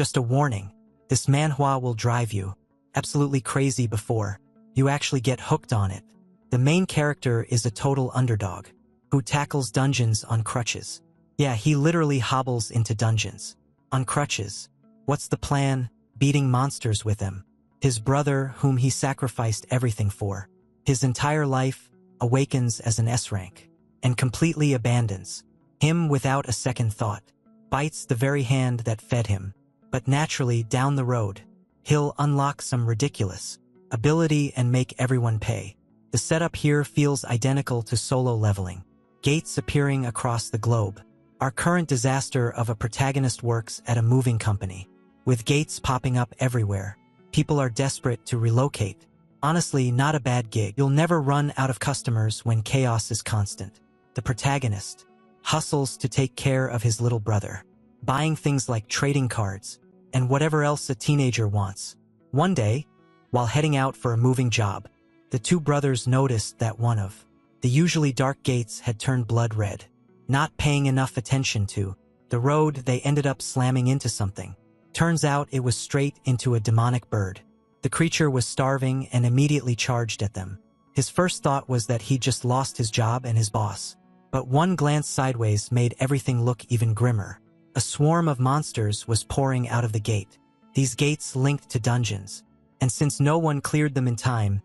Just a warning, this manhwa will drive you absolutely crazy before you actually get hooked on it. The main character is a total underdog who tackles dungeons on crutches. Yeah, he literally hobbles into dungeons on crutches. What's the plan? Beating monsters with him. His brother, whom he sacrificed everything for, his entire life, awakens as an S rank and completely abandons him without a second thought. Bites the very hand that fed him. But naturally, down the road, he'll unlock some ridiculous ability and make everyone pay. The setup here feels identical to solo leveling. Gates appearing across the globe. Our current disaster of a protagonist works at a moving company, with gates popping up everywhere. People are desperate to relocate. Honestly, not a bad gig. You'll never run out of customers when chaos is constant. The protagonist hustles to take care of his little brother, buying things like trading cards and whatever else a teenager wants. One day, while heading out for a moving job, the two brothers noticed that one of the usually dark gates had turned blood red. Not paying enough attention to the road, they ended up slamming into something. Turns out it was straight into a demonic bird. The creature was starving and immediately charged at them. His first thought was that he just lost his job and his boss. But one glance sideways made everything look even grimmer. A swarm of monsters was pouring out of the gate. These gates linked to dungeons, and since no one cleared them in time,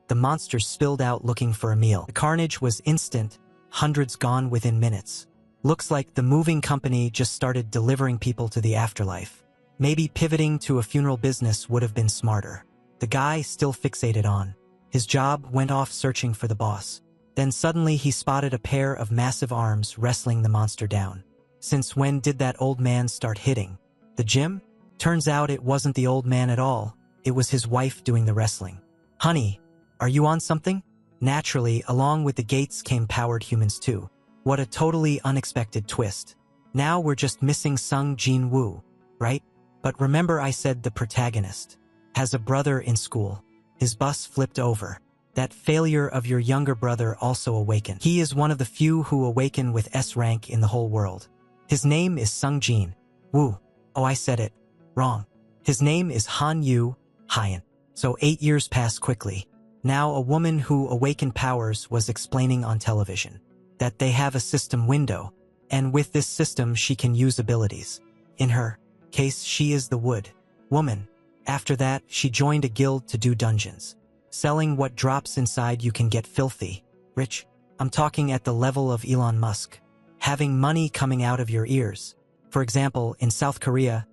the monsters spilled out looking for a meal. The carnage was instant, hundreds gone within minutes. Looks like the moving company just started delivering people to the afterlife. Maybe pivoting to a funeral business would have been smarter. The guy, still fixated on his job, went off searching for the boss. Then suddenly he spotted a pair of massive arms wrestling the monster down. Since when did that old man start hitting the gym? Turns out it wasn't the old man at all. It was his wife doing the wrestling. Honey, are you on something? Naturally, along with the gates came powered humans too. What a totally unexpected twist. Now we're just missing Sung Jin Woo, right? But remember I said the protagonist has a brother in school. His bus flipped over. That failure of your younger brother also awakened. He is one of the few who awaken with S rank in the whole world. His name is Sung Jin Woo. Oh, I said it wrong. His name is Han Yu Hyan. So 8 years passed quickly. Now a woman who awakened powers was explaining on television that they have a system window, and with this system she can use abilities. In her case, she is the wood woman. After that, she joined a guild to do dungeons. Selling what drops inside you can get filthy rich. I'm talking at the level of Elon Musk. Having money coming out of your ears. For example, in South Korea,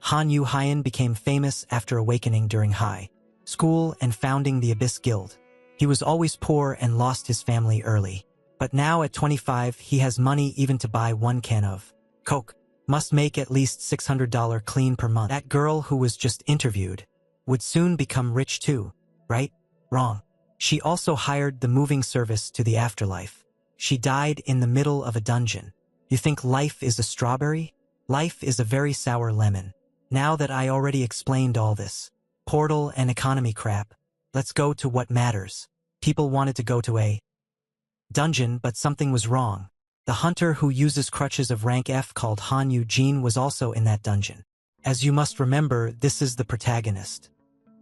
Han Yu Hyan became famous after awakening during high school and founding the Abyss Guild. He was always poor and lost his family early. But now at 25, he has money even to buy 1 can of Coke. Must make at least $600 clean per month. That girl who was just interviewed would soon become rich too, right? Wrong. She also hired the moving service to the afterlife. She died in the middle of a dungeon. You think life is a strawberry? Life is a very sour lemon. Now that I already explained all this portal and economy crap, let's go to what matters. People wanted to go to a dungeon, but something was wrong. The hunter who uses crutches of rank F called Han Yu Jin was also in that dungeon. As you must remember, this is the protagonist.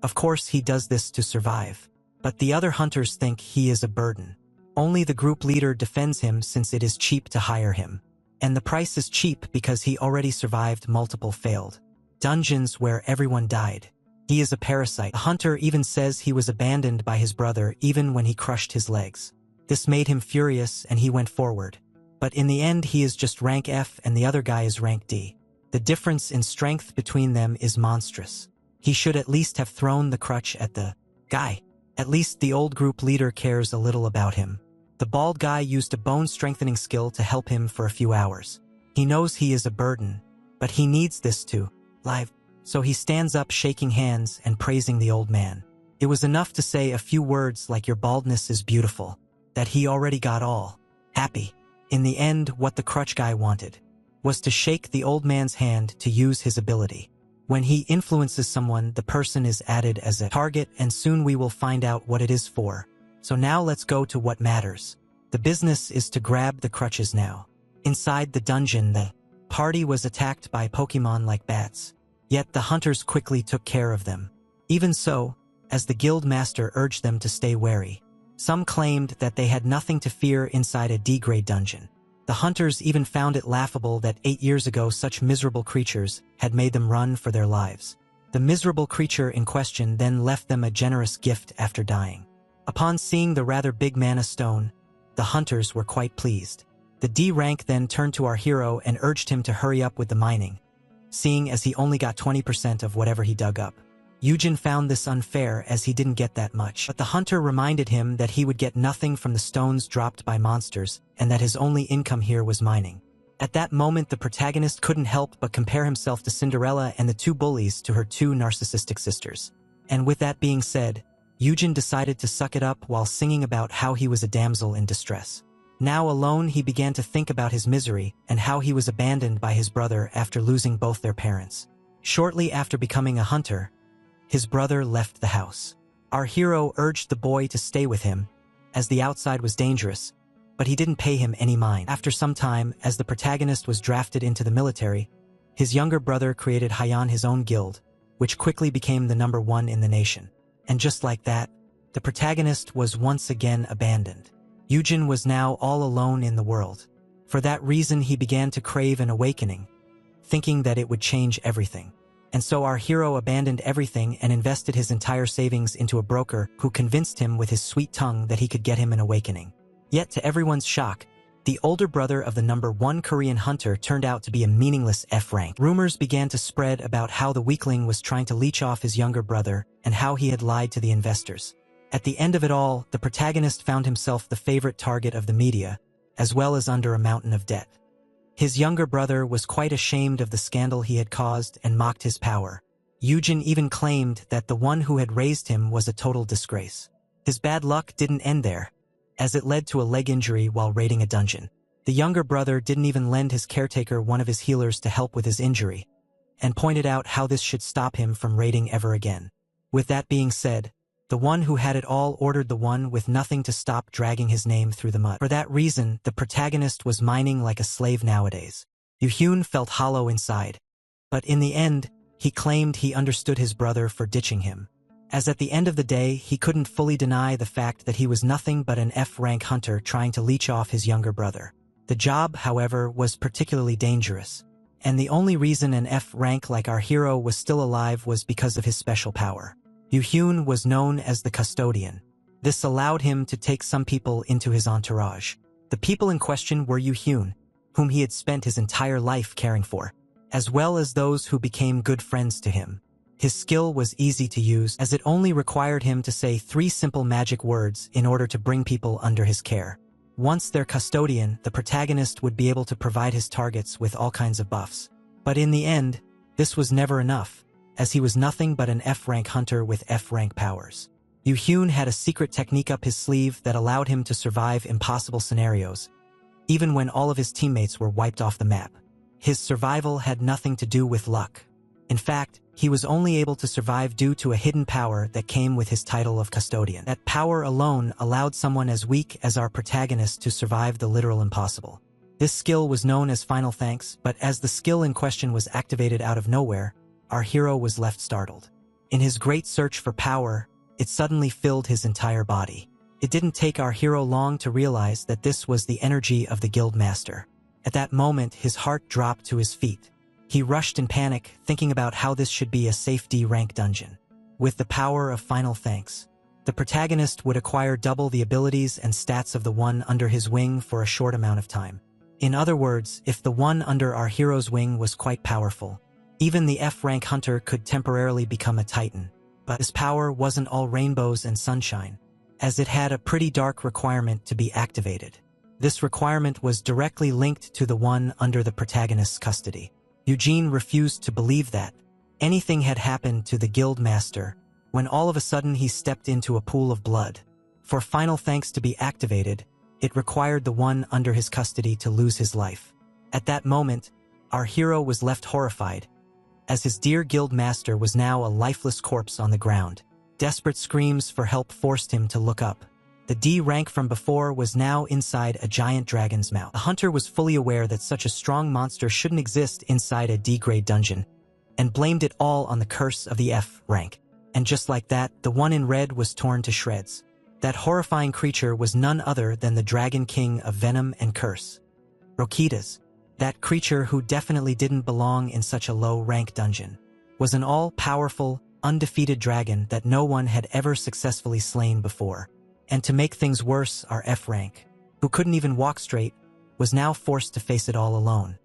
Of course he does this to survive. But the other hunters think he is a burden. Only the group leader defends him since it is cheap to hire him. And the price is cheap because he already survived multiple failed dungeons where everyone died. He is a parasite. The hunter even says he was abandoned by his brother even when he crushed his legs. This made him furious and he went forward. But in the end he is just rank F and the other guy is rank D. The difference in strength between them is monstrous. He should at least have thrown the crutch at the guy. At least the old group leader cares a little about him. The bald guy used a bone-strengthening skill to help him for a few hours. He knows he is a burden, but he needs this to live. So he stands up shaking hands and praising the old man. It was enough to say a few words like your baldness is beautiful, that he already got all happy. In the end, what the crutch guy wanted was to shake the old man's hand to use his ability. When he influences someone, the person is added as a target, and soon we will find out what it is for. So now let's go to what matters. The business is to grab the crutches now. Inside the dungeon, the party was attacked by Pokemon like bats. Yet the hunters quickly took care of them. Even so, as the guild master urged them to stay wary, some claimed that they had nothing to fear inside a D-grade dungeon. The hunters even found it laughable that 8 years ago such miserable creatures had made them run for their lives. The miserable creature in question then left them a generous gift after dying. Upon seeing the rather big mana stone, the hunters were quite pleased. The D rank then turned to our hero and urged him to hurry up with the mining, seeing as he only got 20% of whatever he dug up. Yujin found this unfair as he didn't get that much, but the hunter reminded him that he would get nothing from the stones dropped by monsters and that his only income here was mining. At that moment, the protagonist couldn't help but compare himself to Cinderella and the two bullies to her two narcissistic sisters. And with that being said, Yujin decided to suck it up while singing about how he was a damsel in distress. Now alone, he began to think about his misery and how he was abandoned by his brother after losing both their parents. Shortly after becoming a hunter, his brother left the house. Our hero urged the boy to stay with him, as the outside was dangerous, but he didn't pay him any mind. After some time, as the protagonist was drafted into the military, his younger brother created Hyan his own guild, which quickly became the #1 in the nation. And just like that, the protagonist was once again abandoned. Yujin was now all alone in the world. For that reason, he began to crave an awakening, thinking that it would change everything. And so our hero abandoned everything and invested his entire savings into a broker who convinced him with his sweet tongue that he could get him an awakening. Yet to everyone's shock, the older brother of the #1 Korean hunter turned out to be a meaningless F rank. Rumors began to spread about how the weakling was trying to leech off his younger brother and how he had lied to the investors. At the end of it all, the protagonist found himself the favorite target of the media, as well as under a mountain of debt. His younger brother was quite ashamed of the scandal he had caused and mocked his power. Yujin even claimed that the one who had raised him was a total disgrace. His bad luck didn't end there, as it led to a leg injury while raiding a dungeon. The younger brother didn't even lend his caretaker one of his healers to help with his injury, and pointed out how this should stop him from raiding ever again. With that being said, the one who had it all ordered the one with nothing to stop dragging his name through the mud. For that reason, the protagonist was mining like a slave nowadays. Yu-hyun felt hollow inside, but in the end, he claimed he understood his brother for ditching him, as at the end of the day, he couldn't fully deny the fact that he was nothing but an F-rank hunter trying to leech off his younger brother. The job, however, was particularly dangerous, and the only reason an F-rank like our hero was still alive was because of his special power. Yu-hyun was known as the custodian. This allowed him to take some people into his entourage. The people in question were Yu-hyun, whom he had spent his entire life caring for, as well as those who became good friends to him. His skill was easy to use, as it only required him to say 3 simple magic words in order to bring people under his care. Once their custodian, the protagonist would be able to provide his targets with all kinds of buffs. But in the end, this was never enough, as he was nothing but an F-rank hunter with F-rank powers. Yu-hyun had a secret technique up his sleeve that allowed him to survive impossible scenarios, even when all of his teammates were wiped off the map. His survival had nothing to do with luck. In fact, he was only able to survive due to a hidden power that came with his title of custodian. That power alone allowed someone as weak as our protagonist to survive the literal impossible. This skill was known as Final Thanks, but as the skill in question was activated out of nowhere, our hero was left startled. In his great search for power, it suddenly filled his entire body. It didn't take our hero long to realize that this was the energy of the guild master. At that moment, his heart dropped to his feet. He rushed in panic, thinking about how this should be a safe D-rank dungeon. With the power of Final Thanks, the protagonist would acquire double the abilities and stats of the one under his wing for a short amount of time. In other words, if the one under our hero's wing was quite powerful, even the F-rank hunter could temporarily become a titan. But his power wasn't all rainbows and sunshine, as it had a pretty dark requirement to be activated. This requirement was directly linked to the one under the protagonist's custody. Eugene refused to believe that anything had happened to the guild master when all of a sudden he stepped into a pool of blood. For Final Thanks to be activated, it required the one under his custody to lose his life. At that moment, our hero was left horrified, as his dear guild master was now a lifeless corpse on the ground. Desperate screams for help forced him to look up. The D rank from before was now inside a giant dragon's mouth. The hunter was fully aware that such a strong monster shouldn't exist inside a D-grade dungeon, and blamed it all on the curse of the F rank. And just like that, the one in red was torn to shreds. That horrifying creature was none other than the Dragon King of Venom and Curse. Rokitas, that creature who definitely didn't belong in such a low-rank dungeon, was an all-powerful, undefeated dragon that no one had ever successfully slain before. And to make things worse, our F rank, who couldn't even walk straight, was now forced to face it all alone.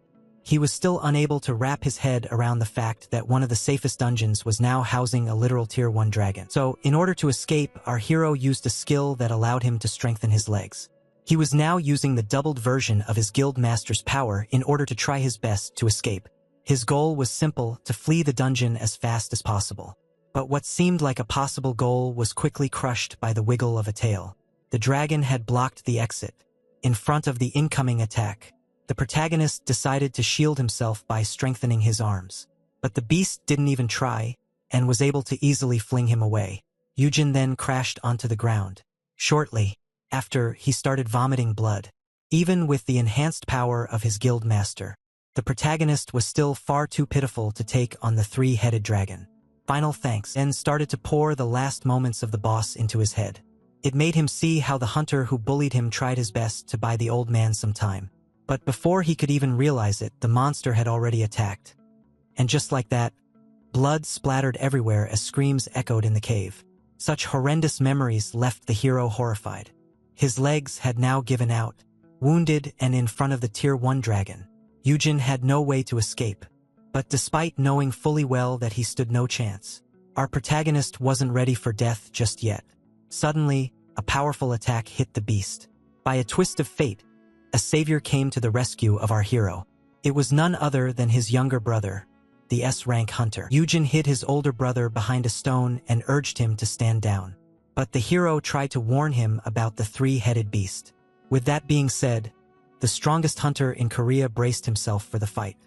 He was still unable to wrap his head around the fact that one of the safest dungeons was now housing a literal Tier 1 dragon. So, in order to escape, our hero used a skill that allowed him to strengthen his legs. He was now using the doubled version of his guild master's power in order to try his best to escape. His goal was simple: to flee the dungeon as fast as possible. But what seemed like a possible goal was quickly crushed by the wiggle of a tail. The dragon had blocked the exit. In front of the incoming attack, the protagonist decided to shield himself by strengthening his arms. But the beast didn't even try, and was able to easily fling him away. Yujin then crashed onto the ground. Shortly after, he started vomiting blood. Even with the enhanced power of his guild master, the protagonist was still far too pitiful to take on the three-headed dragon. Final thanks and started to pour the last moments of the boss into his head. It made him see how the hunter who bullied him tried his best to buy the old man some time. But before he could even realize it, the monster had already attacked. And just like that, blood splattered everywhere as screams echoed in the cave. Such horrendous memories left the hero horrified. His legs had now given out. Wounded and in front of the Tier 1 dragon, Yujin had no way to escape. But despite knowing fully well that he stood no chance, our protagonist wasn't ready for death just yet. Suddenly, a powerful attack hit the beast. By a twist of fate, a savior came to the rescue of our hero. It was none other than his younger brother, the S-rank hunter. Yujin hid his older brother behind a stone and urged him to stand down. But the hero tried to warn him about the three-headed beast. With that being said, the strongest hunter in Korea braced himself for the fight.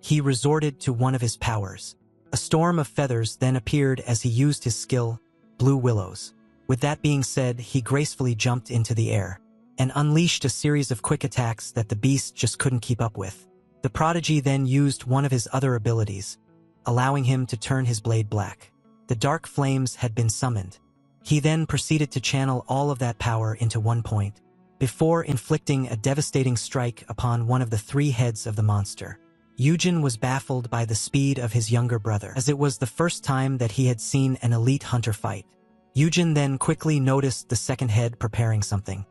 He resorted to one of his powers. A storm of feathers then appeared as he used his skill, Blue Willows. With that being said, he gracefully jumped into the air and unleashed a series of quick attacks that the beast just couldn't keep up with. The prodigy then used one of his other abilities, allowing him to turn his blade black. The dark flames had been summoned. He then proceeded to channel all of that power into one point, before inflicting a devastating strike upon one of the three heads of the monster. Yujin was baffled by the speed of his younger brother, as it was the first time that he had seen an elite hunter fight. Yujin then quickly noticed the second head preparing something,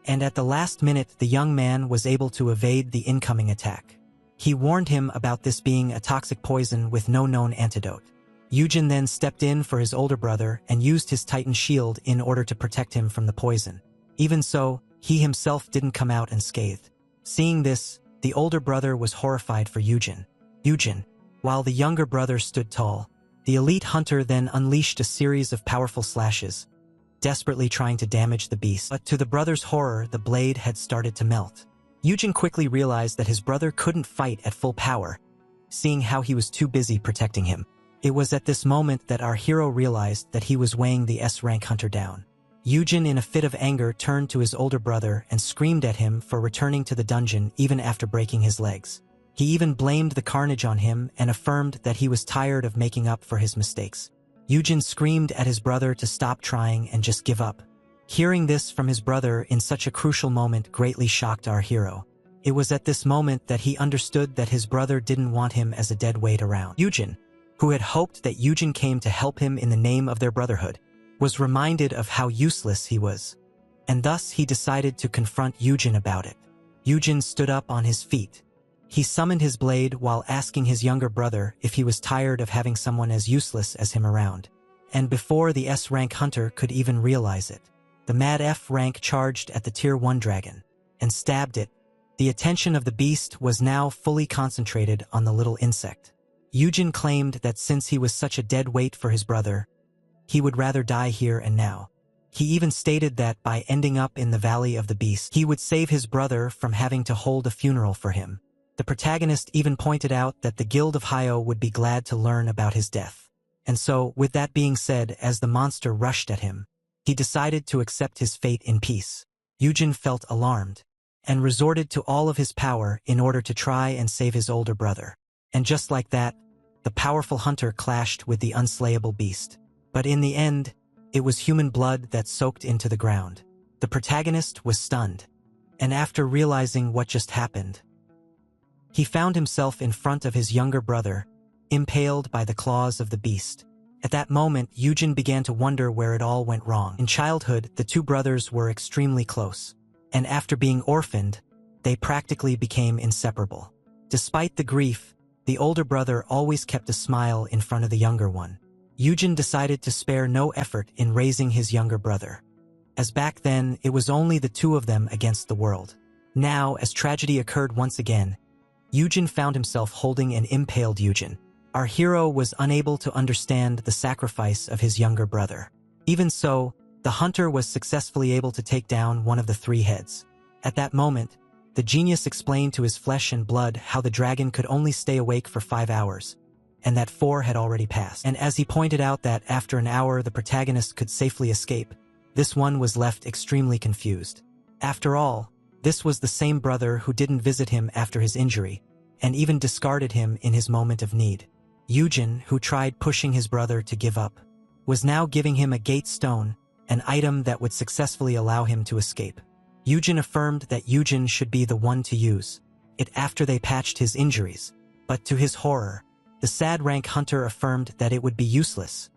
and at the last minute the young man was able to evade the incoming attack. He warned him about this being a toxic poison with no known antidote. Yujin then stepped in for his older brother and used his Titan shield in order to protect him from the poison. Even so, he himself didn't come out unscathed. Seeing this, the older brother was horrified for Yujin. While the younger brother stood tall, the elite hunter then unleashed a series of powerful slashes, desperately trying to damage the beast. But to the brother's horror, the blade had started to melt. Yujin quickly realized that his brother couldn't fight at full power, seeing how he was too busy protecting him. It was at this moment that our hero realized that he was weighing the S-rank hunter down. Yujin, in a fit of anger, turned to his older brother and screamed at him for returning to the dungeon even after breaking his legs. He even blamed the carnage on him and affirmed that he was tired of making up for his mistakes. Yujin screamed at his brother to stop trying and just give up. Hearing this from his brother in such a crucial moment greatly shocked our hero. It was at this moment that he understood that his brother didn't want him as a dead weight around. Yujin, who had hoped that Yujin came to help him in the name of their brotherhood, was reminded of how useless he was, and thus he decided to confront Yujin about it. Yujin stood up on his feet. He summoned his blade while asking his younger brother if he was tired of having someone as useless as him around. And before the S-rank hunter could even realize it, the mad F-rank charged at the Tier 1 dragon and stabbed it. The attention of the beast was now fully concentrated on the little insect. Yujin claimed that since he was such a dead weight for his brother, he would rather die here and now. He even stated that by ending up in the Valley of the Beast, he would save his brother from having to hold a funeral for him. The protagonist even pointed out that the Guild of Yahello would be glad to learn about his death. And so, with that being said, as the monster rushed at him, he decided to accept his fate in peace. Yujin felt alarmed and resorted to all of his power in order to try and save his older brother. And just like that, the powerful hunter clashed with the unslayable beast. But in the end, it was human blood that soaked into the ground. The protagonist was stunned, and after realizing what just happened, he found himself in front of his younger brother, impaled by the claws of the beast. At that moment, Yujin began to wonder where it all went wrong. In childhood, the two brothers were extremely close, and after being orphaned, they practically became inseparable. Despite the grief, the older brother always kept a smile in front of the younger one. Yujin decided to spare no effort in raising his younger brother, as back then it was only the two of them against the world. Now, as tragedy occurred once again, Yujin found himself holding an impaled Yujin. Our hero was unable to understand the sacrifice of his younger brother. Even so, the hunter was successfully able to take down one of the three heads. At that moment, the genius explained to his flesh and blood how the dragon could only stay awake for 5 hours, and that 4 had already passed. And as he pointed out that after an hour the protagonist could safely escape, this one was left extremely confused. After all, this was the same brother who didn't visit him after his injury, and even discarded him in his moment of need. Yujin, who tried pushing his brother to give up, was now giving him a gate stone, an item that would successfully allow him to escape. Yujin affirmed that Yujin should be the one to use it after they patched his injuries, but to his horror, the sad rank hunter affirmed that it would be useless,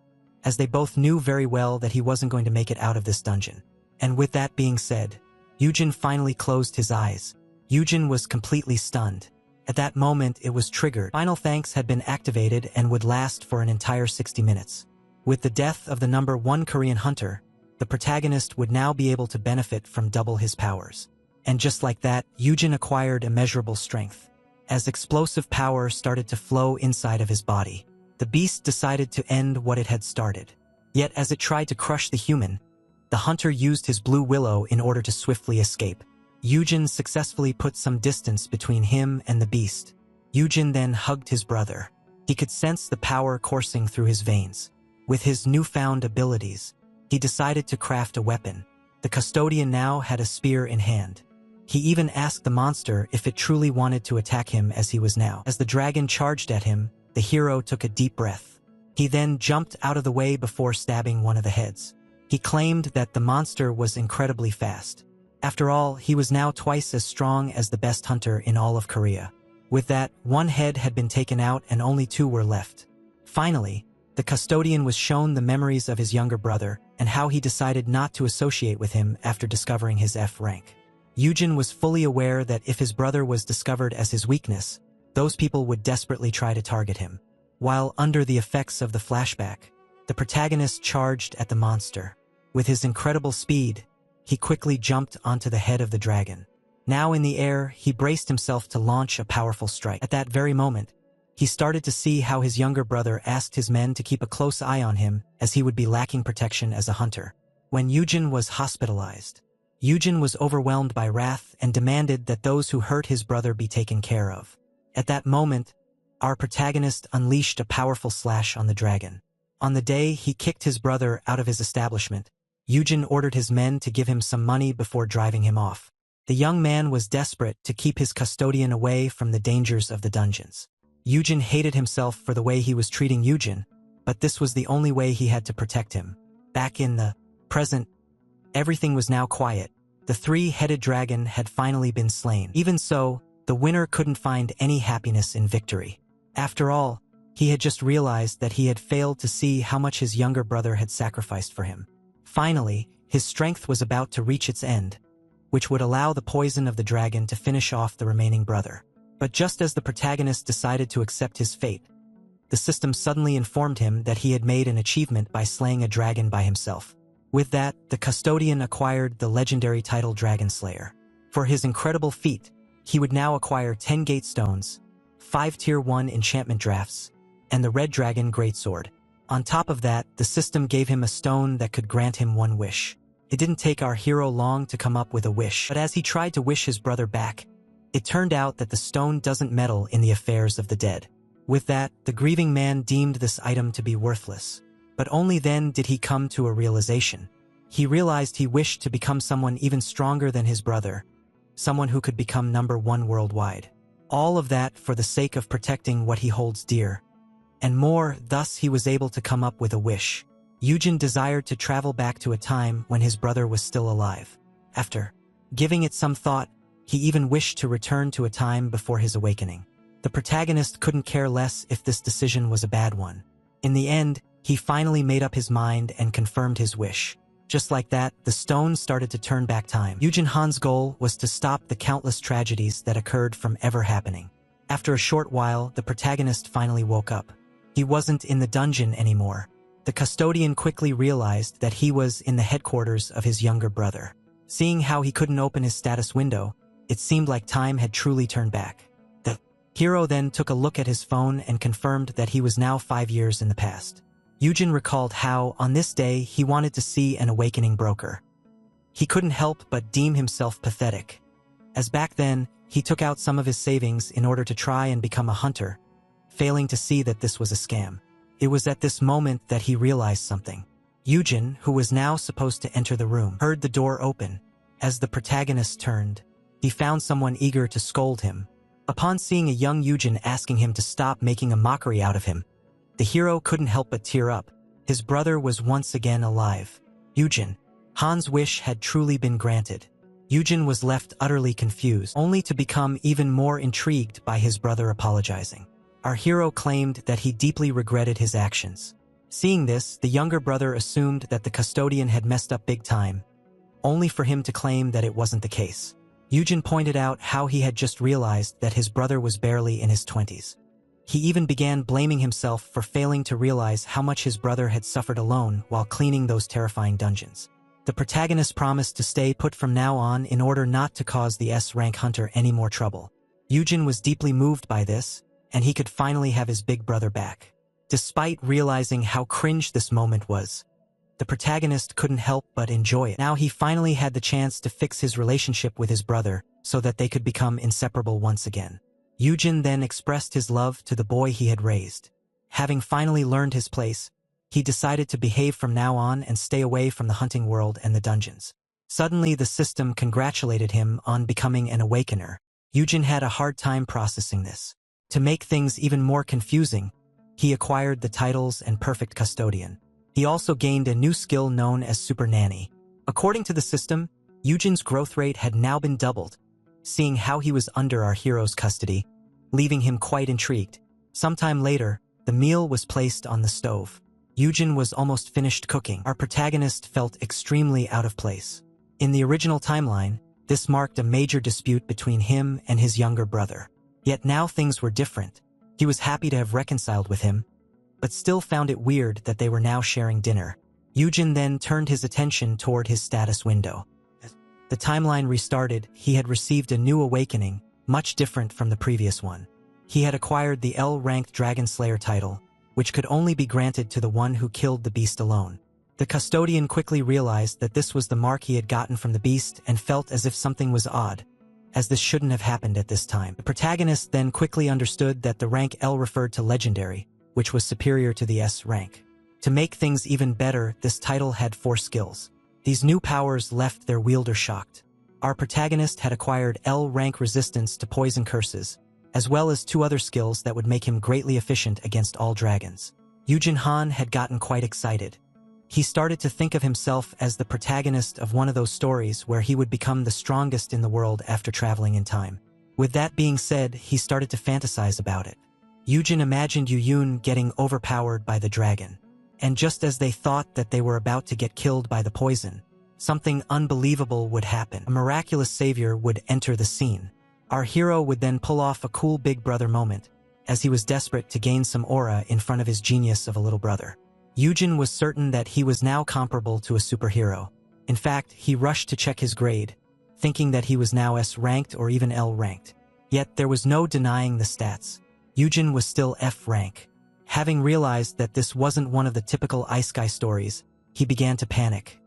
as they both knew very well that he wasn't going to make it out of this dungeon. And with that being said, Yujin finally closed his eyes. Yujin was completely stunned. At that moment it was triggered. Final thanks had been activated and would last for an entire 60 minutes. With the death of the number 1 Korean hunter, the protagonist would now be able to benefit from double his powers. And just like that, Yujin acquired immeasurable strength. As explosive power started to flow inside of his body, the beast decided to end what it had started. Yet as it tried to crush the human, the hunter used his blue willow in order to swiftly escape. Yujin successfully put some distance between him and the beast. Yujin then hugged his brother. He could sense the power coursing through his veins. With his newfound abilities, he decided to craft a weapon. The custodian now had a spear in hand. He even asked the monster if it truly wanted to attack him as he was now. As the dragon charged at him, the hero took a deep breath. He then jumped out of the way before stabbing one of the heads. He claimed that the monster was incredibly fast. After all, he was now twice as strong as the best hunter in all of Korea. With that, 1 head had been taken out and only 2 were left. Finally, the custodian was shown the memories of his younger brother and how he decided not to associate with him after discovering his F rank. Yujin was fully aware that if his brother was discovered as his weakness, those people would desperately try to target him. While under the effects of the flashback, the protagonist charged at the monster. With his incredible speed, he quickly jumped onto the head of the dragon. Now in the air, he braced himself to launch a powerful strike. At that very moment, he started to see how his younger brother asked his men to keep a close eye on him as he would be lacking protection as a hunter. When Yujin was hospitalized, Yujin was overwhelmed by wrath and demanded that those who hurt his brother be taken care of. At that moment, our protagonist unleashed a powerful slash on the dragon. On the day he kicked his brother out of his establishment, Yujin ordered his men to give him some money before driving him off. The young man was desperate to keep his custodian away from the dangers of the dungeons. Yujin hated himself for the way he was treating Yujin, but this was the only way he had to protect him. Back in the present, everything was now quiet. The 3-headed dragon had finally been slain. Even so, the winner couldn't find any happiness in victory. After all, he had just realized that he had failed to see how much his younger brother had sacrificed for him. Finally, his strength was about to reach its end, which would allow the poison of the dragon to finish off the remaining brother. But just as the protagonist decided to accept his fate, the system suddenly informed him that he had made an achievement by slaying a dragon by himself. With that, the custodian acquired the legendary title Dragon Slayer. For his incredible feat, he would now acquire 10 gate stones, 5 tier 1 enchantment drafts, and the Red Dragon Greatsword. On top of that, the system gave him a stone that could grant him 1 wish. It didn't take our hero long to come up with a wish, but as he tried to wish his brother back, it turned out that the stone doesn't meddle in the affairs of the dead. With that, the grieving man deemed this item to be worthless. But only then did he come to a realization. He realized he wished to become someone even stronger than his brother, someone who could become number 1 worldwide. All of that for the sake of protecting what he holds dear. and more, thus he was able to come up with a wish. Yujin desired to travel back to a time when his brother was still alive. After giving it some thought, he even wished to return to a time before his awakening. The protagonist couldn't care less if this decision was a bad one. In the end, he finally made up his mind and confirmed his wish. Just like that, the stone started to turn back time. Yujin Han's goal was to stop the countless tragedies that occurred from ever happening. After a short while, the protagonist finally woke up. He wasn't in the dungeon anymore. The custodian quickly realized that he was in the headquarters of his younger brother. Seeing how he couldn't open his status window, it seemed like time had truly turned back. The hero then took a look at his phone and confirmed that he was now 5 years in the past. Yujin recalled how, on this day, he wanted to see an awakening broker. He couldn't help but deem himself pathetic, as back then, he took out some of his savings in order to try and become a hunter, failing to see that this was a scam. It was at this moment that he realized something. Yujin, who was now supposed to enter the room, heard the door open. As the protagonist turned, he found someone eager to scold him. Upon seeing a young Yujin asking him to stop making a mockery out of him, the hero couldn't help but tear up. His brother was once again alive. Yujin Han's wish had truly been granted. Yujin was left utterly confused, only to become even more intrigued by his brother apologizing. Our hero claimed that he deeply regretted his actions. Seeing this, the younger brother assumed that the custodian had messed up big time, only for him to claim that it wasn't the case. Yujin pointed out how he had just realized that his brother was barely in his 20s. He even began blaming himself for failing to realize how much his brother had suffered alone while cleaning those terrifying dungeons. The protagonist promised to stay put from now on in order not to cause the S-rank hunter any more trouble. Yujin was deeply moved by this, and he could finally have his big brother back. Despite realizing how cringe this moment was, the protagonist couldn't help but enjoy it. Now he finally had the chance to fix his relationship with his brother so that they could become inseparable once again. Yujin then expressed his love to the boy he had raised. Having finally learned his place, he decided to behave from now on and stay away from the hunting world and the dungeons. Suddenly the system congratulated him on becoming an awakener. Yujin had a hard time processing this. To make things even more confusing, he acquired the titles and perfect custodian. He also gained a new skill known as Super Nanny. According to the system, Yujin's growth rate had now been doubled, seeing how he was under our hero's custody, leaving him quite intrigued. Sometime later, the meal was placed on the stove. Yujin was almost finished cooking. Our protagonist felt extremely out of place. In the original timeline, this marked a major dispute between him and his younger brother. Yet now things were different. He was happy to have reconciled with him, but still found it weird that they were now sharing dinner. Yujin then turned his attention toward his status window. The timeline restarted. He had received a new awakening, much different from the previous one. He had acquired the L-ranked Dragon Slayer title, which could only be granted to the one who killed the beast alone. The custodian quickly realized that this was the mark he had gotten from the beast and felt as if something was odd, as this shouldn't have happened at this time. The protagonist then quickly understood that the rank L referred to legendary, which was superior to the S rank. To make things even better, this title had 4 skills. These new powers left their wielder shocked. Our protagonist had acquired L-rank resistance to poison curses, as well as 2 other skills that would make him greatly efficient against all dragons. Yujin Han had gotten quite excited. He started to think of himself as the protagonist of one of those stories where he would become the strongest in the world after traveling in time. With that being said, he started to fantasize about it. Yujin imagined Yuyun getting overpowered by the dragon. And just as they thought that they were about to get killed by the poison, something unbelievable would happen. A miraculous savior would enter the scene. Our hero would then pull off a cool big brother moment, as he was desperate to gain some aura in front of his genius of a little brother. Yujin was certain that he was now comparable to a superhero. In fact, he rushed to check his grade, thinking that he was now S-ranked or even L-ranked. Yet there was no denying the stats. Yujin was still F-rank. Having realized that this wasn't one of the typical Isekai stories, he began to panic,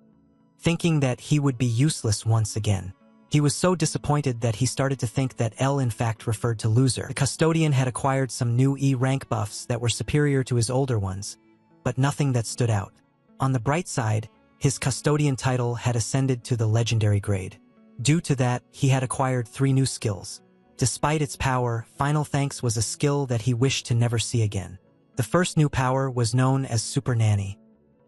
thinking that he would be useless once again. He was so disappointed that he started to think that L in fact referred to loser. The custodian had acquired some new E-rank buffs that were superior to his older ones, but nothing that stood out. On the bright side, his custodian title had ascended to the legendary grade. Due to that, he had acquired 3 new skills. Despite its power, Final Thanks was a skill that he wished to never see again. The first new power was known as Super Nanny,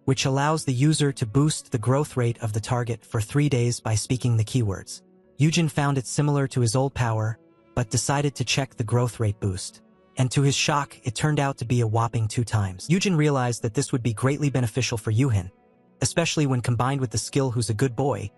which allows the user to boost the growth rate of the target for 3 days by speaking the keywords. Yujin found it similar to his old power, but decided to check the growth rate boost. And to his shock, it turned out to be a whopping 2 times. Yujin realized that this would be greatly beneficial for Yuhin, especially when combined with the skill Who's a Good Boy,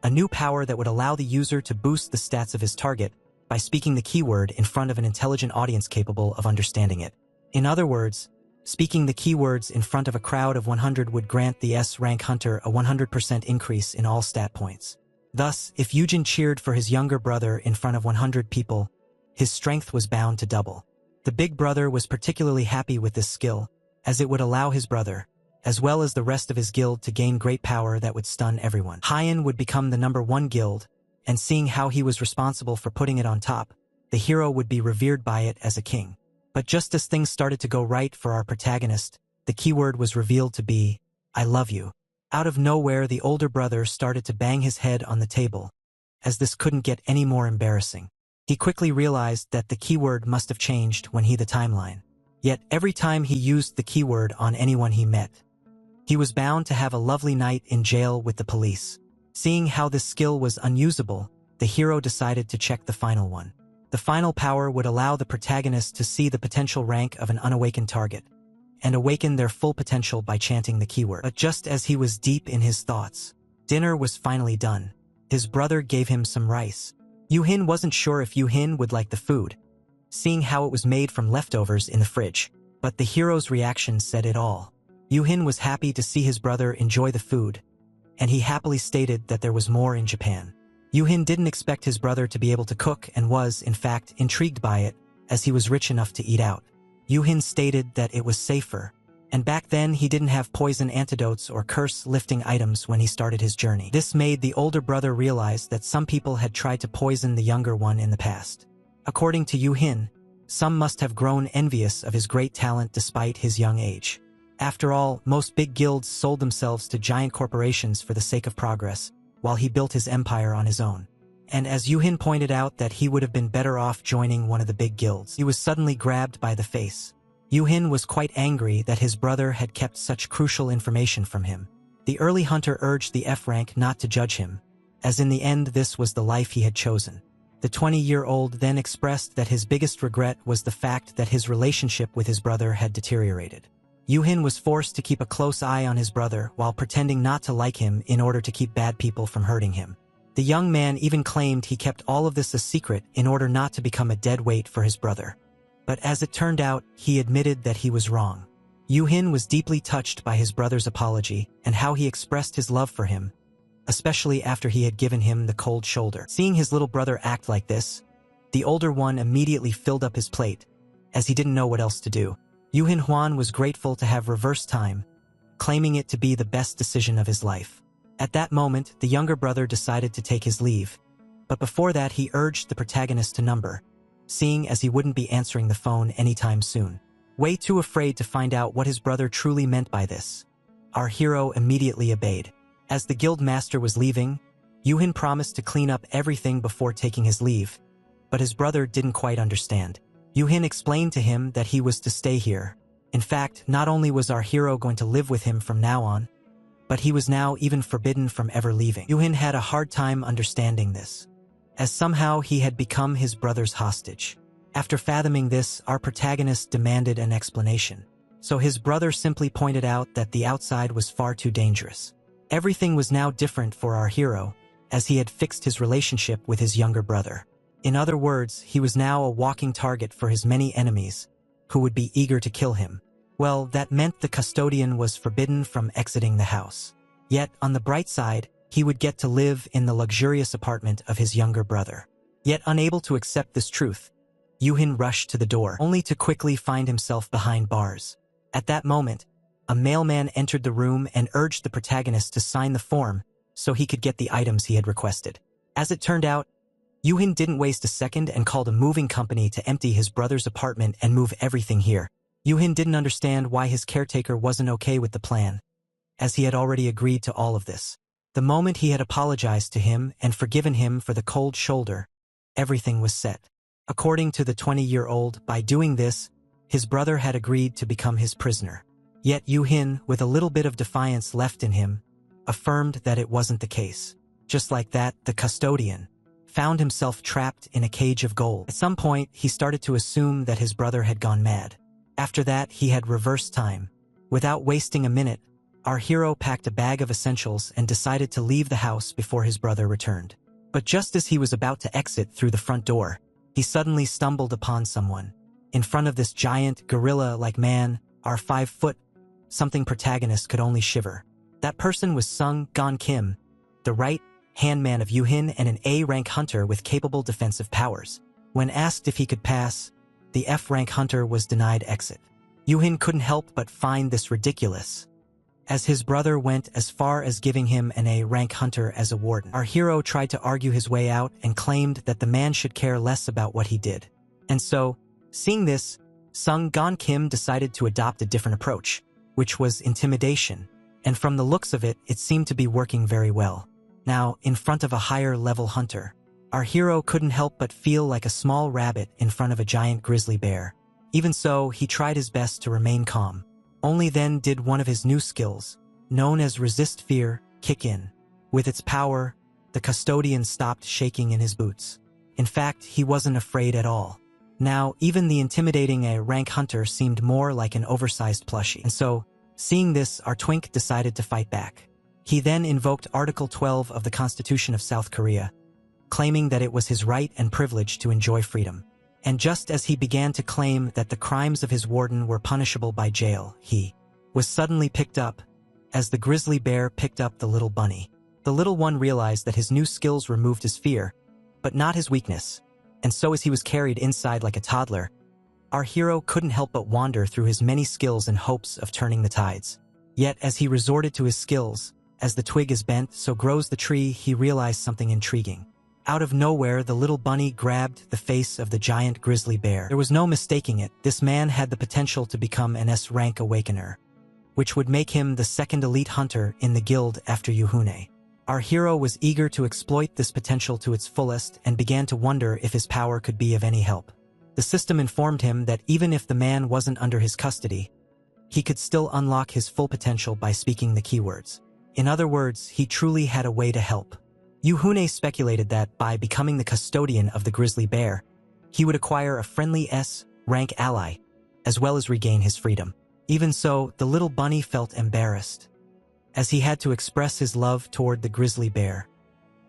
a new power that would allow the user to boost the stats of his target by speaking the keyword in front of an intelligent audience capable of understanding it. In other words, speaking the keywords in front of a crowd of 100 would grant the S-rank hunter a 100% increase in all stat points. Thus, if Yujin cheered for his younger brother in front of 100 people, his strength was bound to double. The big brother was particularly happy with this skill, as it would allow his brother, as well as the rest of his guild, to gain great power that would stun everyone. Hyen would become the #1 guild, and seeing how he was responsible for putting it on top, the hero would be revered by it as a king. But just as things started to go right for our protagonist, the keyword was revealed to be, "I love you." Out of nowhere, the older brother started to bang his head on the table, as this couldn't get any more embarrassing. He quickly realized that the keyword must have changed when the timeline. Yet every time he used the keyword on anyone he met, he was bound to have a lovely night in jail with the police. Seeing how this skill was unusable, the hero decided to check the final one. The final power would allow the protagonist to see the potential rank of an unawakened target, and awaken their full potential by chanting the keyword. But just as he was deep in his thoughts, dinner was finally done. His brother gave him some rice. Yuhin wasn't sure if Yuhin would like the food, seeing how it was made from leftovers in the fridge. But the hero's reaction said it all. Yuhin was happy to see his brother enjoy the food, and he happily stated that there was more in Japan. Yuhin didn't expect his brother to be able to cook and was, in fact, intrigued by it, as he was rich enough to eat out. Yuhin stated that it was safer, and back then he didn't have poison antidotes or curse-lifting items when he started his journey. This made the older brother realize that some people had tried to poison the younger one in the past. According to Yuhin, some must have grown envious of his great talent despite his young age. After all, most big guilds sold themselves to giant corporations for the sake of progress, while he built his empire on his own. And as Yuhin pointed out that he would have been better off joining one of the big guilds, he was suddenly grabbed by the face. Yuhin was quite angry that his brother had kept such crucial information from him. The early hunter urged the F-rank not to judge him, as in the end this was the life he had chosen. The 20-year-old then expressed that his biggest regret was the fact that his relationship with his brother had deteriorated. Yuhin was forced to keep a close eye on his brother while pretending not to like him in order to keep bad people from hurting him. The young man even claimed he kept all of this a secret in order not to become a dead weight for his brother. But as it turned out, he admitted that he was wrong. Yuhin was deeply touched by his brother's apology and how he expressed his love for him, especially after he had given him the cold shoulder. Seeing his little brother act like this, the older one immediately filled up his plate, as he didn't know what else to do. Yuhin Huan was grateful to have reversed time, claiming it to be the best decision of his life. At that moment, the younger brother decided to take his leave, but before that he urged the protagonist to number, seeing as he wouldn't be answering the phone anytime soon. Way too afraid to find out what his brother truly meant by this, our hero immediately obeyed. As the guild master was leaving, Yuhin promised to clean up everything before taking his leave, but his brother didn't quite understand. Yuhin explained to him that he was to stay here. In fact, not only was our hero going to live with him from now on, but he was now even forbidden from ever leaving. Yuhin had a hard time understanding this, as somehow he had become his brother's hostage. After fathoming this, our protagonist demanded an explanation. So his brother simply pointed out that the outside was far too dangerous. Everything was now different for our hero, as he had fixed his relationship with his younger brother. In other words, he was now a walking target for his many enemies, who would be eager to kill him. Well, that meant the custodian was forbidden from exiting the house. Yet, on the bright side, he would get to live in the luxurious apartment of his younger brother. Yet unable to accept this truth, Yuhin rushed to the door, only to quickly find himself behind bars. At that moment, a mailman entered the room and urged the protagonist to sign the form so he could get the items he had requested. As it turned out, Yuhin didn't waste a second and called a moving company to empty his brother's apartment and move everything here. Yuhin didn't understand why his caretaker wasn't okay with the plan, as he had already agreed to all of this. The moment he had apologized to him and forgiven him for the cold shoulder, everything was set. According to the 20-year-old, by doing this, His brother had agreed to become his prisoner. Yet Yu-hin, with a little bit of defiance left in him, affirmed that it wasn't the case. Just like that, the custodian found himself trapped in a cage of gold. At some point, he started to assume that his brother had gone mad. After that, he had reversed time. Without wasting a minute, our hero packed a bag of essentials and decided to leave the house before his brother returned. But just as he was about to exit through the front door, he suddenly stumbled upon someone. In front of this giant, gorilla-like man, our 5-foot, something protagonist could only shiver. That person was Sung Gon Kim, the right-hand man of Yu-hin and an A-rank hunter with capable defensive powers. When asked if he could pass, the F-rank hunter was denied exit. Yu-hin couldn't help but find this ridiculous, as his brother went as far as giving him an A-rank hunter as a warden. Our hero tried to argue his way out and claimed that the man should care less about what he did. And so, seeing this, Sung Gon Kim decided to adopt a different approach, which was intimidation, and from the looks of it, it seemed to be working very well. Now, in front of a higher-level hunter, our hero couldn't help but feel like a small rabbit in front of a giant grizzly bear. Even so, he tried his best to remain calm. Only then did one of his new skills, known as Resist Fear, kick in. With its power, the custodian stopped shaking in his boots. In fact, he wasn't afraid at all. Now, even the intimidating A-rank hunter seemed more like an oversized plushie. And so, seeing this, our twink decided to fight back. He then invoked Article 12 of the Constitution of South Korea, claiming that it was his right and privilege to enjoy freedom. And just as he began to claim that the crimes of his warden were punishable by jail, he was suddenly picked up, as the grizzly bear picked up the little bunny. The little one realized that his new skills removed his fear, but not his weakness. And so as he was carried inside like a toddler, our hero couldn't help but wander through his many skills in hopes of turning the tides. Yet as he resorted to his skills, as the twig is bent, so grows the tree, he realized something intriguing. Out of nowhere, the little bunny grabbed the face of the giant grizzly bear. There was no mistaking it. This man had the potential to become an S-rank awakener, which would make him the second elite hunter in the guild after Yuhune. Our hero was eager to exploit this potential to its fullest and began to wonder if his power could be of any help. The system informed him that even if the man wasn't under his custody, he could still unlock his full potential by speaking the keywords. In other words, he truly had a way to help. Yuhune speculated that, by becoming the custodian of the grizzly bear, he would acquire a friendly S-rank ally, as well as regain his freedom. Even so, the little bunny felt embarrassed, as he had to express his love toward the grizzly bear.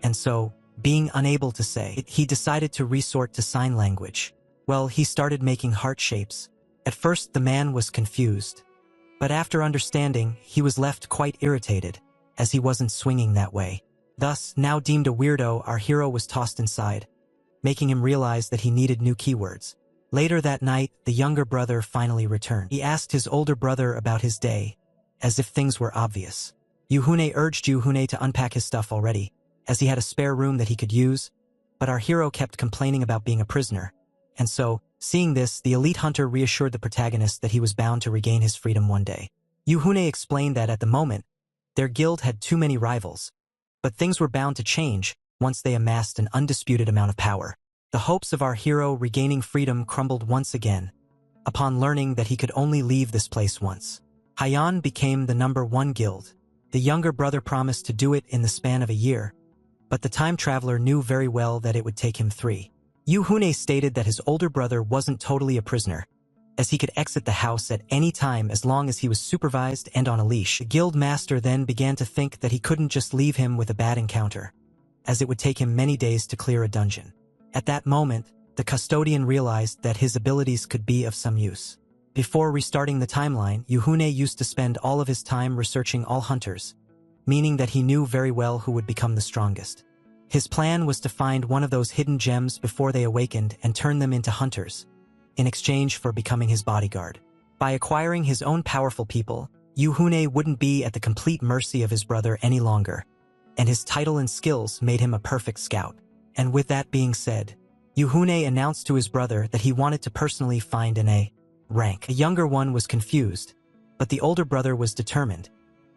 And so, being unable to say it, he decided to resort to sign language. Well, he started making heart shapes. At first, the man was confused, but after understanding, he was left quite irritated, as he wasn't swinging that way. Thus, now deemed a weirdo, our hero was tossed inside, making him realize that he needed new keywords. Later that night, the younger brother finally returned. He asked his older brother about his day, as if things were obvious. Yuhune urged Yuhune to unpack his stuff already, as he had a spare room that he could use, but our hero kept complaining about being a prisoner. And so, seeing this, the elite hunter reassured the protagonist that he was bound to regain his freedom one day. Yuhune explained that at the moment, their guild had too many rivals, but things were bound to change once they amassed an undisputed amount of power. The hopes of our hero regaining freedom crumbled once again, upon learning that he could only leave this place once. Haiyan became the #1 guild. The younger brother promised to do it in the span of a year, but the time traveler knew very well that it would take him 3. Yuhune stated that his older brother wasn't totally a prisoner, as he could exit the house at any time as long as he was supervised and on a leash. The guild master then began to think that he couldn't just leave him with a bad encounter, as it would take him many days to clear a dungeon. At that moment, the custodian realized that his abilities could be of some use. Before restarting the timeline, Yuhune used to spend all of his time researching all hunters, meaning that he knew very well who would become the strongest. His plan was to find one of those hidden gems before they awakened and turn them into hunters, in exchange for becoming his bodyguard. By acquiring his own powerful people, Yuhune wouldn't be at the complete mercy of his brother any longer, and his title and skills made him a perfect scout. And with that being said, Yuhune announced to his brother that he wanted to personally find an A rank. The younger one was confused, but the older brother was determined,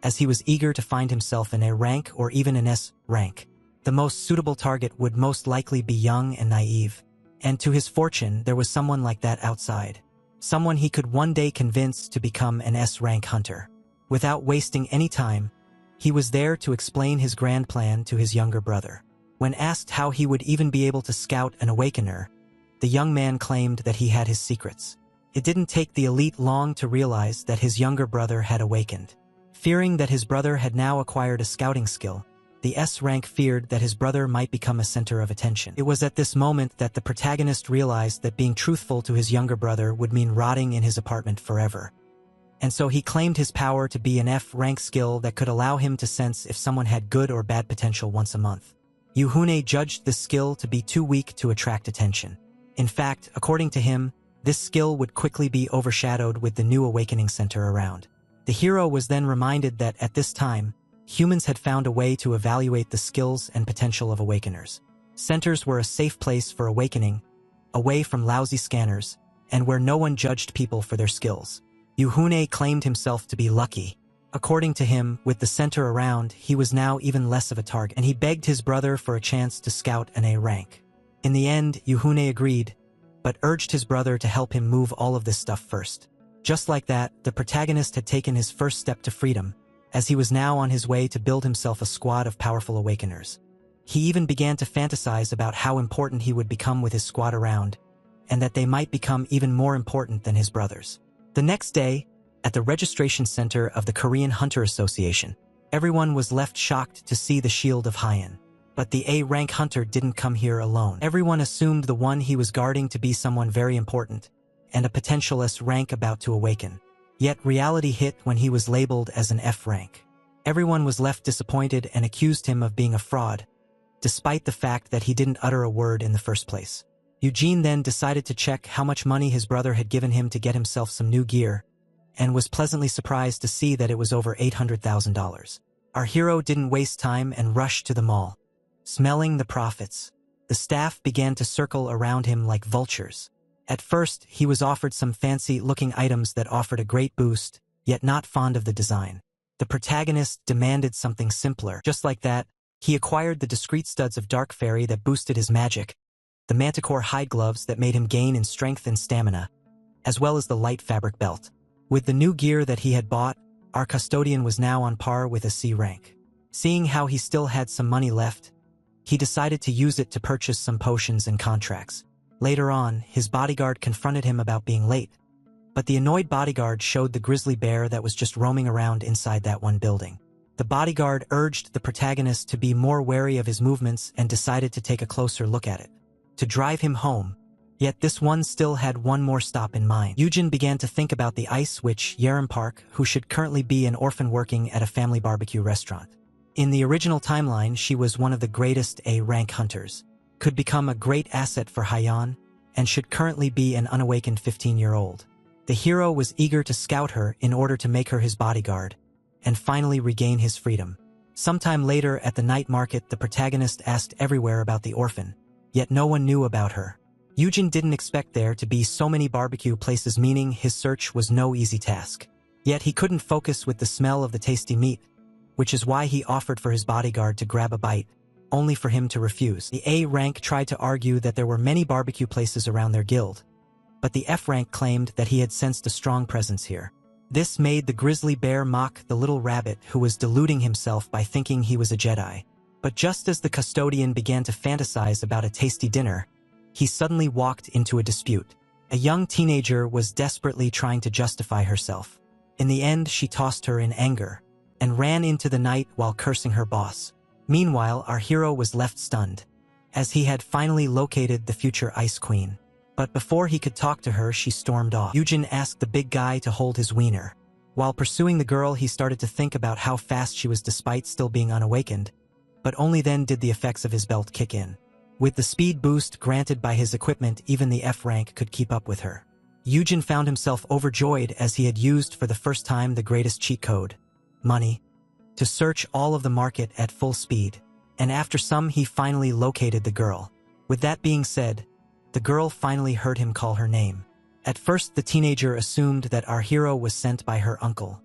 as he was eager to find himself an A rank or even an S rank. The most suitable target would most likely be young and naive, and to his fortune there was someone like that outside. someone he could one day convince to become an S-rank hunter. Without wasting any time, he was there to explain his grand plan to his younger brother. When asked how he would even be able to scout an awakener, the young man claimed that he had his secrets. It didn't take the elite long to realize that his younger brother had awakened. Fearing that his brother had now acquired a scouting skill, the S-rank feared that his brother might become a center of attention. It was at this moment that the protagonist realized that being truthful to his younger brother would mean rotting in his apartment forever. And so he claimed his power to be an F-rank skill that could allow him to sense if someone had good or bad potential once a month. Yuhune judged this skill to be too weak to attract attention. In fact, according to him, this skill would quickly be overshadowed with the new awakening center around. The hero was then reminded that at this time, humans had found a way to evaluate the skills and potential of awakeners. Centers were a safe place for awakening, away from lousy scanners, and where no one judged people for their skills. Yuhune claimed himself to be lucky. According to him, with the center around, he was now even less of a target, and he begged his brother for a chance to scout an A rank. In the end, Yuhune agreed, but urged his brother to help him move all of this stuff first. Just like that, the protagonist had taken his first step to freedom, as he was now on his way to build himself a squad of powerful awakeners. He even began to fantasize about how important he would become with his squad around, and that they might become even more important than his brothers. The next day, at the registration center of the Korean Hunter Association, everyone was left shocked to see the Shield of Hyen. But the A-rank hunter didn't come here alone. Everyone assumed the one he was guarding to be someone very important, and a potential S-rank about to awaken. Yet reality hit when he was labeled as an F-rank. Everyone was left disappointed and accused him of being a fraud, despite the fact that he didn't utter a word in the first place. Eugene then decided to check how much money his brother had given him to get himself some new gear, and was pleasantly surprised to see that it was over $800,000. Our hero didn't waste time and rushed to the mall. Smelling the profits, the staff began to circle around him like vultures. At first, he was offered some fancy-looking items that offered a great boost, yet not fond of the design. The protagonist demanded something simpler. Just like that, he acquired the discreet studs of Dark Fairy that boosted his magic, the manticore hide gloves that made him gain in strength and stamina, as well as the light fabric belt. With the new gear that he had bought, our custodian was now on par with a C rank. Seeing how he still had some money left, he decided to use it to purchase some potions and contracts. Later on, his bodyguard confronted him about being late, but the annoyed bodyguard showed the grizzly bear that was just roaming around inside that one building. The bodyguard urged the protagonist to be more wary of his movements and decided to take a closer look at it, to drive him home. Yet this one still had one more stop in mind. Eugen began to think about the ice witch, Yerim Park, who should currently be an orphan working at a family barbecue restaurant. In the original timeline, she was one of the greatest A-rank hunters, could become a great asset for Hyan, and should currently be an unawakened 15-year-old. The hero was eager to scout her in order to make her his bodyguard, and finally regain his freedom. Sometime later at the night market, the protagonist asked everywhere about the orphan, yet no one knew about her. Eugen didn't expect there to be so many barbecue places, meaning his search was no easy task. Yet he couldn't focus with the smell of the tasty meat, which is why he offered for his bodyguard to grab a bite, only for him to refuse. The A rank tried to argue that there were many barbecue places around their guild, but the F rank claimed that he had sensed a strong presence here. This made the grizzly bear mock the little rabbit who was deluding himself by thinking he was a Jedi. But just as the custodian began to fantasize about a tasty dinner, he suddenly walked into a dispute. A young teenager was desperately trying to justify herself. In the end, she tossed her in anger and ran into the night while cursing her boss. Meanwhile, our hero was left stunned, as he had finally located the future Ice Queen. But before he could talk to her, she stormed off. Eugen asked the big guy to hold his wiener. While pursuing the girl, he started to think about how fast she was despite still being unawakened, but only then did the effects of his belt kick in. With the speed boost granted by his equipment, even the F rank could keep up with her. Eugen found himself overjoyed as he had used for the first time the greatest cheat code, money, to search all of the market at full speed, and after some he finally located the girl. With that being said, the girl finally heard him call her name. At first the teenager assumed that our hero was sent by her uncle,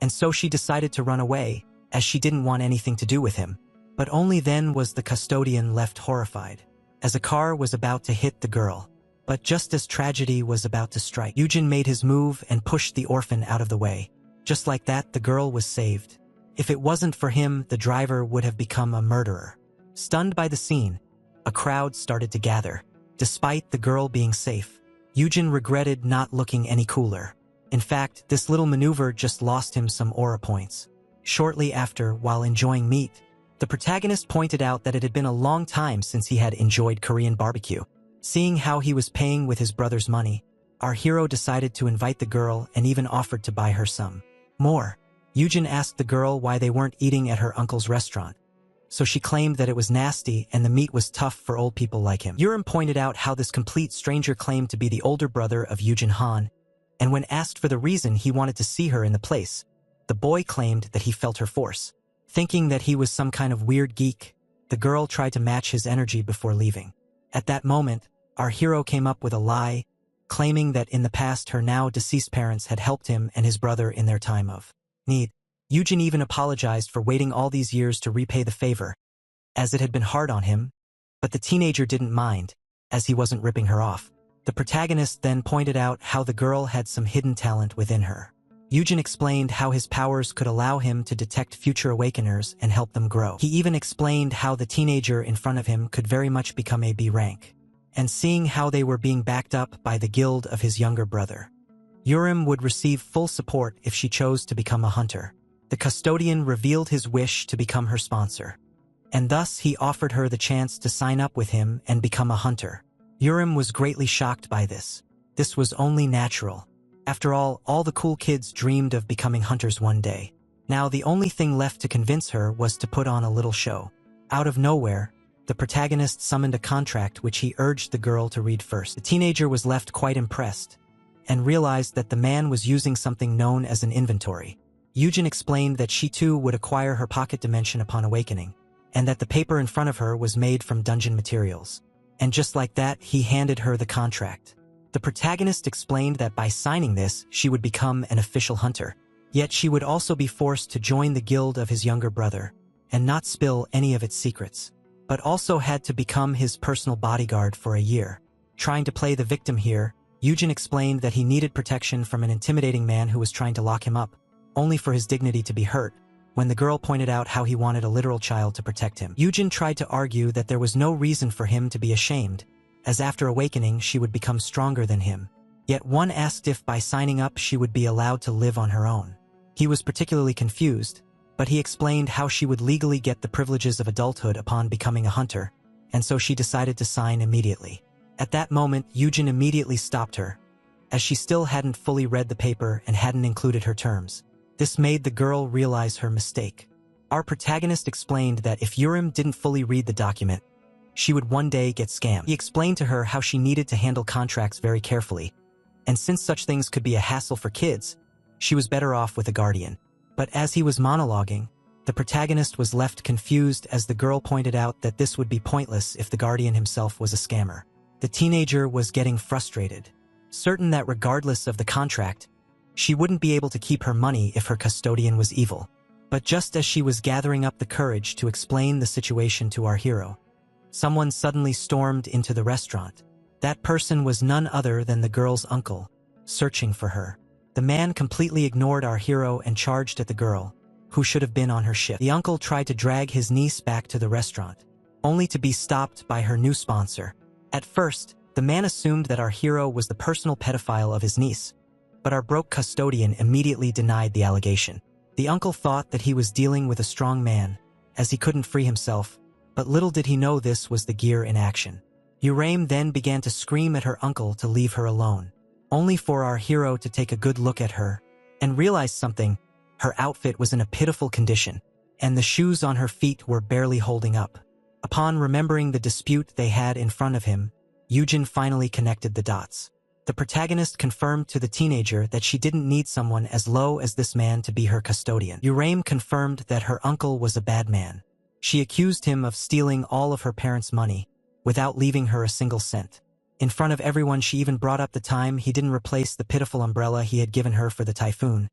and so she decided to run away, as she didn't want anything to do with him. But only then was the custodian left horrified, as a car was about to hit the girl. But just as tragedy was about to strike, Yujin made his move and pushed the orphan out of the way. Just like that, the girl was saved. If it wasn't for him, the driver would have become a murderer. Stunned by the scene, a crowd started to gather. Despite the girl being safe, Yujin regretted not looking any cooler. In fact, this little maneuver just lost him some aura points. Shortly after, while enjoying meat, the protagonist pointed out that it had been a long time since he had enjoyed Korean barbecue. Seeing how he was paying with his brother's money, our hero decided to invite the girl and even offered to buy her some more. Yujin asked the girl why they weren't eating at her uncle's restaurant. So she claimed that it was nasty and the meat was tough for old people like him. Urim pointed out how this complete stranger claimed to be the older brother of Yujin Han, and when asked for the reason he wanted to see her in the place, the boy claimed that he felt her force. Thinking that he was some kind of weird geek, the girl tried to match his energy before leaving. At that moment, our hero came up with a lie, claiming that in the past her now-deceased parents had helped him and his brother in their time of need. Yujin even apologized for waiting all these years to repay the favor, as it had been hard on him, but the teenager didn't mind, as he wasn't ripping her off. The protagonist then pointed out how the girl had some hidden talent within her. Yujin explained how his powers could allow him to detect future awakeners and help them grow. He even explained how the teenager in front of him could very much become a B rank. And seeing how they were being backed up by the guild of his younger brother, Urim would receive full support if she chose to become a hunter. The custodian revealed his wish to become her sponsor, and thus he offered her the chance to sign up with him and become a hunter. Urim was greatly shocked by this. This was only natural. After all the cool kids dreamed of becoming hunters one day. Now the only thing left to convince her was to put on a little show. Out of nowhere, the protagonist summoned a contract which he urged the girl to read first. The teenager was left quite impressed, and realized that the man was using something known as an inventory. Yujin explained that she too would acquire her pocket dimension upon awakening, and that the paper in front of her was made from dungeon materials. And just like that, he handed her the contract. The protagonist explained that by signing this, she would become an official hunter. Yet she would also be forced to join the guild of his younger brother, and not spill any of its secrets, but also had to become his personal bodyguard for a year. Trying to play the victim here, Yujin explained that he needed protection from an intimidating man who was trying to lock him up, only for his dignity to be hurt, when the girl pointed out how he wanted a literal child to protect him. Yujin tried to argue that there was no reason for him to be ashamed, as after awakening she would become stronger than him. Yet one asked if by signing up she would be allowed to live on her own. He was particularly confused, but he explained how she would legally get the privileges of adulthood upon becoming a hunter, and so she decided to sign immediately. At that moment, Yujin immediately stopped her, as she still hadn't fully read the paper and hadn't included her terms. This made the girl realize her mistake. Our protagonist explained that if Urim didn't fully read the document, she would one day get scammed. He explained to her how she needed to handle contracts very carefully, and since such things could be a hassle for kids, she was better off with a guardian. But as he was monologuing, the protagonist was left confused as the girl pointed out that this would be pointless if the guardian himself was a scammer. The teenager was getting frustrated, certain that regardless of the contract, she wouldn't be able to keep her money if her custodian was evil. But just as she was gathering up the courage to explain the situation to our hero, someone suddenly stormed into the restaurant. That person was none other than the girl's uncle, searching for her. The man completely ignored our hero and charged at the girl, who should have been on her ship. The uncle tried to drag his niece back to the restaurant, only to be stopped by her new sponsor. At first, the man assumed that our hero was the personal pedophile of his niece, but our broke custodian immediately denied the allegation. The uncle thought that he was dealing with a strong man, as he couldn't free himself, but little did he know this was the gear in action. Uraim then began to scream at her uncle to leave her alone, only for our hero to take a good look at her and realize something. Her outfit was in a pitiful condition, and the shoes on her feet were barely holding up. Upon remembering the dispute they had in front of him, Yujin finally connected the dots. The protagonist confirmed to the teenager that she didn't need someone as low as this man to be her custodian. Uraim confirmed that her uncle was a bad man. She accused him of stealing all of her parents' money, without leaving her a single cent. In front of everyone, she even brought up the time he didn't replace the pitiful umbrella he had given her for the typhoon,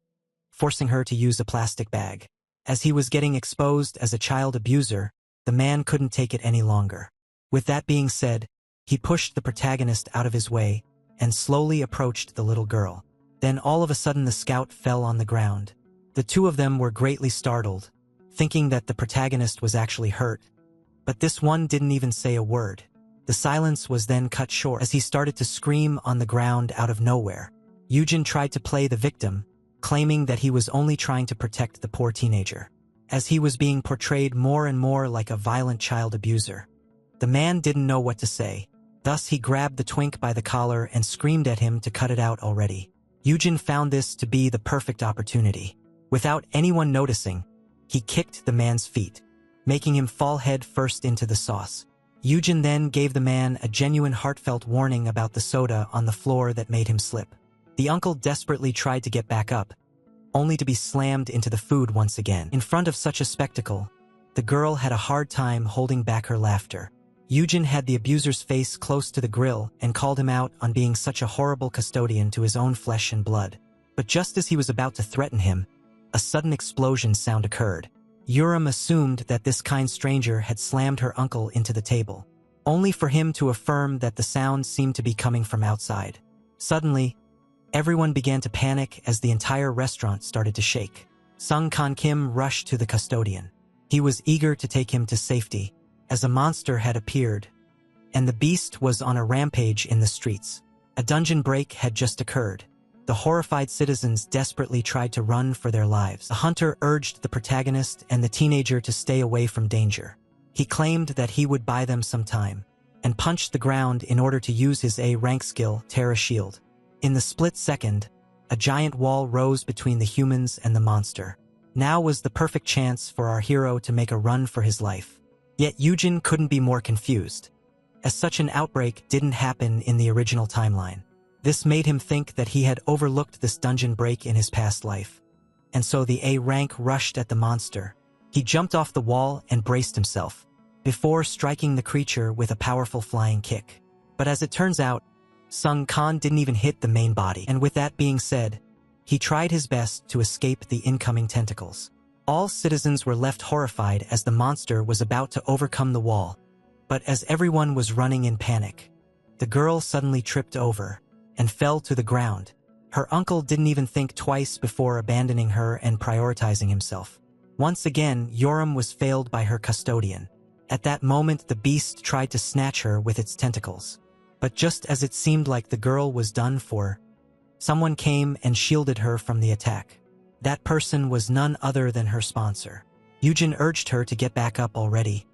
forcing her to use a plastic bag. As he was getting exposed as a child abuser, the man couldn't take it any longer. With that being said, He pushed the protagonist out of his way and slowly approached the little girl. Then all of a sudden the scout fell on the ground. The two of them were greatly startled, thinking that the protagonist was actually hurt. But this one didn't even say a word. The silence was then cut short as he started to scream on the ground out of nowhere. Yujin tried to play the victim, claiming that he was only trying to protect the poor teenager, as he was being portrayed more and more like a violent child abuser. The man didn't know what to say. Thus he grabbed the twink by the collar and screamed at him to cut it out already. Yujin found this to be the perfect opportunity. Without anyone noticing, he kicked the man's feet, making him fall head first into the sauce. Yujin then gave the man a genuine heartfelt warning about the soda on the floor that made him slip. The uncle desperately tried to get back up, only to be slammed into the food once again. In front of such a spectacle, the girl had a hard time holding back her laughter. Yujin had the abuser's face close to the grill and called him out on being such a horrible custodian to his own flesh and blood. But just as he was about to threaten him, a sudden explosion sound occurred. Yuram assumed that this kind stranger had slammed her uncle into the table, only for him to affirm that the sound seemed to be coming from outside. Suddenly, everyone began to panic as the entire restaurant started to shake. Sung Kan Kim rushed to the custodian. He was eager to take him to safety, as a monster had appeared, and the beast was on a rampage in the streets. A dungeon break had just occurred. The horrified citizens desperately tried to run for their lives. The hunter urged the protagonist and the teenager to stay away from danger. He claimed that he would buy them some time, and punched the ground in order to use his A-rank skill, Terra Shield. In the split second, a giant wall rose between the humans and the monster. Now was the perfect chance for our hero to make a run for his life. Yet Yujin couldn't be more confused, as such an outbreak didn't happen in the original timeline. This made him think that he had overlooked this dungeon break in his past life, and so the A-rank rushed at the monster. He jumped off the wall and braced himself, before striking the creature with a powerful flying kick. But as it turns out, Sung Kan didn't even hit the main body, and with that being said, he tried his best to escape the incoming tentacles. All citizens were left horrified as the monster was about to overcome the wall. But as everyone was running in panic, the girl suddenly tripped over and fell to the ground. Her uncle didn't even think twice before abandoning her and prioritizing himself. Once again, Yoram was failed by her custodian. At that moment, the beast tried to snatch her with its tentacles. But just as it seemed like the girl was done for, someone came and shielded her from the attack. That person was none other than her sponsor. Yujin urged her to get back up already,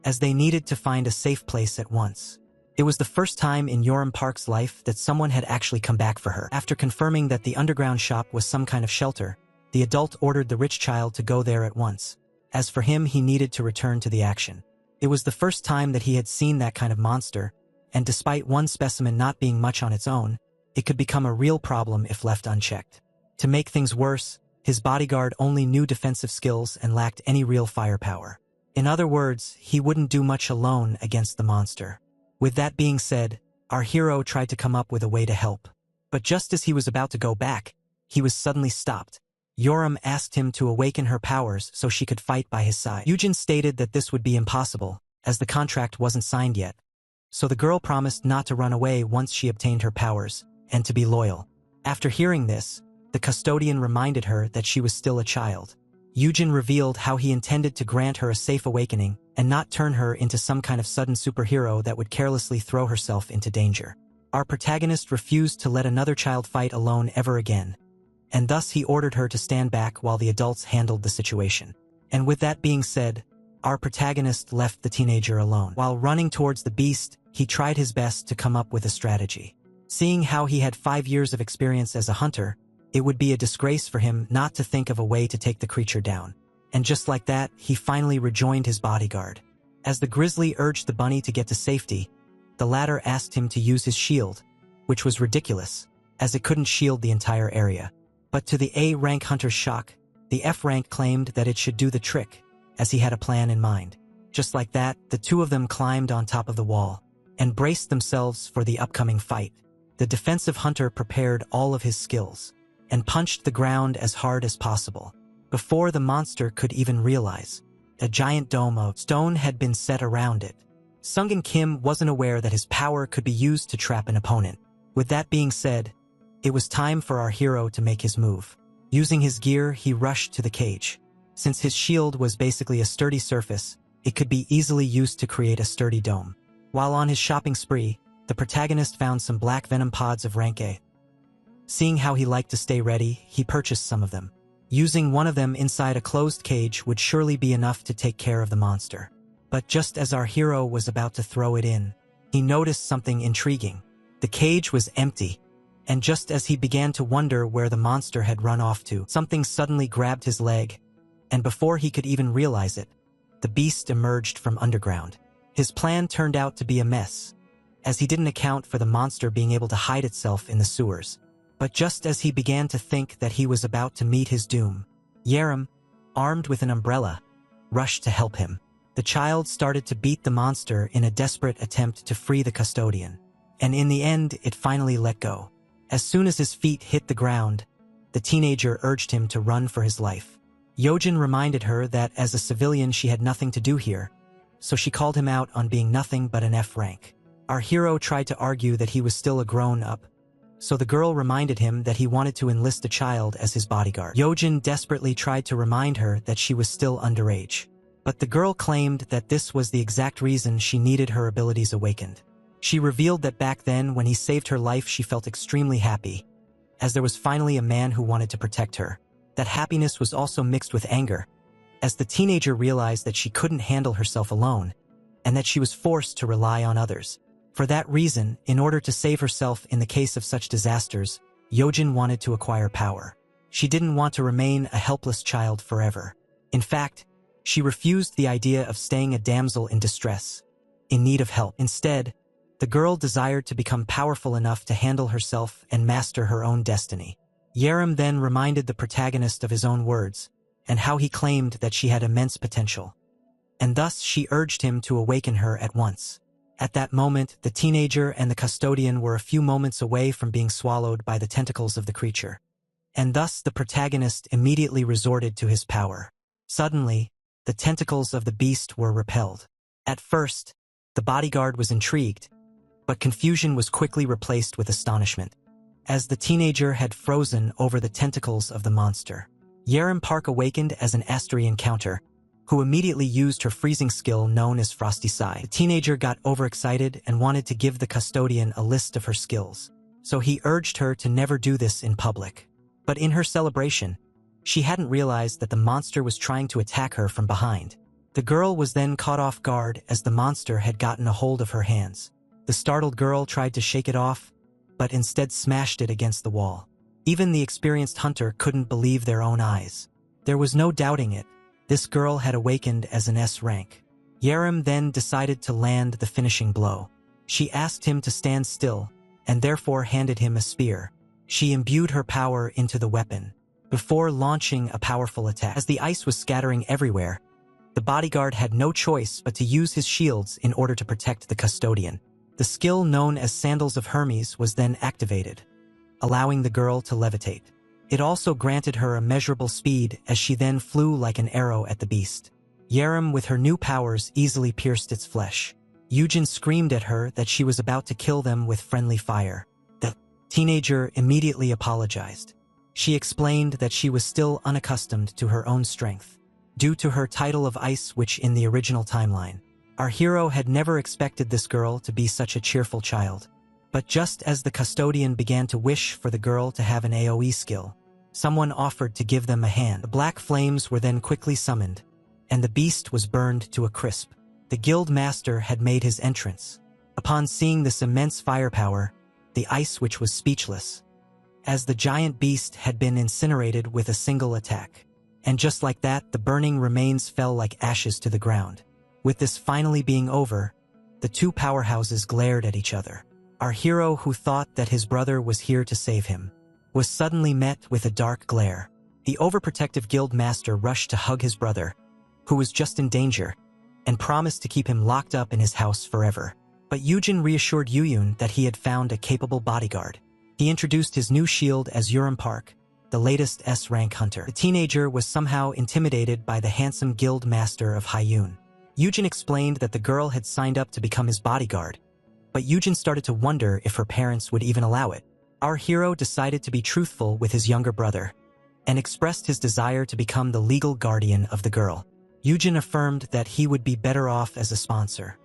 as they needed to find a safe place at once. It was the first time in Yoram Park's life that someone had actually come back for her. After confirming that the underground shop was some kind of shelter, the adult ordered the rich child to go there at once. As for him, he needed to return to the action. It was the first time that he had seen that kind of monster, and despite one specimen not being much on its own, it could become a real problem if left unchecked. To make things worse, his bodyguard only knew defensive skills and lacked any real firepower. In other words, he wouldn't do much alone against the monster. With that being said, our hero tried to come up with a way to help. But just as he was about to go back, he was suddenly stopped. Yoram asked him to awaken her powers so she could fight by his side. Yujin stated that this would be impossible, as the contract wasn't signed yet. So the girl promised not to run away once she obtained her powers, and to be loyal. After hearing this, the custodian reminded her that she was still a child. Yujin revealed how he intended to grant her a safe awakening and not turn her into some kind of sudden superhero that would carelessly throw herself into danger. Our protagonist refused to let another child fight alone ever again, and thus he ordered her to stand back while the adults handled the situation. And with that being said, our protagonist left the teenager alone. While running towards the beast, he tried his best to come up with a strategy. Seeing how he had 5 years of experience as a hunter, it would be a disgrace for him not to think of a way to take the creature down. And just like that, he finally rejoined his bodyguard. As the grizzly urged the bunny to get to safety, the latter asked him to use his shield, which was ridiculous, as it couldn't shield the entire area. But to the A-rank hunter's shock, the F-rank claimed that it should do the trick, as he had a plan in mind. Just like that, the two of them climbed on top of the wall and braced themselves for the upcoming fight. The defensive hunter prepared all of his skills and punched the ground as hard as possible. Before the monster could even realize, a giant dome of stone had been set around it, Sungin Kim wasn't aware that his power could be used to trap an opponent. With that being said, it was time for our hero to make his move. Using his gear, he rushed to the cage. Since his shield was basically a sturdy surface, it could be easily used to create a sturdy dome. While on his shopping spree, the protagonist found some black venom pods of rank A. Seeing how he liked to stay ready, he purchased some of them. Using one of them inside a closed cage would surely be enough to take care of the monster. But just as our hero was about to throw it in, he noticed something intriguing. The cage was empty, and just as he began to wonder where the monster had run off to, something suddenly grabbed his leg, and before he could even realize it, the beast emerged from underground. His plan turned out to be a mess, as he didn't account for the monster being able to hide itself in the sewers. But just as he began to think that he was about to meet his doom, Yerim, armed with an umbrella, rushed to help him. The child started to beat the monster in a desperate attempt to free the custodian, and in the end it finally let go. As soon as his feet hit the ground, the teenager urged him to run for his life. Yojin reminded her that as a civilian she had nothing to do here, so she called him out on being nothing but an F rank. Our hero tried to argue that he was still a grown-up, so the girl reminded him that he wanted to enlist a child as his bodyguard. Yojin desperately tried to remind her that she was still underage, but the girl claimed that this was the exact reason she needed her abilities awakened. She revealed that back then, when he saved her life, she felt extremely happy, as there was finally a man who wanted to protect her. That happiness was also mixed with anger, as the teenager realized that she couldn't handle herself alone, and that she was forced to rely on others. For that reason, in order to save herself in the case of such disasters, Yojin wanted to acquire power. She didn't want to remain a helpless child forever. In fact, she refused the idea of staying a damsel in distress, in need of help. Instead, the girl desired to become powerful enough to handle herself and master her own destiny. Yerim then reminded the protagonist of his own words, and how he claimed that she had immense potential. And thus she urged him to awaken her at once. At that moment, the teenager and the custodian were a few moments away from being swallowed by the tentacles of the creature. And thus the protagonist immediately resorted to his power. Suddenly, the tentacles of the beast were repelled. At first, the bodyguard was intrigued, but confusion was quickly replaced with astonishment, as the teenager had frozen over the tentacles of the monster. Yerim Park awakened as an Asterian counter, who immediately used her freezing skill known as Frosty Sai. The teenager got overexcited and wanted to give the custodian a list of her skills, so he urged her to never do this in public. But in her celebration, she hadn't realized that the monster was trying to attack her from behind. The girl was then caught off guard as the monster had gotten a hold of her hands. The startled girl tried to shake it off, but instead smashed it against the wall. Even the experienced hunter couldn't believe their own eyes. There was no doubting it. This girl had awakened as an S rank. Yerim then decided to land the finishing blow. She asked him to stand still, and therefore handed him a spear. She imbued her power into the weapon, before launching a powerful attack. As the ice was scattering everywhere, the bodyguard had no choice but to use his shields in order to protect the custodian. The skill known as Sandals of Hermes was then activated, allowing the girl to levitate. It also granted her immeasurable speed as she then flew like an arrow at the beast. Yerim, with her new powers, easily pierced its flesh. Yujin screamed at her that she was about to kill them with friendly fire. The teenager immediately apologized. She explained that she was still unaccustomed to her own strength, due to her title of Ice Witch in the original timeline. Our hero had never expected this girl to be such a cheerful child. But just as the custodian began to wish for the girl to have an AoE skill, someone offered to give them a hand. The black flames were then quickly summoned, and the beast was burned to a crisp. The guild master had made his entrance. Upon seeing this immense firepower, the Ice Witch was speechless, as the giant beast had been incinerated with a single attack. And just like that, the burning remains fell like ashes to the ground. With this finally being over, the two powerhouses glared at each other. Our hero, who thought that his brother was here to save him, was suddenly met with a dark glare. The overprotective guild master rushed to hug his brother, who was just in danger, and promised to keep him locked up in his house forever. But Yujin reassured Yuyun that he had found a capable bodyguard. He introduced his new shield as Yerim Park, the latest S-rank hunter. The teenager was somehow intimidated by the handsome guild master of Haiyun. Yujin explained that the girl had signed up to become his bodyguard, but Yujin started to wonder if her parents would even allow it. Our hero decided to be truthful with his younger brother and expressed his desire to become the legal guardian of the girl. Yujin affirmed that he would be better off as a sponsor,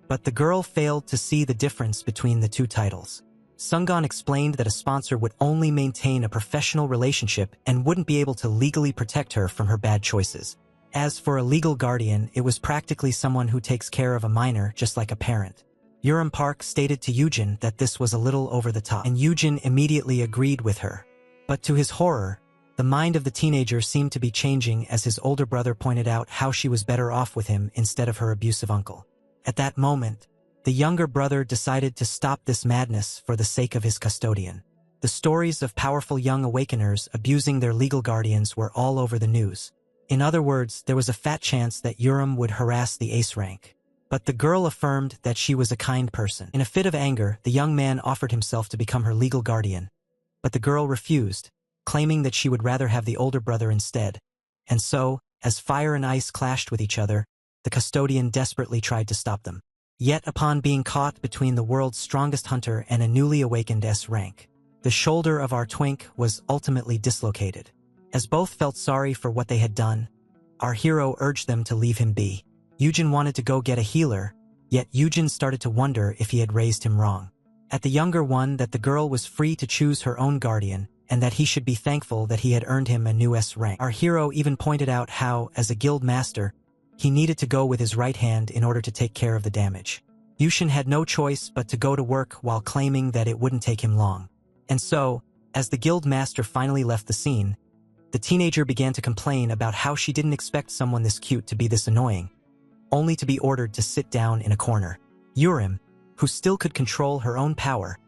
but the girl failed to see the difference between the two titles. Sungon explained that a sponsor would only maintain a professional relationship and wouldn't be able to legally protect her from her bad choices. As for a legal guardian, it was practically someone who takes care of a minor just like a parent. Urim Park stated to Yujin that this was a little over the top, and Yujin immediately agreed with her. But to his horror, the mind of the teenager seemed to be changing as his older brother pointed out how she was better off with him instead of her abusive uncle. At that moment, the younger brother decided to stop this madness for the sake of his custodian. The stories of powerful young awakeners abusing their legal guardians were all over the news. In other words, there was a fat chance that Urim would harass the ace rank. But the girl affirmed that she was a kind person. In a fit of anger, the young man offered himself to become her legal guardian. But the girl refused, claiming that she would rather have the older brother instead. And so, as fire and ice clashed with each other, the custodian desperately tried to stop them. Yet upon being caught between the world's strongest hunter and a newly awakened S rank, the shoulder of our twink was ultimately dislocated. As both felt sorry for what they had done, our hero urged them to leave him be. Yujin wanted to go get a healer, yet Yujin started to wonder if he had raised him wrong. At the younger one that the girl was free to choose her own guardian, and that he should be thankful that he had earned him a new S rank. Our hero even pointed out how, as a guild master, he needed to go with his right hand in order to take care of the damage. Yushin had no choice but to go to work while claiming that it wouldn't take him long. And so, as the guild master finally left the scene, the teenager began to complain about how she didn't expect someone this cute to be this annoying, only to be ordered to sit down in a corner. Urim, who still could control her own power,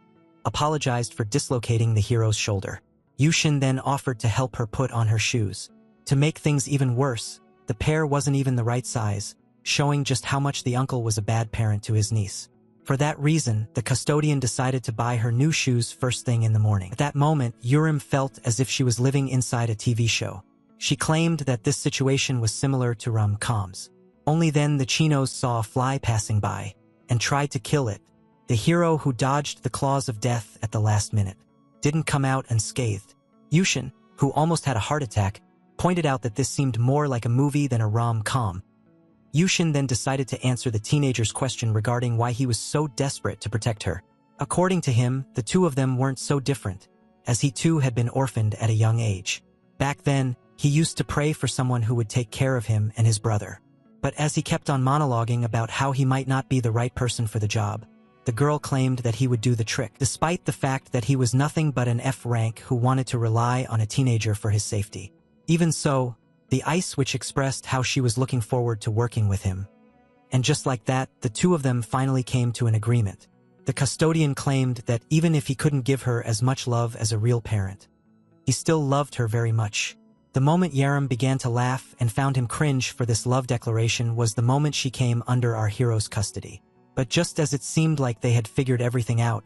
apologized for dislocating the hero's shoulder. Yushin then offered to help her put on her shoes. To make things even worse, the pair wasn't even the right size, showing just how much the uncle was a bad parent to his niece. For that reason, the custodian decided to buy her new shoes first thing in the morning. At that moment, Urim felt as if she was living inside a TV show. She claimed that this situation was similar to rom-coms. Only then the chinos saw a fly passing by and tried to kill it. The hero who dodged the claws of death at the last minute didn't come out unscathed. Yushin, who almost had a heart attack, pointed out that this seemed more like a movie than a rom-com. Yushin then decided to answer the teenager's question regarding why he was so desperate to protect her. According to him, the two of them weren't so different, as he too had been orphaned at a young age. Back then, he used to pray for someone who would take care of him and his brother. But as he kept on monologuing about how he might not be the right person for the job, the girl claimed that he would do the trick, despite the fact that he was nothing but an F rank who wanted to rely on a teenager for his safety. Even so, the ice witch expressed how she was looking forward to working with him. And just like that, the two of them finally came to an agreement. The custodian claimed that even if he couldn't give her as much love as a real parent, he still loved her very much. The moment Yaram began to laugh and found him cringe for this love declaration was the moment she came under our hero's custody. But just as it seemed like they had figured everything out,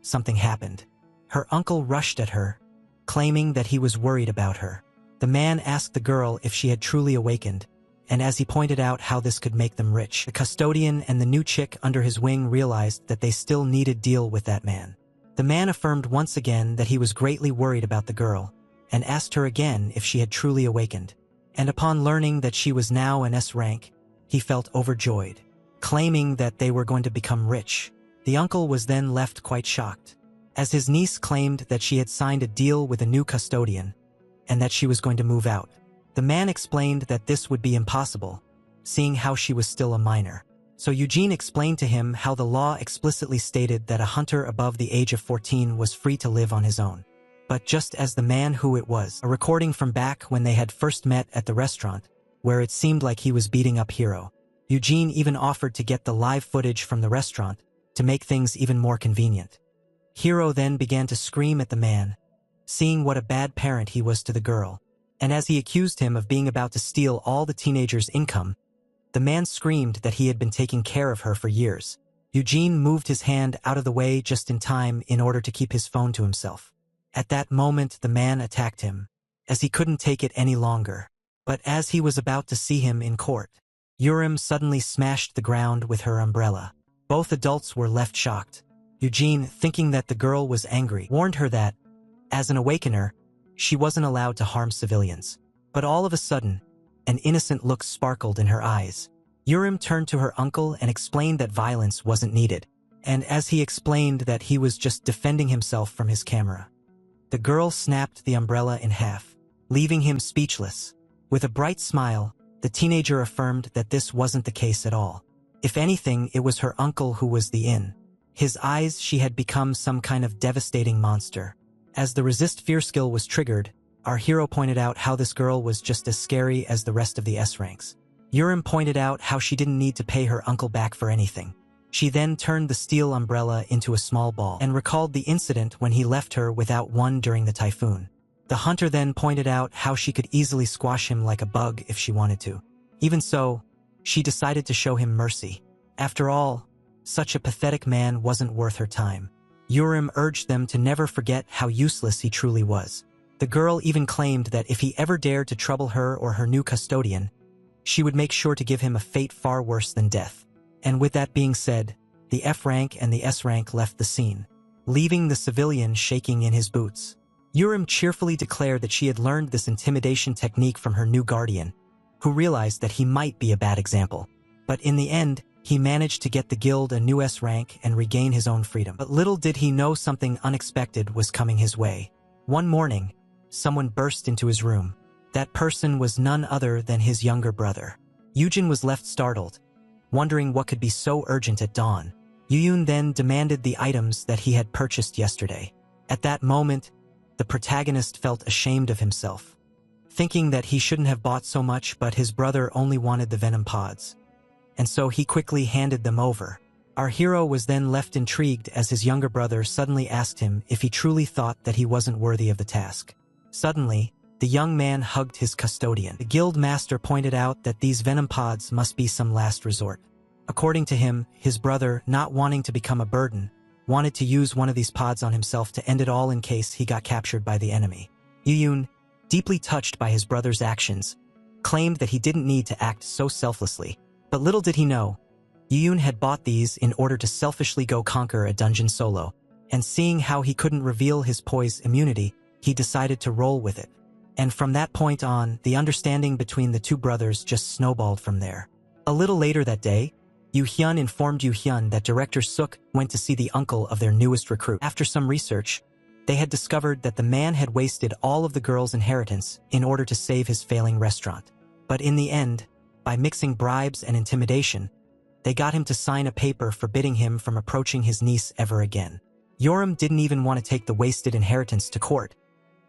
something happened. Her uncle rushed at her, claiming that he was worried about her. The man asked the girl if she had truly awakened, and as he pointed out how this could make them rich, the custodian and the new chick under his wing realized that they still needed to deal with that man. The man affirmed once again that he was greatly worried about the girl, and asked her again if she had truly awakened. And upon learning that she was now an S rank, he felt overjoyed, claiming that they were going to become rich. The uncle was then left quite shocked, as his niece claimed that she had signed a deal with a new custodian, and that she was going to move out. The man explained that this would be impossible, seeing how she was still a minor. So Eugene explained to him how the law explicitly stated that a hunter above the age of 14 was free to live on his own. But just as the man who it was, a recording from back when they had first met at the restaurant, where it seemed like he was beating up Hiro. Eugene even offered to get the live footage from the restaurant to make things even more convenient. Hiro then began to scream at the man, seeing what a bad parent he was to the girl. And as he accused him of being about to steal all the teenager's income, the man screamed that he had been taking care of her for years. Eugene moved his hand out of the way just in time in order to keep his phone to himself. At that moment, the man attacked him, as he couldn't take it any longer. But as he was about to see him in court, Urim suddenly smashed the ground with her umbrella. Both adults were left shocked. Eugene, thinking that the girl was angry, warned her that, as an awakener, she wasn't allowed to harm civilians. But all of a sudden, an innocent look sparkled in her eyes. Urim turned to her uncle and explained that violence wasn't needed, and as he explained that he was just defending himself from his camera. The girl snapped the umbrella in half, leaving him speechless. With a bright smile, the teenager affirmed that this wasn't the case at all. If anything, it was her uncle who was the in his eyes she had become some kind of devastating monster. As the resist fear skill was triggered, our hero pointed out how this girl was just as scary as the rest of the S ranks. Urim pointed out how she didn't need to pay her uncle back for anything. She then turned the steel umbrella into a small ball and recalled the incident when he left her without one during the typhoon. The hunter then pointed out how she could easily squash him like a bug if she wanted to. Even so, she decided to show him mercy. After all, such a pathetic man wasn't worth her time. Urim urged them to never forget how useless he truly was. The girl even claimed that if he ever dared to trouble her or her new custodian, she would make sure to give him a fate far worse than death. And with that being said, the F rank and the S rank left the scene, leaving the civilian shaking in his boots. Urim cheerfully declared that she had learned this intimidation technique from her new guardian, who realized that he might be a bad example. But in the end, he managed to get the guild a new S rank and regain his own freedom. But little did he know something unexpected was coming his way. One morning, someone burst into his room. That person was none other than his younger brother. Eugene was left startled, wondering what could be so urgent at dawn. Yuyun then demanded the items that he had purchased yesterday. At that moment, the protagonist felt ashamed of himself, thinking that he shouldn't have bought so much, but his brother only wanted the venom pods, and so he quickly handed them over. Our hero was then left intrigued as his younger brother suddenly asked him if he truly thought that he wasn't worthy of the task. Suddenly, the young man hugged his custodian. The guild master pointed out that these venom pods must be some last resort. According to him, his brother, not wanting to become a burden, wanted to use one of these pods on himself to end it all in case he got captured by the enemy. Yuyun, deeply touched by his brother's actions, claimed that he didn't need to act so selflessly. But little did he know, Yuyun had bought these in order to selfishly go conquer a dungeon solo, and seeing how he couldn't reveal his poise immunity, he decided to roll with it. And from that point on, the understanding between the two brothers just snowballed from there. A little later that day, Yu-hyun informed Yu-hyun that Director Suk went to see the uncle of their newest recruit. After some research, they had discovered that the man had wasted all of the girl's inheritance in order to save his failing restaurant. But in the end, by mixing bribes and intimidation, they got him to sign a paper forbidding him from approaching his niece ever again. Yoram didn't even want to take the wasted inheritance to court,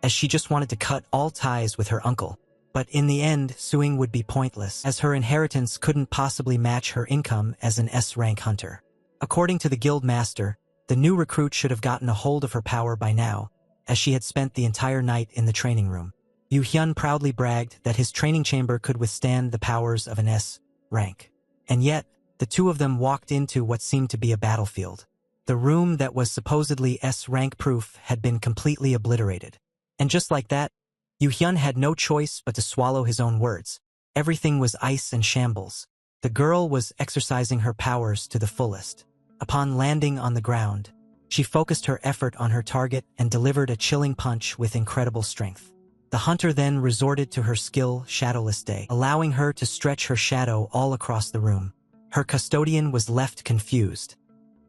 as she just wanted to cut all ties with her uncle. But in the end, suing would be pointless, as her inheritance couldn't possibly match her income as an S-rank hunter. According to the guild master, the new recruit should have gotten a hold of her power by now, as she had spent the entire night in the training room. Yu-hyun proudly bragged that his training chamber could withstand the powers of an S-rank. And yet, the two of them walked into what seemed to be a battlefield. The room that was supposedly S-rank proof had been completely obliterated. And just like that, Yu-hyun had no choice but to swallow his own words. Everything was ice and shambles. The girl was exercising her powers to the fullest. Upon landing on the ground, she focused her effort on her target and delivered a chilling punch with incredible strength. The hunter then resorted to her skill Shadowless Day, allowing her to stretch her shadow all across the room. Her custodian was left confused,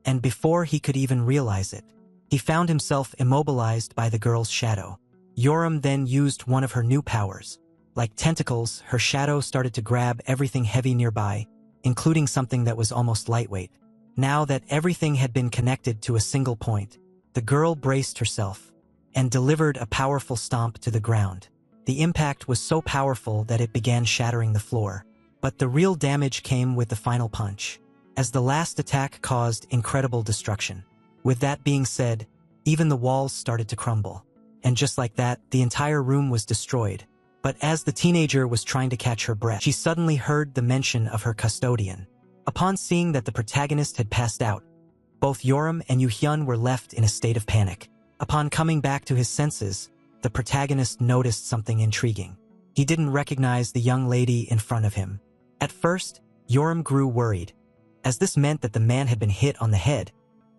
and before he could even realize it, he found himself immobilized by the girl's shadow. Yoram then used one of her new powers. Like tentacles, her shadow started to grab everything heavy nearby, including something that was almost lightweight. Now that everything had been connected to a single point, the girl braced herself and delivered a powerful stomp to the ground. The impact was so powerful that it began shattering the floor. But the real damage came with the final punch, as the last attack caused incredible destruction. With that being said, even the walls started to crumble. And just like that, the entire room was destroyed. But as the teenager was trying to catch her breath, she suddenly heard the mention of her custodian. Upon seeing that the protagonist had passed out, both Yoram and Yu-hyun were left in a state of panic. Upon coming back to his senses, the protagonist noticed something intriguing. He didn't recognize the young lady in front of him. At first, Yoram grew worried, as this meant that the man had been hit on the head,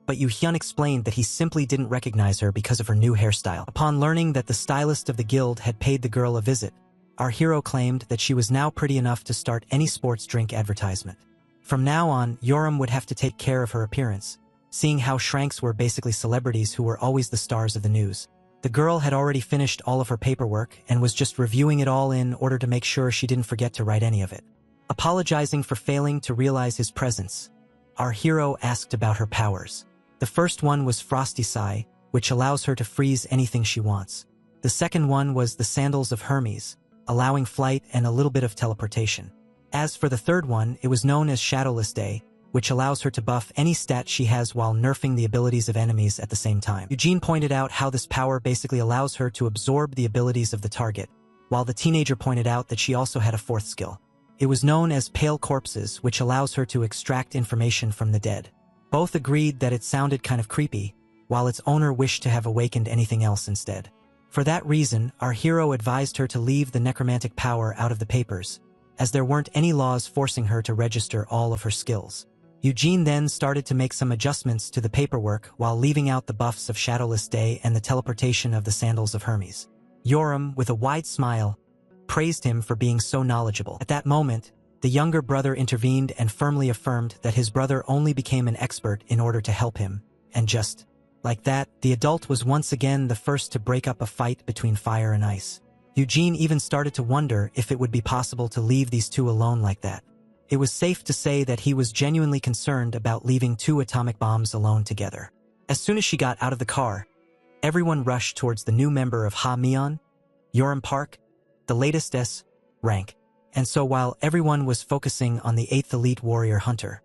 but Yu-hyun explained that he simply didn't recognize her because of her new hairstyle. Upon learning that the stylist of the guild had paid the girl a visit, our hero claimed that she was now pretty enough to start any sports drink advertisement. From now on, Yoram would have to take care of her appearance, seeing how shranks were basically celebrities who were always the stars of the news. The girl had already finished all of her paperwork and was just reviewing it all in order to make sure she didn't forget to write any of it. Apologizing for failing to realize his presence, our hero asked about her powers. The first one was Frosty Sai, which allows her to freeze anything she wants. The second one was the Sandals of Hermes, allowing flight and a little bit of teleportation. As for the third one, it was known as Shadowless Day, which allows her to buff any stat she has while nerfing the abilities of enemies at the same time. Eugene pointed out how this power basically allows her to absorb the abilities of the target, while the teenager pointed out that she also had a fourth skill. It was known as Pale Corpses, which allows her to extract information from the dead. Both agreed that it sounded kind of creepy, while its owner wished to have awakened anything else instead. For that reason, our hero advised her to leave the necromantic power out of the papers, as there weren't any laws forcing her to register all of her skills. Eugene then started to make some adjustments to the paperwork while leaving out the buffs of Shadowless Day and the teleportation of the Sandals of Hermes. Yoram, with a wide smile, praised him for being so knowledgeable. At that moment, the younger brother intervened and firmly affirmed that his brother only became an expert in order to help him, and just like that, the adult was once again the first to break up a fight between fire and ice. Eugene even started to wonder if it would be possible to leave these two alone like that. It was safe to say that he was genuinely concerned about leaving two atomic bombs alone together. As soon as she got out of the car, everyone rushed towards the new member of Ha-Mion, Yoram Park, the latest S rank. And so while everyone was focusing on the 8th elite warrior hunter,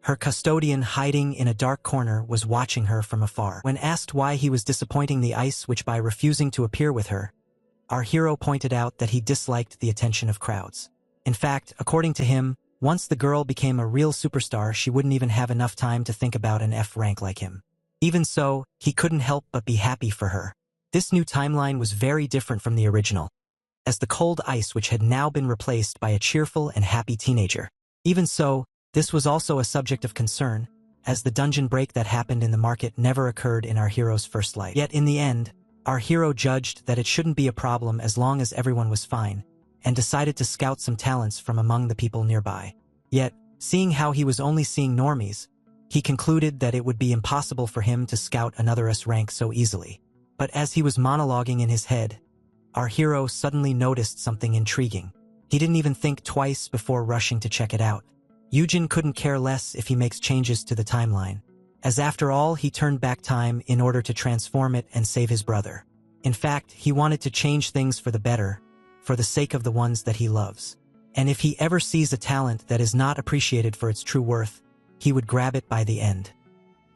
her custodian hiding in a dark corner was watching her from afar. When asked why he was disappointing the ice witch by refusing to appear with her, our hero pointed out that he disliked the attention of crowds. In fact, according to him, once the girl became a real superstar, she wouldn't even have enough time to think about an F rank like him. Even so, he couldn't help but be happy for her. This new timeline was very different from the original, as the cold ice which had now been replaced by a cheerful and happy teenager. Even so, this was also a subject of concern, as the dungeon break that happened in the market never occurred in our hero's first life. Yet in the end, our hero judged that it shouldn't be a problem as long as everyone was fine, and decided to scout some talents from among the people nearby. Yet, seeing how he was only seeing normies, he concluded that it would be impossible for him to scout another S rank so easily. But as he was monologuing in his head, our hero suddenly noticed something intriguing. He didn't even think twice before rushing to check it out. Eugene couldn't care less if he makes changes to the timeline, as after all he turned back time in order to transform it and save his brother. In fact, he wanted to change things for the better, for the sake of the ones that he loves. And if he ever sees a talent that is not appreciated for its true worth, he would grab it by the end.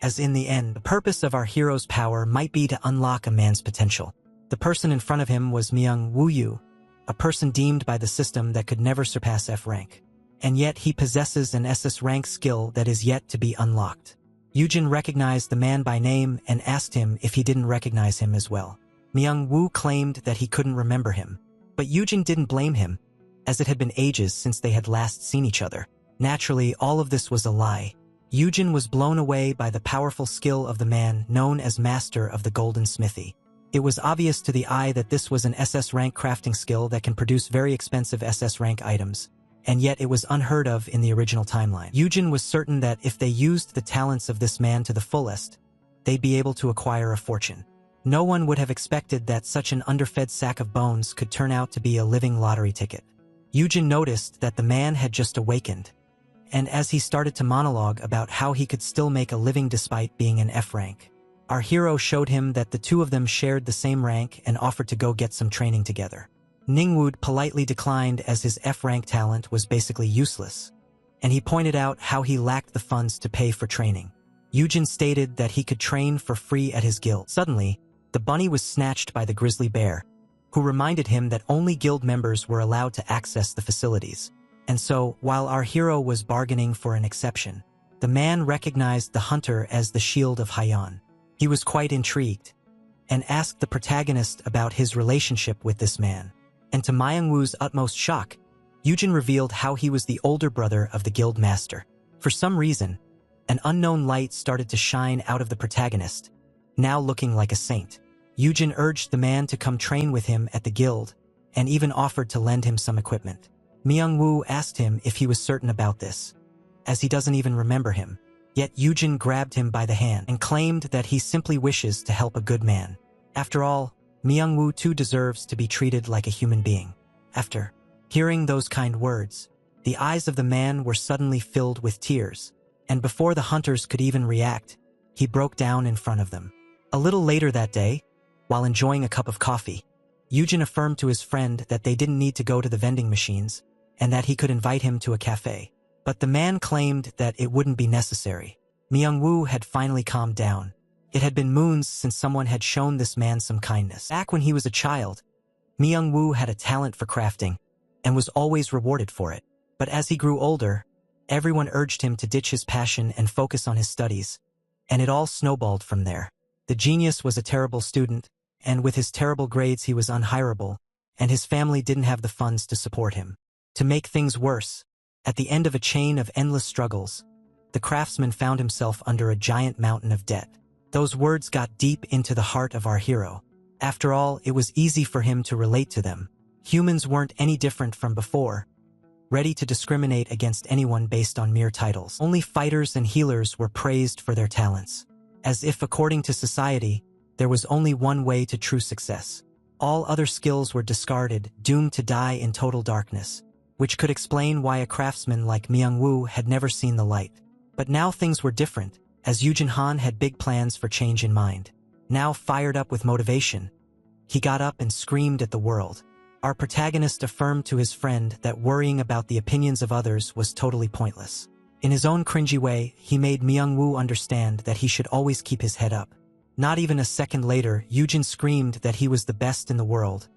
As in the end, the purpose of our hero's power might be to unlock a man's potential. The person in front of him was Myung Woo Yu, a person deemed by the system that could never surpass F rank. And yet he possesses an SS rank skill that is yet to be unlocked. Eugene recognized the man by name and asked him if he didn't recognize him as well. Myung Woo claimed that he couldn't remember him, but Eugene didn't blame him, as it had been ages since they had last seen each other. Naturally, all of this was a lie. Eugene was blown away by the powerful skill of the man known as Master of the Golden Smithy. It was obvious to the eye that this was an SS rank crafting skill that can produce very expensive SS rank items, and yet it was unheard of in the original timeline. Eugene was certain that if they used the talents of this man to the fullest, they'd be able to acquire a fortune. No one would have expected that such an underfed sack of bones could turn out to be a living lottery ticket. Eugene noticed that the man had just awakened, and as he started to monologue about how he could still make a living despite being an F rank, our hero showed him that the two of them shared the same rank and offered to go get some training together. Ningwood politely declined as his F rank talent was basically useless, and he pointed out how he lacked the funds to pay for training. Eugene stated that he could train for free at his guild. Suddenly, the bunny was snatched by the grizzly bear, who reminded him that only guild members were allowed to access the facilities. And so, while our hero was bargaining for an exception, the man recognized the hunter as the Shield of Haiyan. He was quite intrigued, and asked the protagonist about his relationship with this man. And to Myung-woo's utmost shock, Yujin revealed how he was the older brother of the guild master. For some reason, an unknown light started to shine out of the protagonist, now looking like a saint. Yujin urged the man to come train with him at the guild, and even offered to lend him some equipment. Myung-woo asked him if he was certain about this, as he doesn't even remember him. Yet Yujin grabbed him by the hand and claimed that he simply wishes to help a good man. After all, Myung-woo too deserves to be treated like a human being. After hearing those kind words, the eyes of the man were suddenly filled with tears, and before the hunters could even react, he broke down in front of them. A little later that day, while enjoying a cup of coffee, Yujin affirmed to his friend that they didn't need to go to the vending machines, and that he could invite him to a cafe. But the man claimed that it wouldn't be necessary. Myung-woo had finally calmed down. It had been moons since someone had shown this man some kindness. Back when he was a child, Myung-woo had a talent for crafting, and was always rewarded for it. But as he grew older, everyone urged him to ditch his passion and focus on his studies, and it all snowballed from there. The genius was a terrible student, and with his terrible grades he was unhireable, and his family didn't have the funds to support him. To make things worse, at the end of a chain of endless struggles, the craftsman found himself under a giant mountain of debt. Those words got deep into the heart of our hero. After all, it was easy for him to relate to them. Humans weren't any different from before, ready to discriminate against anyone based on mere titles. Only fighters and healers were praised for their talents, as if, according to society, there was only one way to true success. All other skills were discarded, doomed to die in total darkness, which could explain why a craftsman like Myung-woo had never seen the light. But now things were different, as Yujin Han had big plans for change in mind. Now fired up with motivation, he got up and screamed at the world. Our protagonist affirmed to his friend that worrying about the opinions of others was totally pointless. In his own cringy way, he made Myung-woo understand that he should always keep his head up. Not even a second later, Yujin screamed that he was the best in the world,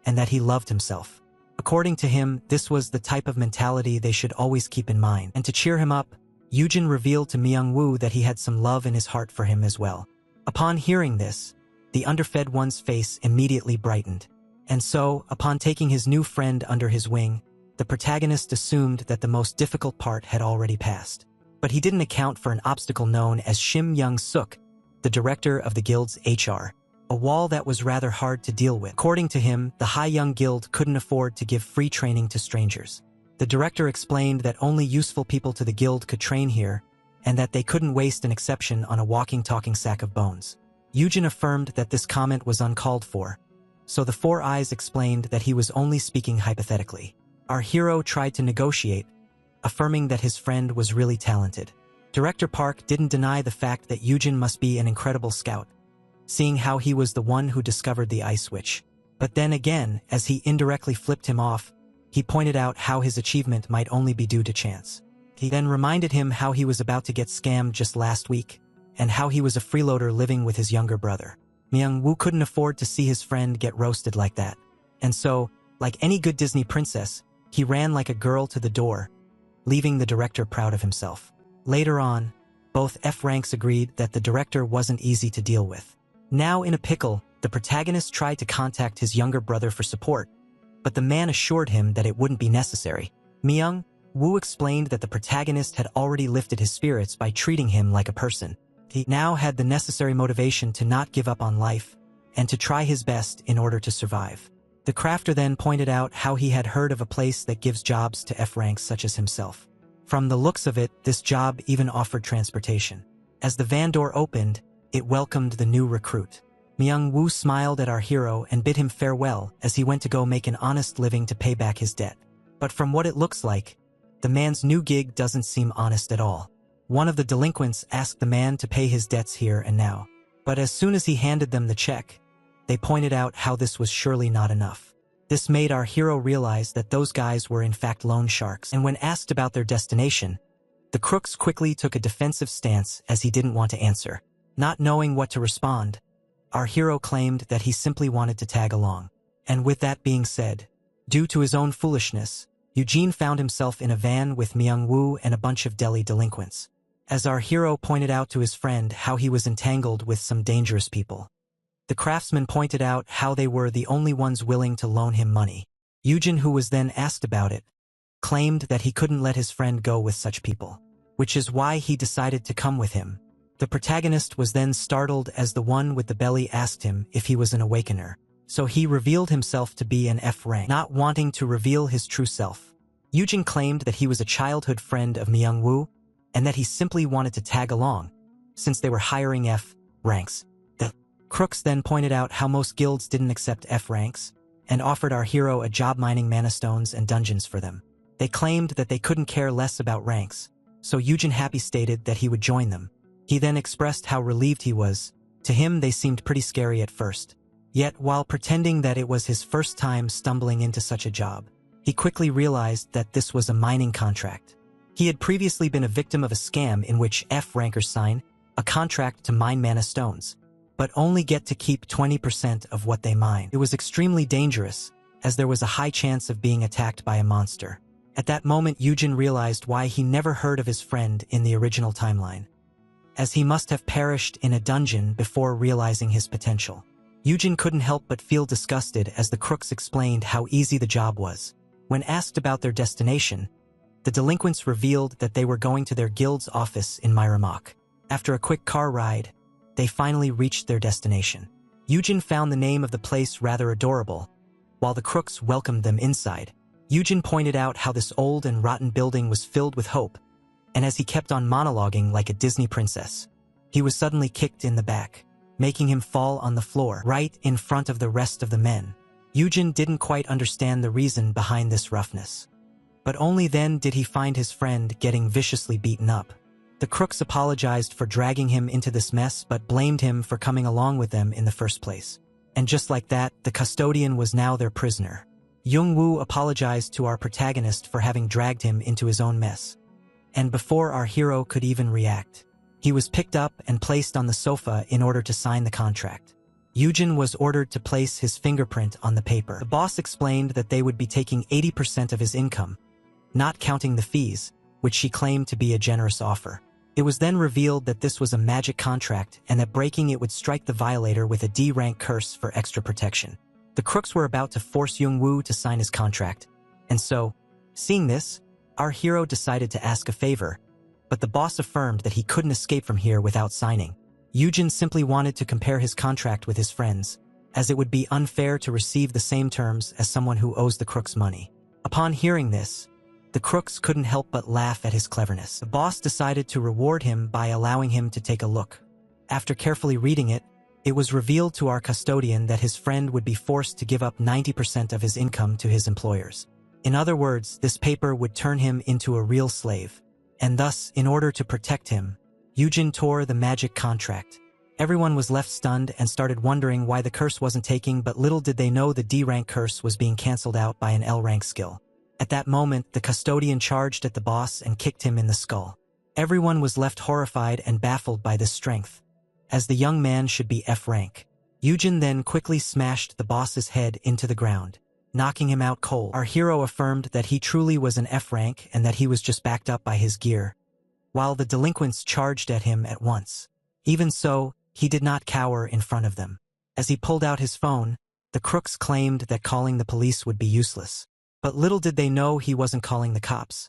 and that he loved himself. According to him, this was the type of mentality they should always keep in mind. And to cheer him up, Yujin revealed to Myung-woo that he had some love in his heart for him as well. Upon hearing this, the underfed one's face immediately brightened. And so, upon taking his new friend under his wing, the protagonist assumed that the most difficult part had already passed. But he didn't account for an obstacle known as Shim Young-suk, the director of the guild's HR, a wall that was rather hard to deal with. According to him, the High Young Guild couldn't afford to give free training to strangers. The director explained that only useful people to the guild could train here, and that they couldn't waste an exception on a walking, talking sack of bones. Yujin affirmed that this comment was uncalled for, so the Four Eyes explained that he was only speaking hypothetically. Our hero tried to negotiate, affirming that his friend was really talented. Director Park didn't deny the fact that Yujin must be an incredible scout, seeing how he was the one who discovered the ice witch. But then again, as he indirectly flipped him off, he pointed out how his achievement might only be due to chance. He then reminded him how he was about to get scammed just last week, and how he was a freeloader living with his younger brother. Myung-woo couldn't afford to see his friend get roasted like that, and so, like any good Disney princess, he ran like a girl to the door, leaving the director proud of himself. Later on, both F-ranks agreed that the director wasn't easy to deal with. Now in a pickle, the protagonist tried to contact his younger brother for support, but the man assured him that it wouldn't be necessary. Myung-woo explained that the protagonist had already lifted his spirits by treating him like a person. He now had the necessary motivation to not give up on life, and to try his best in order to survive. The crafter then pointed out how he had heard of a place that gives jobs to F-ranks such as himself. From the looks of it, this job even offered transportation. As the van door opened, it welcomed the new recruit. Myung-woo smiled at our hero and bid him farewell as he went to go make an honest living to pay back his debt. But from what it looks like, the man's new gig doesn't seem honest at all. One of the delinquents asked the man to pay his debts here and now. But as soon as he handed them the check, they pointed out how this was surely not enough. This made our hero realize that those guys were in fact loan sharks, and when asked about their destination, the crooks quickly took a defensive stance as he didn't want to answer. Not knowing what to respond, our hero claimed that he simply wanted to tag along. And with that being said, due to his own foolishness, Eugene found himself in a van with Myung-woo and a bunch of Delhi delinquents. As our hero pointed out to his friend how he was entangled with some dangerous people, the craftsman pointed out how they were the only ones willing to loan him money. Eugene, who was then asked about it, claimed that he couldn't let his friend go with such people, which is why he decided to come with him. The protagonist was then startled as the one with the belly asked him if he was an awakener, so he revealed himself to be an F rank, not wanting to reveal his true self. Yujin claimed that he was a childhood friend of Myung-woo and that he simply wanted to tag along, since they were hiring F ranks. The crooks then pointed out how most guilds didn't accept F ranks and offered our hero a job mining mana stones and dungeons for them. They claimed that they couldn't care less about ranks, so Yujin happy stated that he would join them. He then expressed how relieved he was. To him they seemed pretty scary at first. Yet while pretending that it was his first time stumbling into such a job, he quickly realized that this was a mining contract. He had previously been a victim of a scam in which F rankers sign a contract to mine mana stones, but only get to keep 20% of what they mine. It was extremely dangerous, as there was a high chance of being attacked by a monster. At that moment Yujin realized why he never heard of his friend in the original timeline, as he must have perished in a dungeon before realizing his potential. Yujin couldn't help but feel disgusted as the crooks explained how easy the job was. When asked about their destination, the delinquents revealed that they were going to their guild's office in Myramak. After a quick car ride, they finally reached their destination. Yujin found the name of the place rather adorable. While the crooks welcomed them inside, Yujin pointed out how this old and rotten building was filled with hope, and as he kept on monologuing like a Disney princess, he was suddenly kicked in the back, making him fall on the floor right in front of the rest of the men. Yujin didn't quite understand the reason behind this roughness, but only then did he find his friend getting viciously beaten up. The crooks apologized for dragging him into this mess but blamed him for coming along with them in the first place. And just like that, the custodian was now their prisoner. Young-woo apologized to our protagonist for having dragged him into his own mess. And before our hero could even react, he was picked up and placed on the sofa in order to sign the contract. Yujin was ordered to place his fingerprint on the paper. The boss explained that they would be taking 80% of his income, not counting the fees, which she claimed to be a generous offer. It was then revealed that this was a magic contract and that breaking it would strike the violator with a D-rank curse for extra protection. The crooks were about to force Young-woo to sign his contract, and so, seeing this, our hero decided to ask a favor, but the boss affirmed that he couldn't escape from here without signing. Yujin simply wanted to compare his contract with his friends, as it would be unfair to receive the same terms as someone who owes the crooks money. Upon hearing this, the crooks couldn't help but laugh at his cleverness. The boss decided to reward him by allowing him to take a look. After carefully reading it, it was revealed to our custodian that his friend would be forced to give up 90% of his income to his employers. In other words, this paper would turn him into a real slave. And thus, in order to protect him, Yujin tore the magic contract. Everyone was left stunned and started wondering why the curse wasn't taking, but little did they know the D-rank curse was being cancelled out by an L-rank skill. At that moment, the custodian charged at the boss and kicked him in the skull. Everyone was left horrified and baffled by this strength, as the young man should be F rank. Yujin then quickly smashed the boss's head into the ground, knocking him out cold. Our hero affirmed that he truly was an F rank and that he was just backed up by his gear, while the delinquents charged at him at once. Even so, he did not cower in front of them. As he pulled out his phone, the crooks claimed that calling the police would be useless. But little did they know he wasn't calling the cops,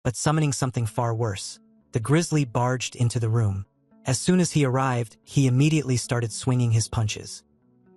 but summoning something far worse. The grizzly barged into the room. As soon as he arrived, he immediately started swinging his punches.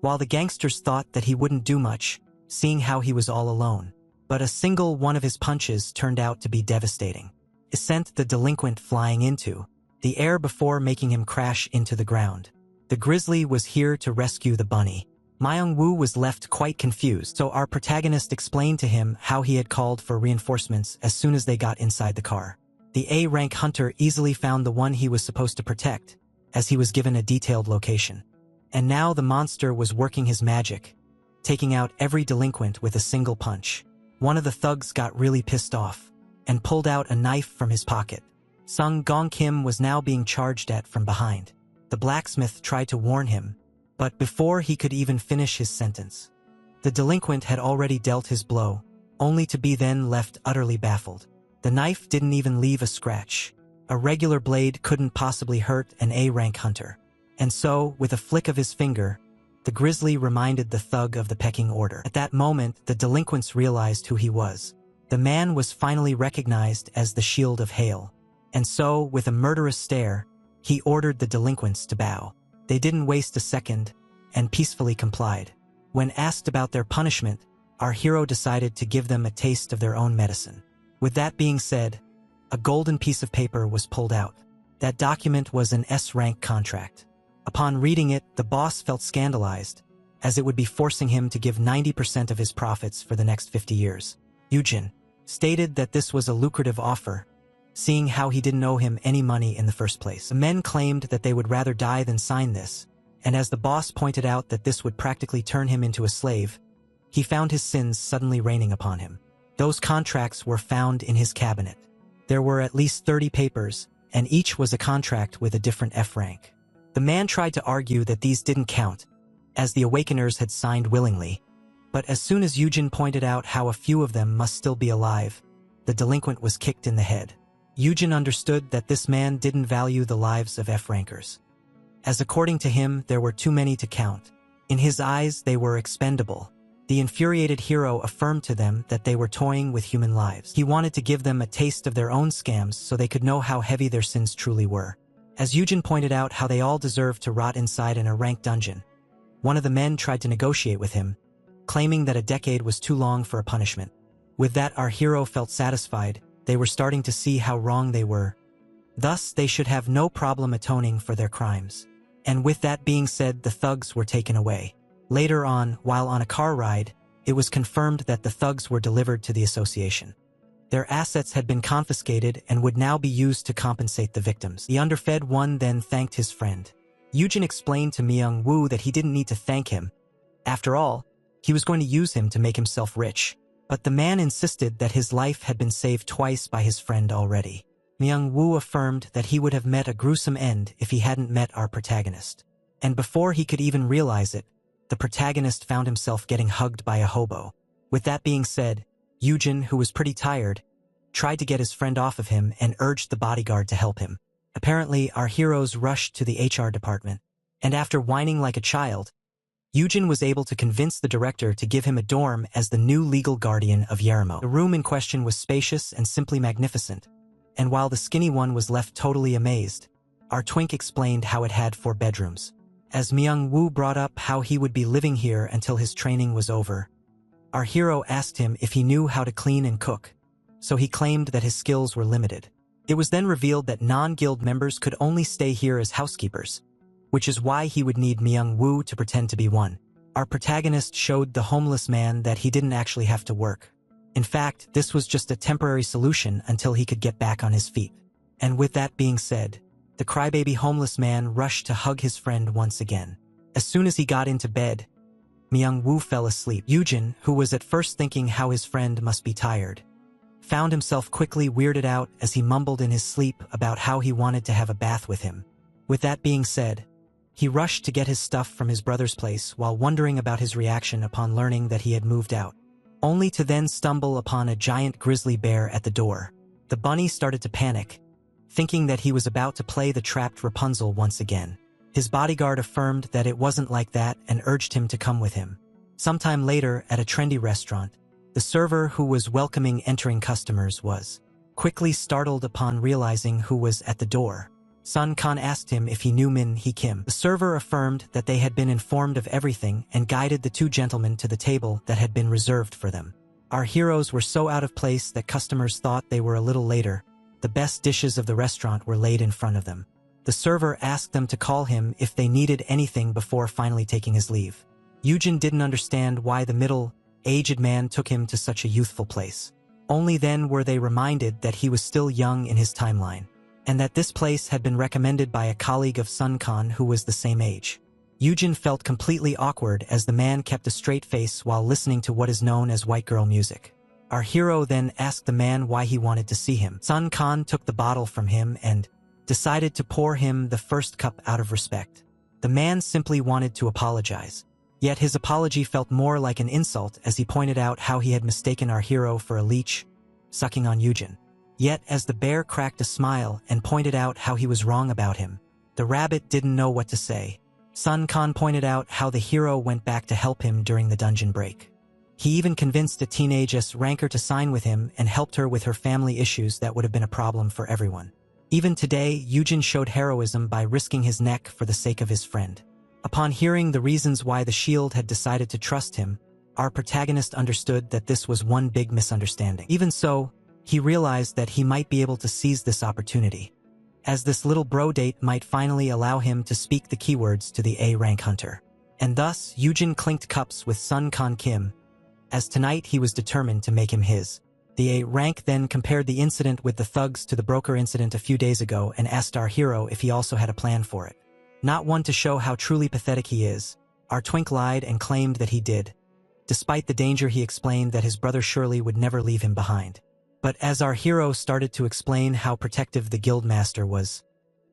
While the gangsters thought that he wouldn't do much, seeing how he was all alone, but a single one of his punches turned out to be devastating. It sent the delinquent flying into the air before making him crash into the ground. The grizzly was here to rescue the bunny. Myung-woo was left quite confused, so our protagonist explained to him how he had called for reinforcements as soon as they got inside the car. The A-rank hunter easily found the one he was supposed to protect, as he was given a detailed location. And now the monster was working his magic, taking out every delinquent with a single punch. One of the thugs got really pissed off, and pulled out a knife from his pocket. Sung Gong Kim was now being charged at from behind. The blacksmith tried to warn him, but before he could even finish his sentence, the delinquent had already dealt his blow, only to be then left utterly baffled. The knife didn't even leave a scratch. A regular blade couldn't possibly hurt an A-rank hunter. And so, with a flick of his finger, the grizzly reminded the thug of the pecking order. At that moment, the delinquents realized who he was. The man was finally recognized as the Shield of Hail. And so, with a murderous stare, he ordered the delinquents to bow. They didn't waste a second, and peacefully complied. When asked about their punishment, our hero decided to give them a taste of their own medicine. With that being said, a golden piece of paper was pulled out. That document was an S-rank contract. Upon reading it, the boss felt scandalized, as it would be forcing him to give 90% of his profits for the next 50 years. Yujin stated that this was a lucrative offer, seeing how he didn't owe him any money in the first place. The men claimed that they would rather die than sign this, and as the boss pointed out that this would practically turn him into a slave, he found his sins suddenly raining upon him. Those contracts were found in his cabinet. There were at least 30 papers, and each was a contract with a different F rank. The man tried to argue that these didn't count, as the Awakeners had signed willingly, but as soon as Yujin pointed out how a few of them must still be alive, the delinquent was kicked in the head. Yujin understood that this man didn't value the lives of F-rankers, as according to him there were too many to count. In his eyes they were expendable. The infuriated hero affirmed to them that they were toying with human lives. He wanted to give them a taste of their own scams so they could know how heavy their sins truly were. As Yujin pointed out how they all deserved to rot inside in a rank dungeon, one of the men tried to negotiate with him, claiming that a decade was too long for a punishment. With that, our hero felt satisfied. They were starting to see how wrong they were. Thus, they should have no problem atoning for their crimes. And with that being said, the thugs were taken away. Later on, while on a car ride, it was confirmed that the thugs were delivered to the association. Their assets had been confiscated and would now be used to compensate the victims. The underfed one then thanked his friend. Yujin explained to Myung-woo that he didn't need to thank him. After all, he was going to use him to make himself rich. But the man insisted that his life had been saved twice by his friend already. Myung-woo affirmed that he would have met a gruesome end if he hadn't met our protagonist. And before he could even realize it, the protagonist found himself getting hugged by a hobo. With that being said, Yujin, who was pretty tired, tried to get his friend off of him and urged the bodyguard to help him. Apparently, our heroes rushed to the HR department, and after whining like a child, Yujin was able to convince the director to give him a dorm as the new legal guardian of Yahello. The room in question was spacious and simply magnificent, and while the skinny one was left totally amazed, our twink explained how it had 4 bedrooms. As Myung-woo brought up how he would be living here until his training was over, our hero asked him if he knew how to clean and cook, so he claimed that his skills were limited. It was then revealed that non-guild members could only stay here as housekeepers, which is why he would need Myung-woo to pretend to be one. Our protagonist showed the homeless man that he didn't actually have to work. In fact, this was just a temporary solution until he could get back on his feet. And with that being said, the crybaby homeless man rushed to hug his friend once again. As soon as he got into bed, Myung-woo fell asleep. Yujin, who was at first thinking how his friend must be tired, found himself quickly weirded out as he mumbled in his sleep about how he wanted to have a bath with him. With that being said, he rushed to get his stuff from his brother's place while wondering about his reaction upon learning that he had moved out, only to then stumble upon a giant grizzly bear at the door. The bunny started to panic, thinking that he was about to play the trapped Rapunzel once again. His bodyguard affirmed that it wasn't like that and urged him to come with him. Sometime later, at a trendy restaurant, the server who was welcoming entering customers was quickly startled upon realizing who was at the door. Sun Kan asked him if he knew Min Hee Kim. The server affirmed that they had been informed of everything and guided the 2 gentlemen to the table that had been reserved for them. Our heroes were so out of place that customers thought they were a little later. The best dishes of the restaurant were laid in front of them. The server asked them to call him if they needed anything before finally taking his leave. Yujin didn't understand why the middle-aged man took him to such a youthful place. Only then were they reminded that he was still young in his timeline, and that this place had been recommended by a colleague of Sun Kan who was the same age. Yujin felt completely awkward as the man kept a straight face while listening to what is known as white girl music. Our hero then asked the man why he wanted to see him. Sun Kan took the bottle from him and decided to pour him the first cup out of respect. The man simply wanted to apologize. Yet his apology felt more like an insult as he pointed out how he had mistaken our hero for a leech, sucking on Yujin. Yet as the bear cracked a smile and pointed out how he was wrong about him, the rabbit didn't know what to say. Sun Kan pointed out how the hero went back to help him during the dungeon break. He even convinced a teenage S-ranker to sign with him and helped her with her family issues that would have been a problem for everyone. Even today, Yujin showed heroism by risking his neck for the sake of his friend. Upon hearing the reasons why the shield had decided to trust him, our protagonist understood that this was one big misunderstanding. Even so, he realized that he might be able to seize this opportunity, as this little bro date might finally allow him to speak the keywords to the A-rank hunter. And thus, Yujin clinked cups with Sun Kan Kim, as tonight he was determined to make him his. The A-rank then compared the incident with the thugs to the broker incident a few days ago and asked our hero if he also had a plan for it. Not one to show how truly pathetic he is, our twink lied and claimed that he did. Despite the danger, he explained that his brother surely would never leave him behind. But as our hero started to explain how protective the guildmaster was,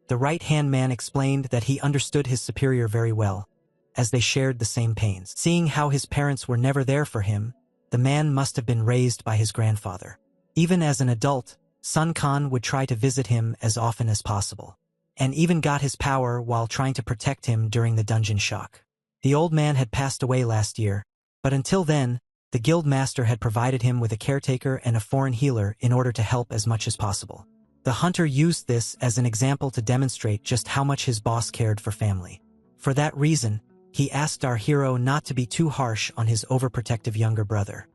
the right-hand man explained that he understood his superior very well, as they shared the same pains. Seeing how his parents were never there for him, the man must have been raised by his grandfather. Even as an adult, Sun Kan would try to visit him as often as possible, and even got his power while trying to protect him during the dungeon shock. The old man had passed away last year, but until then, the guildmaster had provided him with a caretaker and a foreign healer in order to help as much as possible. The hunter used this as an example to demonstrate just how much his boss cared for family. For that reason, he asked our hero not to be too harsh on his overprotective younger brother,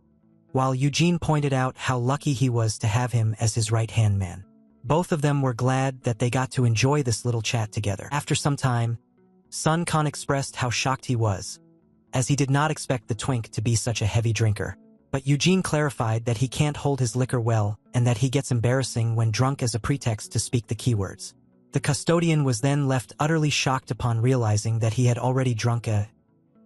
while Eugene pointed out how lucky he was to have him as his right-hand man. Both of them were glad that they got to enjoy this little chat together. After some time, Sun Kan expressed how shocked he was, as he did not expect the twink to be such a heavy drinker. But Eugene clarified that he can't hold his liquor well and that he gets embarrassing when drunk as a pretext to speak the keywords. The custodian was then left utterly shocked upon realizing that he had already drunk a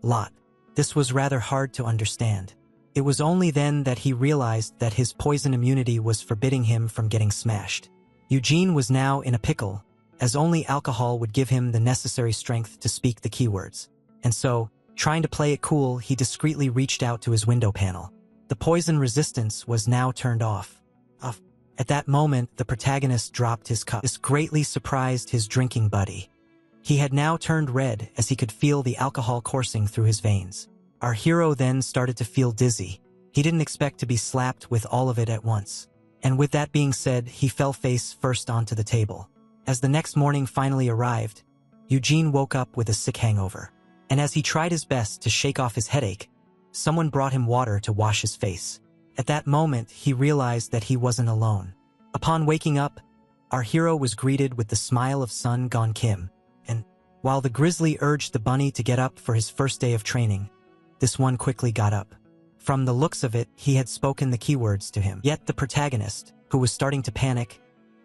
lot. This was rather hard to understand. It was only then that he realized that his poison immunity was forbidding him from getting smashed. Eugene was now in a pickle, as only alcohol would give him the necessary strength to speak the keywords. And so, trying to play it cool, he discreetly reached out to his window panel. The poison resistance was now turned off. At that moment, the protagonist dropped his cup. This greatly surprised his drinking buddy. He had now turned red as he could feel the alcohol coursing through his veins. Our hero then started to feel dizzy. He didn't expect to be slapped with all of it at once. And with that being said, he fell face first onto the table. As the next morning finally arrived, Eugene woke up with a sick hangover. And as he tried his best to shake off his headache, someone brought him water to wash his face. At that moment, he realized that he wasn't alone. Upon waking up, our hero was greeted with the smile of Sun Kan Kim, and while the grizzly urged the bunny to get up for his first day of training, this one quickly got up. From the looks of it, he had spoken the keywords to him. Yet the protagonist, who was starting to panic,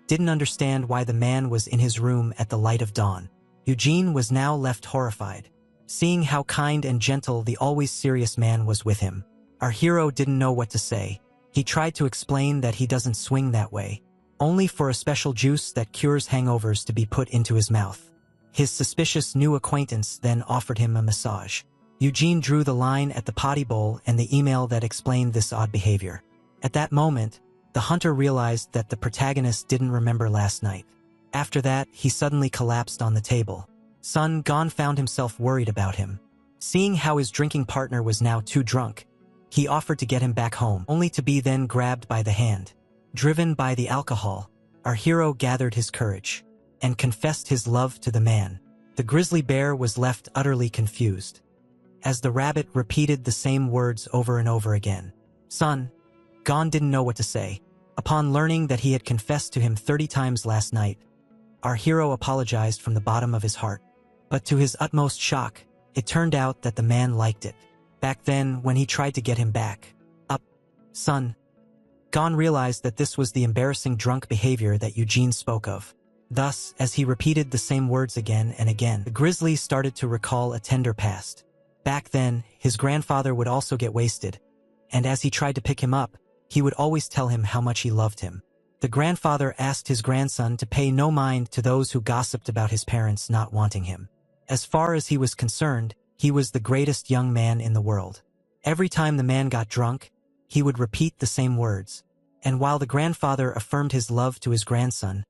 didn't understand why the man was in his room at the light of dawn. Eugene was now left horrified, seeing how kind and gentle the always serious man was with him. Our hero didn't know what to say. He tried to explain that he doesn't swing that way, only for a special juice that cures hangovers to be put into his mouth. His suspicious new acquaintance then offered him a massage. Eugene drew the line at the potty bowl and the email that explained this odd behavior. At that moment, the hunter realized that the protagonist didn't remember last night. After that, he suddenly collapsed on the table. Sun Kan found himself worried about him. Seeing how his drinking partner was now too drunk, he offered to get him back home, only to be then grabbed by the hand. Driven by the alcohol, our hero gathered his courage and confessed his love to the man. The grizzly bear was left utterly confused, as the rabbit repeated the same words over and over again. Sun Kan didn't know what to say. Upon learning that he had confessed to him 30 times last night, our hero apologized from the bottom of his heart. But to his utmost shock, it turned out that the man liked it. Back then, when he tried to get him back up, Sun Kan realized that this was the embarrassing drunk behavior that Eugene spoke of. Thus, as he repeated the same words again and again, the grizzly started to recall a tender past. Back then, his grandfather would also get wasted, and as he tried to pick him up, he would always tell him how much he loved him. The grandfather asked his grandson to pay no mind to those who gossiped about his parents not wanting him. As far as he was concerned, he was the greatest young man in the world. Every time the man got drunk, he would repeat the same words, and while the grandfather affirmed his love to his grandson,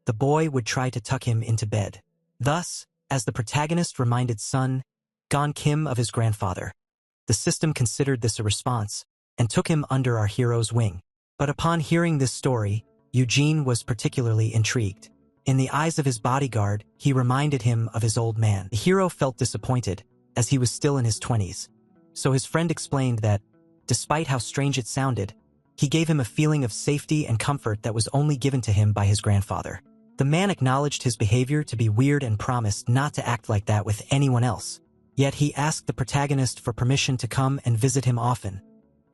the boy would try to tuck him into bed. Thus, as the protagonist reminded Sun Kan Kim of his grandfather, The system considered this a response and took him under our hero's wing. But upon hearing this story, Eugene was particularly intrigued. In the eyes of his bodyguard, he reminded him of his old man. The hero felt disappointed, as he was still in his 20s. So his friend explained that, despite how strange it sounded, he gave him a feeling of safety and comfort that was only given to him by his grandfather. The man acknowledged his behavior to be weird and promised not to act like that with anyone else. Yet he asked the protagonist for permission to come and visit him often,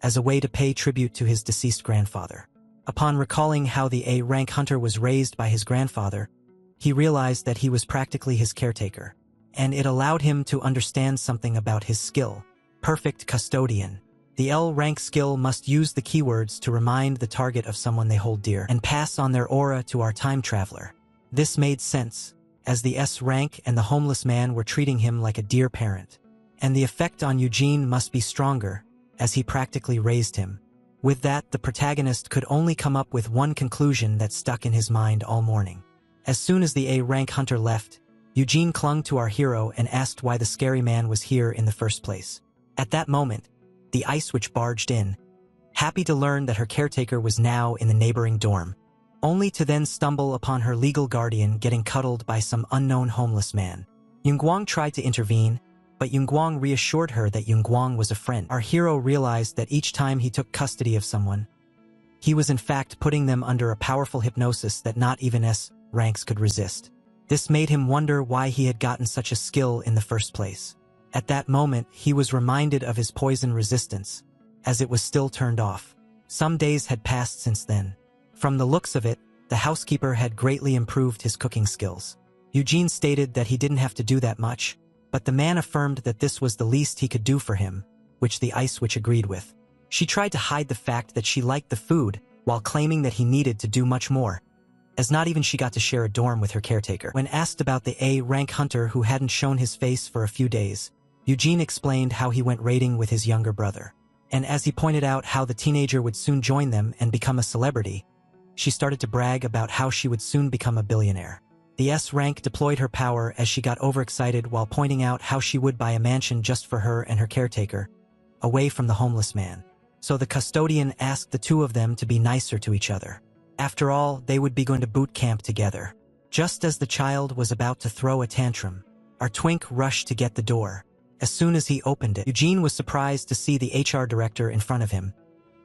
as a way to pay tribute to his deceased grandfather. Upon recalling how the A-rank hunter was raised by his grandfather, he realized that he was practically his caretaker, and it allowed him to understand something about his skill: perfect custodian. The L-rank skill must use the keywords to remind the target of someone they hold dear and pass on their aura to our time traveler. This made sense, as the S-rank and the homeless man were treating him like a dear parent. And the effect on Eugene must be stronger, as he practically raised him. With that, the protagonist could only come up with one conclusion that stuck in his mind all morning. As soon as the A-rank hunter left, Eugene clung to our hero and asked why the scary man was here in the first place. At that moment, the ice witch barged in, happy to learn that her caretaker was now in the neighboring dorm, only to then stumble upon her legal guardian getting cuddled by some unknown homeless man. Yunguang tried to intervene, but Yunguang reassured her that Yunguang was a friend. Our hero realized that each time he took custody of someone, he was in fact putting them under a powerful hypnosis that not even S-ranks could resist. This made him wonder why he had gotten such a skill in the first place. At that moment, he was reminded of his poison resistance, as it was still turned off. Some days had passed since then. From the looks of it, the housekeeper had greatly improved his cooking skills. Eugene stated that he didn't have to do that much, but the man affirmed that this was the least he could do for him, which the ice witch agreed with. She tried to hide the fact that she liked the food, while claiming that he needed to do much more, as not even she got to share a dorm with her caretaker. When asked about the A-rank hunter who hadn't shown his face for a few days, Eugene explained how he went raiding with his younger brother. And as he pointed out how the teenager would soon join them and become a celebrity, she started to brag about how she would soon become a billionaire. The S-rank deployed her power as she got overexcited while pointing out how she would buy a mansion just for her and her caretaker, away from the homeless man. So the custodian asked the two of them to be nicer to each other. After all, they would be going to boot camp together. Just as the child was about to throw a tantrum, our twink rushed to get the door. As soon as he opened it, Eugene was surprised to see the HR director in front of him,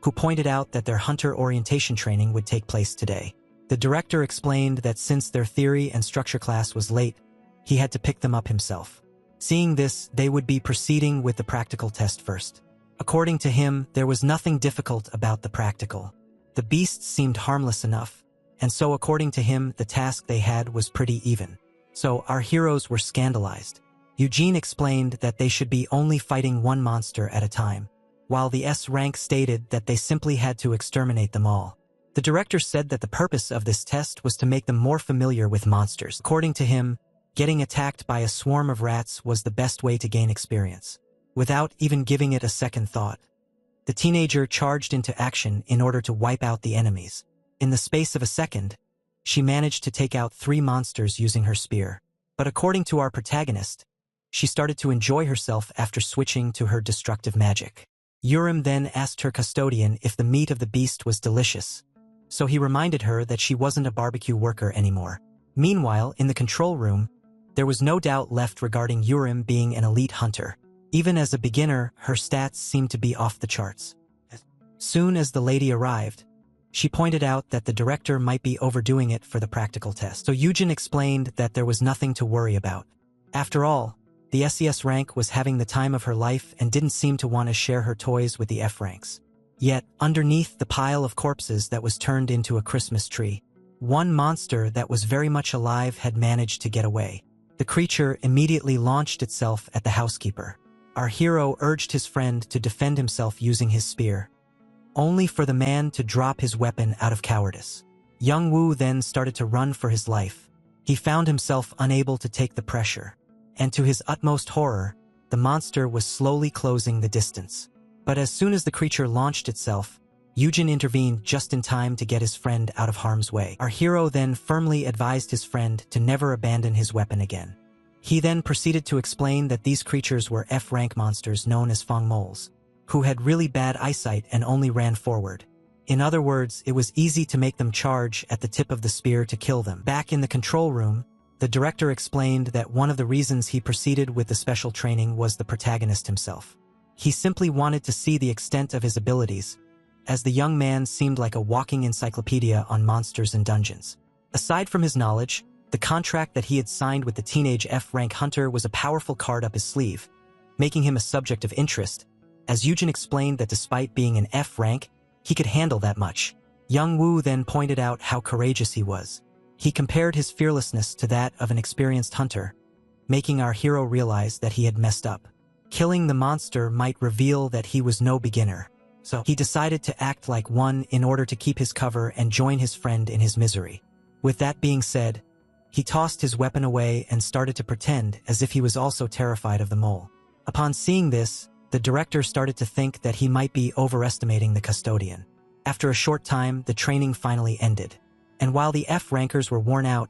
who pointed out that their hunter orientation training would take place today. The director explained that since their theory and structure class was late, he had to pick them up himself. Seeing this, they would be proceeding with the practical test first. According to him, there was nothing difficult about the practical. The beasts seemed harmless enough, and so according to him, the task they had was pretty even. So our heroes were scandalized. Eugene explained that they should be only fighting one monster at a time, while the S-rank stated that they simply had to exterminate them all. The director said that the purpose of this test was to make them more familiar with monsters. According to him, getting attacked by a swarm of rats was the best way to gain experience. Without even giving it a second thought, the teenager charged into action in order to wipe out the enemies. In the space of a second, she managed to take out 3 monsters using her spear. But according to our protagonist, she started to enjoy herself after switching to her destructive magic. Urim then asked her custodian if the meat of the beast was delicious, so he reminded her that she wasn't a barbecue worker anymore. Meanwhile, in the control room, there was no doubt left regarding Urim being an elite hunter. Even as a beginner, her stats seemed to be off the charts. Soon as the lady arrived, she pointed out that the director might be overdoing it for the practical test, so Eugene explained that there was nothing to worry about. After all, the SES rank was having the time of her life and didn't seem to want to share her toys with the F ranks. Yet, underneath the pile of corpses that was turned into a Christmas tree, one monster that was very much alive had managed to get away. The creature immediately launched itself at the housekeeper. Our hero urged his friend to defend himself using his spear, only for the man to drop his weapon out of cowardice. Young Wu then started to run for his life. He found himself unable to take the pressure, and to his utmost horror, the monster was slowly closing the distance. But as soon as the creature launched itself, Eugene intervened just in time to get his friend out of harm's way. Our hero then firmly advised his friend to never abandon his weapon again. He then proceeded to explain that these creatures were F-rank monsters known as Feng moles, who had really bad eyesight and only ran forward. In other words, it was easy to make them charge at the tip of the spear to kill them. Back in the control room, the director explained that one of the reasons he proceeded with the special training was the protagonist himself. He simply wanted to see the extent of his abilities, as the young man seemed like a walking encyclopedia on monsters and dungeons. Aside from his knowledge, the contract that he had signed with the teenage F-rank hunter was a powerful card up his sleeve, making him a subject of interest, as Yujin explained that despite being an F-rank, he could handle that much. Young Woo then pointed out how courageous he was. He compared his fearlessness to that of an experienced hunter, making our hero realize that he had messed up. Killing the monster might reveal that he was no beginner, so he decided to act like one in order to keep his cover and join his friend in his misery. With that being said, he tossed his weapon away and started to pretend as if he was also terrified of the mole. Upon seeing this, the director started to think that he might be overestimating the custodian. After a short time, the training finally ended. And while the F-rankers were worn out,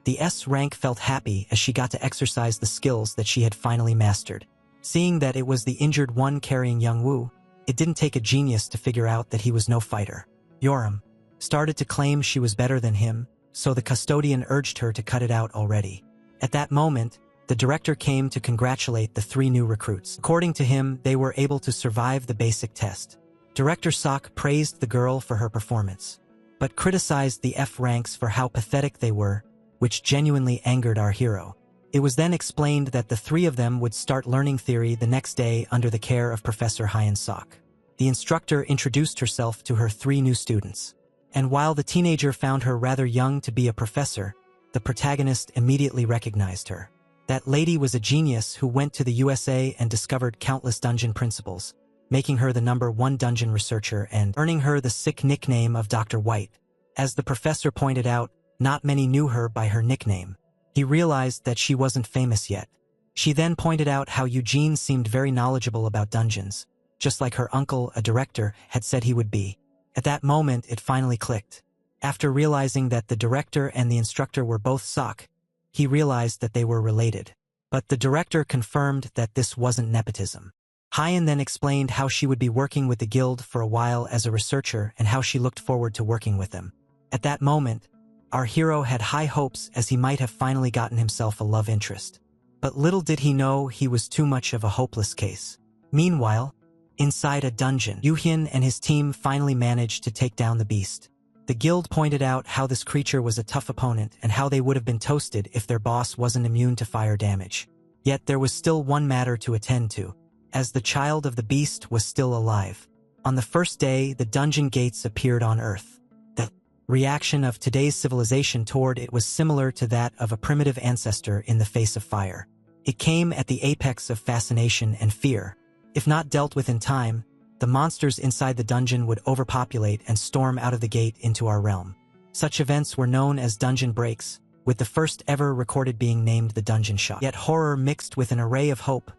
the S-rank felt happy as she got to exercise the skills that she had finally mastered. Seeing that it was the injured one carrying young Woo, it didn't take a genius to figure out that he was no fighter. Yoram started to claim she was better than him, so the custodian urged her to cut it out already. At that moment, the director came to congratulate the 3 new recruits. According to him, they were able to survive the basic test. Director Sok praised the girl for her performance, but criticized the F-ranks for how pathetic they were, which genuinely angered our hero. It was then explained that the 3 of them would start learning theory the next day under the care of Professor Hyun Sok. The instructor introduced herself to her 3 new students. And while the teenager found her rather young to be a professor, the protagonist immediately recognized her. That lady was a genius who went to the USA and discovered countless dungeon principles, making her the #1 dungeon researcher and earning her the sick nickname of Dr. White. As the professor pointed out, not many knew her by her nickname. He realized that she wasn't famous yet. She then pointed out how Eugene seemed very knowledgeable about dungeons, just like her uncle, a director, had said he would be. At that moment, it finally clicked. After realizing that the director and the instructor were both Sok, he realized that they were related. But the director confirmed that this wasn't nepotism. Hyun then explained how she would be working with the guild for a while as a researcher and how she looked forward to working with them. At that moment, our hero had high hopes as he might have finally gotten himself a love interest. But little did he know he was too much of a hopeless case. Meanwhile, inside a dungeon, Yoo-hyun and his team finally managed to take down the beast. The guild pointed out how this creature was a tough opponent and how they would have been toasted if their boss wasn't immune to fire damage. Yet there was still one matter to attend to, as the child of the beast was still alive. On the first day, the dungeon gates appeared on Earth. The reaction of today's civilization toward it was similar to that of a primitive ancestor in the face of fire. It came at the apex of fascination and fear. If not dealt with in time, the monsters inside the dungeon would overpopulate and storm out of the gate into our realm. Such events were known as dungeon breaks, with the first ever recorded being named the Dungeon Shock. Yet horror mixed with an array of hope,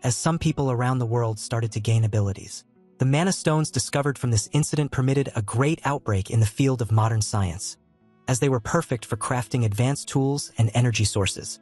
as some people around the world started to gain abilities. The mana stones discovered from this incident permitted a great outbreak in the field of modern science, as they were perfect for crafting advanced tools and energy sources.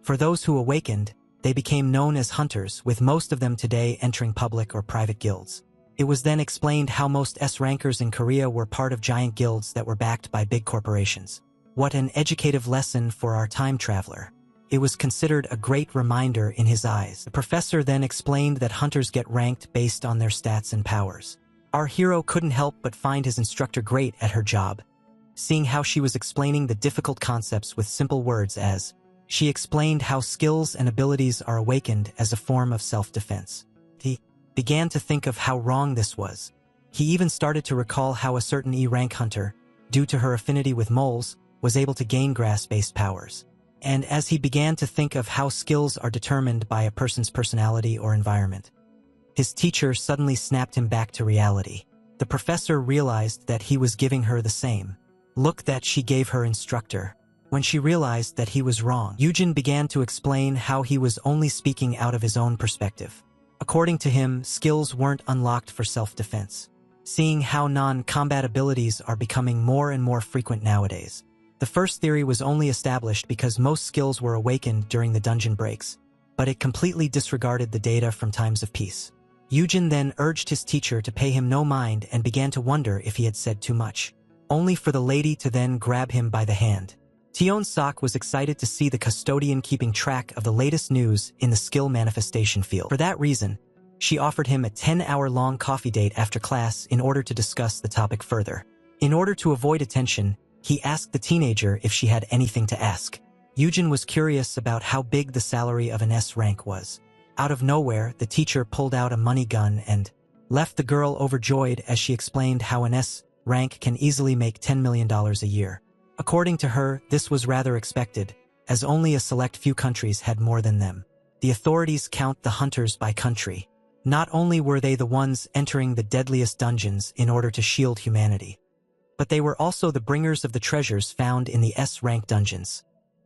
For those who awakened, they became known as hunters, with most of them today entering public or private guilds. It was then explained how most S-rankers in Korea were part of giant guilds that were backed by big corporations. What an educative lesson for our time traveler. It was considered a great reminder in his eyes. The professor then explained that hunters get ranked based on their stats and powers. Our hero couldn't help but find his instructor great at her job, seeing how she was explaining the difficult concepts with simple words as she explained how skills and abilities are awakened as a form of self-defense. He began to think of how wrong this was. He even started to recall how a certain E-rank hunter, due to her affinity with moles, was able to gain grass-based powers. And as he began to think of how skills are determined by a person's personality or environment, his teacher suddenly snapped him back to reality. The professor realized that he was giving her the same look that she gave her instructor. When she realized that he was wrong, Yujin began to explain how he was only speaking out of his own perspective. According to him, skills weren't unlocked for self-defense. Seeing how non-combat abilities are becoming more and more frequent nowadays, The first theory was only established because most skills were awakened during the dungeon breaks, but it completely disregarded the data from times of peace. Yujin then urged his teacher to pay him no mind and began to wonder if he had said too much, only for the lady to then grab him by the hand. Tion-sak was excited to see the custodian keeping track of the latest news in the skill manifestation field. For that reason, she offered him a 10-hour-long coffee date after class in order to discuss the topic further. In order to avoid attention, he asked the teenager if she had anything to ask. Yujin was curious about how big the salary of an S rank was. Out of nowhere, the teacher pulled out a money gun and left the girl overjoyed as she explained how an S rank can easily make $10 million a year. According to her, this was rather expected, as only a select few countries had more than them. The authorities count the hunters by country. Not only were they the ones entering the deadliest dungeons in order to shield humanity, but they were also the bringers of the treasures found in the S-rank dungeons,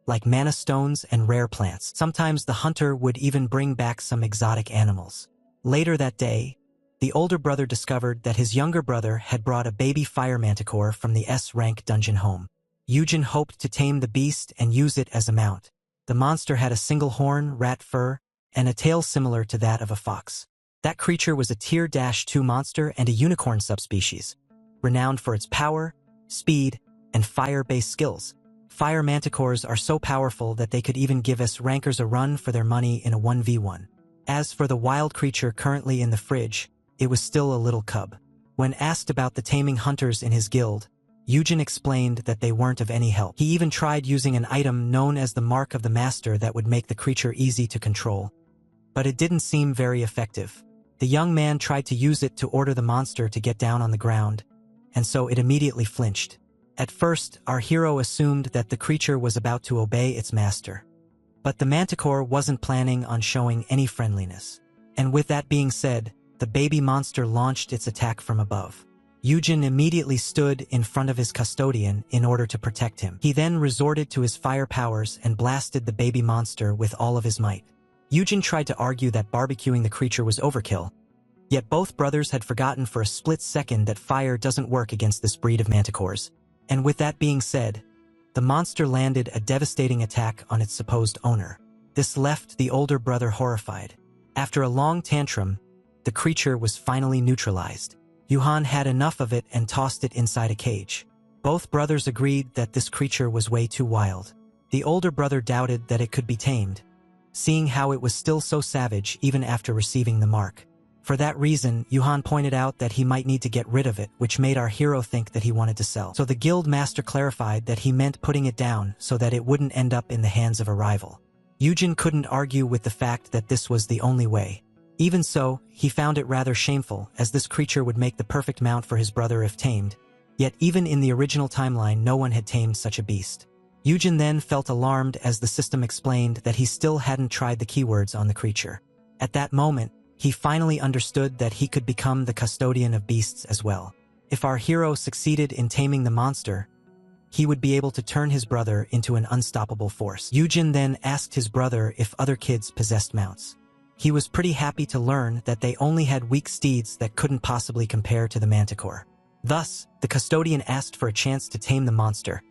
like mana stones and rare plants. Sometimes the hunter would even bring back some exotic animals. Later that day, the older brother discovered that his younger brother had brought a baby fire manticore from the S-rank dungeon home. Yujin hoped to tame the beast and use it as a mount. The monster had a single horn, rat fur, and a tail similar to that of a fox. That creature was a Tier 2 monster and a unicorn subspecies, renowned for its power, speed, and fire-based skills. Fire manticores are so powerful that they could even give S-rankers a run for their money in a 1v1. As for the wild creature currently in the fridge, it was still a little cub. When asked about the taming hunters in his guild, Yujin explained that they weren't of any help. He even tried using an item known as the Mark of the Master that would make the creature easy to control, but it didn't seem very effective. The young man tried to use it to order the monster to get down on the ground, and so it immediately flinched. At first, our hero assumed that the creature was about to obey its master. But the manticore wasn't planning on showing any friendliness. And with that being said, the baby monster launched its attack from above. Yujin immediately stood in front of his custodian in order to protect him. He then resorted to his fire powers and blasted the baby monster with all of his might. Yujin tried to argue that barbecuing the creature was overkill, yet both brothers had forgotten for a split second that fire doesn't work against this breed of manticores. And with that being said, the monster landed a devastating attack on its supposed owner. This left the older brother horrified. After a long tantrum, the creature was finally neutralized. Yuhan had enough of it and tossed it inside a cage. Both brothers agreed that this creature was way too wild. The older brother doubted that it could be tamed, seeing how it was still so savage even after receiving the mark. For that reason, Yuhan pointed out that he might need to get rid of it, which made our hero think that he wanted to sell. So the guild master clarified that he meant putting it down so that it wouldn't end up in the hands of a rival. Yujin couldn't argue with the fact that this was the only way. Even so, he found it rather shameful, as this creature would make the perfect mount for his brother if tamed. Yet even in the original timeline, no one had tamed such a beast. Yujin then felt alarmed as the system explained that he still hadn't tried the keywords on the creature. At that moment, he finally understood that he could become the custodian of beasts as well. If our hero succeeded in taming the monster, he would be able to turn his brother into an unstoppable force. Yujin then asked his brother if other kids possessed mounts. He was pretty happy to learn that they only had weak steeds that couldn't possibly compare to the manticore. Thus, the custodian asked for a chance to tame the monster,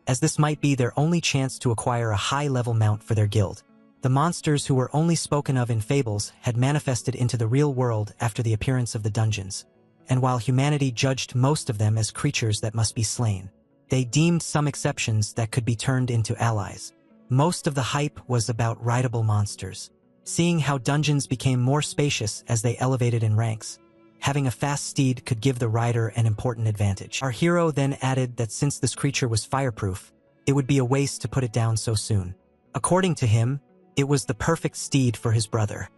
as this might be their only chance to acquire a high-level mount for their guild. The monsters who were only spoken of in fables had manifested into the real world after the appearance of the dungeons, and while humanity judged most of them as creatures that must be slain, they deemed some exceptions that could be turned into allies. Most of the hype was about rideable monsters. Seeing how dungeons became more spacious as they elevated in ranks, having a fast steed could give the rider an important advantage. Our hero then added that since this creature was fireproof, it would be a waste to put it down so soon. According to him, it was the perfect steed for his brother,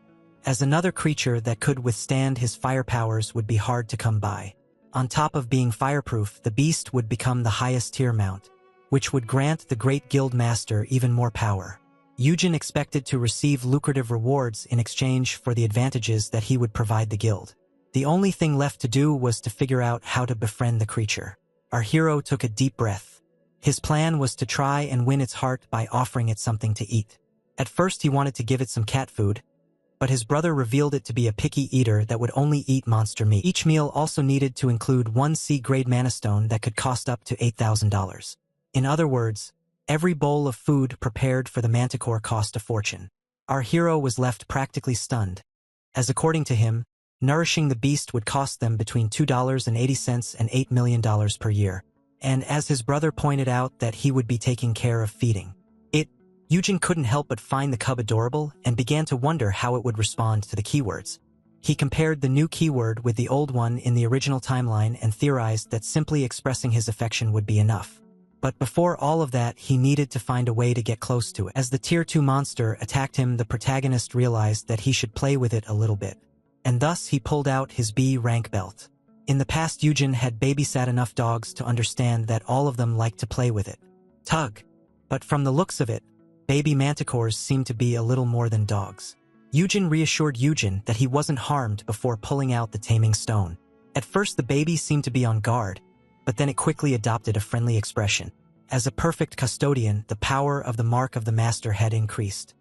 as another creature that could withstand his fire powers would be hard to come by. On top of being fireproof, the beast would become the highest tier mount, which would grant the great guild master even more power. Yujin expected to receive lucrative rewards in exchange for the advantages that he would provide the guild. The only thing left to do was to figure out how to befriend the creature. Our hero took a deep breath. His plan was to try and win its heart by offering it something to eat. At first he wanted to give it some cat food, but his brother revealed it to be a picky eater that would only eat monster meat. Each meal also needed to include one C-grade mana stone that could cost up to $8,000. In other words, every bowl of food prepared for the manticore cost a fortune. Our hero was left practically stunned, as according to him, nourishing the beast would cost them between $2.80 and $8 million per year, and as his brother pointed out that he would be taking care of feeding it, Eugen couldn't help but find the cub adorable and began to wonder how it would respond to the keywords. He compared the new keyword with the old one in the original timeline and theorized that simply expressing his affection would be enough. But before all of that, he needed to find a way to get close to it. As the Tier 2 monster attacked him, the protagonist realized that he should play with it a little bit. And thus he pulled out his B rank belt. In the past, Eugen had babysat enough dogs to understand that all of them liked to play with it. Tug. But from the looks of it, baby manticores seemed to be a little more than dogs. Eugen reassured Eugen that he wasn't harmed before pulling out the taming stone. At first the baby seemed to be on guard, but then it quickly adopted a friendly expression. As a perfect custodian, the power of the mark of the master had increased,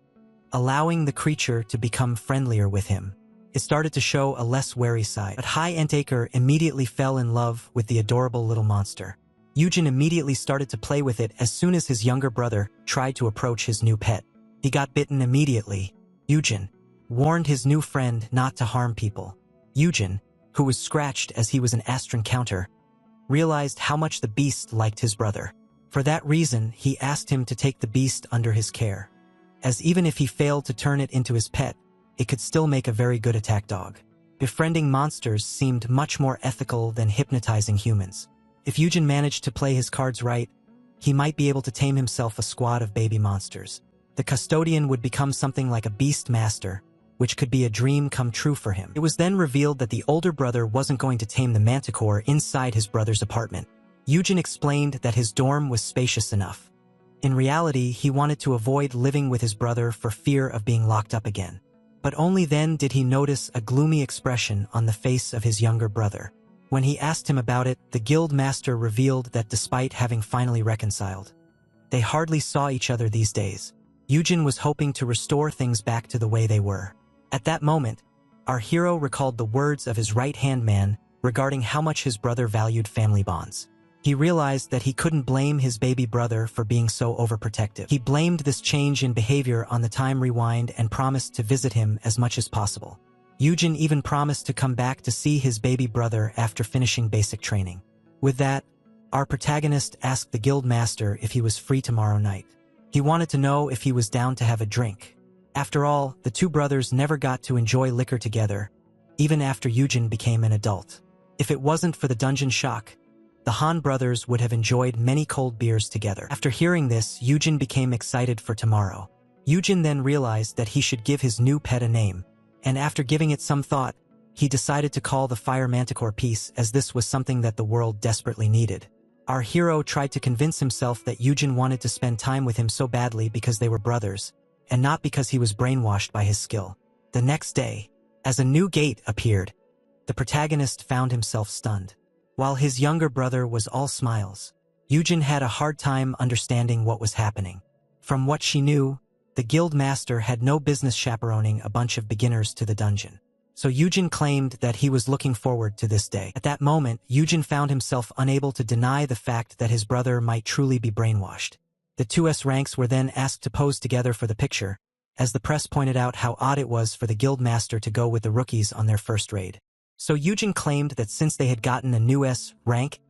allowing the creature to become friendlier with him. It started to show a less wary side, but High Antaker immediately fell in love with the adorable little monster. Eugen immediately started to play with it as soon as his younger brother tried to approach his new pet. He got bitten immediately. Eugen warned his new friend not to harm people. Eugen, who was scratched as he was an Astron counter, realized how much the beast liked his brother. For that reason, he asked him to take the beast under his care, as even if he failed to turn it into his pet, it could still make a very good attack dog. Befriending monsters seemed much more ethical than hypnotizing humans. If Eugen managed to play his cards right, he might be able to tame himself a squad of baby monsters. The custodian would become something like a beast master, which could be a dream come true for him. It was then revealed that the older brother wasn't going to tame the manticore inside his brother's apartment. Eugen explained that his dorm was spacious enough. In reality, he wanted to avoid living with his brother for fear of being locked up again. But only then did he notice a gloomy expression on the face of his younger brother. When he asked him about it, the guild master revealed that despite having finally reconciled, they hardly saw each other these days. Eugen was hoping to restore things back to the way they were. At that moment, our hero recalled the words of his right-hand man regarding how much his brother valued family bonds. He realized that he couldn't blame his baby brother for being so overprotective. He blamed this change in behavior on the time rewind and promised to visit him as much as possible. Eugen even promised to come back to see his baby brother after finishing basic training. With that, our protagonist asked the guild master if he was free tomorrow night. He wanted to know if he was down to have a drink. After all, the two brothers never got to enjoy liquor together, even after Eugen became an adult. If it wasn't for the dungeon shock, the Han brothers would have enjoyed many cold beers together. After hearing this, Eugen became excited for tomorrow. Eugen then realized that he should give his new pet a name, and after giving it some thought, he decided to call the Fire Manticore Peace, as this was something that the world desperately needed. Our hero tried to convince himself that Eugen wanted to spend time with him so badly because they were brothers, and not because he was brainwashed by his skill. The next day, as a new gate appeared, the protagonist found himself stunned. While his younger brother was all smiles, Eugen had a hard time understanding what was happening. From what she knew, the guild master had no business chaperoning a bunch of beginners to the dungeon. So Eugen claimed that he was looking forward to this day. At that moment, Eugen found himself unable to deny the fact that his brother might truly be brainwashed. The two S ranks were then asked to pose together for the picture, as the press pointed out how odd it was for the guild master to go with the rookies on their first raid. So Eugen claimed that since they had gotten a new S rank,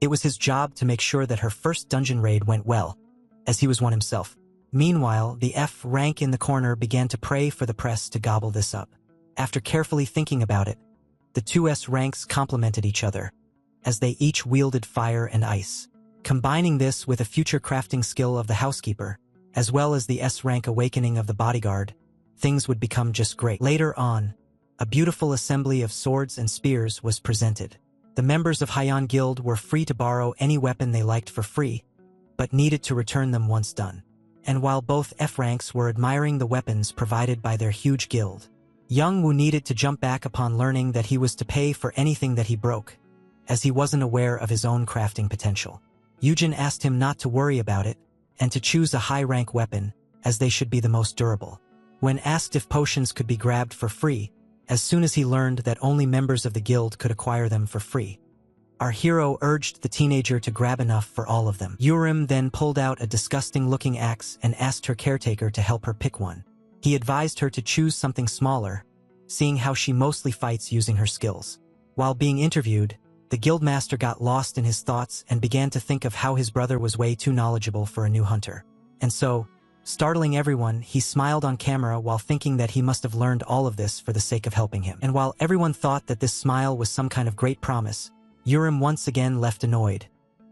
it was his job to make sure that her first dungeon raid went well, as he was one himself. Meanwhile, the F rank in the corner began to pray for the press to gobble this up. After carefully thinking about it, the two S ranks complemented each other, as they each wielded fire and ice. Combining this with a future crafting skill of the housekeeper, as well as the S rank awakening of the bodyguard, things would become just great. Later on, a beautiful assembly of swords and spears was presented. The members of Hyan Guild were free to borrow any weapon they liked for free, but needed to return them once done. And while both F ranks were admiring the weapons provided by their huge guild, Young Woo needed to jump back upon learning that he was to pay for anything that he broke, as he wasn't aware of his own crafting potential. Eugen asked him not to worry about it, and to choose a high-rank weapon, as they should be the most durable. When asked if potions could be grabbed for free, as soon as he learned that only members of the guild could acquire them for free, Our hero urged the teenager to grab enough for all of them. Yurim then pulled out a disgusting-looking axe and asked her caretaker to help her pick one. He advised her to choose something smaller, seeing how she mostly fights using her skills. While being interviewed, the guildmaster got lost in his thoughts and began to think of how his brother was way too knowledgeable for a new hunter. And so, startling everyone, he smiled on camera while thinking that he must have learned all of this for the sake of helping him. And while everyone thought that this smile was some kind of great promise, Yurim once again left annoyed,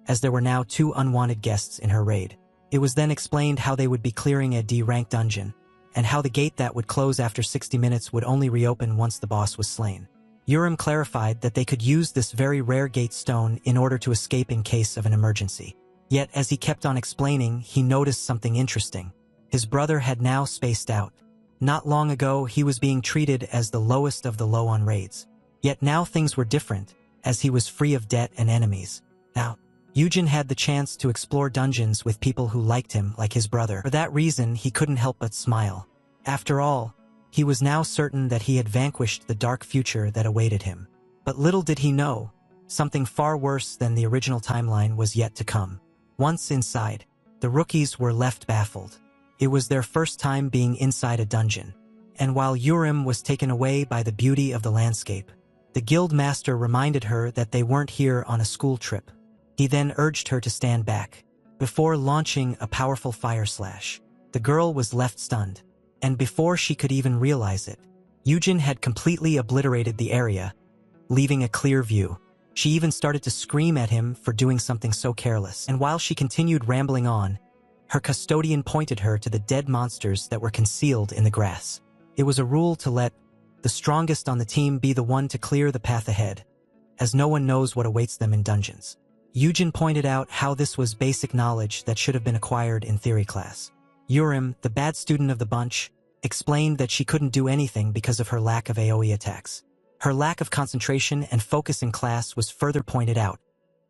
as there were now 2 unwanted guests in her raid. It was then explained how they would be clearing a D-rank dungeon, and how the gate that would close after 60 minutes would only reopen once the boss was slain. Yurim clarified that they could use this very rare gate stone in order to escape in case of an emergency. Yet as he kept on explaining, he noticed something interesting. His brother had now spaced out. Not long ago, he was being treated as the lowest of the low on raids. Yet now things were different, as he was free of debt and enemies. Now, Yujin had the chance to explore dungeons with people who liked him like his brother. For that reason, he couldn't help but smile. After all, he was now certain that he had vanquished the dark future that awaited him. But little did he know, something far worse than the original timeline was yet to come. Once inside, the rookies were left baffled. It was their first time being inside a dungeon, and while Yurim was taken away by the beauty of the landscape, the guild master reminded her that they weren't here on a school trip. He then urged her to stand back. Before launching a powerful fire slash, the girl was left stunned. And before she could even realize it, Yujin had completely obliterated the area, leaving a clear view. She even started to scream at him for doing something so careless. And while she continued rambling on, her custodian pointed her to the dead monsters that were concealed in the grass. It was a rule to let the strongest on the team be the one to clear the path ahead, as no one knows what awaits them in dungeons. Yujin pointed out how this was basic knowledge that should have been acquired in theory class. Yurim, the bad student of the bunch, explained that she couldn't do anything because of her lack of AoE attacks. Her lack of concentration and focus in class was further pointed out,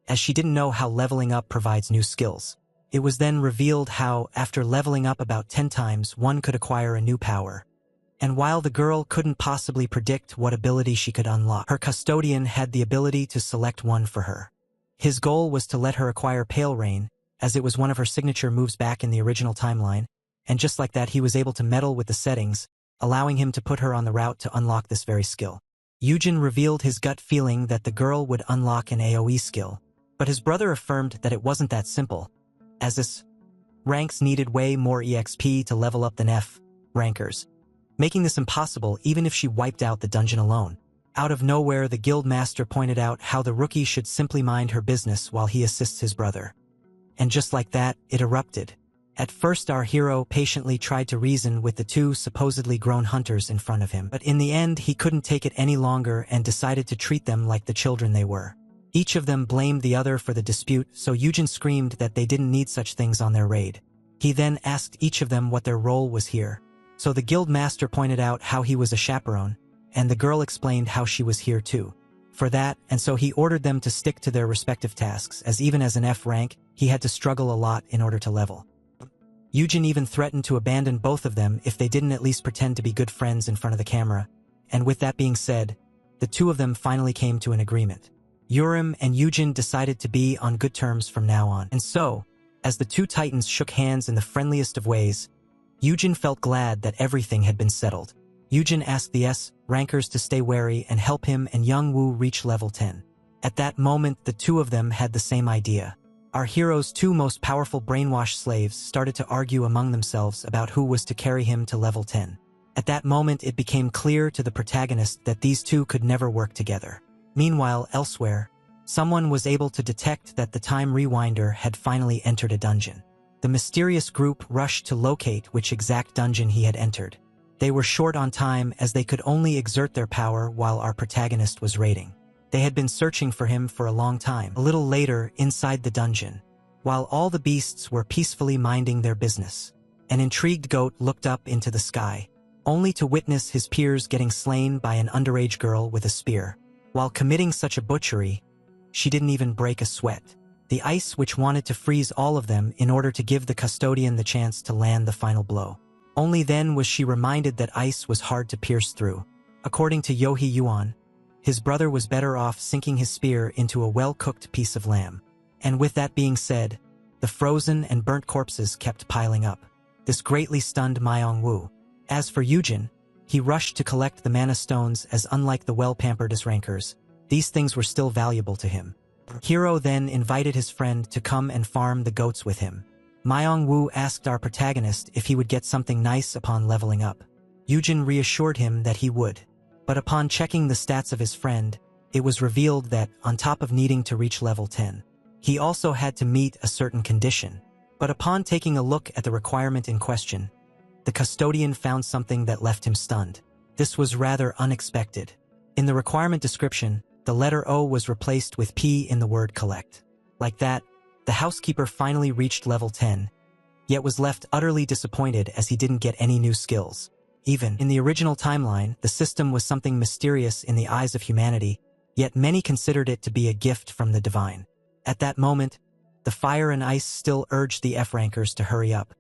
as she didn't know how leveling up provides new skills. It was then revealed how, after leveling up about 10 times, one could acquire a new power. And while the girl couldn't possibly predict what ability she could unlock, her custodian had the ability to select one for her. His goal was to let her acquire Pale Rain, as it was one of her signature moves back in the original timeline, and just like that he was able to meddle with the settings, allowing him to put her on the route to unlock this very skill. Yujin revealed his gut feeling that the girl would unlock an AoE skill, but his brother affirmed that it wasn't that simple, as this ranks needed way more EXP to level up than F rankers, making this impossible even if she wiped out the dungeon alone. Out of nowhere, the guild master pointed out how the rookie should simply mind her business while he assists his brother. And just like that, it erupted. At first, our hero patiently tried to reason with the 2 supposedly grown hunters in front of him, but in the end, he couldn't take it any longer and decided to treat them like the children they were. Each of them blamed the other for the dispute, so Yujin screamed that they didn't need such things on their raid. He then asked each of them what their role was here. So the guild master pointed out how he was a chaperone, and the girl explained how she was here too. For that, and so he ordered them to stick to their respective tasks, as even as an F rank, he had to struggle a lot in order to level. Yujin even threatened to abandon both of them if they didn't at least pretend to be good friends in front of the camera, and with that being said, the 2 of them finally came to an agreement. Yurim and Yujin decided to be on good terms from now on. And so, as the 2 titans shook hands in the friendliest of ways, Yujin felt glad that everything had been settled. Yujin asked the S rankers to stay wary and help him and Young Woo reach level 10. At that moment, the 2 of them had the same idea. Our hero's 2 most powerful brainwashed slaves started to argue among themselves about who was to carry him to level 10. At that moment, it became clear to the protagonist that these 2 could never work together. Meanwhile, elsewhere, someone was able to detect that the time rewinder had finally entered a dungeon. The mysterious group rushed to locate which exact dungeon he had entered. They were short on time as they could only exert their power while our protagonist was raiding. They had been searching for him for a long time. A little later, inside the dungeon, while all the beasts were peacefully minding their business, an intrigued goat looked up into the sky, only to witness his peers getting slain by an underage girl with a spear. While committing such a butchery, she didn't even break a sweat. The ice which wanted to freeze all of them in order to give the custodian the chance to land the final blow. Only then was she reminded that ice was hard to pierce through. According to Yohei Yuan, his brother was better off sinking his spear into a well-cooked piece of lamb. And with that being said, the frozen and burnt corpses kept piling up. This greatly stunned Myong-woo. As for Yujin, he rushed to collect the mana stones as unlike the well-pampered rankers, these things were still valuable to him. Hero then invited his friend to come and farm the goats with him. Myong-woo asked our protagonist if he would get something nice upon leveling up. Yujin reassured him that he would. But upon checking the stats of his friend, it was revealed that, on top of needing to reach level 10, he also had to meet a certain condition. But upon taking a look at the requirement in question, the custodian found something that left him stunned. This was rather unexpected. In the requirement description, the letter O was replaced with P in the word collect. Like that, the housekeeper finally reached level 10, yet was left utterly disappointed as he didn't get any new skills. Even in the original timeline, the system was something mysterious in the eyes of humanity, yet many considered it to be a gift from the divine. At that moment, the fire and ice still urged the F-rankers to hurry up.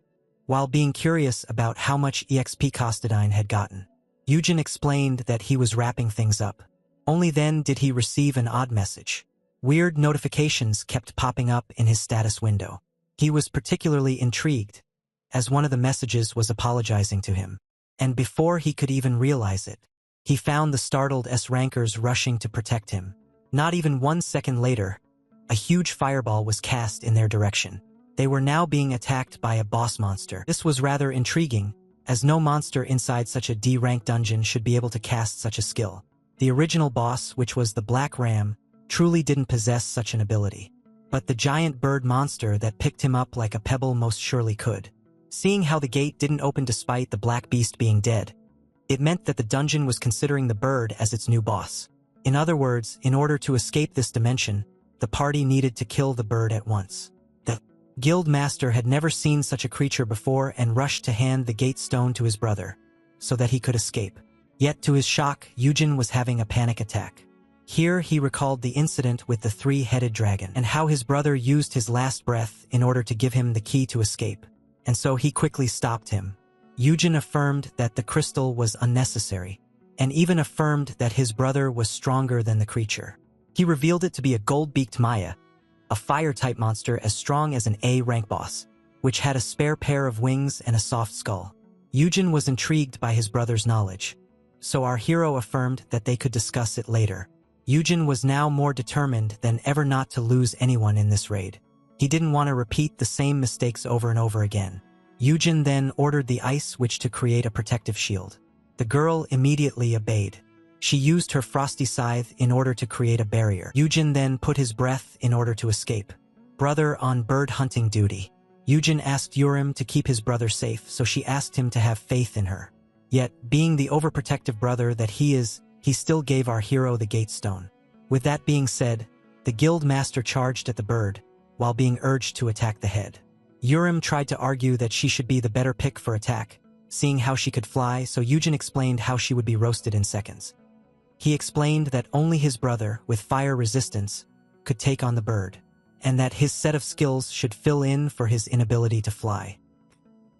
While being curious about how much EXP Costadine had gotten, Yujin explained that he was wrapping things up. Only then did he receive an odd message. Weird notifications kept popping up in his status window. He was particularly intrigued, as one of the messages was apologizing to him. And before he could even realize it, he found the startled S-rankers rushing to protect him. Not even 1 second later, a huge fireball was cast in their direction. They were now being attacked by a boss monster. This was rather intriguing, as no monster inside such a D-rank dungeon should be able to cast such a skill. The original boss, which was the Black Ram, truly didn't possess such an ability. But the giant bird monster that picked him up like a pebble most surely could. Seeing how the gate didn't open despite the Black Beast being dead, it meant that the dungeon was considering the bird as its new boss. In other words, in order to escape this dimension, the party needed to kill the bird at once. The guild master had never seen such a creature before and rushed to hand the gate stone to his brother, so that he could escape. Yet to his shock, Yujin was having a panic attack. Here he recalled the incident with the three-headed dragon and how his brother used his last breath in order to give him the key to escape, and so he quickly stopped him. Yujin affirmed that the crystal was unnecessary, and even affirmed that his brother was stronger than the creature. He revealed it to be a gold-beaked Maya, a fire-type monster as strong as an A-rank boss, which had a spare pair of wings and a soft skull. Yujin was intrigued by his brother's knowledge, so our hero affirmed that they could discuss it later. Yujin was now more determined than ever not to lose anyone in this raid. He didn't want to repeat the same mistakes over and over again. Yujin then ordered the ice witch to create a protective shield. The girl immediately obeyed. She used her frosty scythe in order to create a barrier. Yujin then put his breath in order to escape. Brother on bird hunting duty. Yujin asked Urim to keep his brother safe, so she asked him to have faith in her. Yet, being the overprotective brother that he is, he still gave our hero the gate stone. With that being said, the guild master charged at the bird, while being urged to attack the head. Urim tried to argue that she should be the better pick for attack, seeing how she could fly, so Yujin explained how she would be roasted in seconds. He explained that only his brother, with fire resistance, could take on the bird, and that his set of skills should fill in for his inability to fly.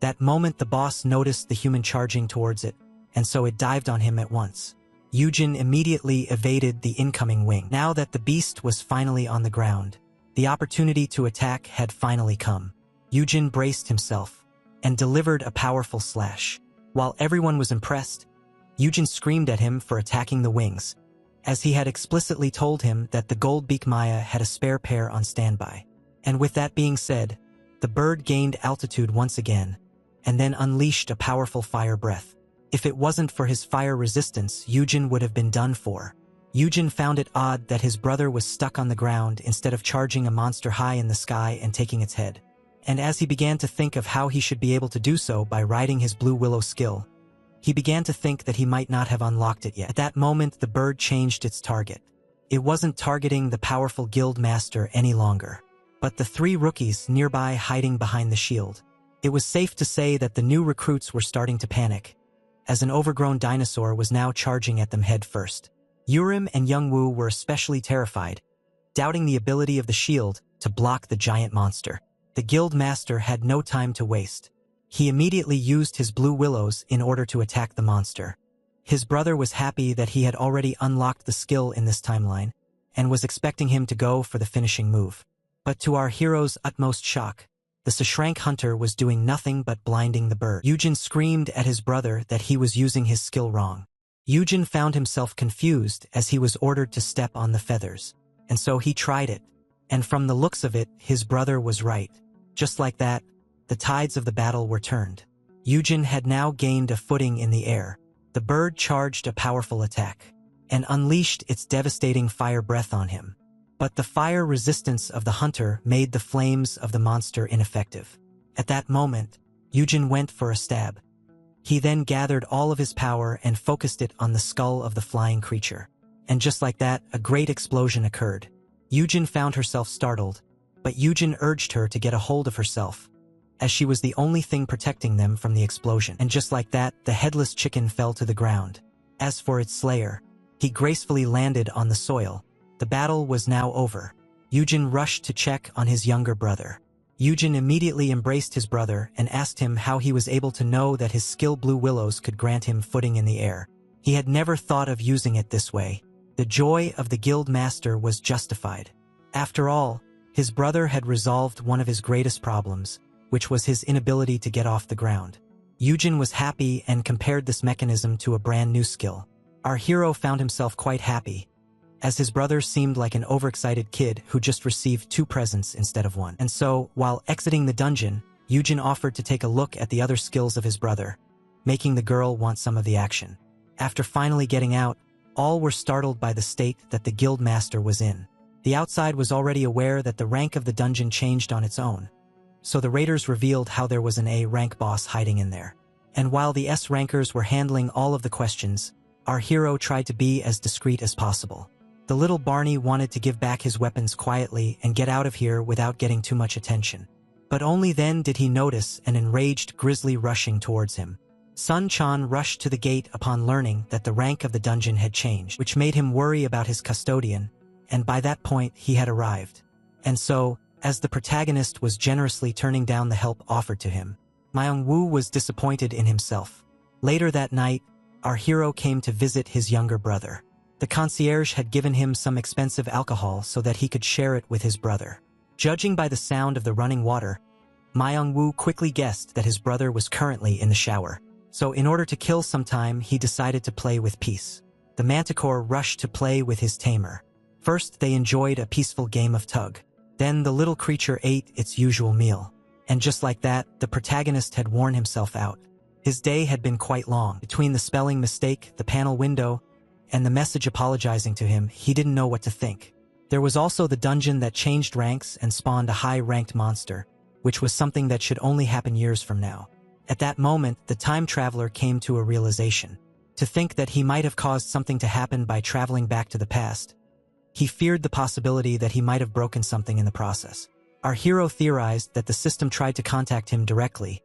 That moment the boss noticed the human charging towards it, and so it dived on him at once. Yujin immediately evaded the incoming wing. Now that the beast was finally on the ground, the opportunity to attack had finally come. Yujin braced himself and delivered a powerful slash. While everyone was impressed, Yujin screamed at him for attacking the wings, as he had explicitly told him that the gold beak Maya had a spare pair on standby. And with that being said, the bird gained altitude once again, and then unleashed a powerful fire breath. If it wasn't for his fire resistance, Yujin would have been done for. Yujin found it odd that his brother was stuck on the ground instead of charging a monster high in the sky and taking its head. And as he began to think of how he should be able to do so by riding his Blue Willow skill, he began to think that he might not have unlocked it yet. At that moment, the bird changed its target. It wasn't targeting the powerful guild master any longer, but the three rookies nearby hiding behind the shield. It was safe to say that the new recruits were starting to panic, as an overgrown dinosaur was now charging at them head first. Urim and Youngwoo were especially terrified, doubting the ability of the shield to block the giant monster. The guild master had no time to waste. He immediately used his blue willows in order to attack the monster. His brother was happy that he had already unlocked the skill in this timeline, and was expecting him to go for the finishing move. But to our hero's utmost shock, the Sashrank hunter was doing nothing but blinding the bird. Yujin screamed at his brother that he was using his skill wrong. Yujin found himself confused as he was ordered to step on the feathers, and so he tried it. And from the looks of it, his brother was right. Just like that, the tides of the battle were turned. Yujin had now gained a footing in the air. The bird charged a powerful attack, and unleashed its devastating fire breath on him. But the fire resistance of the hunter made the flames of the monster ineffective. At that moment, Yujin went for a stab. He then gathered all of his power and focused it on the skull of the flying creature. And just like that, a great explosion occurred. Yujin found herself startled, but Yujin urged her to get a hold of herself, as she was the only thing protecting them from the explosion. And just like that, the headless chicken fell to the ground. As for its slayer, he gracefully landed on the soil. The battle was now over. Yujin rushed to check on his younger brother. Yujin immediately embraced his brother and asked him how he was able to know that his skill Blue Willows could grant him footing in the air. He had never thought of using it this way. The joy of the guild master was justified. After all, his brother had resolved one of his greatest problems, which was his inability to get off the ground. Yujin was happy and compared this mechanism to a brand new skill. Our hero found himself quite happy, as his brother seemed like an overexcited kid who just received 2 presents instead of 1. And so, while exiting the dungeon, Yujin offered to take a look at the other skills of his brother, making the girl want some of the action. After finally getting out, all were startled by the state that the guild master was in. The outside was already aware that the rank of the dungeon changed on its own, so the raiders revealed how there was an A rank boss hiding in there. And while the S rankers were handling all of the questions, our hero tried to be as discreet as possible. The little Barney wanted to give back his weapons quietly and get out of here without getting too much attention. But only then did he notice an enraged grizzly rushing towards him. Sun-chan rushed to the gate upon learning that the rank of the dungeon had changed, which made him worry about his custodian, and by that point he had arrived. And so, as the protagonist was generously turning down the help offered to him, Myung-woo was disappointed in himself. Later that night, our hero came to visit his younger brother. The concierge had given him some expensive alcohol so that he could share it with his brother. Judging by the sound of the running water, Myung-woo quickly guessed that his brother was currently in the shower. So in order to kill some time, he decided to play with peace. The manticore rushed to play with his tamer. First, they enjoyed a peaceful game of tug. Then the little creature ate its usual meal. And just like that, the protagonist had worn himself out. His day had been quite long. Between the spelling mistake, the panel window, and the message apologizing to him, he didn't know what to think. There was also the dungeon that changed ranks and spawned a high-ranked monster, which was something that should only happen years from now. At that moment, the time traveler came to a realization. To think that he might have caused something to happen by traveling back to the past. He feared the possibility that he might have broken something in the process. Our hero theorized that the system tried to contact him directly,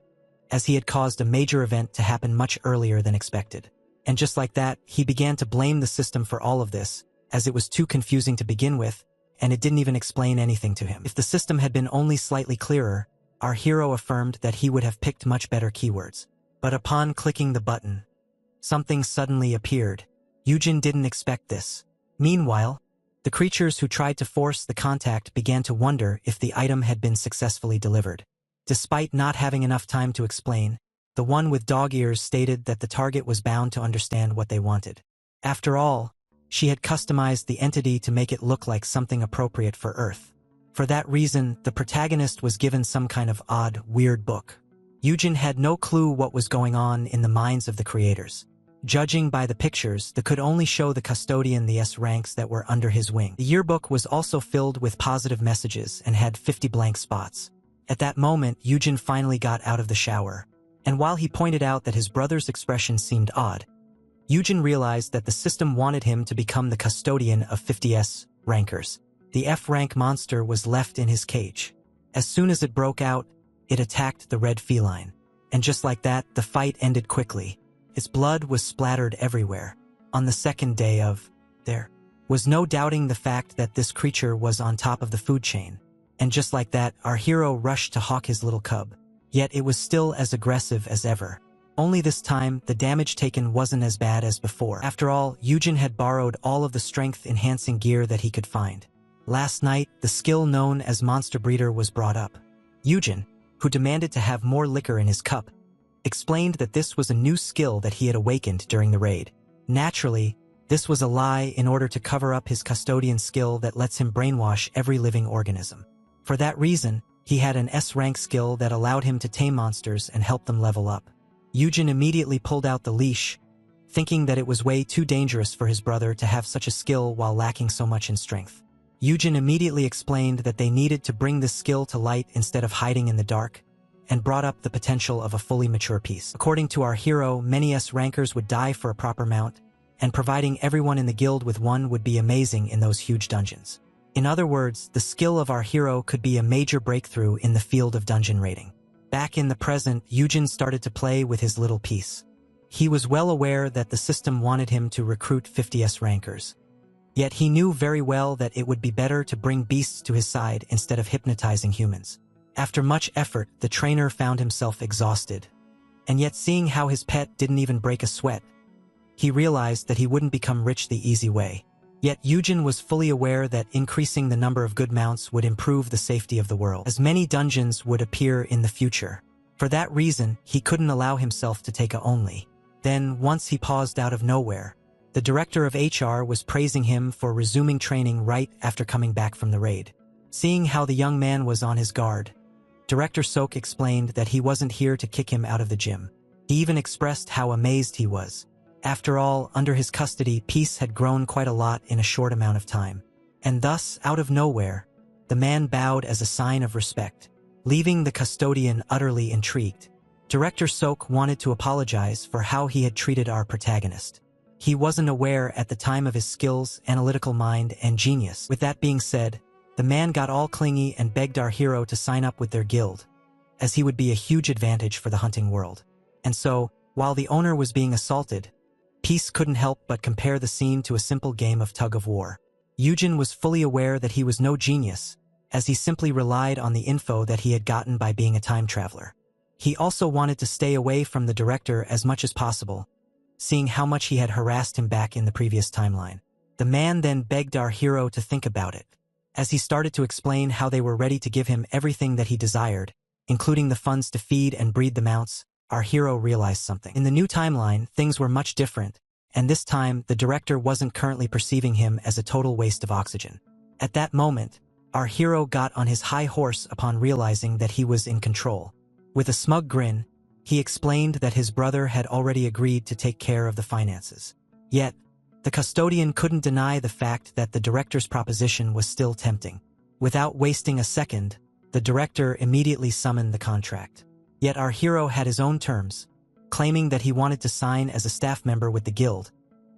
as he had caused a major event to happen much earlier than expected. And just like that, he began to blame the system for all of this, as it was too confusing to begin with, and it didn't even explain anything to him. If the system had been only slightly clearer, our hero affirmed that he would have picked much better keywords. But upon clicking the button, something suddenly appeared. Yujin didn't expect this. Meanwhile, the creatures who tried to force the contact began to wonder if the item had been successfully delivered. Despite not having enough time to explain, the one with dog ears stated that the target was bound to understand what they wanted. After all, she had customized the entity to make it look like something appropriate for Earth. For that reason, the protagonist was given some kind of odd, weird book. Yujin had no clue what was going on in the minds of the creators. Judging by the pictures, they could only show the custodian the S ranks that were under his wing. The yearbook was also filled with positive messages and had 50 blank spots. At that moment, Yujin finally got out of the shower. And while he pointed out that his brother's expression seemed odd, Yujin realized that the system wanted him to become the custodian of 50S rankers. The F-rank monster was left in his cage. As soon as it broke out, it attacked the red feline. And just like that, the fight ended quickly. Its blood was splattered everywhere. On the second day there was no doubting the fact that this creature was on top of the food chain. And just like that, our hero rushed to hawk his little cub. Yet it was still as aggressive as ever. Only this time, the damage taken wasn't as bad as before. After all, Yujin had borrowed all of the strength-enhancing gear that he could find. Last night, the skill known as Monster Breeder was brought up. Yujin, who demanded to have more liquor in his cup, explained that this was a new skill that he had awakened during the raid. Naturally, this was a lie in order to cover up his custodian skill that lets him brainwash every living organism. For that reason, he had an S-rank skill that allowed him to tame monsters and help them level up. Yujin immediately pulled out the leash, thinking that it was way too dangerous for his brother to have such a skill while lacking so much in strength. Yujin immediately explained that they needed to bring this skill to light instead of hiding in the dark, and brought up the potential of a fully mature piece. According to our hero, many S-rankers would die for a proper mount, and providing everyone in the guild with one would be amazing in those huge dungeons. In other words, the skill of our hero could be a major breakthrough in the field of dungeon raiding. Back in the present, Yujin started to play with his little piece. He was well aware that the system wanted him to recruit 50 S-rankers. Yet he knew very well that it would be better to bring beasts to his side instead of hypnotizing humans. After much effort, the trainer found himself exhausted. And yet seeing how his pet didn't even break a sweat, he realized that he wouldn't become rich the easy way. Yet Yujin was fully aware that increasing the number of good mounts would improve the safety of the world, as many dungeons would appear in the future. For that reason, he couldn't allow himself to take a only. Then, once he paused out of nowhere, the director of HR was praising him for resuming training right after coming back from the raid. Seeing how the young man was on his guard, Director Sok explained that he wasn't here to kick him out of the gym. He even expressed how amazed he was. After all, under his custody, peace had grown quite a lot in a short amount of time. And thus, out of nowhere, the man bowed as a sign of respect, leaving the custodian utterly intrigued. Director Sok wanted to apologize for how he had treated our protagonist. He wasn't aware at the time of his skills, analytical mind, and genius. With that being said, the man got all clingy and begged our hero to sign up with their guild, as he would be a huge advantage for the hunting world. And so, while the owner was being assaulted, Peace couldn't help but compare the scene to a simple game of tug-of-war. Yujin was fully aware that he was no genius, as he simply relied on the info that he had gotten by being a time traveler. He also wanted to stay away from the director as much as possible, seeing how much he had harassed him back in the previous timeline. The man then begged our hero to think about it. As he started to explain how they were ready to give him everything that he desired, including the funds to feed and breed the mounts, our hero realized something. In the new timeline, things were much different, and this time the director wasn't currently perceiving him as a total waste of oxygen. At that moment, our hero got on his high horse upon realizing that he was in control. With a smug grin, he explained that his brother had already agreed to take care of the finances. Yet, the custodian couldn't deny the fact that the director's proposition was still tempting. Without wasting a second, the director immediately summoned the contract. Yet our hero had his own terms, claiming that he wanted to sign as a staff member with the guild,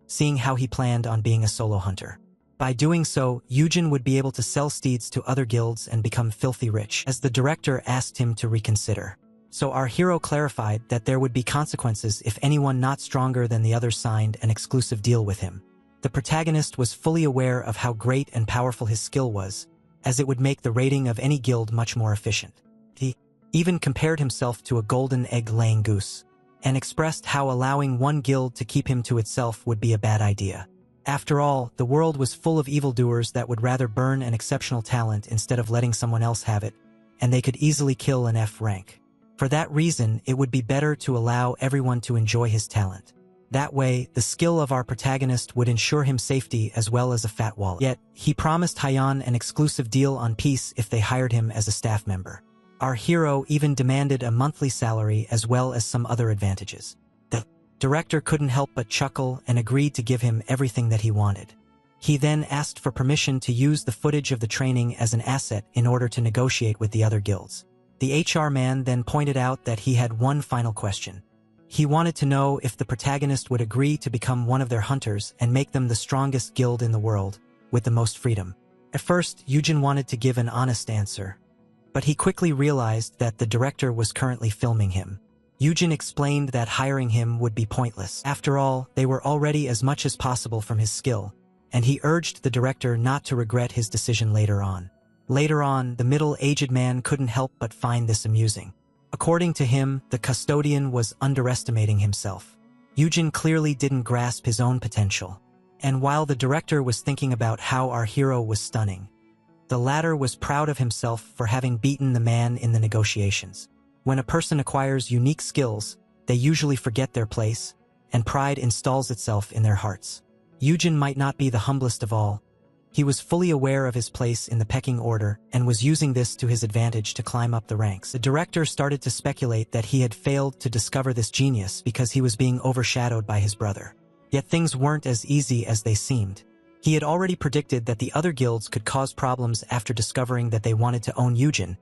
seeing how he planned on being a solo hunter. By doing so, Yujin would be able to sell steeds to other guilds and become filthy rich, as the director asked him to reconsider. So our hero clarified that there would be consequences if anyone not stronger than the others signed an exclusive deal with him. The protagonist was fully aware of how great and powerful his skill was, as it would make the raiding of any guild much more efficient. He even compared himself to a golden egg-laying goose, and expressed how allowing one guild to keep him to itself would be a bad idea. After all, the world was full of evildoers that would rather burn an exceptional talent instead of letting someone else have it, and they could easily kill an F rank. For that reason, it would be better to allow everyone to enjoy his talent. That way, the skill of our protagonist would ensure him safety as well as a fat wallet. Yet, he promised Hyan an exclusive deal on peace if they hired him as a staff member. Our hero even demanded a monthly salary as well as some other advantages. The director couldn't help but chuckle and agreed to give him everything that he wanted. He then asked for permission to use the footage of the training as an asset in order to negotiate with the other guilds. The HR man then pointed out that he had one final question. He wanted to know if the protagonist would agree to become one of their hunters and make them the strongest guild in the world, with the most freedom. At first, Yujin wanted to give an honest answer, but he quickly realized that the director was currently filming him. Yujin explained that hiring him would be pointless. After all, they were already as much as possible from his skill, and he urged the director not to regret his decision later on. Later on, the middle-aged man couldn't help but find this amusing. According to him, the custodian was underestimating himself. Yujin clearly didn't grasp his own potential. And while the director was thinking about how our hero was stunning, the latter was proud of himself for having beaten the man in the negotiations. When a person acquires unique skills, they usually forget their place, and pride installs itself in their hearts. Yujin might not be the humblest of all. He was fully aware of his place in the pecking order and was using this to his advantage to climb up the ranks. The director started to speculate that he had failed to discover this genius because he was being overshadowed by his brother. Yet things weren't as easy as they seemed. He had already predicted that the other guilds could cause problems after discovering that they wanted to own Yujin.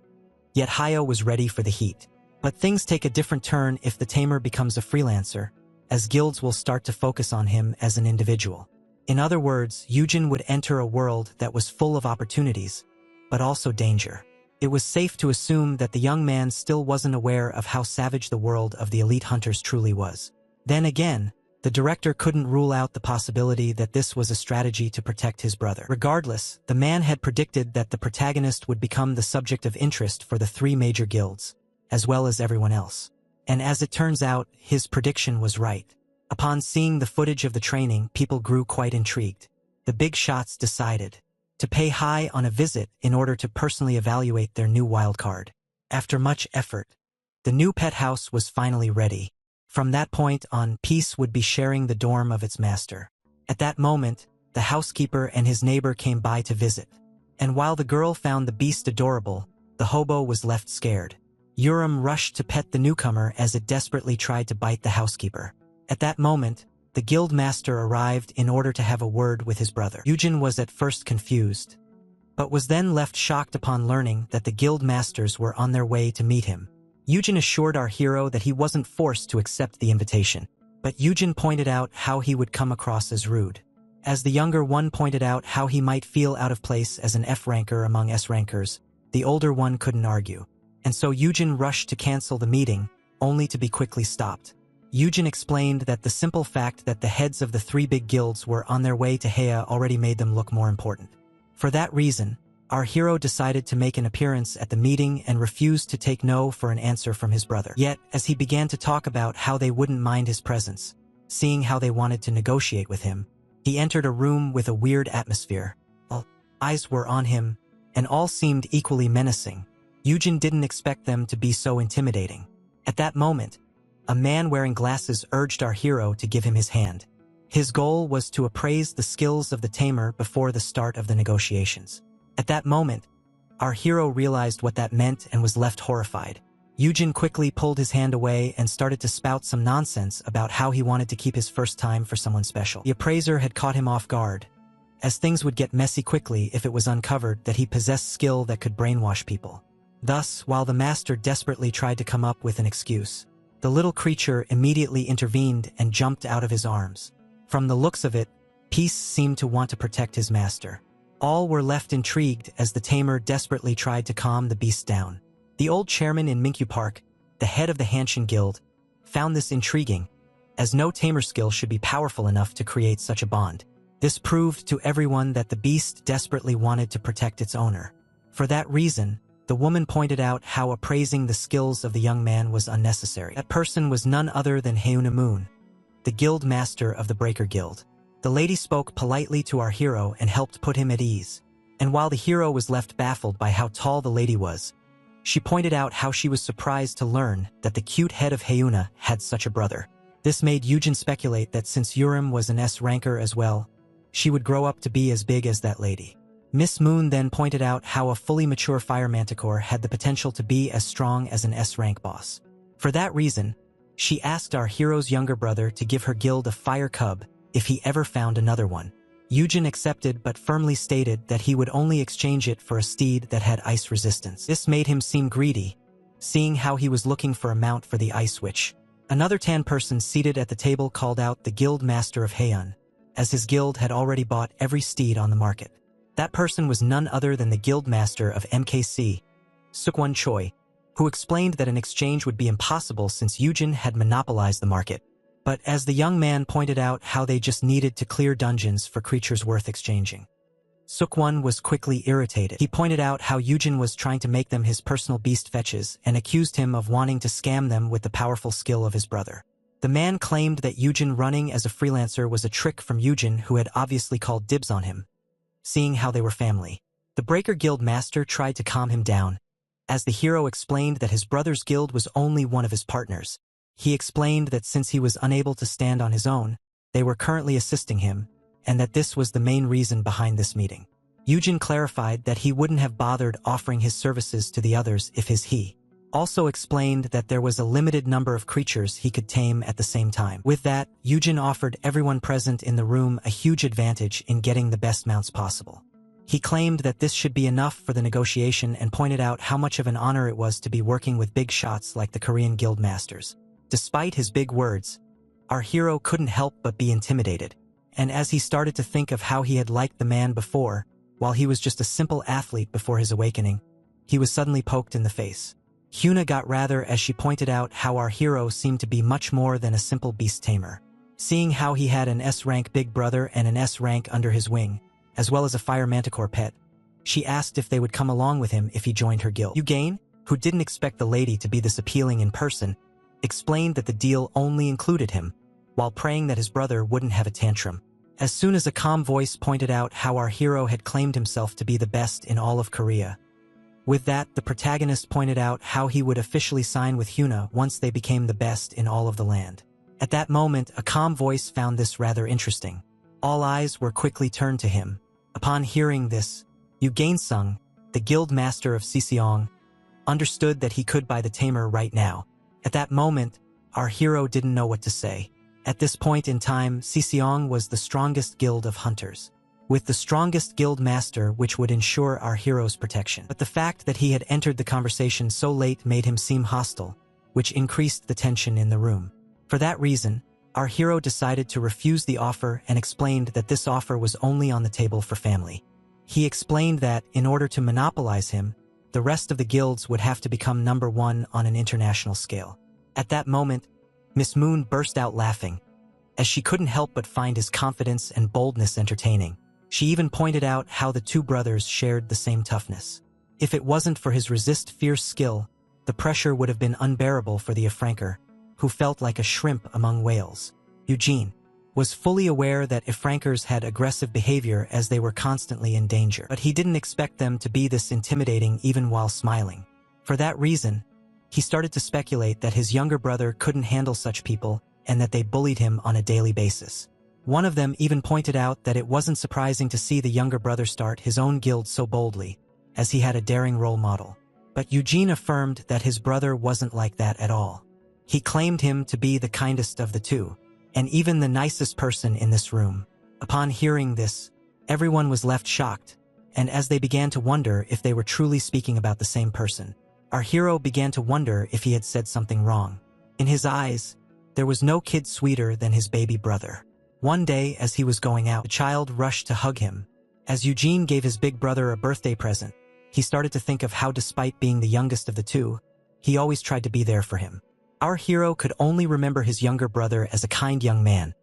Yet Yahello was ready for the heat. But things take a different turn if the tamer becomes a freelancer, as guilds will start to focus on him as an individual. In other words, Yujin would enter a world that was full of opportunities, but also danger. It was safe to assume that the young man still wasn't aware of how savage the world of the elite hunters truly was. Then again, the director couldn't rule out the possibility that this was a strategy to protect his brother. Regardless, the man had predicted that the protagonist would become the subject of interest for the three major guilds, as well as everyone else. And as it turns out, his prediction was right. Upon seeing the footage of the training, people grew quite intrigued. The big shots decided to pay high on a visit in order to personally evaluate their new wildcard. After much effort, the new pet house was finally ready. From that point on, Peace would be sharing the dorm of its master. At that moment, the housekeeper and his neighbor came by to visit. And while the girl found the beast adorable, the hobo was left scared. Urim rushed to pet the newcomer as it desperately tried to bite the housekeeper. At that moment, the guild master arrived in order to have a word with his brother. Yujin was at first confused, but was then left shocked upon learning that the guild masters were on their way to meet him. Yujin assured our hero that he wasn't forced to accept the invitation, but Yujin pointed out how he would come across as rude. As the younger one pointed out how he might feel out of place as an F-ranker among S-rankers, the older one couldn't argue. And so Yujin rushed to cancel the meeting, only to be quickly stopped. Yujin explained that the simple fact that the heads of the three big guilds were on their way to Heya already made them look more important. For that reason, our hero decided to make an appearance at the meeting and refused to take no for an answer from his brother. Yet, as he began to talk about how they wouldn't mind his presence, seeing how they wanted to negotiate with him, he entered a room with a weird atmosphere. All eyes were on him, and all seemed equally menacing. Yujin didn't expect them to be so intimidating. At that moment, a man wearing glasses urged our hero to give him his hand. His goal was to appraise the skills of the tamer before the start of the negotiations. At that moment, our hero realized what that meant and was left horrified. Yujin quickly pulled his hand away and started to spout some nonsense about how he wanted to keep his first time for someone special. The appraiser had caught him off guard, as things would get messy quickly if it was uncovered that he possessed skill that could brainwash people. Thus, while the master desperately tried to come up with an excuse, the little creature immediately intervened and jumped out of his arms. From the looks of it, Peace seemed to want to protect his master. All were left intrigued as the tamer desperately tried to calm the beast down. The old chairman in Minkyu Park, the head of the Hanshin Guild, found this intriguing, as no tamer skill should be powerful enough to create such a bond. This proved to everyone that the beast desperately wanted to protect its owner. For that reason, the woman pointed out how appraising the skills of the young man was unnecessary. That person was none other than Heuna Moon, the guild master of the Breaker Guild. The lady spoke politely to our hero and helped put him at ease. And while the hero was left baffled by how tall the lady was, she pointed out how she was surprised to learn that the cute head of Heuna had such a brother. This made Yujin speculate that since Urim was an S-ranker as well, she would grow up to be as big as that lady. Miss Moon then pointed out how a fully mature fire manticore had the potential to be as strong as an S-rank boss. For that reason, she asked our hero's younger brother to give her guild a fire cub if he ever found another one. Yujin accepted but firmly stated that he would only exchange it for a steed that had ice resistance. This made him seem greedy, seeing how he was looking for a mount for the ice witch. Another tan person seated at the table called out the guild master of Heian, as his guild had already bought every steed on the market. That person was none other than the guild master of MKC, Sukwon Choi, who explained that an exchange would be impossible since Yujin had monopolized the market. But as the young man pointed out how they just needed to clear dungeons for creatures worth exchanging. Sukwon was quickly irritated. He pointed out how Yujin was trying to make them his personal beast fetches and accused him of wanting to scam them with the powerful skill of his brother. The man claimed that Yujin running as a freelancer was a trick from Yujin, who had obviously called dibs on him, seeing how they were family. The Breaker Guild master tried to calm him down, as the hero explained that his brother's guild was only one of his partners. He explained that since he was unable to stand on his own, they were currently assisting him, and that this was the main reason behind this meeting. Yujin clarified that he wouldn't have bothered offering his services to the others if he also explained that there was a limited number of creatures he could tame at the same time. With that, Yujin offered everyone present in the room a huge advantage in getting the best mounts possible. He claimed that this should be enough for the negotiation and pointed out how much of an honor it was to be working with big shots like the Korean guild masters. Despite his big words, our hero couldn't help but be intimidated, and as he started to think of how he had liked the man before, while he was just a simple athlete before his awakening, he was suddenly poked in the face. Hyuna got rather as she pointed out how our hero seemed to be much more than a simple beast tamer. Seeing how he had an S-rank big brother and an S-rank under his wing, as well as a fire manticore pet, she asked if they would come along with him if he joined her guild. Yugane, who didn't expect the lady to be this appealing in person, explained that the deal only included him, while praying that his brother wouldn't have a tantrum. As soon as a calm voice pointed out how our hero had claimed himself to be the best in all of Korea. With that, the protagonist pointed out how he would officially sign with Hyuna once they became the best in all of the land. At that moment, a calm voice found this rather interesting. All eyes were quickly turned to him. Upon hearing this, Yugane-sung, the guild master of Siseong, understood that he could buy the tamer right now. At that moment, our hero didn't know what to say. At this point in time, Siseong was the strongest guild of hunters, with the strongest guild master, which would ensure our hero's protection. But the fact that he had entered the conversation so late made him seem hostile, which increased the tension in the room. For that reason, our hero decided to refuse the offer and explained that this offer was only on the table for family. He explained that, in order to monopolize him, the rest of the guilds would have to become number one on an international scale. At that moment, Miss Moon burst out laughing, as she couldn't help but find his confidence and boldness entertaining. She even pointed out how the two brothers shared the same toughness. If it wasn't for his resist-fierce skill, the pressure would have been unbearable for the Ifranker, who felt like a shrimp among whales. Eugene was fully aware that Ifrankers had aggressive behavior as they were constantly in danger, but he didn't expect them to be this intimidating even while smiling. For that reason, he started to speculate that his younger brother couldn't handle such people and that they bullied him on a daily basis. One of them even pointed out that it wasn't surprising to see the younger brother start his own guild so boldly, as he had a daring role model. But Eugene affirmed that his brother wasn't like that at all. He claimed him to be the kindest of the two, and even the nicest person in this room. Upon hearing this, everyone was left shocked, and as they began to wonder if they were truly speaking about the same person, our hero began to wonder if he had said something wrong. In his eyes, there was no kid sweeter than his baby brother. One day, as he was going out, the child rushed to hug him. As Eugene gave his big brother a birthday present, he started to think of how, despite being the youngest of the two, he always tried to be there for him. Our hero could only remember his younger brother as a kind young man,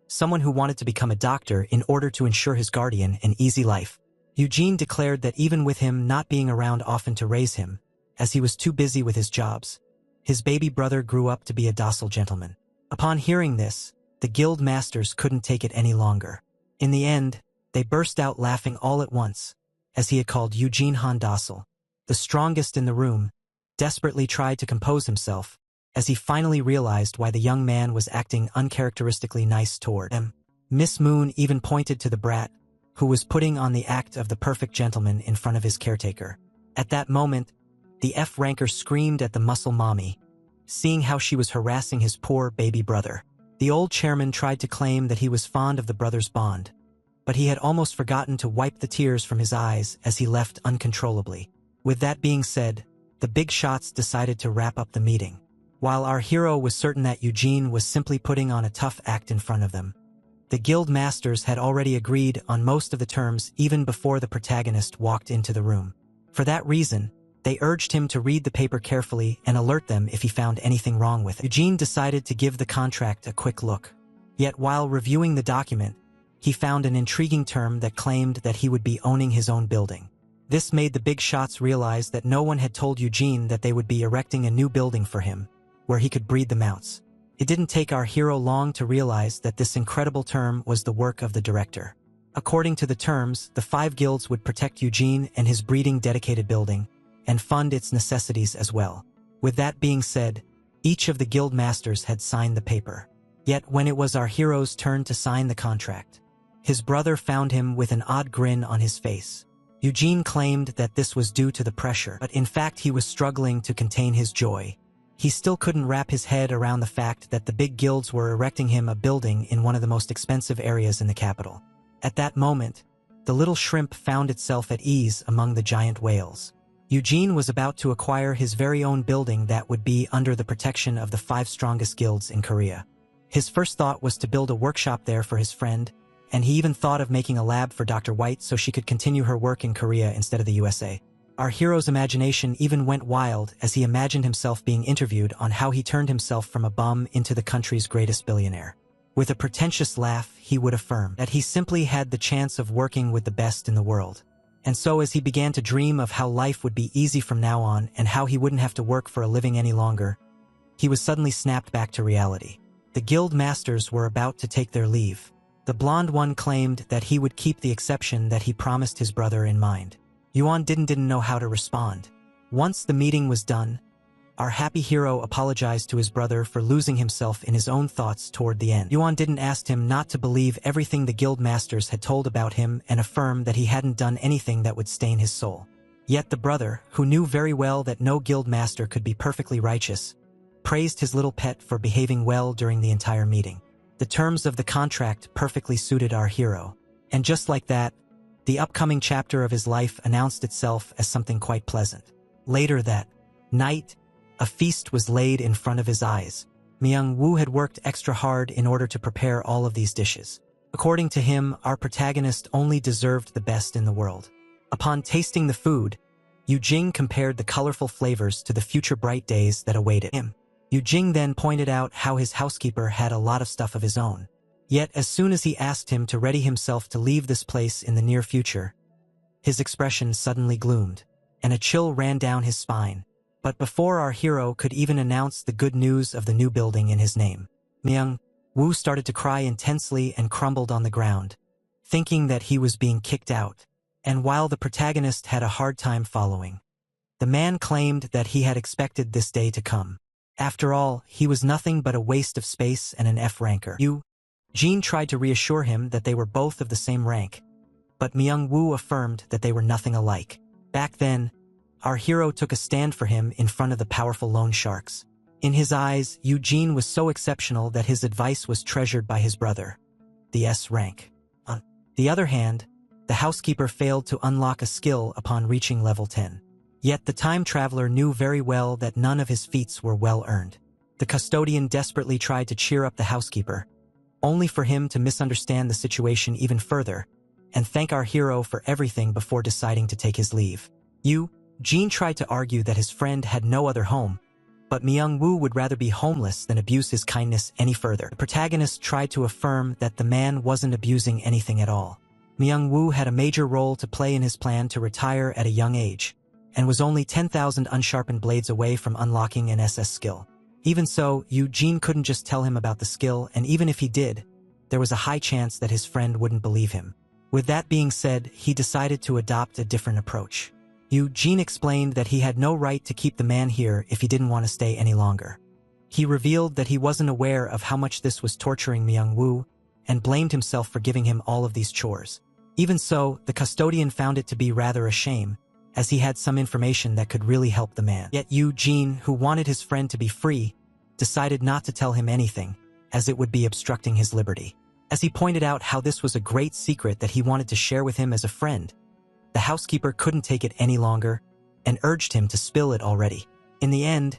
someone who wanted to become a doctor in order to ensure his guardian an easy life. Eugene declared that even with him not being around often to raise him, as he was too busy with his jobs, his baby brother grew up to be a docile gentleman. Upon hearing this, the guild masters couldn't take it any longer. In the end, they burst out laughing all at once, as he had called Eugene Han docile. The strongest in the room desperately tried to compose himself, as he finally realized why the young man was acting uncharacteristically nice toward him. Miss Moon even pointed to the brat, who was putting on the act of the perfect gentleman in front of his caretaker. At that moment, the F-ranker screamed at the muscle mommy, seeing how she was harassing his poor baby brother. The old chairman tried to claim that he was fond of the brothers' bond, but he had almost forgotten to wipe the tears from his eyes as he left uncontrollably. With that being said, the big shots decided to wrap up the meeting. While our hero was certain that Eugene was simply putting on a tough act in front of them, the guild masters had already agreed on most of the terms even before the protagonist walked into the room. For that reason, they urged him to read the paper carefully and alert them if he found anything wrong with it. Eugene decided to give the contract a quick look. Yet while reviewing the document, he found an intriguing term that claimed that he would be owning his own building. This made the big shots realize that no one had told Eugene that they would be erecting a new building for him, where he could breed the mounts. It didn't take our hero long to realize that this incredible term was the work of the director. According to the terms, the 5 guilds would protect Eugene and his breeding-dedicated building, and fund its necessities as well. With that being said, each of the guild masters had signed the paper. Yet when it was our hero's turn to sign the contract, his brother found him with an odd grin on his face. Eugene claimed that this was due to the pressure, but in fact he was struggling to contain his joy. He still couldn't wrap his head around the fact that the big guilds were erecting him a building in one of the most expensive areas in the capital. At that moment, the little shrimp found itself at ease among the giant whales. Eugene was about to acquire his very own building that would be under the protection of the 5 strongest guilds in Korea. His first thought was to build a workshop there for his friend, and he even thought of making a lab for Dr. White so she could continue her work in Korea instead of the USA. Our hero's imagination even went wild as he imagined himself being interviewed on how he turned himself from a bum into the country's greatest billionaire. With a pretentious laugh, he would affirm that he simply had the chance of working with the best in the world. And so as he began to dream of how life would be easy from now on and how he wouldn't have to work for a living any longer, he was suddenly snapped back to reality. The guild masters were about to take their leave. The blonde one claimed that he would keep the exception that he promised his brother in mind. Yuan didn't know how to respond. Once the meeting was done, our happy hero apologized to his brother for losing himself in his own thoughts toward the end. Yuan didn't ask him not to believe everything the guild masters had told about him and affirm that he hadn't done anything that would stain his soul. Yet the brother, who knew very well that no guild master could be perfectly righteous, praised his little pet for behaving well during the entire meeting. The terms of the contract perfectly suited our hero. And just like that, the upcoming chapter of his life announced itself as something quite pleasant. Later that night, a feast was laid in front of his eyes. Myung-woo had worked extra hard in order to prepare all of these dishes. According to him, our protagonist only deserved the best in the world. Upon tasting the food, Yu-jing compared the colorful flavors to the future bright days that awaited him. Yu-jing then pointed out how his housekeeper had a lot of stuff of his own. Yet as soon as he asked him to ready himself to leave this place in the near future, his expression suddenly gloomed, and a chill ran down his spine. But before our hero could even announce the good news of the new building in his name, Myung-woo started to cry intensely and crumbled on the ground, thinking that he was being kicked out. And while the protagonist had a hard time following, the man claimed that he had expected this day to come. After all, he was nothing but a waste of space and an F-ranker. Eugene tried to reassure him that they were both of the same rank, but Myung-woo affirmed that they were nothing alike. Back then, our hero took a stand for him in front of the powerful loan sharks. In his eyes, Eugene was so exceptional that his advice was treasured by his brother, the S rank. On the other hand, the housekeeper failed to unlock a skill upon reaching level 10. Yet the time traveler knew very well that none of his feats were well earned. The custodian desperately tried to cheer up the housekeeper, only for him to misunderstand the situation even further and thank our hero for everything before deciding to take his leave. Eugene tried to argue that his friend had no other home, but Myung-woo would rather be homeless than abuse his kindness any further. The protagonist tried to affirm that the man wasn't abusing anything at all. Myung-woo had a major role to play in his plan to retire at a young age, and was only 10,000 unsharpened blades away from unlocking an SS skill. Even so, Eugene couldn't just tell him about the skill, and even if he did, there was a high chance that his friend wouldn't believe him. With that being said, he decided to adopt a different approach. Eugene explained that he had no right to keep the man here if he didn't want to stay any longer. He revealed that he wasn't aware of how much this was torturing Myung-woo, and blamed himself for giving him all of these chores. Even so, the custodian found it to be rather a shame, as he had some information that could really help the man. Yet Eugene, who wanted his friend to be free, decided not to tell him anything, as it would be obstructing his liberty. As he pointed out how this was a great secret that he wanted to share with him as a friend, the housekeeper couldn't take it any longer, and urged him to spill it already. In the end,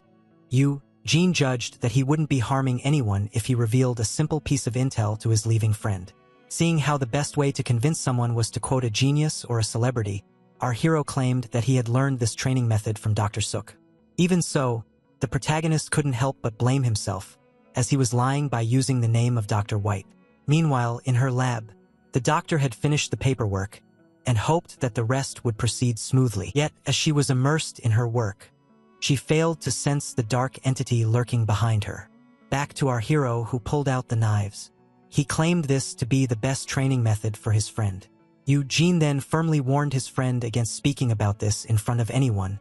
Eugene judged that he wouldn't be harming anyone if he revealed a simple piece of intel to his leaving friend. Seeing how the best way to convince someone was to quote a genius or a celebrity, our hero claimed that he had learned this training method from Dr. Suk. Even so, the protagonist couldn't help but blame himself, as he was lying by using the name of Dr. White. Meanwhile, in her lab, The doctor had finished the paperwork and hoped that the rest would proceed smoothly. Yet, as she was immersed in her work, she failed to sense the dark entity lurking behind her. Back to our hero who pulled out the knives. He claimed this to be the best training method for his friend. Eugene then firmly warned his friend against speaking about this in front of anyone,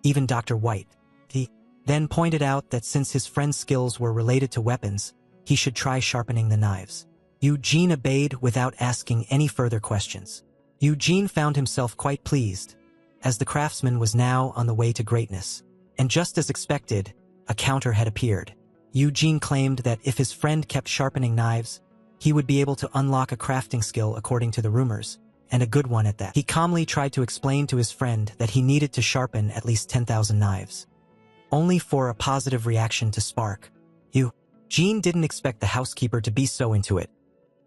even Dr. White. He then pointed out that since his friend's skills were related to weapons, he should try sharpening the knives. Eugene obeyed without asking any further questions. Eugene found himself quite pleased, as the craftsman was now on the way to greatness. And just as expected, a counter had appeared. Eugene claimed that if his friend kept sharpening knives, he would be able to unlock a crafting skill according to the rumors, and a good one at that. He calmly tried to explain to his friend that he needed to sharpen at least 10,000 knives, only for a positive reaction to spark. Eugene didn't expect the housekeeper to be so into it,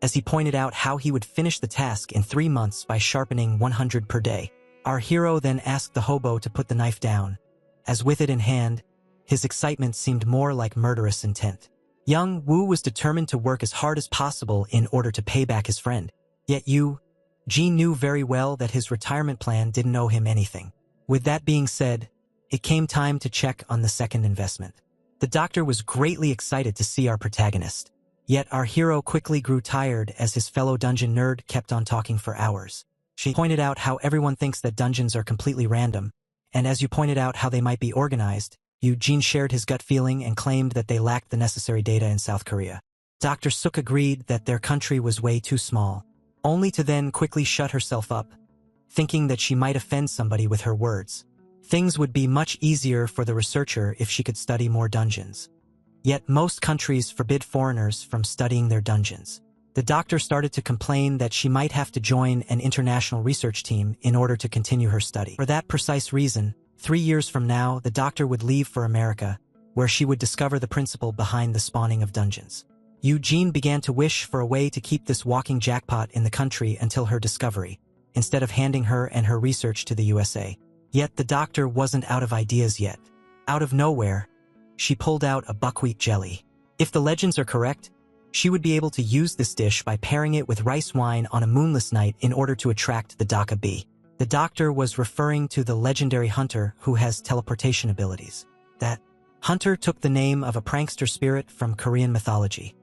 as he pointed out how he would finish the task in 3 months by sharpening 100 per day. Our hero then asked the hobo to put the knife down, as with it in hand, his excitement seemed more like murderous intent. Young Wu was determined to work as hard as possible in order to pay back his friend. Yet Eugene knew very well that his retirement plan didn't owe him anything. With that being said, it came time to check on the second investment. The doctor was greatly excited to see our protagonist. Yet our hero quickly grew tired as his fellow dungeon nerd kept on talking for hours. She pointed out how everyone thinks that dungeons are completely random, and as you pointed out how they might be organized, Eugene shared his gut feeling and claimed that they lacked the necessary data in South Korea. Dr. Suk agreed that their country was way too small, only to then quickly shut herself up, thinking that she might offend somebody with her words. Things would be much easier for the researcher if she could study more dungeons. Yet most countries forbid foreigners from studying their dungeons. The doctor started to complain that she might have to join an international research team in order to continue her study. For that precise reason, 3 years from now, the doctor would leave for America, where she would discover the principle behind the spawning of dungeons. Eugene began to wish for a way to keep this walking jackpot in the country until her discovery, instead of handing her and her research to the USA. Yet the doctor wasn't out of ideas yet. Out of nowhere, she pulled out a buckwheat jelly. If the legends are correct, she would be able to use this dish by pairing it with rice wine on a moonless night in order to attract the Daka bee. The doctor was referring to the legendary hunter who has teleportation abilities. That hunter took the name of a prankster spirit from Korean mythology,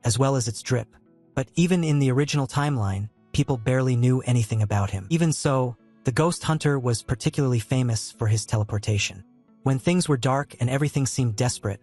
as well as its drip. But even in the original timeline, people barely knew anything about him. Even so, the ghost hunter was particularly famous for his teleportation. When things were dark and everything seemed desperate,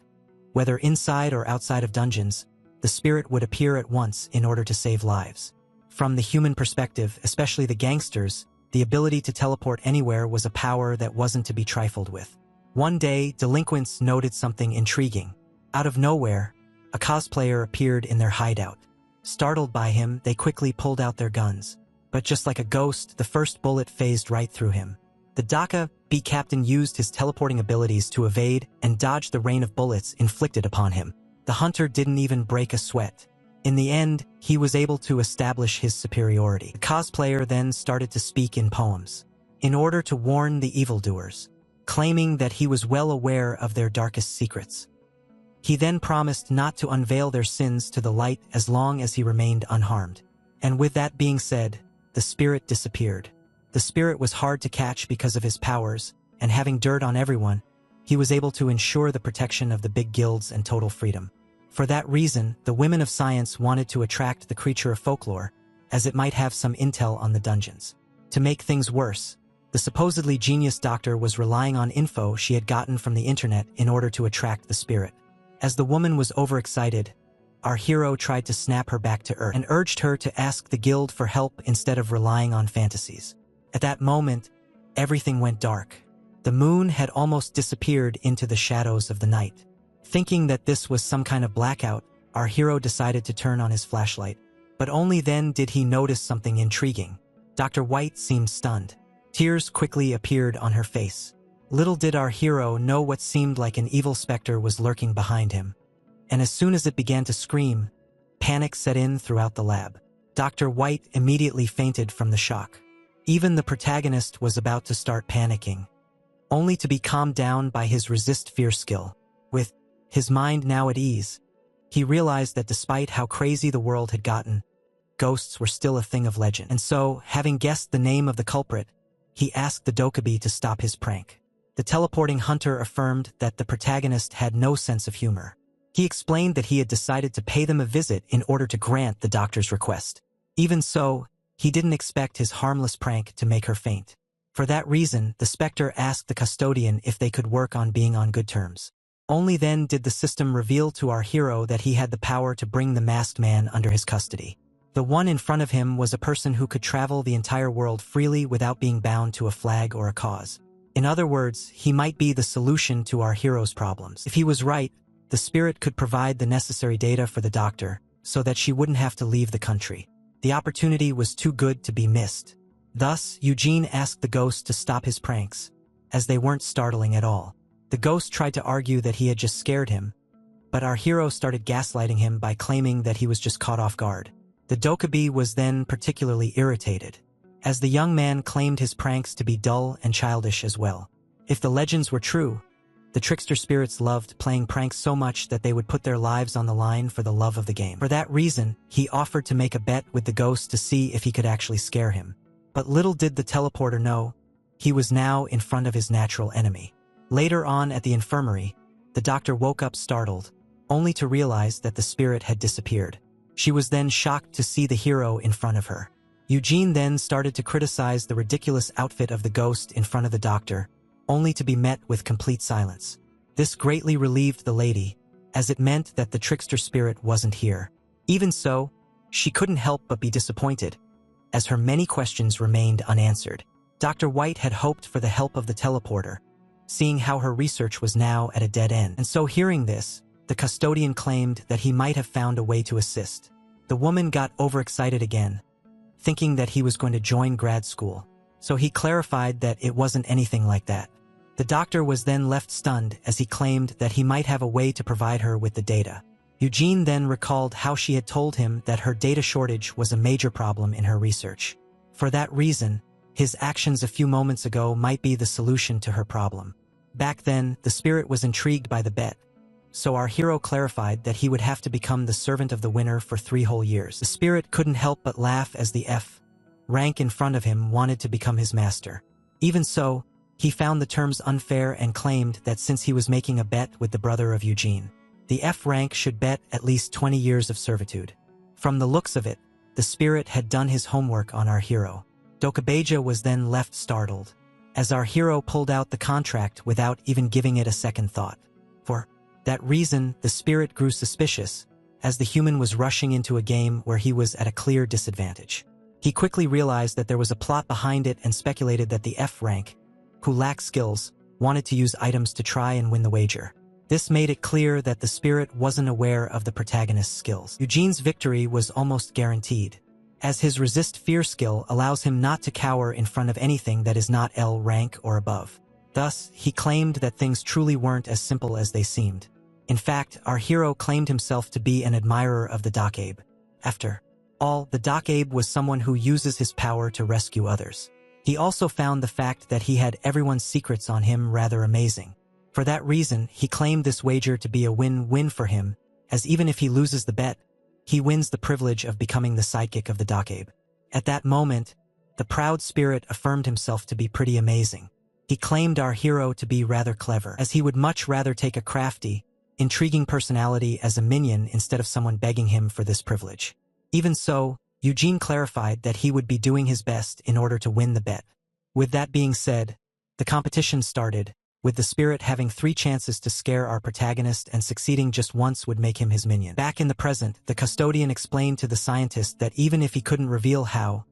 whether inside or outside of dungeons, the spirit would appear at once in order to save lives. From the human perspective, especially the gangsters, the ability to teleport anywhere was a power that wasn't to be trifled with. One day, delinquents noted something intriguing. Out of nowhere, a cosplayer appeared in their hideout. Startled by him, they quickly pulled out their guns. But just like a ghost, the first bullet phased right through him. The Daka bee captain used his teleporting abilities to evade and dodge the rain of bullets inflicted upon him. The hunter didn't even break a sweat. In the end, he was able to establish his superiority. The cosplayer then started to speak in poems, in order to warn the evildoers, claiming that he was well aware of their darkest secrets. He then promised not to unveil their sins to the light as long as he remained unharmed. And with that being said, the spirit disappeared. The spirit was hard to catch because of his powers, and having dirt on everyone, he was able to ensure the protection of the big guilds and total freedom. For that reason, the women of science wanted to attract the creature of folklore, as it might have some intel on the dungeons. To make things worse, the supposedly genius doctor was relying on info she had gotten from the internet in order to attract the spirit. As the woman was overexcited, our hero tried to snap her back to earth and urged her to ask the guild for help instead of relying on fantasies. At that moment, everything went dark. The moon had almost disappeared into the shadows of the night. Thinking that this was some kind of blackout, our hero decided to turn on his flashlight. But only then did he notice something intriguing. Dr. White seemed stunned. Tears quickly appeared on her face. Little did our hero know what seemed like an evil specter was lurking behind him. And as soon as it began to scream, panic set in throughout the lab. Dr. White immediately fainted from the shock. Even the protagonist was about to start panicking, only to be calmed down by his resist fear skill. With his mind now at ease, he realized that despite how crazy the world had gotten, ghosts were still a thing of legend. And so, having guessed the name of the culprit, he asked the Dokkaebi to stop his prank. The teleporting hunter affirmed that the protagonist had no sense of humor. He explained that he had decided to pay them a visit in order to grant the doctor's request. Even so, he didn't expect his harmless prank to make her faint. For that reason, the specter asked the custodian if they could work on being on good terms. Only then did the system reveal to our hero that he had the power to bring the masked man under his custody. The one in front of him was a person who could travel the entire world freely without being bound to a flag or a cause. In other words, he might be the solution to our hero's problems. If he was right, the spirit could provide the necessary data for the doctor, so that she wouldn't have to leave the country. The opportunity was too good to be missed. Thus, Eugene asked the ghost to stop his pranks, as they weren't startling at all. The ghost tried to argue that he had just scared him, but our hero started gaslighting him by claiming that he was just caught off guard. The Dokkaebi was then particularly irritated, as the young man claimed his pranks to be dull and childish as well. If the legends were true, the trickster spirits loved playing pranks so much that they would put their lives on the line for the love of the game. For that reason, he offered to make a bet with the ghost to see if he could actually scare him. But little did the teleporter know, he was now in front of his natural enemy. Later on at the infirmary, the doctor woke up startled, only to realize that the spirit had disappeared. She was then shocked to see the hero in front of her. Eugene then started to criticize the ridiculous outfit of the ghost in front of the doctor, only to be met with complete silence. This greatly relieved the lady, as it meant that the trickster spirit wasn't here. Even so, she couldn't help but be disappointed, as her many questions remained unanswered. Dr. White had hoped for the help of the teleporter, seeing how her research was now at a dead end. And so hearing this, the custodian claimed that he might have found a way to assist. The woman got overexcited again, thinking that he was going to join grad school. So he clarified that it wasn't anything like that. The doctor was then left stunned as he claimed that he might have a way to provide her with the data. Eugene then recalled how she had told him that her data shortage was a major problem in her research. For that reason, his actions a few moments ago might be the solution to her problem. Back then, the spirit was intrigued by the bet, so our hero clarified that he would have to become the servant of the winner for 3 whole years. The spirit couldn't help but laugh as the F rank in front of him wanted to become his master. Even so, he found the terms unfair and claimed that since he was making a bet with the brother of Eugene, the F rank should bet at least 20 years of servitude. From the looks of it, the spirit had done his homework on our hero. Dokkaebi was then left startled, as our hero pulled out the contract without even giving it a second thought. For that reason, the spirit grew suspicious, as the human was rushing into a game where he was at a clear disadvantage. He quickly realized that there was a plot behind it and speculated that the F rank, who lacked skills, wanted to use items to try and win the wager. This made it clear that the spirit wasn't aware of the protagonist's skills. Eugene's victory was almost guaranteed, as his resist fear skill allows him not to cower in front of anything that is not L rank or above. Thus, he claimed that things truly weren't as simple as they seemed. In fact, our hero claimed himself to be an admirer of the Dokkaebi. After all, the Dokkaebi was someone who uses his power to rescue others. He also found the fact that he had everyone's secrets on him rather amazing. For that reason, he claimed this wager to be a win-win for him, as even if he loses the bet, he wins the privilege of becoming the sidekick of the Dokkaebi. At that moment, the proud spirit affirmed himself to be pretty amazing. He claimed our hero to be rather clever, as he would much rather take a crafty, intriguing personality as a minion instead of someone begging him for this privilege. Even so, Eugene clarified that he would be doing his best in order to win the bet. With that being said, the competition started, with the spirit having 3 chances to scare our protagonist, and succeeding just once would make him his minion. Back in the present, the custodian explained to the scientist that even if he couldn't reveal how,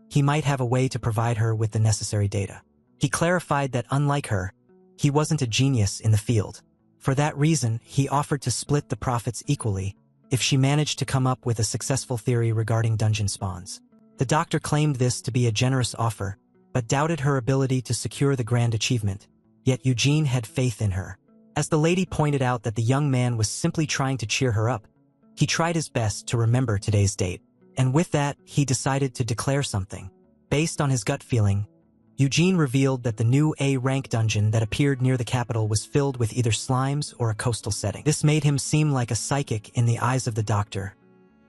he might have a way to provide her with the necessary data. He clarified that unlike her, he wasn't a genius in the field. For that reason, he offered to split the profits equally if she managed to come up with a successful theory regarding dungeon spawns. The doctor claimed this to be a generous offer, but doubted her ability to secure the grand achievement. Yet Eugene had faith in her. As the lady pointed out that the young man was simply trying to cheer her up, he tried his best to remember today's date. And with that, he decided to declare something. Based on his gut feeling, Eugene revealed that the new A-rank dungeon that appeared near the capital was filled with either slimes or a coastal setting. This made him seem like a psychic in the eyes of the doctor,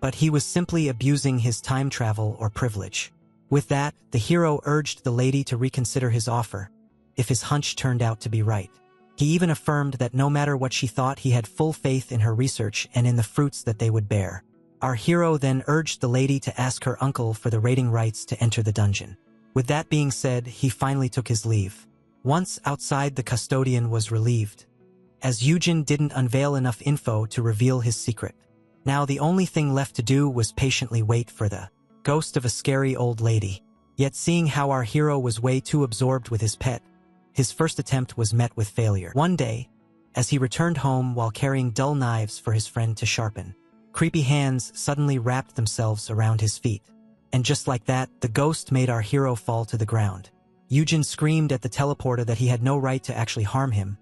but he was simply abusing his time travel or privilege. With that, the hero urged the lady to reconsider his offer, if his hunch turned out to be right. He even affirmed that no matter what she thought, he had full faith in her research and in the fruits that they would bear. Our hero then urged the lady to ask her uncle for the rating rights to enter the dungeon. With that being said, he finally took his leave. Once outside, the custodian was relieved, as Yujin didn't unveil enough info to reveal his secret. Now the only thing left to do was patiently wait for the ghost of a scary old lady. Yet seeing how our hero was way too absorbed with his pet, his first attempt was met with failure. One day, as he returned home while carrying dull knives for his friend to sharpen, creepy hands suddenly wrapped themselves around his feet. And just like that, the ghost made our hero fall to the ground. Yujin screamed at the teleporter that he had no right to actually harm him,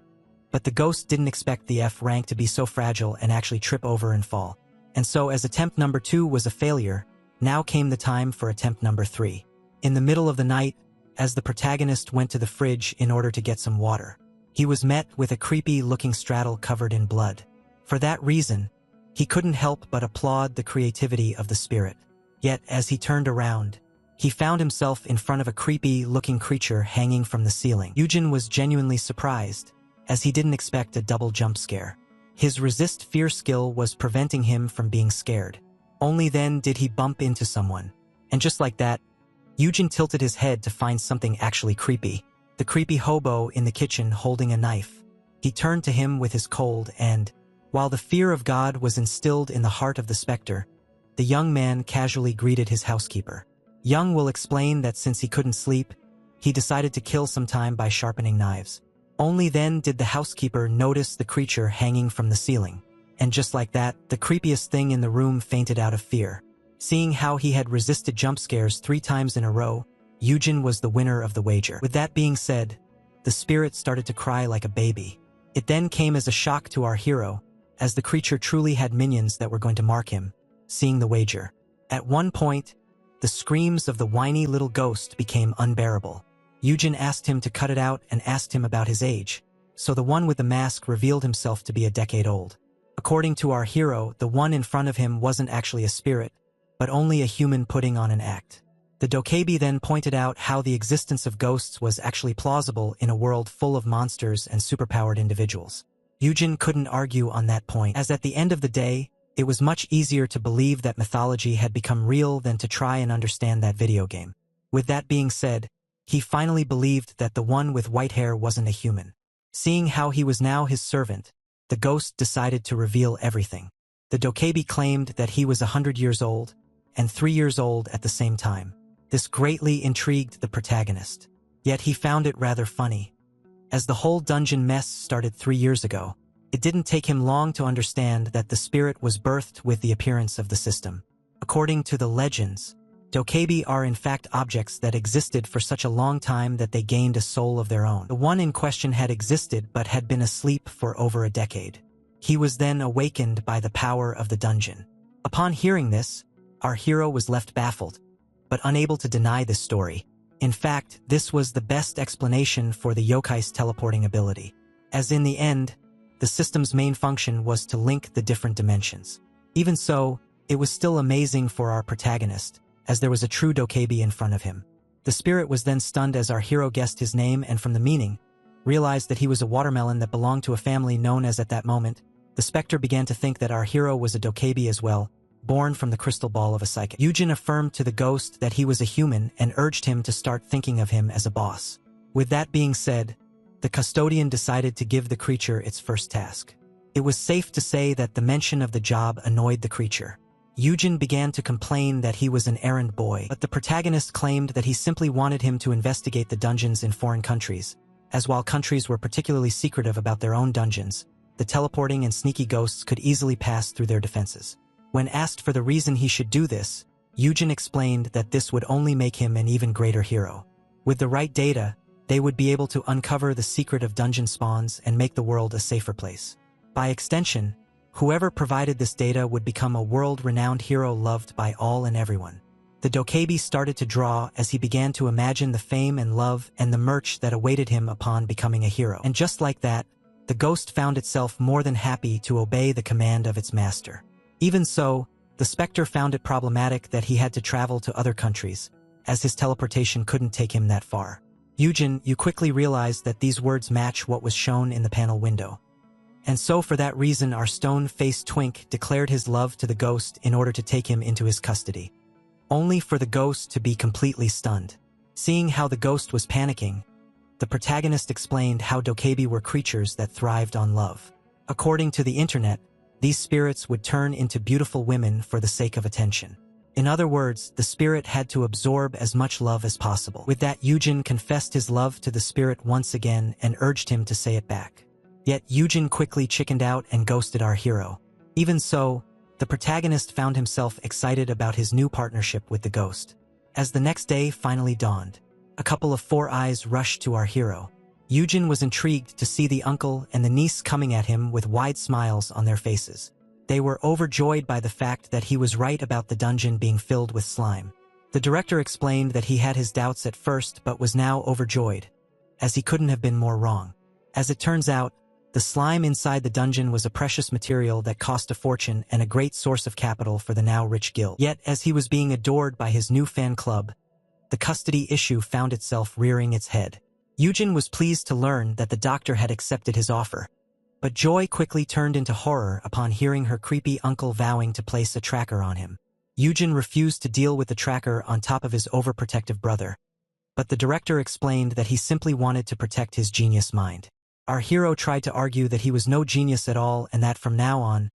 but the ghost didn't expect the F rank to be so fragile and actually trip over and fall. And so as attempt number 2 was a failure, now came the time for attempt number 3. In the middle of the night, as the protagonist went to the fridge in order to get some water, he was met with a creepy-looking straddle covered in blood. For that reason, he couldn't help but applaud the creativity of the spirit. Yet, as he turned around, he found himself in front of a creepy-looking creature hanging from the ceiling. Yujin was genuinely surprised, as he didn't expect a double jump scare. His resist fear skill was preventing him from being scared. Only then did he bump into someone. And just like that, Yujin tilted his head to find something actually creepy. The creepy hobo in the kitchen holding a knife. He turned to him with his cold and, while the fear of God was instilled in the heart of the specter, the young man casually greeted his housekeeper. Young will explain that since he couldn't sleep, he decided to kill some time by sharpening knives. Only then did the housekeeper notice the creature hanging from the ceiling. And just like that, the creepiest thing in the room fainted out of fear. Seeing how he had resisted jump scares 3 times in a row, Yujin was the winner of the wager. With that being said, the spirit started to cry like a baby. It then came as a shock to our hero, as the creature truly had minions that were going to mark him, seeing the wager. At one point, the screams of the whiny little ghost became unbearable. Yujin asked him to cut it out and asked him about his age, so the one with the mask revealed himself to be a decade old. According to our hero, the one in front of him wasn't actually a spirit, but only a human putting on an act. The dokebi then pointed out how the existence of ghosts was actually plausible in a world full of monsters and superpowered individuals. Yujin couldn't argue on that point, as at the end of the day, it was much easier to believe that mythology had become real than to try and understand that video game. With that being said, he finally believed that the one with white hair wasn't a human. Seeing how he was now his servant, the ghost decided to reveal everything. The dokebi claimed that he was 100 years old, and 3 years old at the same time. This greatly intrigued the protagonist. Yet he found it rather funny. As the whole dungeon mess started 3 years ago, it didn't take him long to understand that the spirit was birthed with the appearance of the system. According to the legends, dokebi are in fact objects that existed for such a long time that they gained a soul of their own. The one in question had existed but had been asleep for over a decade. He was then awakened by the power of the dungeon. Upon hearing this, our hero was left baffled, but unable to deny this story. In fact, this was the best explanation for the yokai's teleporting ability, as in the end, the system's main function was to link the different dimensions. Even so, it was still amazing for our protagonist, as there was a true dokebi in front of him. The spirit was then stunned as our hero guessed his name and from the meaning, realized that he was a watermelon that belonged to a family known as. At that moment, the specter began to think that our hero was a dokebi as well, born from the crystal ball of a psychic. Yujin affirmed to the ghost that he was a human and urged him to start thinking of him as a boss. With that being said, the custodian decided to give the creature its first task. It was safe to say that the mention of the job annoyed the creature. Yujin began to complain that he was an errand boy, but the protagonist claimed that he simply wanted him to investigate the dungeons in foreign countries, as while countries were particularly secretive about their own dungeons, the teleporting and sneaky ghosts could easily pass through their defenses. When asked for the reason he should do this, Yujin explained that this would only make him an even greater hero. With the right data, they would be able to uncover the secret of dungeon spawns and make the world a safer place. By extension, whoever provided this data would become a world-renowned hero loved by all and everyone. The dokebi started to draw as he began to imagine the fame and love and the merch that awaited him upon becoming a hero. And just like that, the ghost found itself more than happy to obey the command of its master. Even so, The Spectre found it problematic that he had to travel to other countries, as his teleportation couldn't take him that far. Yujin, you quickly realized that these words match what was shown in the panel window. And so for that reason our stone-faced twink declared his love to the ghost in order to take him into his custody. Only for the ghost to be completely stunned. Seeing how the ghost was panicking, the protagonist explained how dokebi were creatures that thrived on love. According to the internet, these spirits would turn into beautiful women for the sake of attention. In other words, the spirit had to absorb as much love as possible. With that, Yujin confessed his love to the spirit once again and urged him to say it back. Yet Yujin quickly chickened out and ghosted our hero. Even so, the protagonist found himself excited about his new partnership with the ghost. As the next day finally dawned, a couple of four eyes rushed to our hero. Yujin was intrigued to see the uncle and the niece coming at him with wide smiles on their faces. They were overjoyed by the fact that he was right about the dungeon being filled with slime. The director explained that he had his doubts at first but was now overjoyed, as he couldn't have been more wrong. As it turns out, the slime inside the dungeon was a precious material that cost a fortune and a great source of capital for the now rich guild. Yet, as he was being adored by his new fan club, the custody issue found itself rearing its head. Yujin was pleased to learn that the doctor had accepted his offer. But joy quickly turned into horror upon hearing her creepy uncle vowing to place a tracker on him. Yujin refused to deal with the tracker on top of his overprotective brother. But the director explained that he simply wanted to protect his genius mind. Our hero tried to argue that he was no genius at all and that from now on,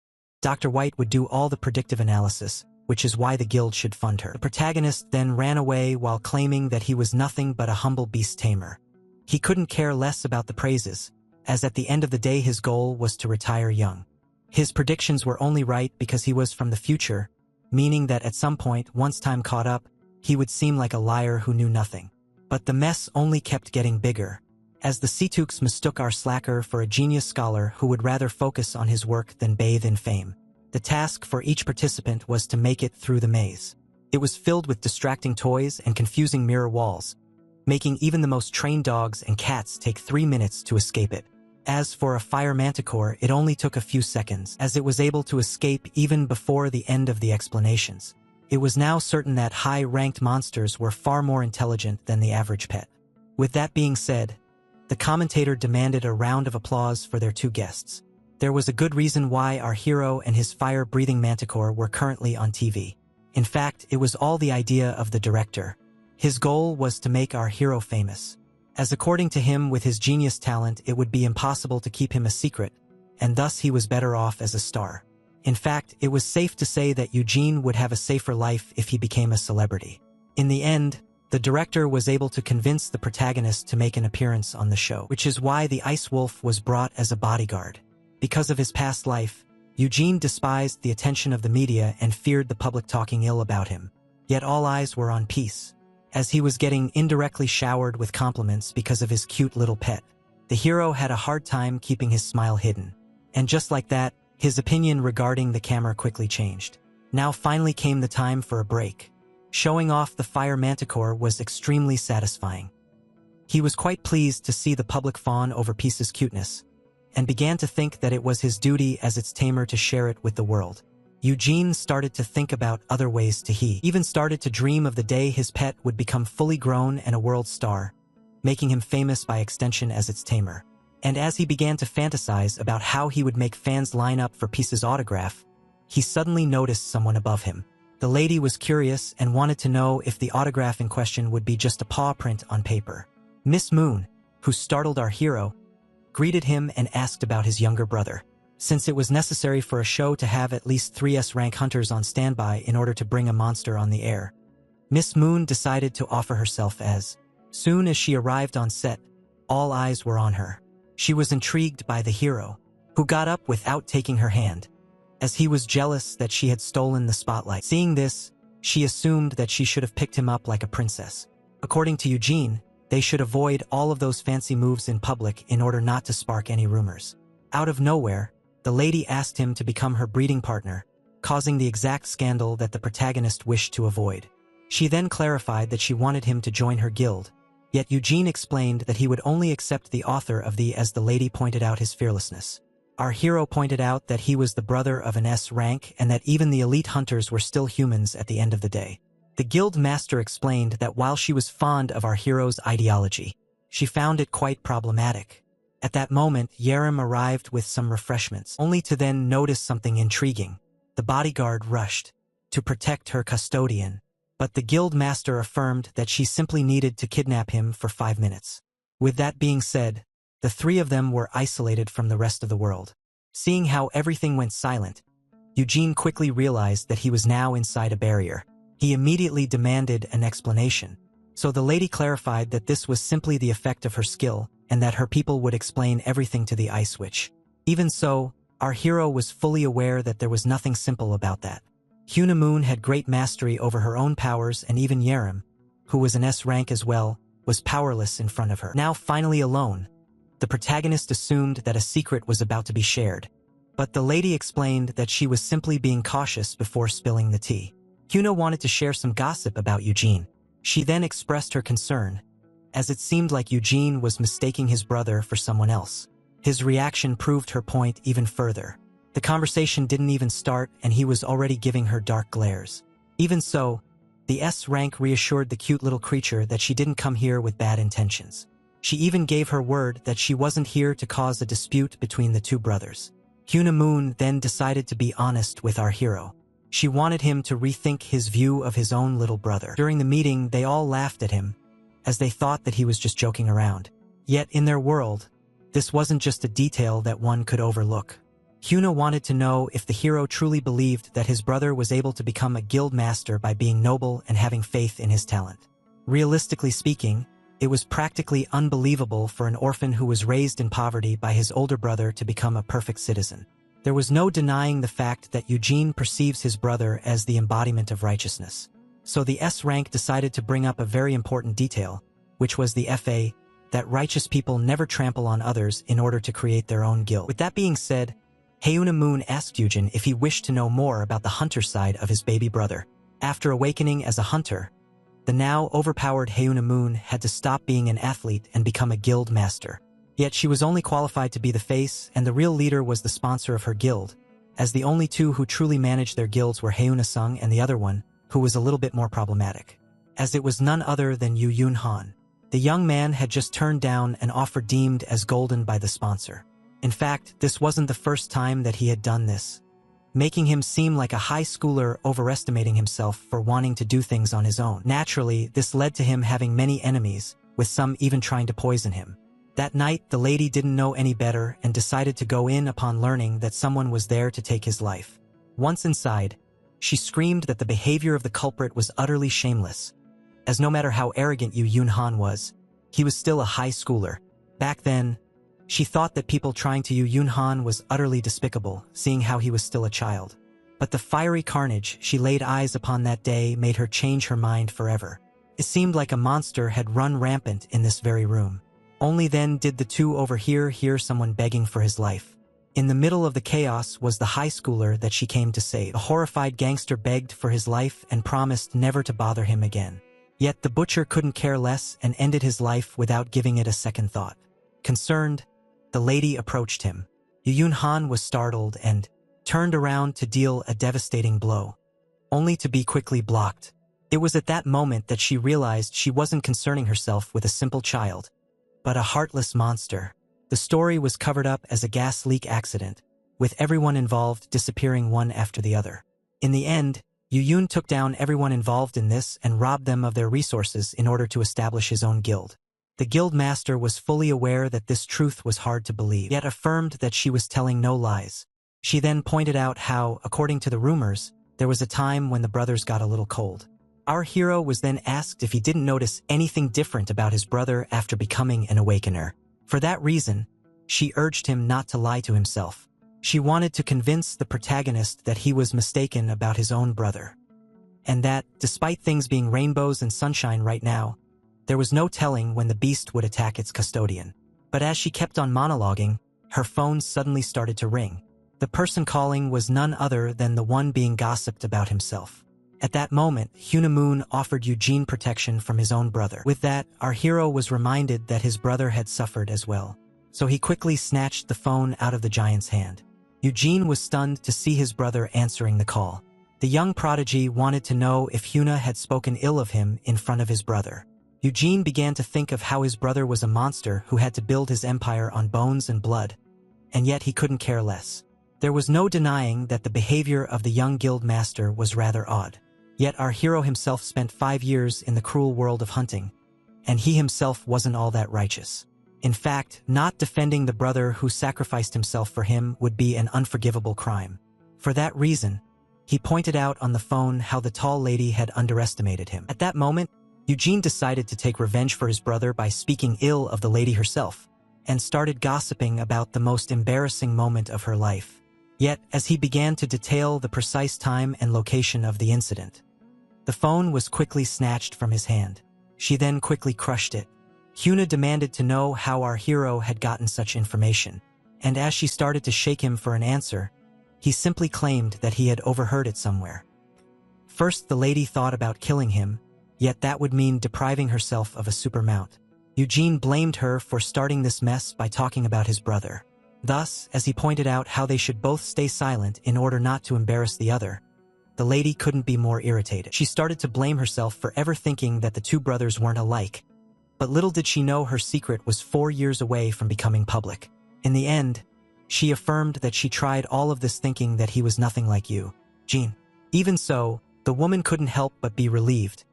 Dr. White would do all the predictive analysis, which is why the guild should fund her. The protagonist then ran away while claiming that he was nothing but a humble beast tamer. He couldn't care less about the praises, as at the end of the day his goal was to retire young. His predictions were only right because he was from the future, meaning that at some point, once time caught up, he would seem like a liar who knew nothing. But the mess only kept getting bigger, as the Seatooks mistook our slacker for a genius scholar who would rather focus on his work than bathe in fame. The task for each participant was to make it through the maze. It was filled with distracting toys and confusing mirror walls, making even the most trained dogs and cats take 3 minutes to escape it. As for a fire manticore, it only took a few seconds, as it was able to escape even before the end of the explanations. It was now certain that high-ranked monsters were far more intelligent than the average pet. With that being said, the commentator demanded a round of applause for their two guests. There was a good reason why our hero and his fire-breathing manticore were currently on TV. In fact, it was all the idea of the director. His goal was to make our hero famous, as according to him with his genius talent it would be impossible to keep him a secret, and thus he was better off as a star. In fact, it was safe to say that Eugene would have a safer life if he became a celebrity. In the end, the director was able to convince the protagonist to make an appearance on the show, which is why the Ice Wolf was brought as a bodyguard. Because of his past life, Eugene despised the attention of the media and feared the public talking ill about him. Yet all eyes were on Peace, as he was getting indirectly showered with compliments because of his cute little pet. The hero had a hard time keeping his smile hidden. And just like that, his opinion regarding the camera quickly changed. Now finally came the time for a break. Showing off the fire manticore was extremely satisfying. He was quite pleased to see the public fawn over Peace's cuteness, and began to think that it was his duty as its tamer to share it with the world. Eugene started to think about other ways to he even started to dream of the day his pet would become fully grown and a world star, making him famous by extension as its tamer. And as he began to fantasize about how he would make fans line up for Peace's autograph, he suddenly noticed someone above him. The lady was curious and wanted to know if the autograph in question would be just a paw print on paper. Miss Moon, who startled our hero, greeted him and asked about his younger brother. Since it was necessary for a show to have at least 3 S-rank hunters on standby in order to bring a monster on the air, Miss Moon decided to offer herself as. Soon as she arrived on set, all eyes were on her. She was intrigued by the hero, who got up without taking her hand, as he was jealous that she had stolen the spotlight. Seeing this, she assumed that she should have picked him up like a princess. According to Eugene, they should avoid all of those fancy moves in public in order not to spark any rumors. Out of nowhere, the lady asked him to become her breeding partner, causing the exact scandal that the protagonist wished to avoid. She then clarified that she wanted him to join her guild, yet Eugene explained that he would only accept the author of the as the lady pointed out his fearlessness. our hero pointed out that he was the brother of an S rank and that even the elite hunters were still humans at the end of the day. The guild master explained that while she was fond of our hero's ideology, she found it quite problematic. At that moment, Yerim arrived with some refreshments, only to then notice something intriguing. The bodyguard rushed to protect her custodian, but the guild master affirmed that she simply needed to kidnap him for 5 minutes. With that being said, the three of them were isolated from the rest of the world. Seeing how everything went silent, Eugene quickly realized that he was now inside a barrier. He immediately demanded an explanation. So the lady clarified that this was simply the effect of her skill, and that her people would explain everything to the Ice Witch. Even so, our hero was fully aware that there was nothing simple about that. Hunamoon had great mastery over her own powers, and even Yerim, who was an S rank as well, was powerless in front of her. Now finally alone, the protagonist assumed that a secret was about to be shared. But the lady explained that she was simply being cautious before spilling the tea. Huna wanted to share some gossip about Eugene. She then expressed her concern, as it seemed like Eugene was mistaking his brother for someone else. His reaction proved her point even further. The conversation didn't even start and he was already giving her dark glares. Even so, the S rank reassured the cute little creature that she didn't come here with bad intentions. She even gave her word that she wasn't here to cause a dispute between the two brothers. Hunamoon then decided to be honest with our hero. She wanted him to rethink his view of his own little brother. During the meeting, they all laughed at him, as they thought that he was just joking around. Yet in their world, this wasn't just a detail that one could overlook. Huna wanted to know if the hero truly believed that his brother was able to become a guild master by being noble and having faith in his talent. Realistically speaking, it was practically unbelievable for an orphan who was raised in poverty by his older brother to become a perfect citizen. There was no denying the fact that Eugene perceives his brother as the embodiment of righteousness. So the S rank decided to bring up a very important detail, which was the FA, that righteous people never trample on others in order to create their own guild. With that being said, Hunamoon asked Eugene if he wished to know more about the hunter side of his baby brother. After awakening as a hunter, the now overpowered Hunamoon had to stop being an athlete and become a guild master. Yet she was only qualified to be the face, and the real leader was the sponsor of her guild, as the only two who truly managed their guilds were Heuna-sung and the other one, who was a little bit more problematic, as it was none other than Yu Yun Han. The young man had just turned down an offer deemed as golden by the sponsor. In fact, this wasn't the first time that he had done this, making him seem like a high schooler overestimating himself for wanting to do things on his own. Naturally, this led to him having many enemies, with some even trying to poison him. That night, the lady didn't know any better and decided to go in upon learning that someone was there to take his life. Once inside, she screamed that the behavior of the culprit was utterly shameless, as no matter how arrogant Yu Yun Han was, he was still a high schooler. Back then, she thought that people trying to Yu Yun Han was utterly despicable, seeing how he was still a child. But the fiery carnage she laid eyes upon that day made her change her mind forever. It seemed like a monster had run rampant in this very room. Only then did the two over here hear someone begging for his life. In the middle of the chaos was the high schooler that she came to save. A horrified gangster begged for his life and promised never to bother him again. Yet the butcher couldn't care less and ended his life without giving it a second thought. Concerned, the lady approached him. Yu Yun Han was startled and turned around to deal a devastating blow, only to be quickly blocked. It was at that moment that she realized she wasn't concerning herself with a simple child, but a heartless monster. The story was covered up as a gas leak accident, with everyone involved disappearing one after the other. In the end, Yu Yun took down everyone involved in this and robbed them of their resources in order to establish his own guild. The guild master was fully aware that this truth was hard to believe, yet affirmed that she was telling no lies. She then pointed out how, according to the rumors, there was a time when the brothers got a little cold. Our hero was then asked if he didn't notice anything different about his brother after becoming an awakener. For that reason, she urged him not to lie to himself. She wanted to convince the protagonist that he was mistaken about his own brother, and that, despite things being rainbows and sunshine right now, there was no telling when the beast would attack its custodian. But as she kept on monologuing, her phone suddenly started to ring. The person calling was none other than the one being gossiped about himself. At that moment, Hunamoon offered Eugene protection from his own brother. With that, our hero was reminded that his brother had suffered as well. so he quickly snatched the phone out of the giant's hand. Eugene was stunned to see his brother answering the call. The young prodigy wanted to know if Hyuna had spoken ill of him in front of his brother. Eugene began to think of how his brother was a monster who had to build his empire on bones and blood, and yet he couldn't care less. There was no denying that the behavior of the young guild master was rather odd. Yet our hero himself spent 5 years in the cruel world of hunting, and he himself wasn't all that righteous. In fact, not defending the brother who sacrificed himself for him would be an unforgivable crime. For that reason, he pointed out on the phone how the tall lady had underestimated him. At that moment, Eugene decided to take revenge for his brother by speaking ill of the lady herself, and started gossiping about the most embarrassing moment of her life. Yet, as he began to detail the precise time and location of the incident, the phone was quickly snatched from his hand. She then quickly crushed it. Hyuna demanded to know how our hero had gotten such information, and as she started to shake him for an answer, he simply claimed that he had overheard it somewhere. First, the lady thought about killing him, yet that would mean depriving herself of a super mount. Eugene blamed her for starting this mess by talking about his brother. Thus, as he pointed out how they should both stay silent in order not to embarrass the other, the lady couldn't be more irritated. She started to blame herself for ever thinking that the two brothers weren't alike. But little did she know her secret was 4 years away from becoming public. In the end, she affirmed that she tried all of this thinking that he was nothing like Eugene. Even so, the woman couldn't help but be relieved,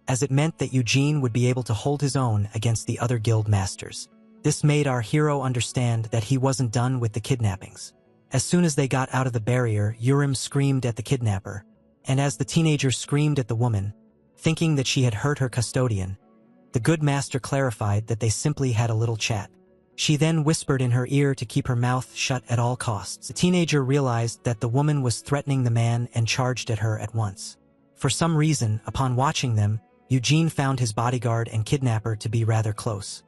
as it meant that Eugene would be able to hold his own against the other guild masters. This made our hero understand that he wasn't done with the kidnappings. As soon as they got out of the barrier, Urim screamed at the kidnapper, and as the teenager screamed at the woman, thinking that she had hurt her custodian, the good master clarified that they simply had a little chat. She then whispered in her ear to keep her mouth shut at all costs. The teenager realized that the woman was threatening the man and charged at her at once. For some reason, upon watching them, Eugene found his bodyguard and kidnapper to be rather close,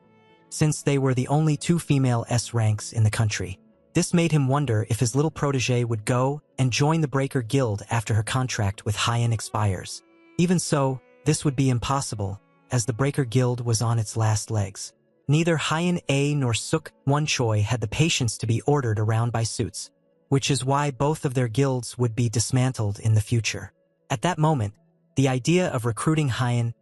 since they were the only 2 female S ranks in the country. This made him wonder if his little protege would go and join the Breaker Guild after her contract with Hyen expires. Even so, this would be impossible, as the Breaker Guild was on its last legs. Neither Hyen A nor Suk Won Choi had the patience to be ordered around by suits, which is why both of their guilds would be dismantled in the future. At that moment, the idea of recruiting Hyen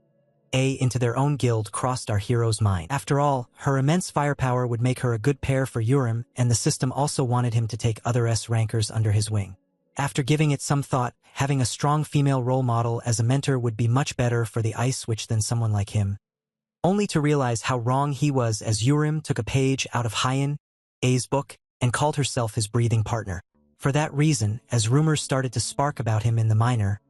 A into their own guild crossed our hero's mind. After all, her immense firepower would make her a good pair for Urim, and the system also wanted him to take other S rankers under his wing. After giving it some thought, having a strong female role model as a mentor would be much better for the Ice Witch than someone like him. Only to realize how wrong he was as Urim took a page out of Hyen A's book and called herself his breathing partner. For that reason, as rumors started to spark about him in the minor,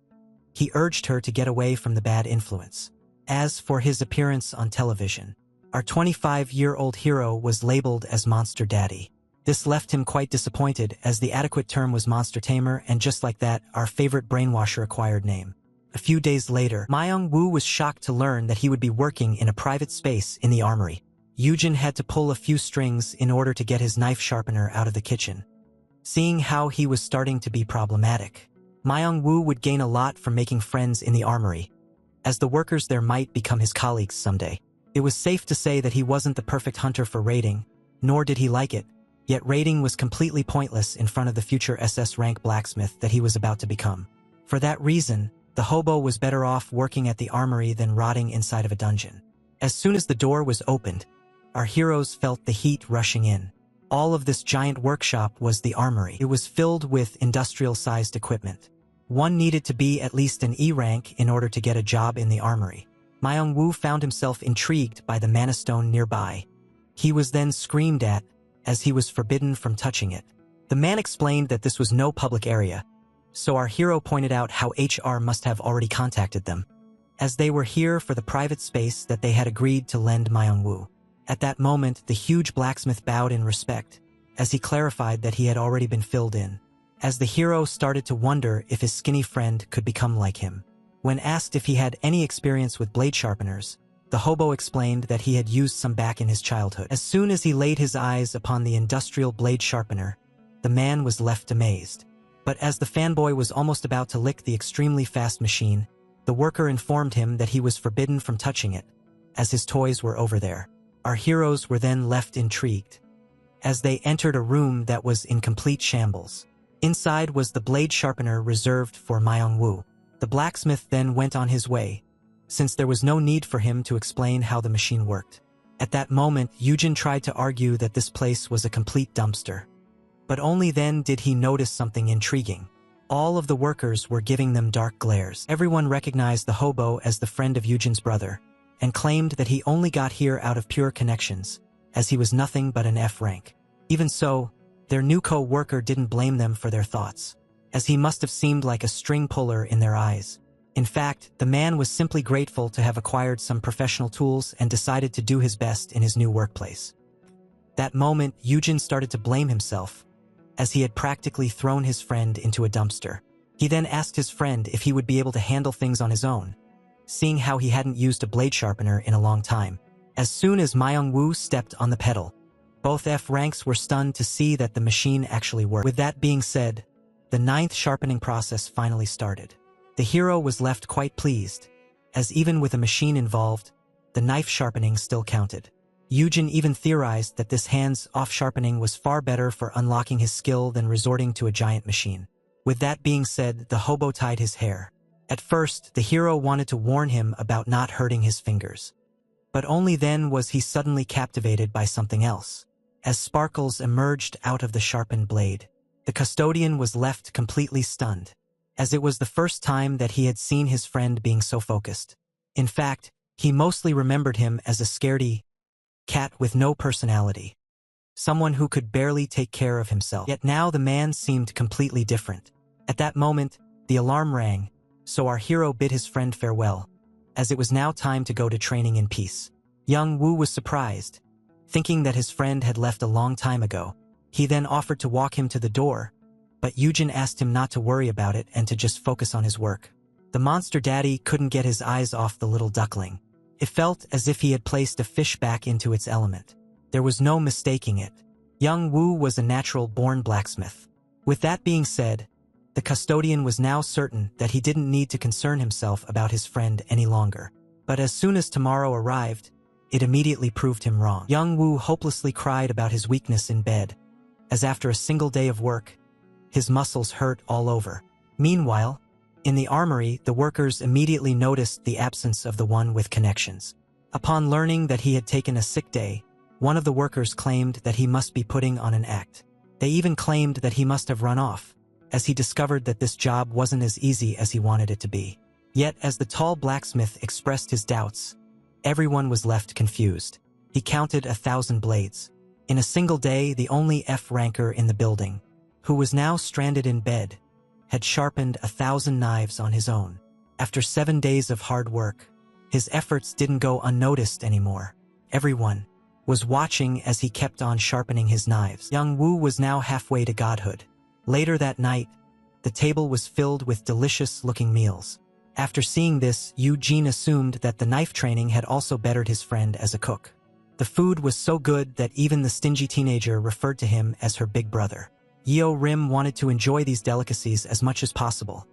he urged her to get away from the bad influence. As for his appearance on television, our 25-year-old hero was labeled as Monster Daddy. This left him quite disappointed, as the adequate term was Monster Tamer, and just like that, our favorite brainwasher acquired name. A few days later, Myung-woo was shocked to learn that he would be working in a private space in the armory. Eugene had to pull a few strings in order to get his knife sharpener out of the kitchen. Seeing how he was starting to be problematic, Myung-woo would gain a lot from making friends in the armory, as the workers there might become his colleagues someday. It was safe to say that he wasn't the perfect hunter for raiding, nor did he like it, yet raiding was completely pointless in front of the future SS rank blacksmith that he was about to become. For that reason, the hobo was better off working at the armory than rotting inside of a dungeon. As soon as the door was opened, our heroes felt the heat rushing in. All of this giant workshop was the armory. It was filled with industrial-sized equipment. One needed to be at least an E rank in order to get a job in the armory. Myung-woo found himself intrigued by the mana stone nearby. He was then screamed at, as he was forbidden from touching it. The man explained that this was no public area, so our hero pointed out how HR must have already contacted them, as they were here for the private space that they had agreed to lend Myung-woo. At that moment, the huge blacksmith bowed in respect, as he clarified that he had already been filled in, as the hero started to wonder if his skinny friend could become like him. When asked if he had any experience with blade sharpeners, the hobo explained that he had used some back in his childhood. As soon as he laid his eyes upon the industrial blade sharpener, the man was left amazed. But as the fanboy was almost about to lick the extremely fast machine, the worker informed him that he was forbidden from touching it, as his toys were over there. Our heroes were then left intrigued. as they entered a room that was in complete shambles. Inside was the blade sharpener reserved for Myung-woo. The blacksmith then went on his way, since there was no need for him to explain how the machine worked. At that moment, Yujin tried to argue that this place was a complete dumpster. But only then did he notice something intriguing. All of the workers were giving them dark glares. Everyone recognized the hobo as the friend of Yujin's brother, and claimed that he only got here out of pure connections, as he was nothing but an F rank. Even so, their new co-worker didn't blame them for their thoughts, as he must have seemed like a string puller in their eyes. In fact, the man was simply grateful to have acquired some professional tools and decided to do his best in his new workplace. That moment, Yujin started to blame himself, as he had practically thrown his friend into a dumpster. He then asked his friend if he would be able to handle things on his own, seeing how he hadn't used a blade sharpener in a long time. As soon as Myung-woo stepped on the pedal, both F ranks were stunned to see that the machine actually worked. With that being said, the 9th sharpening process finally started. The hero was left quite pleased, as even with a machine involved, the knife sharpening still counted. Yujin even theorized that this hands-off sharpening was far better for unlocking his skill than resorting to a giant machine. With that being said, the hobo tied his hair. At first, the hero wanted to warn him about not hurting his fingers. But only then was he suddenly captivated by something else. As sparkles emerged out of the sharpened blade, the custodian was left completely stunned, as it was the first time that he had seen his friend being so focused. In fact, he mostly remembered him as a scaredy cat with no personality, someone who could barely take care of himself. Yet now the man seemed completely different. At that moment, the alarm rang, so our hero bid his friend farewell, as it was now time to go to training in peace. Young Woo was surprised, thinking that his friend had left a long time ago. He then offered to walk him to the door, but Yujin asked him not to worry about it and to just focus on his work. The monster daddy couldn't get his eyes off the little duckling. It felt as if he had placed a fish back into its element. There was no mistaking it. Young Woo was a natural-born blacksmith. With that being said, the custodian was now certain that he didn't need to concern himself about his friend any longer. But as soon as tomorrow arrived, it immediately proved him wrong. Young Woo hopelessly cried about his weakness in bed, as after a single day of work, his muscles hurt all over. Meanwhile, in the armory, the workers immediately noticed the absence of the one with connections. Upon learning that he had taken a sick day, one of the workers claimed that he must be putting on an act. They even claimed that he must have run off, as he discovered that this job wasn't as easy as he wanted it to be. Yet, as the tall blacksmith expressed his doubts, everyone was left confused. He counted 1,000 blades. In a single day, the only F-ranker in the building, who was now stranded in bed, had sharpened 1,000 knives on his own. After 7 days of hard work, his efforts didn't go unnoticed anymore. Everyone was watching as he kept on sharpening his knives. Young Woo was now halfway to godhood. Later that night, the table was filled with delicious-looking meals. After seeing this, Eugene assumed that the knife training had also bettered his friend as a cook. The food was so good that even the stingy teenager referred to him as her big brother. Yeo Rim wanted to enjoy these delicacies as much as possible,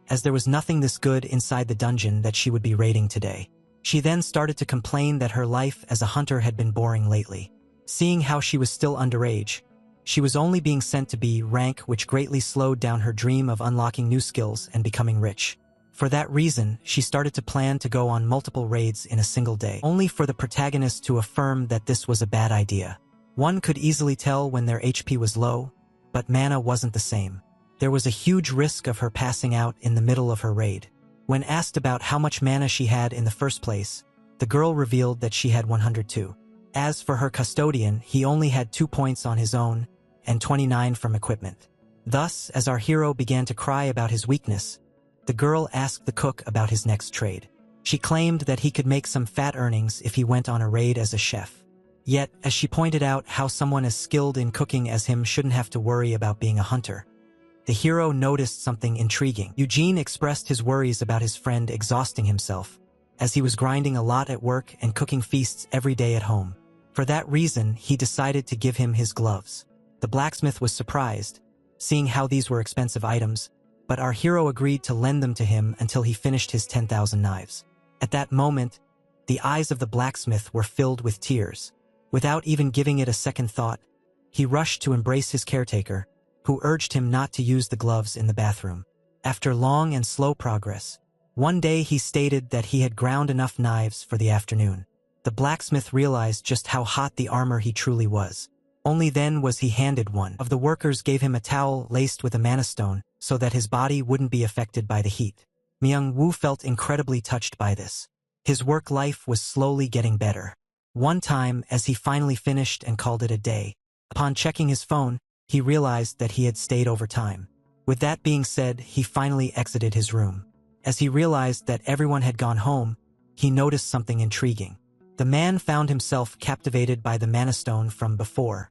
as there was nothing this good inside the dungeon that she would be raiding today. She then started to complain that her life as a hunter had been boring lately. Seeing how she was still underage, she was only being sent to B rank, which greatly slowed down her dream of unlocking new skills and becoming rich. For that reason, she started to plan to go on multiple raids in a single day, only for the protagonist to affirm that this was a bad idea. One could easily tell when their HP was low, but mana wasn't the same. There was a huge risk of her passing out in the middle of her raid. When asked about how much mana she had in the first place, the girl revealed that she had 102. As for her custodian, he only had 2 points on his own, and 29 from equipment. Thus, as our hero began to cry about his weakness, the girl asked the cook about his next trade. She claimed that he could make some fat earnings if he went on a raid as a chef. Yet, as she pointed out how someone as skilled in cooking as him shouldn't have to worry about being a hunter, the hero noticed something intriguing. Eugene expressed his worries about his friend exhausting himself, as he was grinding a lot at work and cooking feasts every day at home. For that reason, he decided to give him his gloves. The blacksmith was surprised, seeing how these were expensive items, but our hero agreed to lend them to him until he finished his 10,000 knives. At that moment, the eyes of the blacksmith were filled with tears. Without even giving it a second thought, he rushed to embrace his caretaker, who urged him not to use the gloves in the bathroom. After long and slow progress, one day he stated that he had ground enough knives for the afternoon. The blacksmith realized just how hot the armor he truly was. Only then was he handed one. Of the workers gave him a towel laced with a mana stone so that his body wouldn't be affected by the heat. Myung-woo felt incredibly touched by this. His work life was slowly getting better. One time, as he finally finished and called it a day, upon checking his phone, he realized that he had stayed over time. With that being said, he finally exited his room. As he realized that everyone had gone home, he noticed something intriguing. The man found himself captivated by the mana stone from before.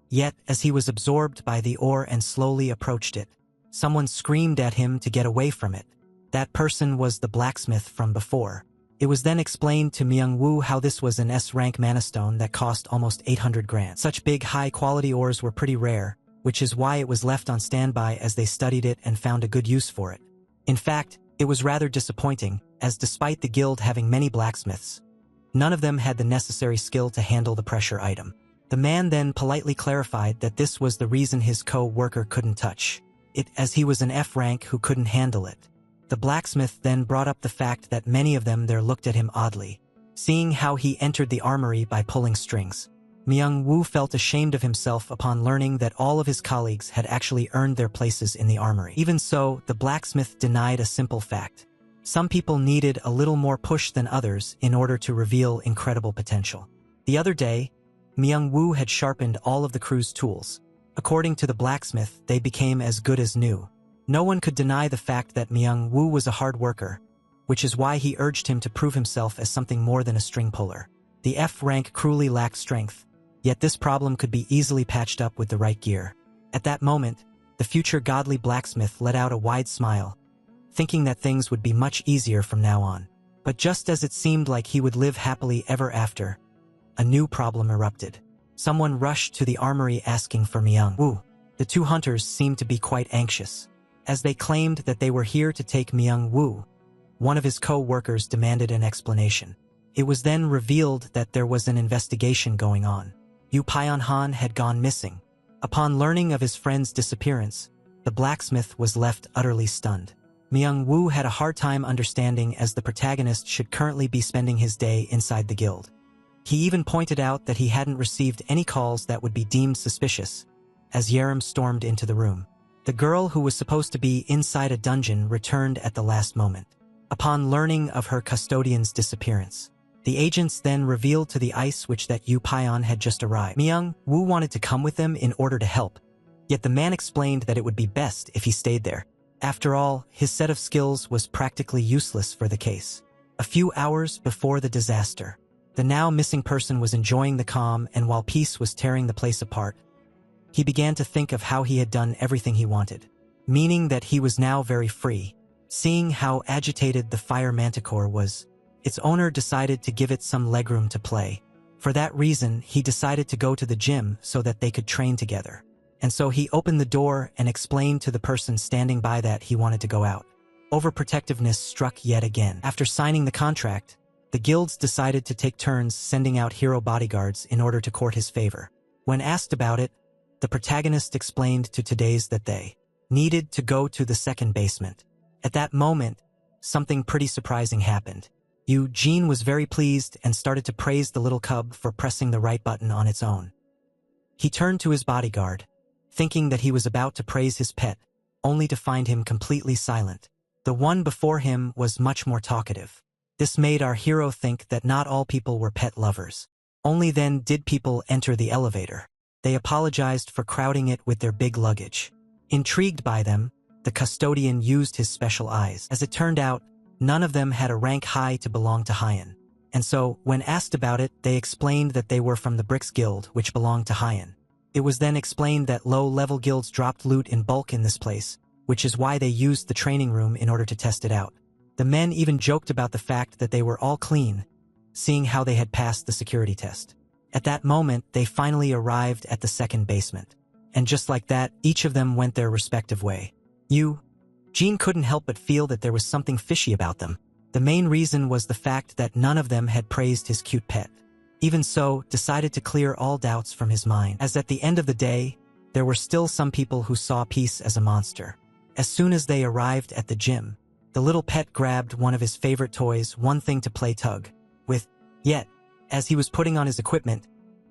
Yet, as he was absorbed by the ore and slowly approached it, someone screamed at him to get away from it. That person was the blacksmith from before. It was then explained to Myung-woo how this was an S-rank mana stone that cost almost 800 grand. Such big high-quality ores were pretty rare, which is why it was left on standby as they studied it and found a good use for it. In fact, it was rather disappointing, as despite the guild having many blacksmiths, none of them had the necessary skill to handle the pressure item. The man then politely clarified that this was the reason his co-worker couldn't touch it, as he was an F rank who couldn't handle it. The blacksmith then brought up the fact that many of them there looked at him oddly, seeing how he entered the armory by pulling strings. Myung-woo felt ashamed of himself upon learning that all of his colleagues had actually earned their places in the armory. Even so, the blacksmith denied a simple fact. Some people needed a little more push than others in order to reveal incredible potential. The other day, Myung-woo had sharpened all of the crew's tools. According to the blacksmith, they became as good as new. No one could deny the fact that Myung-woo was a hard worker, which is why he urged him to prove himself as something more than a string puller. The F rank cruelly lacked strength, yet this problem could be easily patched up with the right gear. At that moment, the future godly blacksmith let out a wide smile, thinking that things would be much easier from now on. But just as it seemed like he would live happily ever after, a new problem erupted. Someone rushed to the armory asking for Myung-woo. The two hunters seemed to be quite anxious, as they claimed that they were here to take Myung-woo. One of his co-workers demanded an explanation. It was then revealed that there was an investigation going on. Yoo Pyeon-han had gone missing. Upon learning of his friend's disappearance, the blacksmith was left utterly stunned. Myung-woo had a hard time understanding, as the protagonist should currently be spending his day inside the guild. He even pointed out that he hadn't received any calls that would be deemed suspicious, as Yerim stormed into the room. The girl who was supposed to be inside a dungeon returned at the last moment. Upon learning of her custodian's disappearance, the agents then revealed to the ice witch that Yoo Pyeon had just arrived. Myung-woo wanted to come with them in order to help, yet the man explained that it would be best if he stayed there. After all, his set of skills was practically useless for the case. A few hours before the disaster, the now missing person was enjoying the calm, and while peace was tearing the place apart, he began to think of how he had done everything he wanted, meaning that he was now very free. Seeing how agitated the fire manticore was, its owner decided to give it some legroom to play. For that reason, he decided to go to the gym so that they could train together. And so he opened the door and explained to the person standing by that he wanted to go out. Overprotectiveness struck yet again. After signing the contract, the guilds decided to take turns sending out hero bodyguards in order to court his favor. When asked about it, the protagonist explained to today's that they needed to go to the second basement. At that moment, something pretty surprising happened. Eugene was very pleased and started to praise the little cub for pressing the right button on its own. He turned to his bodyguard, thinking that he was about to praise his pet, only to find him completely silent. The one before him was much more talkative. This made our hero think that not all people were pet lovers. Only then did people enter the elevator. They apologized for crowding it with their big luggage. Intrigued by them, the custodian used his special eyes. As it turned out, none of them had a rank high to belong to Hyan. And so, when asked about it, they explained that they were from the Bricks Guild, which belonged to Hyan. It was then explained that low-level guilds dropped loot in bulk in this place, which is why they used the training room in order to test it out. The men even joked about the fact that they were all clean, seeing how they had passed the security test. At that moment, they finally arrived at the second basement. And just like that, each of them went their respective way. Eugene couldn't help but feel that there was something fishy about them. The main reason was the fact that none of them had praised his cute pet. even so, decided to clear all doubts from his mind, as at the end of the day, there were still some people who saw Peace as a monster. As soon as they arrived at the gym, the little pet grabbed one of his favorite toys, one thing to play tug with. Yet, as he was putting on his equipment,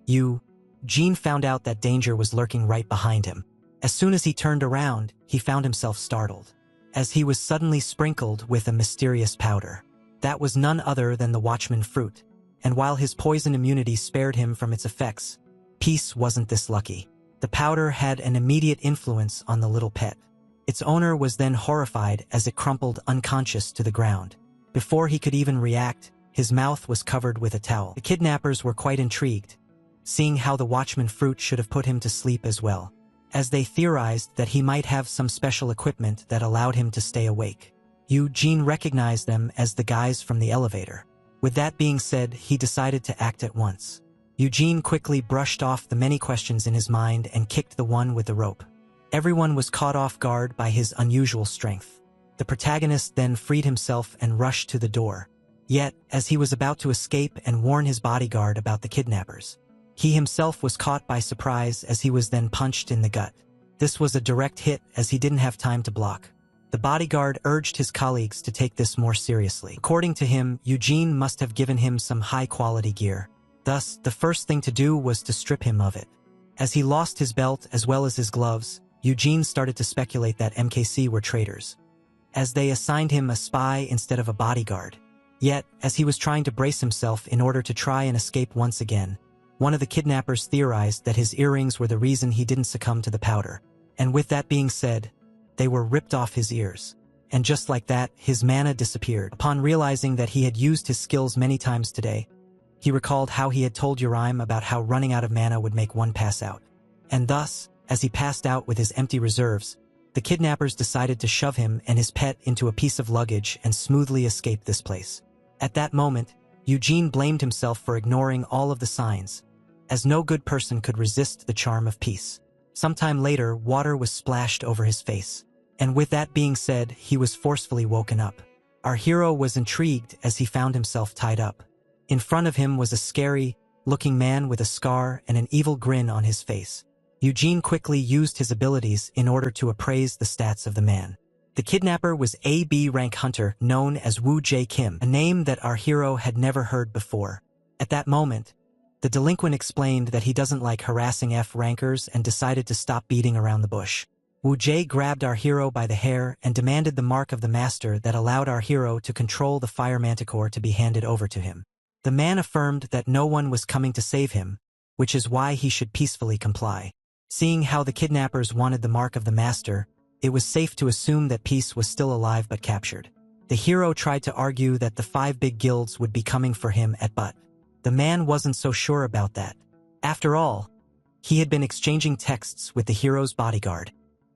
Gene found out that danger was lurking right behind him. As soon as he turned around, he found himself startled, as he was suddenly sprinkled with a mysterious powder. That was none other than the Watchman fruit, and while his poison immunity spared him from its effects, Peace wasn't this lucky. The powder had an immediate influence on the little pet. Its owner was then horrified as it crumpled unconscious to the ground. Before he could even react, his mouth was covered with a towel. The kidnappers were quite intrigued, seeing how the Watchman fruit should have put him to sleep as well, as they theorized that he might have some special equipment that allowed him to stay awake. Gene recognized them as the guys from the elevator. With that being said, he decided to act at once. Eugene quickly brushed off the many questions in his mind and kicked the one with the rope. Everyone was caught off guard by his unusual strength. The protagonist then freed himself and rushed to the door. Yet, as he was about to escape and warn his bodyguard about the kidnappers, he himself was caught by surprise as he was then punched in the gut. This was a direct hit as he didn't have time to block. The bodyguard urged his colleagues to take this more seriously. According to him, Eugene must have given him some high-quality gear. Thus, the first thing to do was to strip him of it. As he lost his belt as well as his gloves, Eugene started to speculate that MKC were traitors, as they assigned him a spy instead of a bodyguard. Yet, as he was trying to brace himself in order to try and escape once again, one of the kidnappers theorized that his earrings were the reason he didn't succumb to the powder. And with that being said, they were ripped off his ears. And just like that, his mana disappeared. Upon realizing that he had used his skills many times today, he recalled how he had told Uraim about how running out of mana would make one pass out. And thus, as he passed out with his empty reserves, the kidnappers decided to shove him and his pet into a piece of luggage and smoothly escape this place. At that moment, Eugene blamed himself for ignoring all of the signs, as no good person could resist the charm of peace. Sometime later, water was splashed over his face, and with that being said, he was forcefully woken up. Our hero was intrigued as he found himself tied up. In front of him was a scary-looking man with a scar and an evil grin on his face. Eugene quickly used his abilities in order to appraise the stats of the man. The kidnapper was a B rank hunter known as Woo Jae Kim, a name that our hero had never heard before. At that moment, the delinquent explained that he doesn't like harassing F rankers and decided to stop beating around the bush. Woo Jae grabbed our hero by the hair and demanded the mark of the master that allowed our hero to control the fire manticore to be handed over to him. The man affirmed that no one was coming to save him, which is why he should peacefully comply. Seeing how the kidnappers wanted the mark of the master, it was safe to assume that Peace was still alive but captured. The hero tried to argue that the 5 big guilds would be coming for him but the man wasn't so sure about that. After all, he had been exchanging texts with the hero's bodyguard,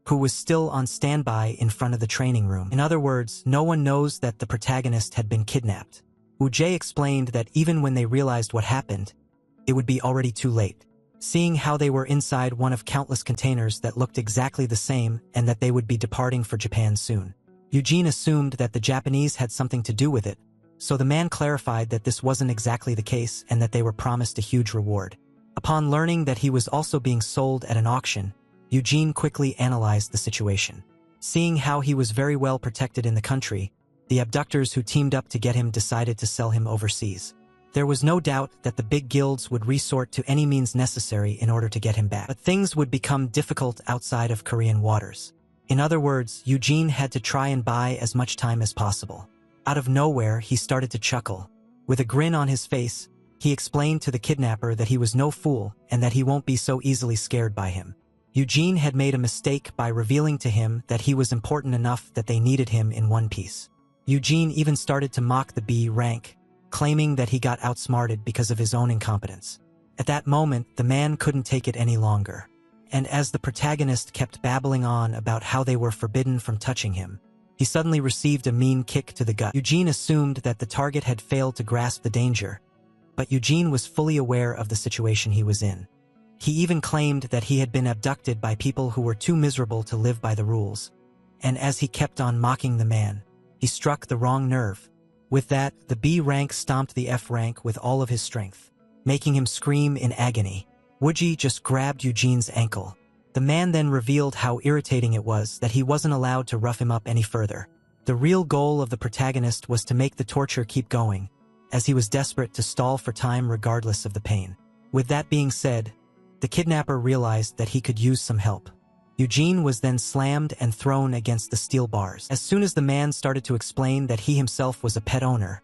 who was still on standby in front of the training room. In other words, no one knows that the protagonist had been kidnapped. Woo Jae explained that even when they realized what happened, it would be already too late. Seeing how they were inside one of countless containers that looked exactly the same and that they would be departing for Japan soon, Eugene assumed that the Japanese had something to do with it, so the man clarified that this wasn't exactly the case and that they were promised a huge reward. Upon learning that he was also being sold at an auction, Eugene quickly analyzed the situation. Seeing how he was very well protected in the country, the abductors who teamed up to get him decided to sell him overseas. There was no doubt that the big guilds would resort to any means necessary in order to get him back. But things would become difficult outside of Korean waters. In other words, Eugene had to try and buy as much time as possible. Out of nowhere, he started to chuckle. With a grin on his face, he explained to the kidnapper that he was no fool and that he won't be so easily scared by him. Eugene had made a mistake by revealing to him that he was important enough that they needed him in one piece. Eugene even started to mock the B rank, claiming that he got outsmarted because of his own incompetence. At that moment, the man couldn't take it any longer. And as the protagonist kept babbling on about how they were forbidden from touching him, he suddenly received a mean kick to the gut. Eugene assumed that the target had failed to grasp the danger, but Eugene was fully aware of the situation he was in. He even claimed that he had been abducted by people who were too miserable to live by the rules. And as he kept on mocking the man, he struck the wrong nerve. With that, the B rank stomped the F rank with all of his strength, making him scream in agony. Wooji just grabbed Eugene's ankle. The man then revealed how irritating it was that he wasn't allowed to rough him up any further. The real goal of the protagonist was to make the torture keep going, as he was desperate to stall for time regardless of the pain. With that being said, the kidnapper realized that he could use some help. Eugene was then slammed and thrown against the steel bars. As soon as the man started to explain that he himself was a pet owner,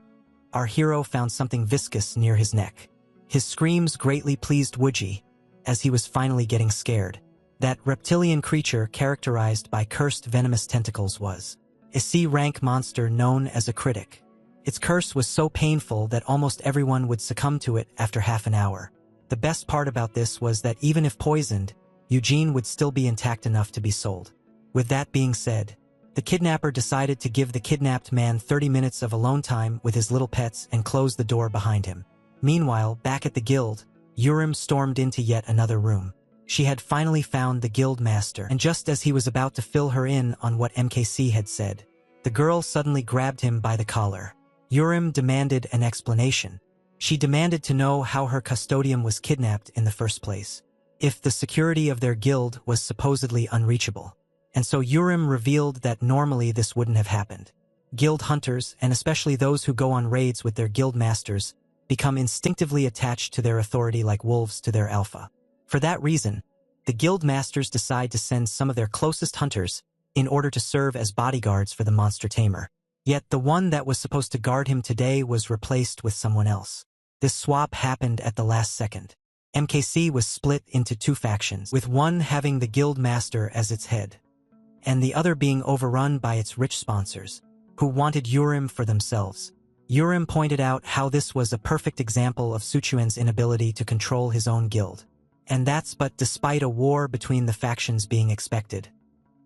our hero found something viscous near his neck. His screams greatly pleased Wooji, as he was finally getting scared. That reptilian creature characterized by cursed venomous tentacles was a C-rank monster known as a critic. Its curse was so painful that almost everyone would succumb to it after half an hour. The best part about this was that even if poisoned, Eugene would still be intact enough to be sold. With that being said, the kidnapper decided to give the kidnapped man 30 minutes of alone time with his little pets and close the door behind him. Meanwhile, back at the guild, Urim stormed into yet another room. She had finally found the guild master, and just as he was about to fill her in on what MKC had said, the girl suddenly grabbed him by the collar. Urim demanded an explanation. She demanded to know how her custodian was kidnapped in the first place, if the security of their guild was supposedly unreachable. And so Urim revealed that normally this wouldn't have happened. Guild hunters, and especially those who go on raids with their guild masters, become instinctively attached to their authority like wolves to their alpha. For that reason, the guild masters decide to send some of their closest hunters in order to serve as bodyguards for the monster tamer. Yet the one that was supposed to guard him today was replaced with someone else. This swap happened at the last second. MKC was split into two factions, with one having the guild master as its head, and the other being overrun by its rich sponsors, who wanted Urim for themselves. Urim pointed out how this was a perfect example of Suchuen's inability to control his own guild. And that's but despite a war between the factions being expected.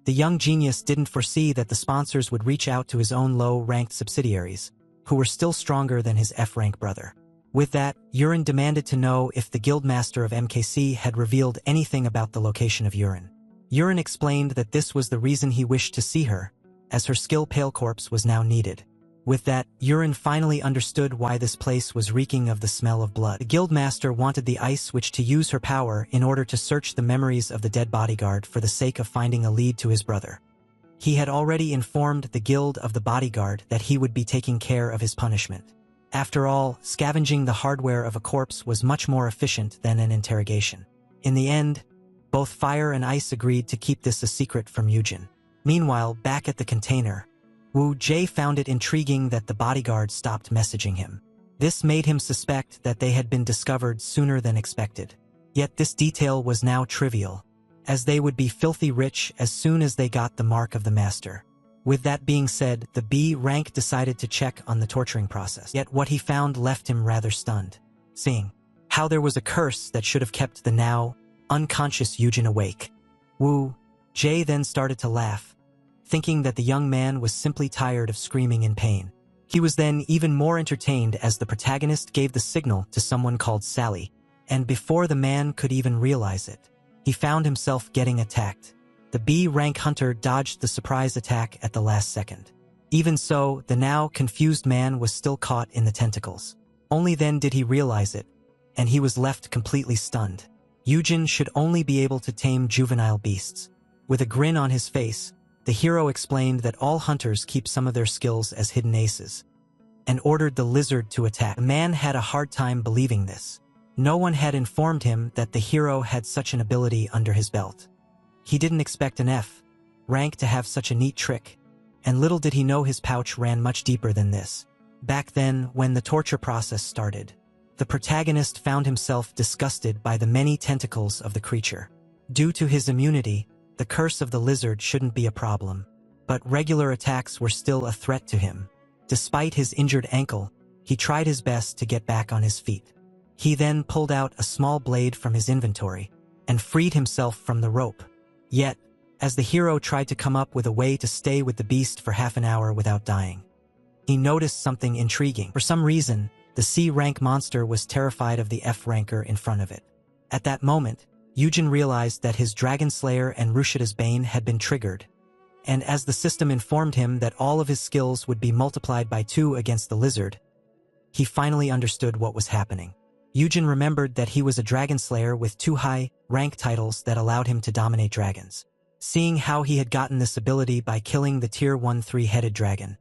The young genius didn't foresee that the sponsors would reach out to his own low-ranked subsidiaries, who were still stronger than his F-rank brother. With that, Urim demanded to know if the guildmaster of MKC had revealed anything about the location of Urim. Urim explained that this was the reason he wished to see her, as her skill pale corpse was now needed. With that, Urim finally understood why this place was reeking of the smell of blood. The guildmaster wanted the ice switch to use her power in order to search the memories of the dead bodyguard for the sake of finding a lead to his brother. He had already informed the guild of the bodyguard that he would be taking care of his punishment. After all, scavenging the hardware of a corpse was much more efficient than an interrogation. In the end, both Fire and Ice agreed to keep this a secret from Eugen. Meanwhile, back at the container, Wu Jie found it intriguing that the bodyguard stopped messaging him. This made him suspect that they had been discovered sooner than expected. Yet this detail was now trivial, as they would be filthy rich as soon as they got the mark of the master. With that being said, the B rank decided to check on the torturing process. Yet what he found left him rather stunned, seeing how there was a curse that should have kept the now unconscious Eugen awake. Wu Jie then started to laugh, thinking that the young man was simply tired of screaming in pain. He was then even more entertained as the protagonist gave the signal to someone called Sally, and before the man could even realize it, he found himself getting attacked. The B-rank hunter dodged the surprise attack at the last second. Even so, the now confused man was still caught in the tentacles. Only then did he realize it, and he was left completely stunned. Eugen should only be able to tame juvenile beasts. With a grin on his face, the hero explained that all hunters keep some of their skills as hidden aces, and ordered the lizard to attack. The man had a hard time believing this. No one had informed him that the hero had such an ability under his belt. He didn't expect an F rank to have such a neat trick, and little did he know his pouch ran much deeper than this. Back then, when the torture process started, the protagonist found himself disgusted by the many tentacles of the creature. Due to his immunity, the curse of the lizard shouldn't be a problem, but regular attacks were still a threat to him. Despite his injured ankle, he tried his best to get back on his feet. He then pulled out a small blade from his inventory and freed himself from the rope. Yet, as the hero tried to come up with a way to stay with the beast for half an hour without dying, he noticed something intriguing. For some reason, the C-rank monster was terrified of the F-ranker in front of it. At that moment, Eugen realized that his Dragon Slayer and Rushita's Bane had been triggered, and as the system informed him that all of his skills would be multiplied by 2 against the lizard, he finally understood what was happening. Yujin remembered that he was a dragon slayer with 2 high rank titles that allowed him to dominate dragons. Seeing how he had gotten this ability by killing the tier 1 3-headed dragon,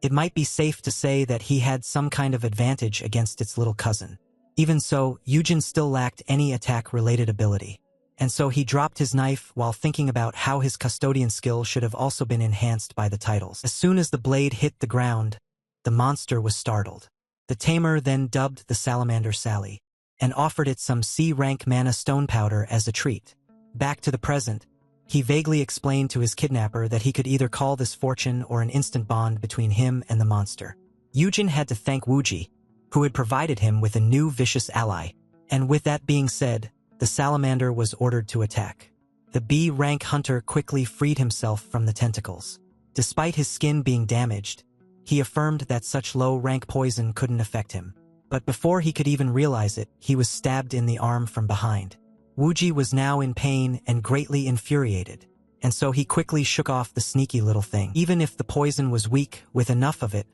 it might be safe to say that he had some kind of advantage against its little cousin. Even so, Yujin still lacked any attack-related ability, and so he dropped his knife while thinking about how his custodian skill should have also been enhanced by the titles. As soon as the blade hit the ground, the monster was startled. The tamer then dubbed the salamander Sally, and offered it some C-rank mana stone powder as a treat. Back to the present, he vaguely explained to his kidnapper that he could either call this fortune or an instant bond between him and the monster. Yujin had to thank Wuji, who had provided him with a new vicious ally, and with that being said, the salamander was ordered to attack. The B-rank hunter quickly freed himself from the tentacles. Despite his skin being damaged, he affirmed that such low-rank poison couldn't affect him. But before he could even realize it, he was stabbed in the arm from behind. Wuji was now in pain and greatly infuriated, and so he quickly shook off the sneaky little thing. Even if the poison was weak, with enough of it,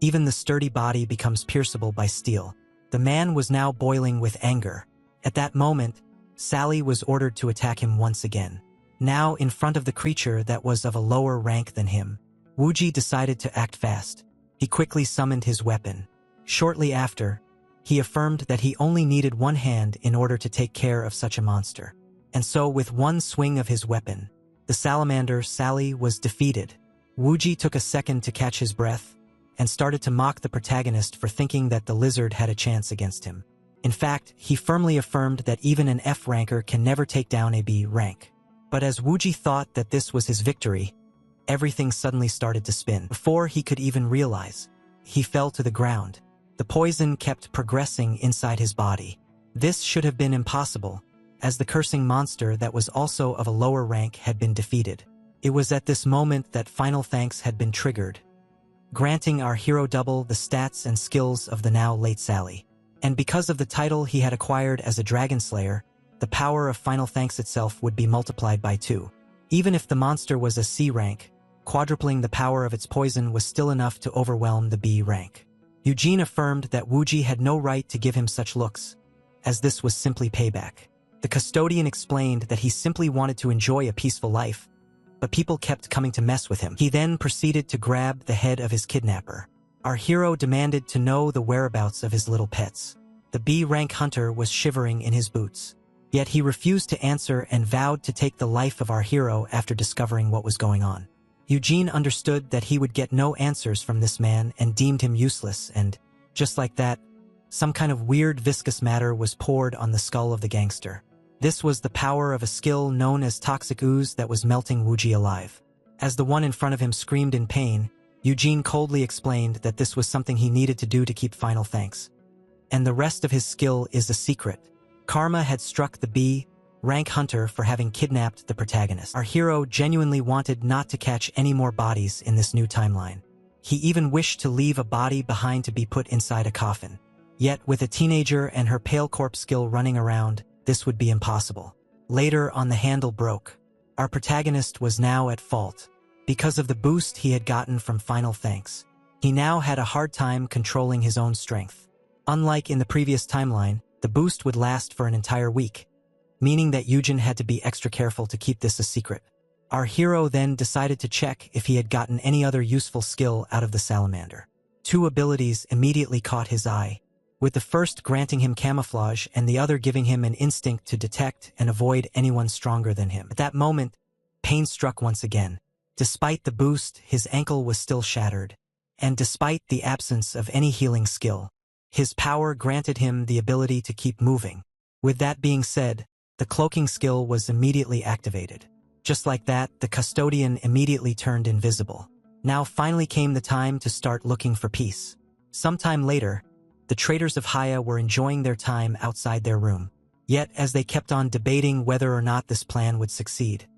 even the sturdy body becomes pierceable by steel. The man was now boiling with anger. At that moment, Sally was ordered to attack him once again. Now in front of the creature that was of a lower rank than him, Wuji decided to act fast. He quickly summoned his weapon. Shortly after, he affirmed that he only needed one hand in order to take care of such a monster. And so with one swing of his weapon, the salamander Sally was defeated. Wuji took a second to catch his breath, and started to mock the protagonist for thinking that the lizard had a chance against him. In fact, he firmly affirmed that even an F ranker can never take down a B rank. But as Wuji thought that this was his victory, everything suddenly started to spin. Before he could even realize, he fell to the ground. The poison kept progressing inside his body. This should have been impossible, as the cursing monster that was also of a lower rank had been defeated. It was at this moment that final thanks had been triggered, granting our hero double the stats and skills of the now late Sally. And because of the title he had acquired as a dragon slayer, the power of final thanks itself would be multiplied by 2. Even if the monster was a C rank, quadrupling the power of its poison was still enough to overwhelm the B rank. Eugene affirmed that Wuji had no right to give him such looks, as this was simply payback. The custodian explained that he simply wanted to enjoy a peaceful life, but people kept coming to mess with him. He then proceeded to grab the head of his kidnapper. Our hero demanded to know the whereabouts of his little pets. The B-rank hunter was shivering in his boots. Yet he refused to answer and vowed to take the life of our hero after discovering what was going on. Eugene understood that he would get no answers from this man and deemed him useless, and, just like that, some kind of weird viscous matter was poured on the skull of the gangster. This was the power of a skill known as toxic ooze that was melting Wuji alive. As the one in front of him screamed in pain, Eugene coldly explained that this was something he needed to do to keep final thanks. And the rest of his skill is a secret. Karma had struck the B-rank hunter for having kidnapped the protagonist. Our hero genuinely wanted not to catch any more bodies in this new timeline. He even wished to leave a body behind to be put inside a coffin. Yet, with a teenager and her pale corpse skill running around, this would be impossible. Later on, the handle broke. Our protagonist was now at fault. Because of the boost he had gotten from final thanks, he now had a hard time controlling his own strength. Unlike in the previous timeline, the boost would last for an entire week, meaning that Eugene had to be extra careful to keep this a secret. Our hero then decided to check if he had gotten any other useful skill out of the salamander. 2 abilities immediately caught his eye, with the first granting him camouflage and the other giving him an instinct to detect and avoid anyone stronger than him. At that moment, pain struck once again. Despite the boost, his ankle was still shattered, and despite the absence of any healing skill, his power granted him the ability to keep moving. With that being said, the cloaking skill was immediately activated. Just like that, the custodian immediately turned invisible. Now finally came the time to start looking for peace. Sometime later, the traders of Haya were enjoying their time outside their room. Yet, as they kept on debating whether or not this plan would succeed,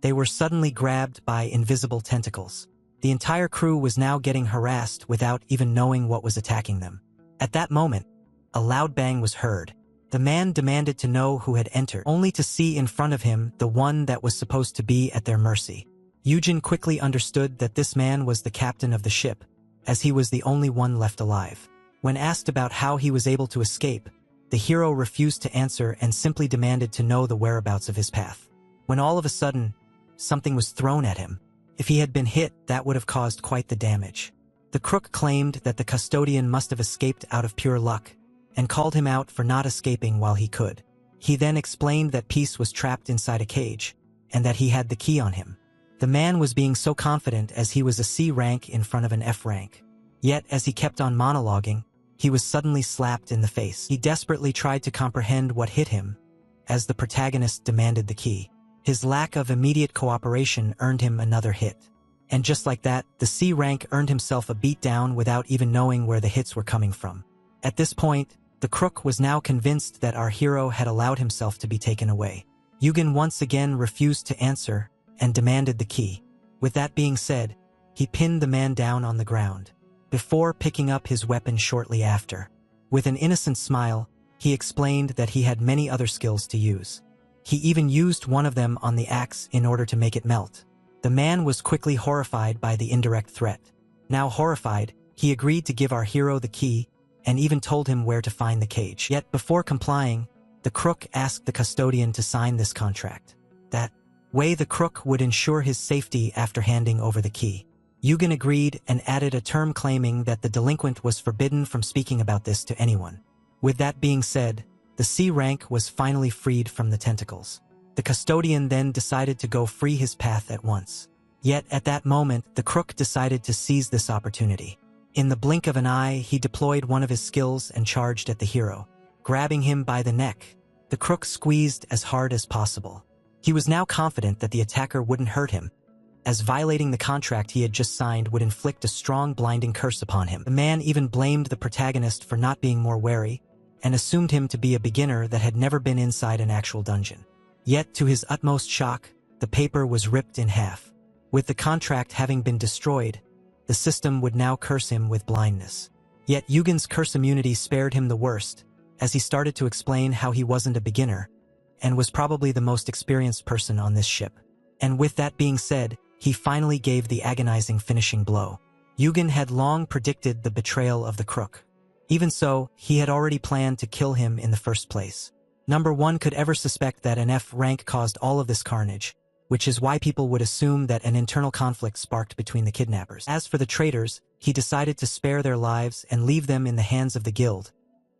they were suddenly grabbed by invisible tentacles. The entire crew was now getting harassed without even knowing what was attacking them. At that moment, a loud bang was heard. The man demanded to know who had entered, only to see in front of him the one that was supposed to be at their mercy. Eugene quickly understood that this man was the captain of the ship, as he was the only one left alive. When asked about how he was able to escape, the hero refused to answer and simply demanded to know the whereabouts of his path. When all of a sudden, something was thrown at him. If he had been hit, that would have caused quite the damage. The crook claimed that the custodian must have escaped out of pure luck, and called him out for not escaping while he could. He then explained that Peace was trapped inside a cage, and that he had the key on him. The man was being so confident as he was a C rank in front of an F rank. Yet, as he kept on monologuing, he was suddenly slapped in the face. He desperately tried to comprehend what hit him, as the protagonist demanded the key. His lack of immediate cooperation earned him another hit. And just like that, the C rank earned himself a beatdown without even knowing where the hits were coming from. At this point, the crook was now convinced that our hero had allowed himself to be taken away. Yugen once again refused to answer and demanded the key. With that being said, he pinned the man down on the ground, before picking up his weapon shortly after. With an innocent smile, he explained that he had many other skills to use. He even used one of them on the axe in order to make it melt. The man was quickly horrified by the indirect threat. Now horrified, he agreed to give our hero the key and even told him where to find the cage. Yet before complying, the crook asked the custodian to sign this contract. That way the crook would ensure his safety after handing over the key. Yugen agreed and added a term claiming that the delinquent was forbidden from speaking about this to anyone. With that being said, the C rank was finally freed from the tentacles. The custodian then decided to go free his path at once. Yet at that moment, the crook decided to seize this opportunity. In the blink of an eye, he deployed one of his skills and charged at the hero. Grabbing him by the neck, the crook squeezed as hard as possible. He was now confident that the attacker wouldn't hurt him, as violating the contract he had just signed would inflict a strong blinding curse upon him. The man even blamed the protagonist for not being more wary, and assumed him to be a beginner that had never been inside an actual dungeon. Yet, to his utmost shock, the paper was ripped in half. With the contract having been destroyed, the system would now curse him with blindness. Yet Yugen's curse immunity spared him the worst, as he started to explain how he wasn't a beginner, and was probably the most experienced person on this ship. And with that being said, he finally gave the agonizing finishing blow. Yugen had long predicted the betrayal of the crook. Even so, he had already planned to kill him in the first place. Number one could ever suspect that an F rank caused all of this carnage, which is why people would assume that an internal conflict sparked between the kidnappers. As for the traitors, he decided to spare their lives and leave them in the hands of the guild,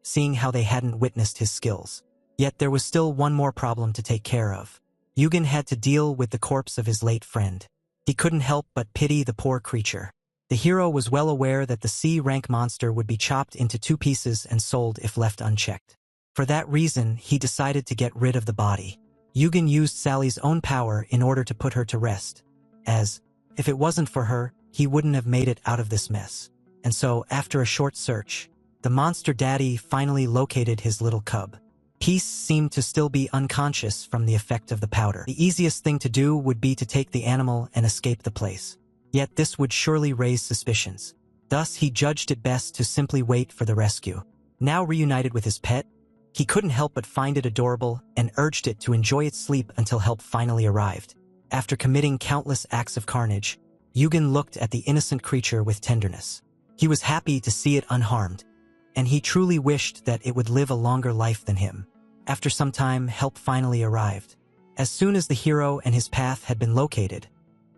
seeing how they hadn't witnessed his skills. Yet there was still one more problem to take care of. Yugen had to deal with the corpse of his late friend. He couldn't help but pity the poor creature. The hero was well aware that the C-rank monster would be chopped into 2 pieces and sold if left unchecked. For that reason, he decided to get rid of the body. Yugen used Sally's own power in order to put her to rest, as, if it wasn't for her, he wouldn't have made it out of this mess. And so, after a short search, the monster daddy finally located his little cub. Peace seemed to still be unconscious from the effect of the powder. The easiest thing to do would be to take the animal and escape the place. Yet this would surely raise suspicions. Thus, he judged it best to simply wait for the rescue. Now reunited with his pet, he couldn't help but find it adorable and urged it to enjoy its sleep until help finally arrived. After committing countless acts of carnage, Yugen looked at the innocent creature with tenderness. He was happy to see it unharmed, and he truly wished that it would live a longer life than him. After some time, help finally arrived. As soon as the hero and his path had been located,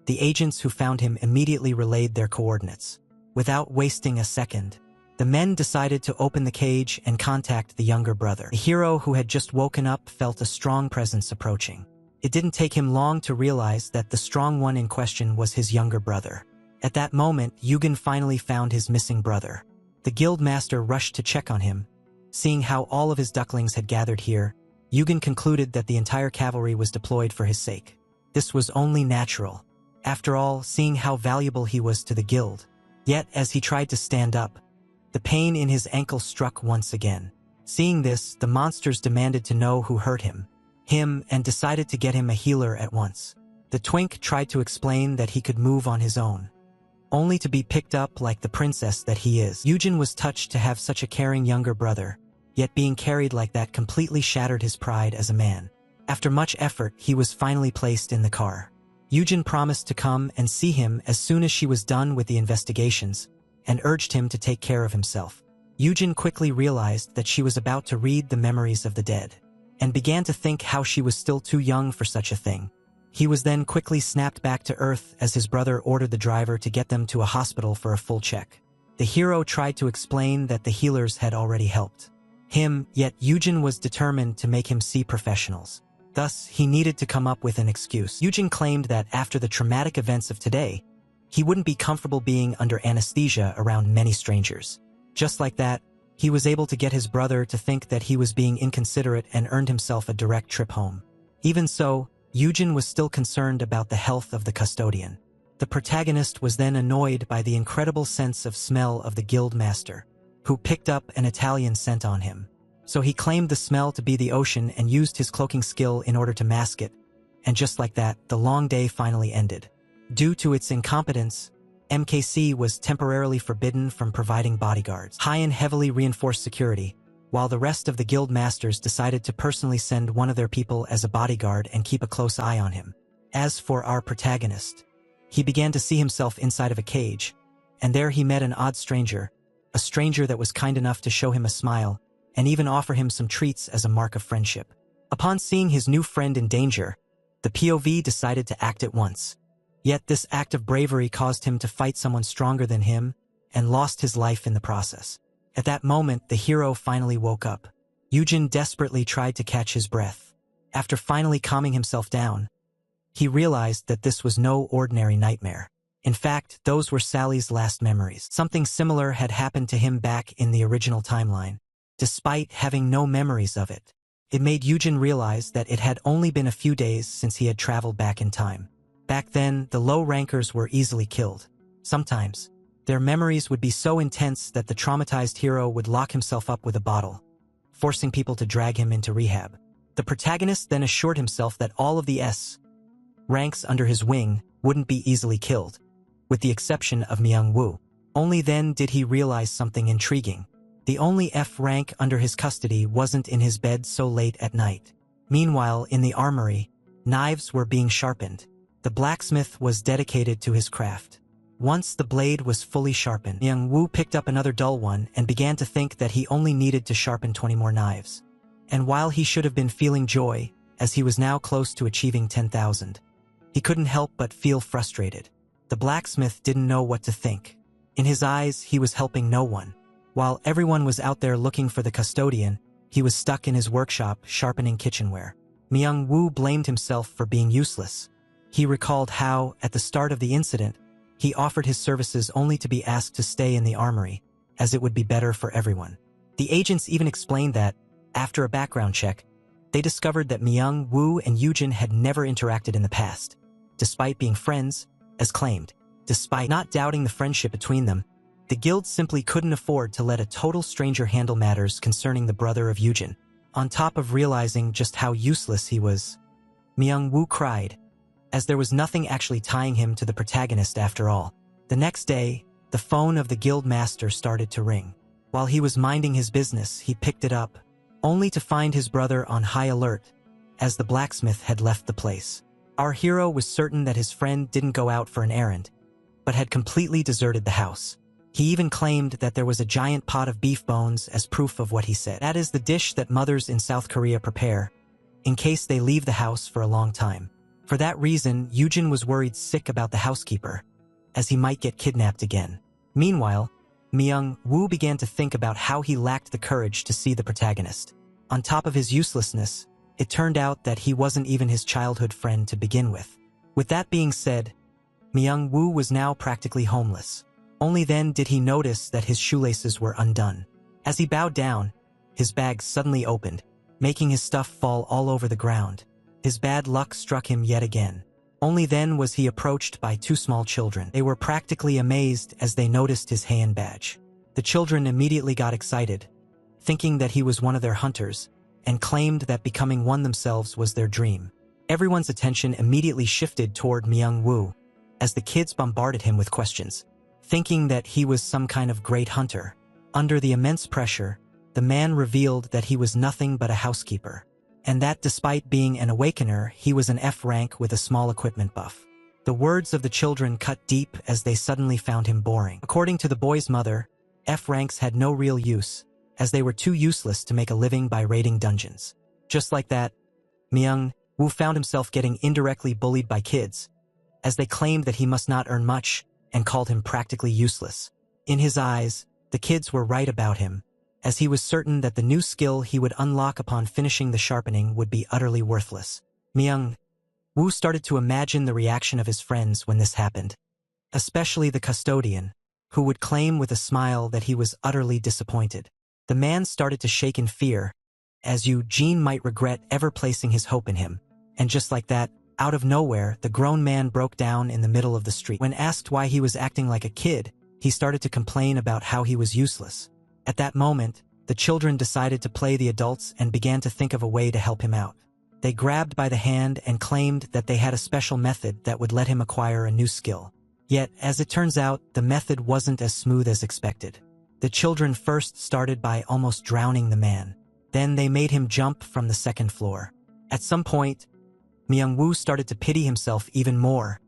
the agents who found him immediately relayed their coordinates. Without wasting a second, the men decided to open the cage and contact the younger brother. The hero who had just woken up felt a strong presence approaching. It didn't take him long to realize that the strong one in question was his younger brother. At that moment, Yugen finally found his missing brother. The guild master rushed to check on him. Seeing how all of his ducklings had gathered here, Yugen concluded that the entire cavalry was deployed for his sake. This was only natural. After all, seeing how valuable he was to the guild. Yet, as he tried to stand up, the pain in his ankle struck once again. Seeing this, the monsters demanded to know who hurt him, and decided to get him a healer at once. The twink tried to explain that he could move on his own, only to be picked up like the princess that he is. Yugen was touched to have such a caring younger brother, yet being carried like that completely shattered his pride as a man. After much effort, he was finally placed in the car. Yugen promised to come and see him as soon as she was done with the investigations, and urged him to take care of himself. Yujin quickly realized that she was about to read the memories of the dead, and began to think how she was still too young for such a thing. He was then quickly snapped back to Earth as his brother ordered the driver to get them to a hospital for a full check. The hero tried to explain that the healers had already helped him, yet Yujin was determined to make him see professionals. Thus, he needed to come up with an excuse. Yujin claimed that after the traumatic events of today, he wouldn't be comfortable being under anesthesia around many strangers. Just like that, he was able to get his brother to think that he was being inconsiderate and earned himself a direct trip home. Even so, Yujin was still concerned about the health of the custodian. The protagonist was then annoyed by the incredible sense of smell of the guild master, who picked up an Italian scent on him. So he claimed the smell to be the ocean and used his cloaking skill in order to mask it. And just like that, the long day finally ended. Due to its incompetence, MKC was temporarily forbidden from providing bodyguards, high and heavily reinforced security, while the rest of the guild masters decided to personally send one of their people as a bodyguard and keep a close eye on him. As for our protagonist, he began to see himself inside of a cage, and there he met an odd stranger, a stranger that was kind enough to show him a smile, and even offer him some treats as a mark of friendship. Upon seeing his new friend in danger, the POV decided to act at once. Yet this act of bravery caused him to fight someone stronger than him, and lost his life in the process. At that moment, the hero finally woke up. Yujin desperately tried to catch his breath. After finally calming himself down, he realized that this was no ordinary nightmare. In fact, those were Sally's last memories. Something similar had happened to him back in the original timeline. Despite having no memories of it, it made Yujin realize that it had only been a few days since he had traveled back in time. Back then, the low rankers were easily killed. Sometimes, their memories would be so intense that the traumatized hero would lock himself up with a bottle, forcing people to drag him into rehab. The protagonist then assured himself that all of the S ranks under his wing wouldn't be easily killed, with the exception of Myung-woo. Only then did he realize something intriguing. The only F rank under his custody wasn't in his bed so late at night. Meanwhile, in the armory, knives were being sharpened. The blacksmith was dedicated to his craft. Once the blade was fully sharpened, Myung-woo picked up another dull one and began to think that he only needed to sharpen 20 more knives. And while he should have been feeling joy, as he was now close to achieving 10,000, he couldn't help but feel frustrated. The blacksmith didn't know what to think. In his eyes, he was helping no one. While everyone was out there looking for the custodian, he was stuck in his workshop sharpening kitchenware. Myung-woo blamed himself for being useless. He recalled how, at the start of the incident, he offered his services only to be asked to stay in the armory, as it would be better for everyone. The agents even explained that, after a background check, they discovered that Myung-woo and Yujin had never interacted in the past, despite being friends, as claimed. Despite not doubting the friendship between them, the guild simply couldn't afford to let a total stranger handle matters concerning the brother of Yujin. On top of realizing just how useless he was, Myung-woo cried, as there was nothing actually tying him to the protagonist after all. The next day, the phone of the guild master started to ring. While he was minding his business, he picked it up, only to find his brother on high alert, as the blacksmith had left the place. Our hero was certain that his friend didn't go out for an errand, but had completely deserted the house. He even claimed that there was a giant pot of beef bones as proof of what he said. That is the dish that mothers in South Korea prepare, in case they leave the house for a long time. For that reason, Yujin was worried sick about the housekeeper, as he might get kidnapped again. Meanwhile, Myung-woo began to think about how he lacked the courage to see the protagonist. On top of his uselessness, it turned out that he wasn't even his childhood friend to begin with. With that being said, Myung-woo was now practically homeless. Only then did he notice that his shoelaces were undone. As he bowed down, his bag suddenly opened, making his stuff fall all over the ground. His bad luck struck him yet again. Only then was he approached by two small children. They were practically amazed as they noticed his hand badge. The children immediately got excited, thinking that he was one of their hunters, and claimed that becoming one themselves was their dream. Everyone's attention immediately shifted toward Myung-woo, as the kids bombarded him with questions, thinking that he was some kind of great hunter. Under the immense pressure, the man revealed that he was nothing but a housekeeper, and that despite being an awakener, he was an F rank with a small equipment buff. The words of the children cut deep as they suddenly found him boring. According to the boy's mother, F ranks had no real use, as they were too useless to make a living by raiding dungeons. Just like that, Myung Woo found himself getting indirectly bullied by kids, as they claimed that he must not earn much and called him practically useless. In his eyes, the kids were right about him, as he was certain that the new skill he would unlock upon finishing the sharpening would be utterly worthless. Myung Woo started to imagine the reaction of his friends when this happened, especially the custodian, who would claim with a smile that he was utterly disappointed. The man started to shake in fear, as Eugene might regret ever placing his hope in him. And just like that, out of nowhere, the grown man broke down in the middle of the street. When asked why he was acting like a kid, he started to complain about how he was useless. At that moment, the children decided to play the adults and began to think of a way to help him out. They grabbed by the hand and claimed that they had a special method that would let him acquire a new skill. Yet, as it turns out, the method wasn't as smooth as expected. The children first started by almost drowning the man. Then they made him jump from the second floor. At some point, Myung-woo started to pity himself even more,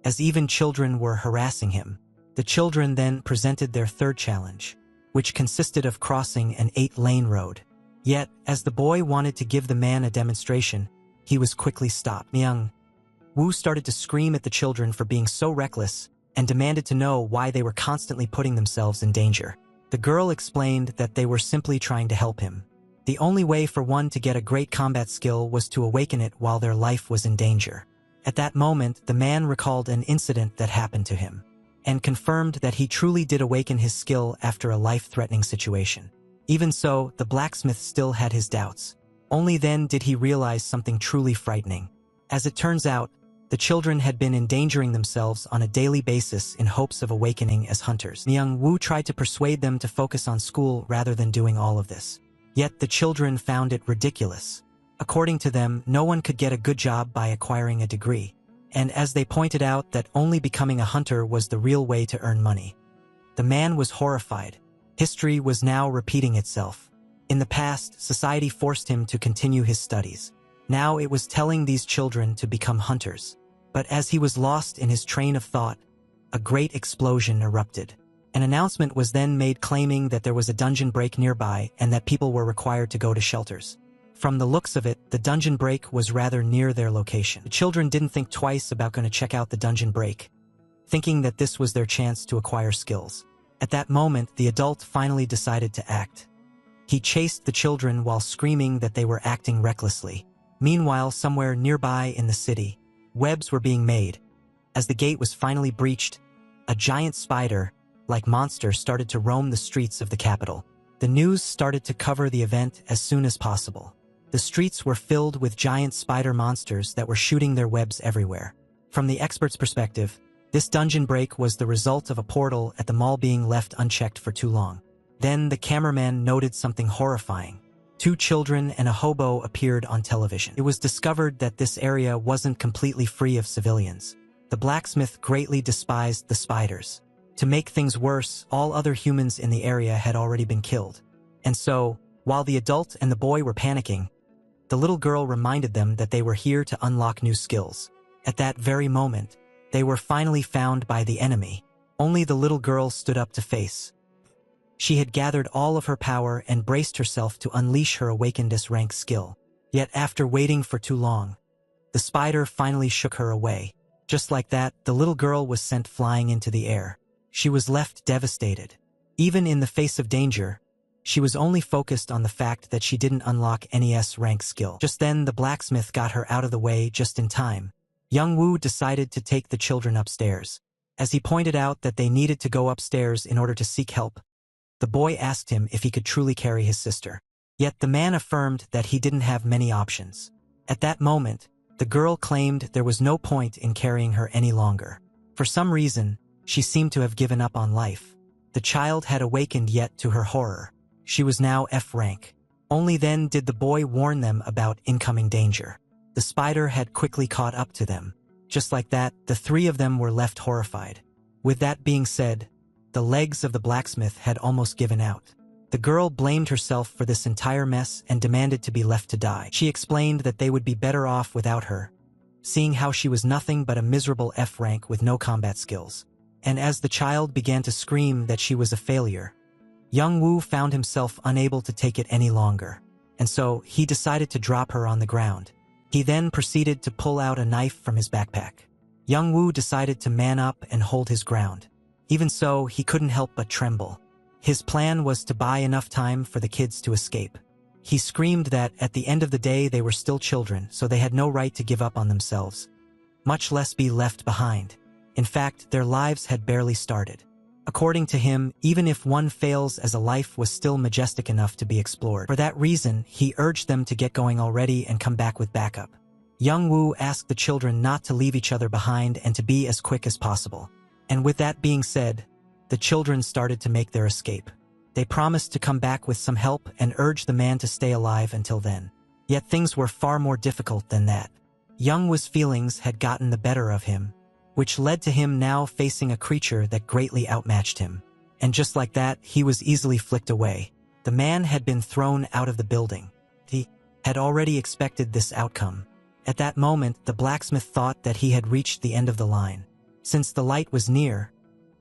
as even children were harassing him. The children then presented their third challenge, which consisted of crossing an 8-lane road. Yet, as the boy wanted to give the man a demonstration, he was quickly stopped. Myung-woo started to scream at the children for being so reckless and demanded to know why they were constantly putting themselves in danger. The girl explained that they were simply trying to help him. The only way for one to get a great combat skill was to awaken it while their life was in danger. At that moment, the man recalled an incident that happened to him, and confirmed that he truly did awaken his skill after a life-threatening situation. Even so, the blacksmith still had his doubts. Only then did he realize something truly frightening. As it turns out, the children had been endangering themselves on a daily basis in hopes of awakening as hunters. Myung-woo tried to persuade them to focus on school rather than doing all of this. Yet the children found it ridiculous. According to them, no one could get a good job by acquiring a degree. And as they pointed out that only becoming a hunter was the real way to earn money. The man was horrified. History was now repeating itself. In the past, society forced him to continue his studies. Now it was telling these children to become hunters. But as he was lost in his train of thought, a great explosion erupted. An announcement was then made claiming that there was a dungeon break nearby and that people were required to go to shelters. From the looks of it, the dungeon break was rather near their location. The children didn't think twice about going to check out the dungeon break, thinking that this was their chance to acquire skills. At that moment, the adult finally decided to act. He chased the children while screaming that they were acting recklessly. Meanwhile, somewhere nearby in the city, webs were being made. As the gate was finally breached, a giant spider-like monster started to roam the streets of the capital. The news started to cover the event as soon as possible. The streets were filled with giant spider monsters that were shooting their webs everywhere. From the expert's perspective, this dungeon break was the result of a portal at the mall being left unchecked for too long. Then the cameraman noted something horrifying. 2 children and a hobo appeared on television. It was discovered that this area wasn't completely free of civilians. The blacksmith greatly despised the spiders. To make things worse, all other humans in the area had already been killed. And so, while the adult and the boy were panicking, the little girl reminded them that they were here to unlock new skills. At that very moment, they were finally found by the enemy. Only the little girl stood up to face. She had gathered all of her power and braced herself to unleash her awakened S-rank skill. Yet after waiting for too long, the spider finally shook her away. Just like that, the little girl was sent flying into the air. She was left devastated. Even in the face of danger, she was only focused on the fact that she didn't unlock any S-rank skill. Just then, the blacksmith got her out of the way just in time. Young-woo decided to take the children upstairs. As he pointed out that they needed to go upstairs in order to seek help, the boy asked him if he could truly carry his sister. Yet the man affirmed that he didn't have many options. At that moment, the girl claimed there was no point in carrying her any longer. For some reason, she seemed to have given up on life. The child had awakened, yet to her horror, she was now F-rank. Only then did the boy warn them about incoming danger. The spider had quickly caught up to them. Just like that, the 3 of them were left horrified. With that being said, the legs of the blacksmith had almost given out. The girl blamed herself for this entire mess and demanded to be left to die. She explained that they would be better off without her, seeing how she was nothing but a miserable F-rank with no combat skills. And as the child began to scream that she was a failure, Young Woo found himself unable to take it any longer, and so he decided to drop her on the ground. He then proceeded to pull out a knife from his backpack. Young Woo decided to man up and hold his ground. Even so, he couldn't help but tremble. His plan was to buy enough time for the kids to escape. He screamed that at the end of the day they were still children, so they had no right to give up on themselves, much less be left behind. In fact, their lives had barely started. According to him, even if one fails as a life was still majestic enough to be explored. For that reason, he urged them to get going already and come back with backup. Young Woo asked the children not to leave each other behind and to be as quick as possible. And with that being said, the children started to make their escape. They promised to come back with some help and urged the man to stay alive until then. Yet things were far more difficult than that. Young Woo's feelings had gotten the better of him, which led to him now facing a creature that greatly outmatched him. And just like that, he was easily flicked away. The man had been thrown out of the building. He had already expected this outcome. At that moment, the blacksmith thought that he had reached the end of the line. Since the light was near,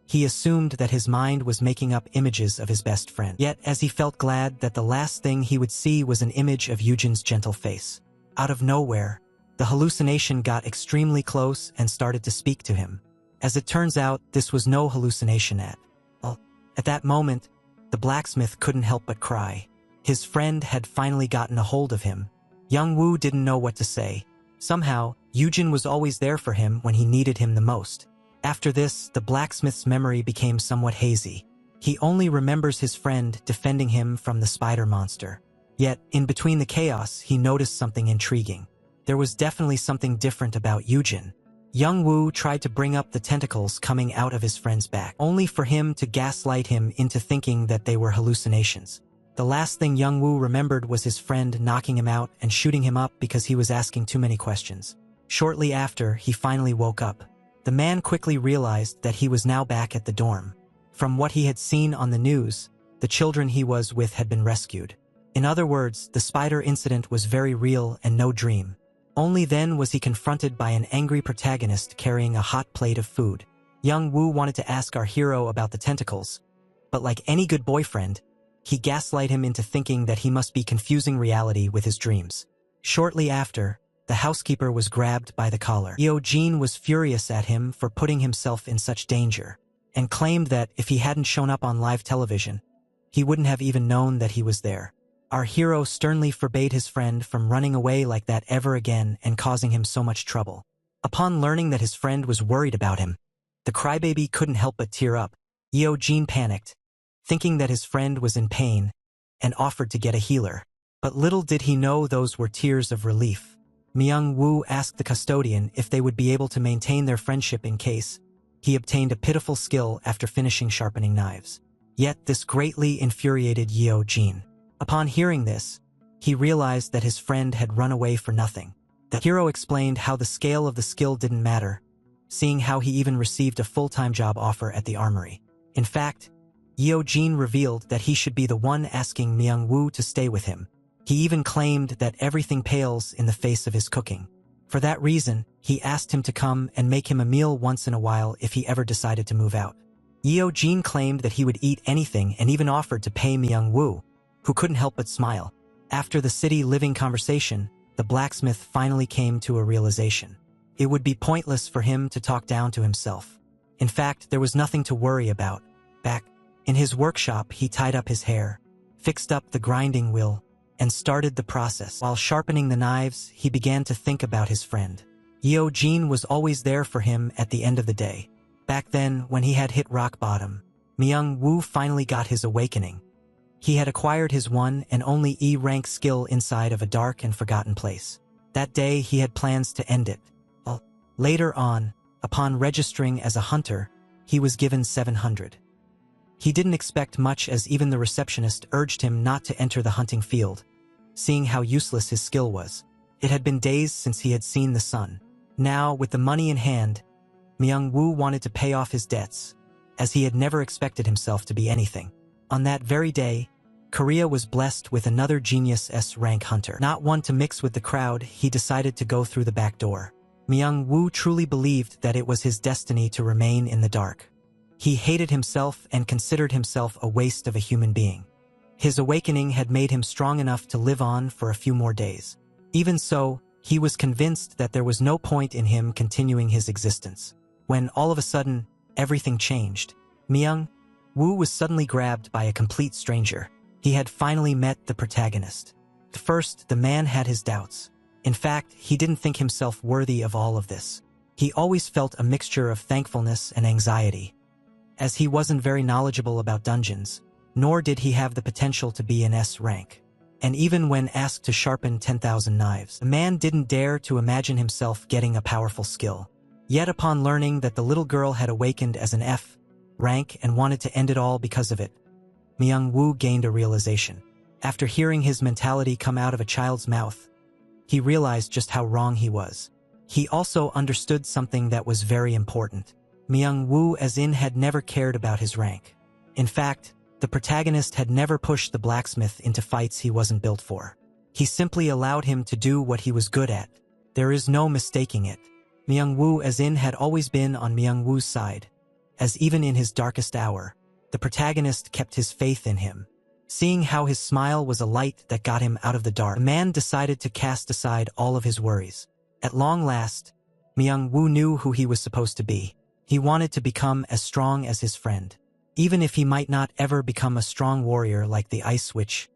he assumed that his mind was making up images of his best friend. Yet, as he felt glad that the last thing he would see was an image of Eugen's gentle face. Out of nowhere, the hallucination got extremely close and started to speak to him. As it turns out, this was no hallucination at all. At that moment, the blacksmith couldn't help but cry. His friend had finally gotten a hold of him. Young Woo didn't know what to say. Somehow, Eugen was always there for him when he needed him the most. After this, the blacksmith's memory became somewhat hazy. He only remembers his friend defending him from the spider monster. Yet, in between the chaos, he noticed something intriguing. There was definitely something different about Eugen. Young Woo tried to bring up the tentacles coming out of his friend's back, only for him to gaslight him into thinking that they were hallucinations. The last thing Young Woo remembered was his friend knocking him out and shooting him up because he was asking too many questions. Shortly after, he finally woke up. The man quickly realized that he was now back at the dorm. From what he had seen on the news, the children he was with had been rescued. In other words, the spider incident was very real and no dream. Only then was he confronted by an angry protagonist carrying a hot plate of food. Young Woo wanted to ask our hero about the tentacles, but like any good boyfriend, he gaslight him into thinking that he must be confusing reality with his dreams. Shortly after, the housekeeper was grabbed by the collar. Eugen was furious at him for putting himself in such danger, and claimed that if he hadn't shown up on live television, he wouldn't have even known that he was there. Our hero sternly forbade his friend from running away like that ever again and causing him so much trouble. Upon learning that his friend was worried about him, the crybaby couldn't help but tear up. Eugen panicked, thinking that his friend was in pain, and offered to get a healer. But little did he know those were tears of relief. Young Woo asked the custodian if they would be able to maintain their friendship in case he obtained a pitiful skill after finishing sharpening knives. Yet this greatly infuriated Eugen. Upon hearing this, he realized that his friend had run away for nothing. The hero explained how the scale of the skill didn't matter, seeing how he even received a full-time job offer at the armory. In fact, Eugen revealed that he should be the one asking Young Woo to stay with him. He even claimed that everything pales in the face of his cooking. For that reason, he asked him to come and make him a meal once in a while if he ever decided to move out. Eugen claimed that he would eat anything and even offered to pay Young Woo, who couldn't help but smile. After the city-living conversation, the blacksmith finally came to a realization. It would be pointless for him to talk down to himself. In fact, there was nothing to worry about. Back in his workshop, he tied up his hair, fixed up the grinding wheel, and started the process. While sharpening the knives, he began to think about his friend. Eugen was always there for him at the end of the day. Back then, when he had hit rock bottom, Young Woo finally got his awakening. He had acquired his one and only E-rank skill inside of a dark and forgotten place. That day, he had plans to end it. Later on, upon registering as a hunter, he was given 700. He didn't expect much as even the receptionist urged him not to enter the hunting field, seeing how useless his skill was. It had been days since he had seen the sun. Now, with the money in hand, Young Woo wanted to pay off his debts, as he had never expected himself to be anything. On that very day, Korea was blessed with another genius S-rank hunter. Not one to mix with the crowd, he decided to go through the back door. Young Woo truly believed that it was his destiny to remain in the dark. He hated himself and considered himself a waste of a human being. His awakening had made him strong enough to live on for a few more days. Even so, he was convinced that there was no point in him continuing his existence. When all of a sudden, everything changed. Myung-woo was suddenly grabbed by a complete stranger. He had finally met the protagonist. At first, the man had his doubts. In fact, he didn't think himself worthy of all of this. He always felt a mixture of thankfulness and anxiety, as he wasn't very knowledgeable about dungeons, nor did he have the potential to be in S rank. And even when asked to sharpen 10,000 knives, the man didn't dare to imagine himself getting a powerful skill. Yet upon learning that the little girl had awakened as an F rank and wanted to end it all because of it, Myung-woo gained a realization. After hearing his mentality come out of a child's mouth, he realized just how wrong he was. He also understood something that was very important. Myung-woo as in had never cared about his rank. In fact, the protagonist had never pushed the blacksmith into fights he wasn't built for. He simply allowed him to do what he was good at. There is no mistaking it. Myung-woo as in had always been on Myung-woo's side, as even in his darkest hour, the protagonist kept his faith in him. Seeing how his smile was a light that got him out of the dark, the man decided to cast aside all of his worries. At long last, Myung-woo knew who he was supposed to be. He wanted to become as strong as his friend. Even if he might not ever become a strong warrior like the Ice Witch,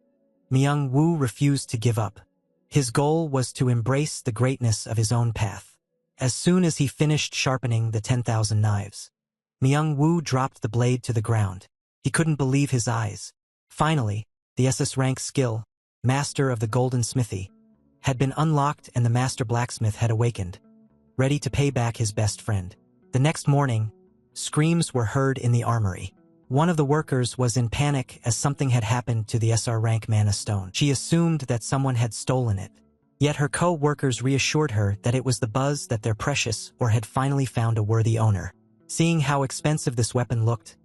Myung-woo refused to give up. His goal was to embrace the greatness of his own path. As soon as he finished sharpening the 10,000 knives, Myung-woo dropped the blade to the ground. He couldn't believe his eyes. Finally, the SS rank skill, Master of the Golden Smithy, had been unlocked and the Master Blacksmith had awakened, ready to pay back his best friend. The next morning, screams were heard in the armory. One of the workers was in panic as something had happened to the SR rank mana stone. She assumed that someone had stolen it. Yet her co-workers reassured her that it was the buzz that their precious or had finally found a worthy owner. Seeing how expensive this weapon looked,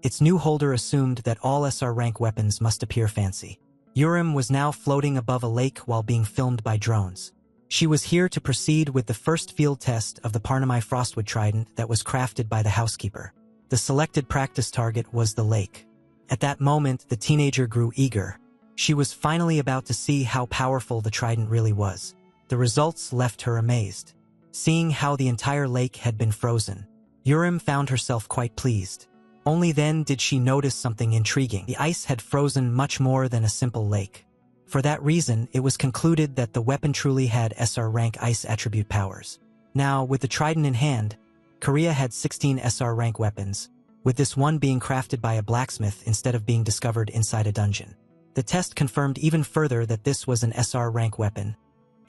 its new holder assumed that all SR rank weapons must appear fancy. Urim was now floating above a lake while being filmed by drones. She was here to proceed with the first field test of the Parnamai Frostwood Trident that was crafted by the housekeeper. The selected practice target was the lake. At that moment, the teenager grew eager. She was finally about to see how powerful the trident really was. The results left her amazed. Seeing how the entire lake had been frozen, Urim found herself quite pleased. Only then did she notice something intriguing. The ice had frozen much more than a simple lake. For that reason, it was concluded that the weapon truly had SR rank ice attribute powers. Now, with the trident in hand, Korea had 16 SR rank weapons, with this one being crafted by a blacksmith instead of being discovered inside a dungeon. The test confirmed even further that this was an SR rank weapon,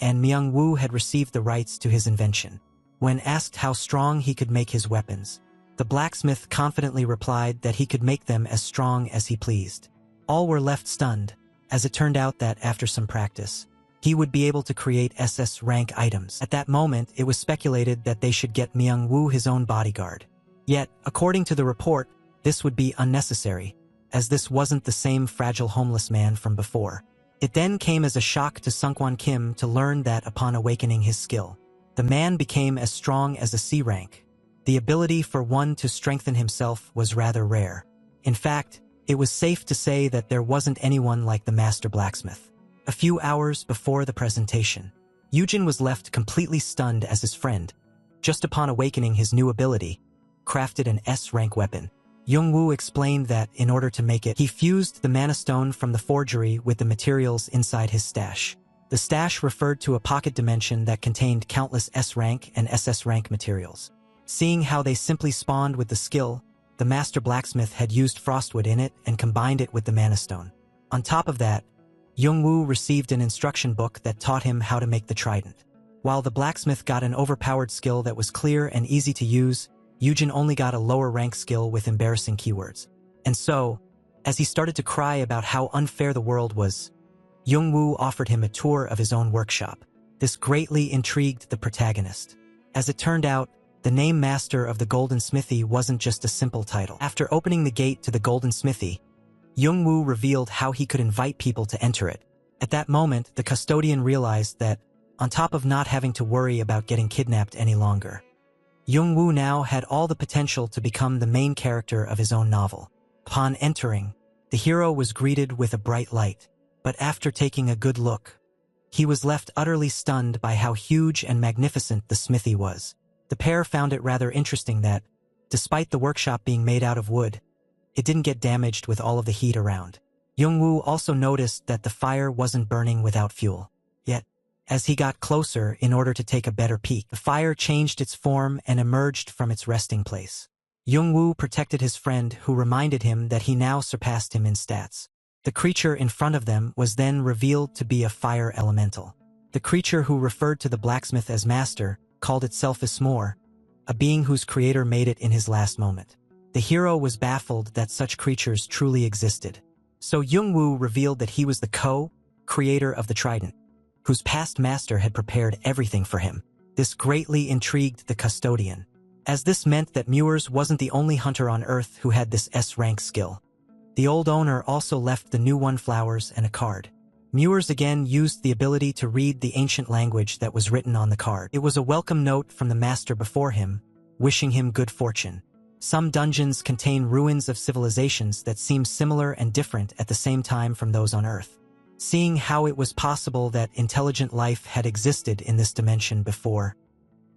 and Myung-woo had received the rights to his invention. When asked how strong he could make his weapons, the blacksmith confidently replied that he could make them as strong as he pleased. All were left stunned, as it turned out that after some practice, he would be able to create SS rank items. At that moment, it was speculated that they should get Myung-woo his own bodyguard. Yet, according to the report, this would be unnecessary, as this wasn't the same fragile homeless man from before. It then came as a shock to Sungwon Kim to learn that upon awakening his skill, the man became as strong as a C rank. The ability for one to strengthen himself was rather rare. In fact, it was safe to say that there wasn't anyone like the Master Blacksmith. A few hours before the presentation, Yujin was left completely stunned as his friend, just upon awakening his new ability, crafted an S-rank weapon. Young-woo explained that, in order to make it, he fused the mana stone from the forgery with the materials inside his stash. The stash referred to a pocket dimension that contained countless S-rank and SS-rank materials. Seeing how they simply spawned with the skill, the Master Blacksmith had used frostwood in it and combined it with the mana stone. On top of that, Young-woo received an instruction book that taught him how to make the trident. While the blacksmith got an overpowered skill that was clear and easy to use, Yujin only got a lower rank skill with embarrassing keywords. And so, as he started to cry about how unfair the world was, Young-woo offered him a tour of his own workshop. This greatly intrigued the protagonist. As it turned out, the name Master of the Golden Smithy wasn't just a simple title. After opening the gate to the Golden Smithy, Young-woo revealed how he could invite people to enter it. At that moment, the custodian realized that, on top of not having to worry about getting kidnapped any longer, Jung-woo now had all the potential to become the main character of his own novel. Upon entering, the hero was greeted with a bright light, but after taking a good look, he was left utterly stunned by how huge and magnificent the smithy was. The pair found it rather interesting that, despite the workshop being made out of wood, it didn't get damaged with all of the heat around. Jung-woo also noticed that the fire wasn't burning without fuel. Yet, as he got closer in order to take a better peek, the fire changed its form and emerged from its resting place. Jung-woo protected his friend, who reminded him that he now surpassed him in stats. The creature in front of them was then revealed to be a fire elemental. The creature, who referred to the blacksmith as master, called itself Asura, a being whose creator made it in his last moment. The hero was baffled that such creatures truly existed. So Jung-woo revealed that he was the co-creator of the trident, whose past master had prepared everything for him. This greatly intrigued the custodian, as this meant that Muirs wasn't the only hunter on Earth who had this S-rank skill. The old owner also left the new one flowers and a card. Muirs again used the ability to read the ancient language that was written on the card. It was a welcome note from the master before him, wishing him good fortune. Some dungeons contain ruins of civilizations that seem similar and different at the same time from those on Earth. Seeing how it was possible that intelligent life had existed in this dimension before,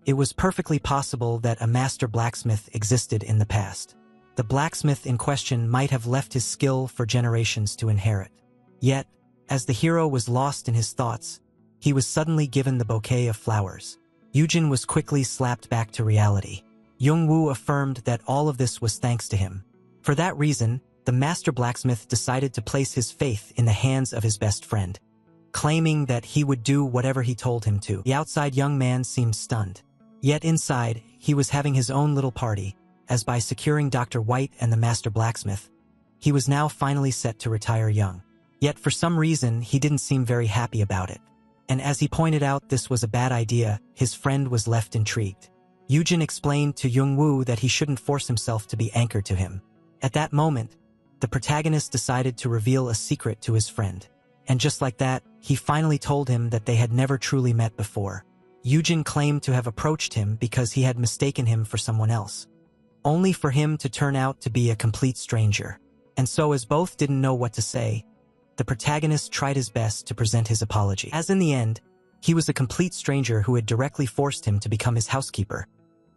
it was perfectly possible that a master blacksmith existed in the past. The blacksmith in question might have left his skill for generations to inherit. Yet, as the hero was lost in his thoughts, he was suddenly given the bouquet of flowers. Yujin was quickly slapped back to reality. Jung-woo affirmed that all of this was thanks to him. For that reason, the master blacksmith decided to place his faith in the hands of his best friend, claiming that he would do whatever he told him to. The outside young man seemed stunned. Yet inside, he was having his own little party, as by securing Dr. White and the master blacksmith, he was now finally set to retire young. Yet for some reason, he didn't seem very happy about it. And as he pointed out this was a bad idea, his friend was left intrigued. Yujin explained to Jung-woo that he shouldn't force himself to be anchored to him. At that moment, the protagonist decided to reveal a secret to his friend. And just like that, he finally told him that they had never truly met before. Yujin claimed to have approached him because he had mistaken him for someone else, only for him to turn out to be a complete stranger. And so, as both didn't know what to say, the protagonist tried his best to present his apology. As in the end, he was a complete stranger who had directly forced him to become his housekeeper,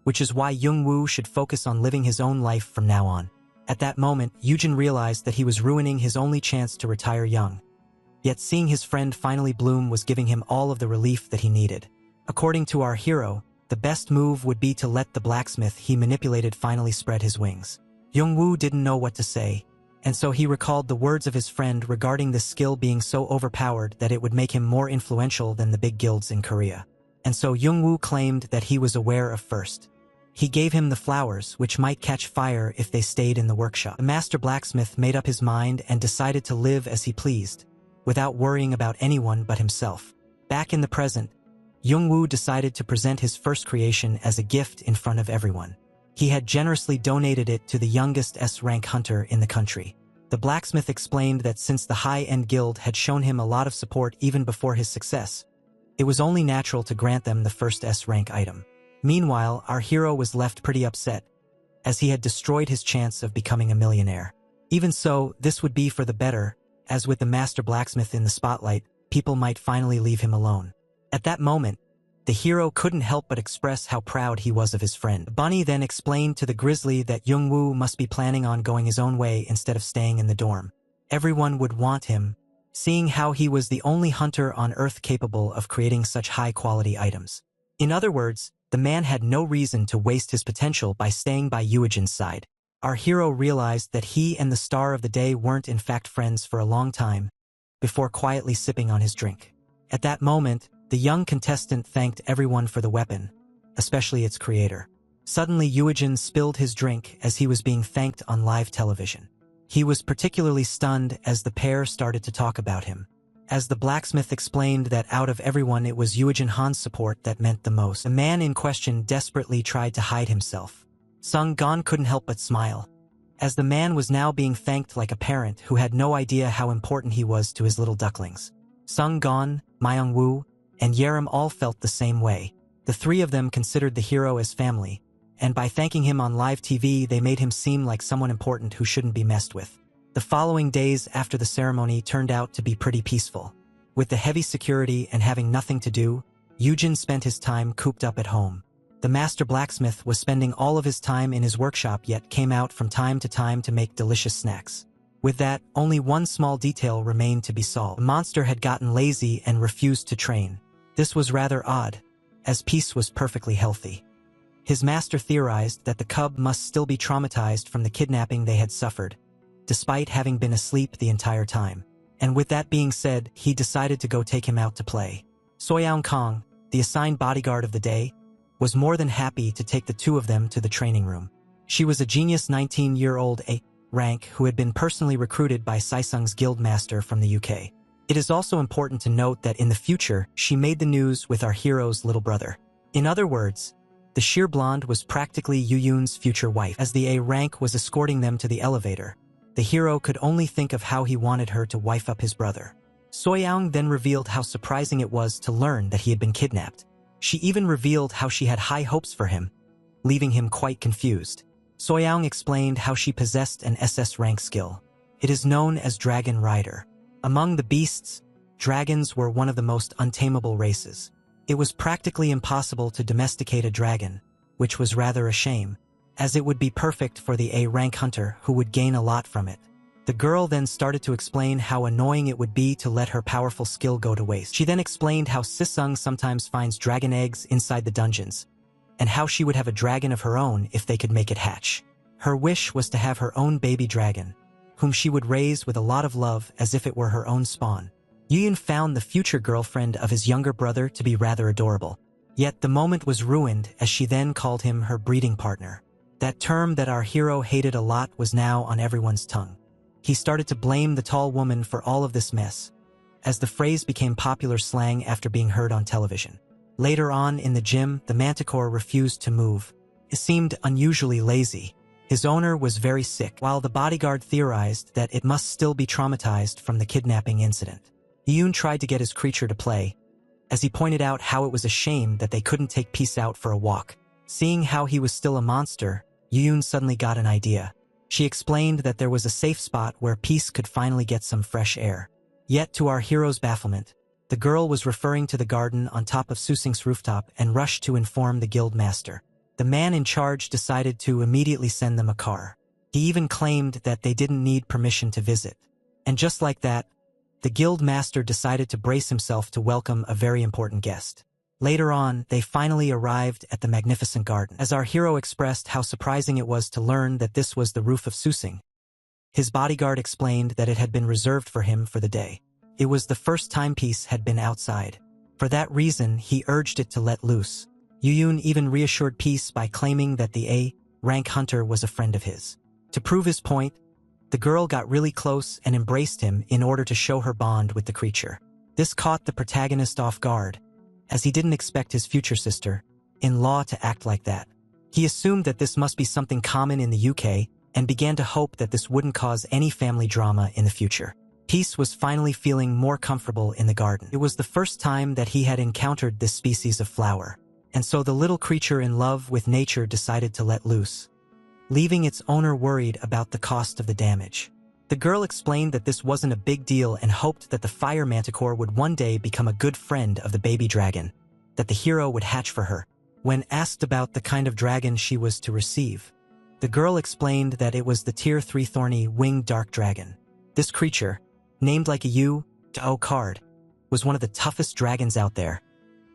which is why Jung-woo should focus on living his own life from now on. At that moment, Yujin realized that he was ruining his only chance to retire young. Yet seeing his friend finally bloom was giving him all of the relief that he needed. According to our hero, the best move would be to let the blacksmith he manipulated finally spread his wings. Jung-woo didn't know what to say, and so he recalled the words of his friend regarding this skill being so overpowered that it would make him more influential than the big guilds in Korea. And so Jung-woo claimed that he was aware of first. He gave him the flowers, which might catch fire if they stayed in the workshop. The master blacksmith made up his mind and decided to live as he pleased, without worrying about anyone but himself. Back in the present, Jung-woo decided to present his first creation as a gift in front of everyone. He had generously donated it to the youngest S-rank hunter in the country. The blacksmith explained that since the high-end guild had shown him a lot of support even before his success, it was only natural to grant them the first S-rank item. Meanwhile, our hero was left pretty upset, as he had destroyed his chance of becoming a millionaire. Even so, this would be for the better, as with the master blacksmith in the spotlight, people might finally leave him alone. At that moment, the hero couldn't help but express how proud he was of his friend. Bunny then explained to the grizzly that Jung-woo must be planning on going his own way instead of staying in the dorm. Everyone would want him, seeing how he was the only hunter on Earth capable of creating such high-quality items. In other words, the man had no reason to waste his potential by staying by Yujin's side. Our hero realized that he and the star of the day weren't in fact friends for a long time, before quietly sipping on his drink. At that moment, the young contestant thanked everyone for the weapon, especially its creator. Suddenly Yujin spilled his drink as he was being thanked on live television. He was particularly stunned as the pair started to talk about him. As the blacksmith explained that out of everyone it was Yujin Han's support that meant the most. The man in question desperately tried to hide himself. Sung Gon couldn't help but smile, as the man was now being thanked like a parent who had no idea how important he was to his little ducklings. Sung Gon, Myung-woo, and Yerim all felt the same way. The three of them considered the hero as family, and by thanking him on live TV, they made him seem like someone important who shouldn't be messed with. The following days after the ceremony turned out to be pretty peaceful. With the heavy security and having nothing to do, Yujin spent his time cooped up at home. The master blacksmith was spending all of his time in his workshop, yet came out from time to make delicious snacks. With that, only one small detail remained to be solved. The monster had gotten lazy and refused to train. This was rather odd, as Peace was perfectly healthy. His master theorized that the cub must still be traumatized from the kidnapping they had suffered, despite having been asleep the entire time. And with that being said, he decided to go take him out to play. Soyeon Kong, the assigned bodyguard of the day, was more than happy to take the two of them to the training room. She was a genius 19-year-old A rank who had been personally recruited by Saisung's guild master from the UK. It is also important to note that in the future, she made the news with our hero's little brother. In other words, the sheer blonde was practically Yuyun's future wife. As the A rank was escorting them to the elevator, the hero could only think of how he wanted her to wife up his brother. Soyeon then revealed how surprising it was to learn that he had been kidnapped. She even revealed how she had high hopes for him, leaving him quite confused. Soyeon explained how she possessed an SS rank skill. It is known as Dragon Rider. Among the beasts, dragons were one of the most untamable races. It was practically impossible to domesticate a dragon, which was rather a shame, as it would be perfect for the A rank hunter who would gain a lot from it. The girl then started to explain how annoying it would be to let her powerful skill go to waste. She then explained how Sisung sometimes finds dragon eggs inside the dungeons, and how she would have a dragon of her own if they could make it hatch. Her wish was to have her own baby dragon, whom she would raise with a lot of love as if it were her own spawn. Yuyun found the future girlfriend of his younger brother to be rather adorable. Yet the moment was ruined as she then called him her breeding partner. That term that our hero hated a lot was now on everyone's tongue. He started to blame the tall woman for all of this mess, as the phrase became popular slang after being heard on television. Later on in the gym, the manticore refused to move. It seemed unusually lazy. His owner was very sick, while the bodyguard theorized that it must still be traumatized from the kidnapping incident. Yoon tried to get his creature to play, as he pointed out how it was a shame that they couldn't take Peace out for a walk. Seeing how he was still a monster, Yoon suddenly got an idea. She explained that there was a safe spot where Peace could finally get some fresh air. Yet to our hero's bafflement, the girl was referring to the garden on top of Susing's rooftop and rushed to inform the guild master. The man in charge decided to immediately send them a car. He even claimed that they didn't need permission to visit. And just like that, the guild master decided to brace himself to welcome a very important guest. Later on, they finally arrived at the magnificent garden. As our hero expressed how surprising it was to learn that this was the roof of Susing, his bodyguard explained that it had been reserved for him for the day. It was the first time Peace had been outside. For that reason, he urged it to let loose. Yuyun even reassured Peace by claiming that the A rank hunter was a friend of his. To prove his point, the girl got really close and embraced him in order to show her bond with the creature. This caught the protagonist off guard, as he didn't expect his future sister-in-law to act like that. He assumed that this must be something common in the UK and began to hope that this wouldn't cause any family drama in the future. Peace was finally feeling more comfortable in the garden. It was the first time that he had encountered this species of flower, and so the little creature in love with nature decided to let loose, leaving its owner worried about the cost of the damage. The girl explained that this wasn't a big deal and hoped that the fire manticore would one day become a good friend of the baby dragon that the hero would hatch for her. When asked about the kind of dragon she was to receive, the girl explained that it was the Tier 3 thorny winged dark dragon. This creature, named like a U-to-O card, was one of the toughest dragons out there,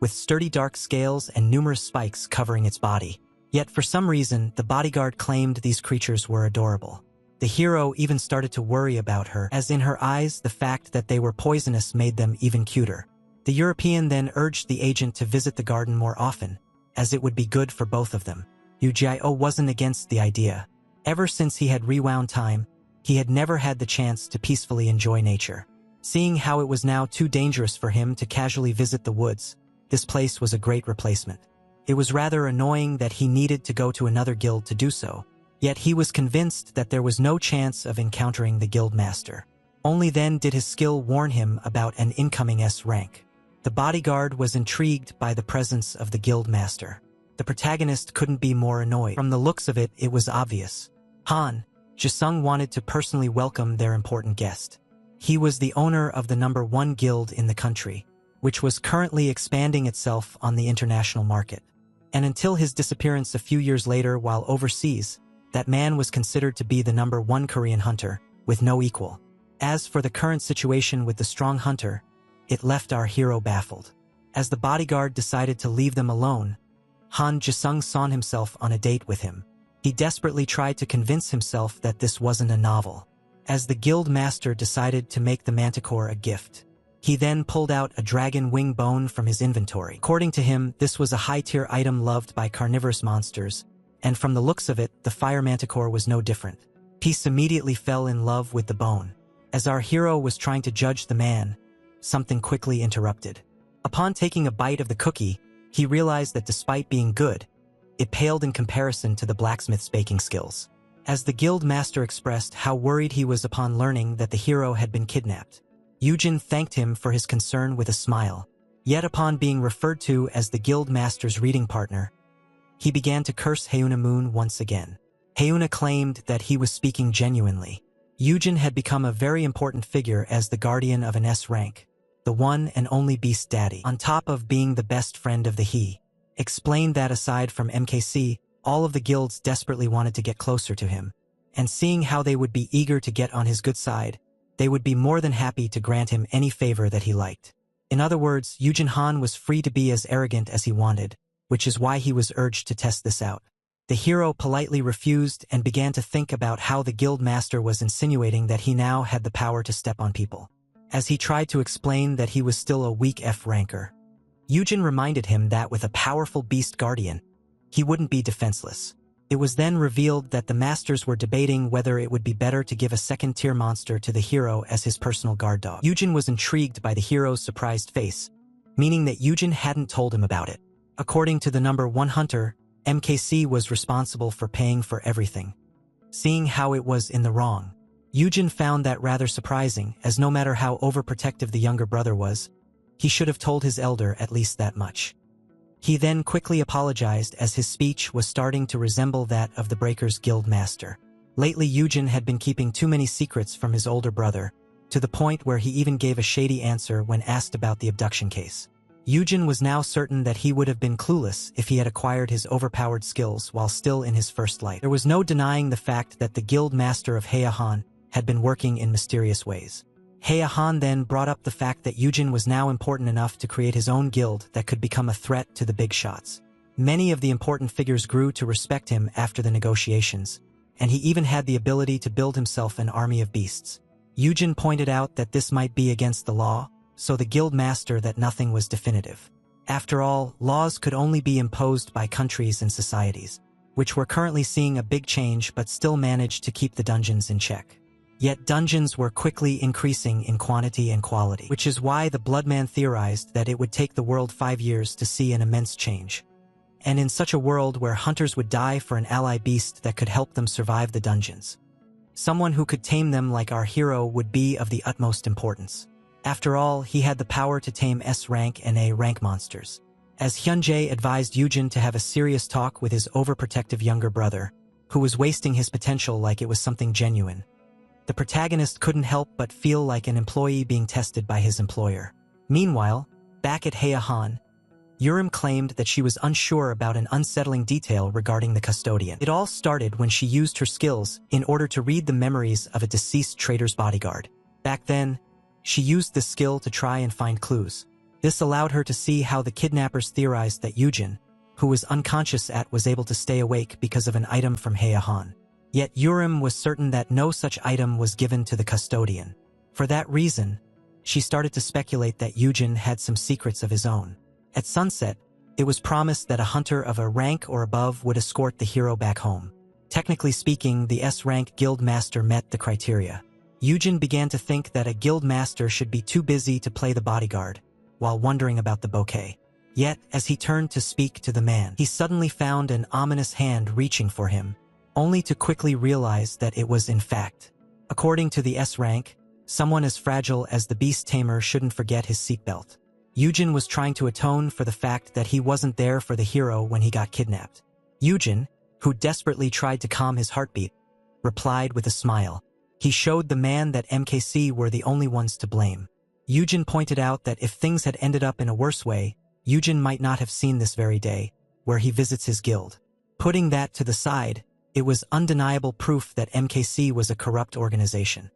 with sturdy dark scales and numerous spikes covering its body. Yet for some reason, the bodyguard claimed these creatures were adorable. The hero even started to worry about her, as in her eyes the fact that they were poisonous made them even cuter. The European then urged the agent to visit the garden more often, as it would be good for both of them. Yu Jio wasn't against the idea. Ever since he had rewound time, he had never had the chance to peacefully enjoy nature. Seeing how it was now too dangerous for him to casually visit the woods, this place was a great replacement. It was rather annoying that he needed to go to another guild to do so, yet he was convinced that there was no chance of encountering the guild master. Only then did his skill warn him about an incoming S rank. The bodyguard was intrigued by the presence of the guild master. The protagonist couldn't be more annoyed. From the looks of it, it was obvious. Han Ji-sung wanted to personally welcome their important guest. He was the owner of the #1 guild in the country, which was currently expanding itself on the international market. And until his disappearance a few years later while overseas, that man was considered to be the #1 Korean hunter, with no equal. As for the current situation with the strong hunter, it left our hero baffled. As the bodyguard decided to leave them alone, Han Ji-sung saw himself on a date with him. He desperately tried to convince himself that this wasn't a novel. As the guild master decided to make the manticore a gift, he then pulled out a dragon wing bone from his inventory. According to him, this was a high-tier item loved by carnivorous monsters, and from the looks of it, the fire manticore was no different. Peace immediately fell in love with the bone. As our hero was trying to judge the man, something quickly interrupted. Upon taking a bite of the cookie, he realized that despite being good, it paled in comparison to the blacksmith's baking skills. As the guild master expressed how worried he was upon learning that the hero had been kidnapped, Yujin thanked him for his concern with a smile. Yet upon being referred to as the guild master's reading partner, he began to curse Haeuna Moon once again. Haeuna claimed that he was speaking genuinely. Yujin had become a very important figure as the guardian of an S rank, the one and only Beast Daddy, on top of being the best friend of the He. Explained that aside from MKC, all of the guilds desperately wanted to get closer to him, and seeing how they would be eager to get on his good side, they would be more than happy to grant him any favor that he liked. In other words, Yujin Han was free to be as arrogant as he wanted, which is why he was urged to test this out. The hero politely refused and began to think about how the guild master was insinuating that he now had the power to step on people. As he tried to explain that he was still a weak F ranker, Yujin reminded him that with a powerful beast guardian, he wouldn't be defenseless. It was then revealed that the masters were debating whether it would be better to give a second-tier monster to the hero as his personal guard dog. Yujin was intrigued by the hero's surprised face, meaning that Yujin hadn't told him about it. According to the #1 hunter, MKC was responsible for paying for everything. Seeing how it was in the wrong, Yujin found that rather surprising, as no matter how overprotective the younger brother was, he should have told his elder at least that much. He then quickly apologized as his speech was starting to resemble that of the Breakers Guild master. Lately Yujin had been keeping too many secrets from his older brother, to the point where he even gave a shady answer when asked about the abduction case. Yujin was now certain that he would have been clueless if he had acquired his overpowered skills while still in his first light. There was no denying the fact that the guild master of Haehan had been working in mysterious ways. Haehan then brought up the fact that Yujin was now important enough to create his own guild that could become a threat to the big shots. Many of the important figures grew to respect him after the negotiations, and he even had the ability to build himself an army of beasts. Yujin pointed out that this might be against the law, so the guild master that nothing was definitive. After all, laws could only be imposed by countries and societies, which were currently seeing a big change but still managed to keep the dungeons in check. Yet dungeons were quickly increasing in quantity and quality, which is why the Bloodman theorized that it would take the world 5 years to see an immense change. And in such a world where hunters would die for an ally beast that could help them survive the dungeons, someone who could tame them like our hero would be of the utmost importance. After all, he had the power to tame S-rank and A-rank monsters. As Hyunjae advised Yujin to have a serious talk with his overprotective younger brother, who was wasting his potential like it was something genuine, the protagonist couldn't help but feel like an employee being tested by his employer. Meanwhile, back at Haehan, Yurim claimed that she was unsure about an unsettling detail regarding the custodian. It all started when she used her skills in order to read the memories of a deceased trader's bodyguard. Back then, she used this skill to try and find clues. This allowed her to see how the kidnappers theorized that Yujin, who was unconscious was able to stay awake because of an item from Haehan. Yet Yurim was certain that no such item was given to the custodian. For that reason, she started to speculate that Yujin had some secrets of his own. At sunset, it was promised that a hunter of a rank or above would escort the hero back home. Technically speaking, the S-rank guild master met the criteria. Yujin began to think that a guild master should be too busy to play the bodyguard, while wondering about the bouquet. Yet, as he turned to speak to the man, he suddenly found an ominous hand reaching for him, only to quickly realize that it was in fact. According to the S rank, someone as fragile as the beast tamer shouldn't forget his seatbelt. Yujin was trying to atone for the fact that he wasn't there for the hero when he got kidnapped. Yujin, who desperately tried to calm his heartbeat, replied with a smile. He showed the man that MKC were the only ones to blame. Yujin pointed out that if things had ended up in a worse way, Yujin might not have seen this very day, where he visits his guild. Putting that to the side, it was undeniable proof that MKC was a corrupt organization,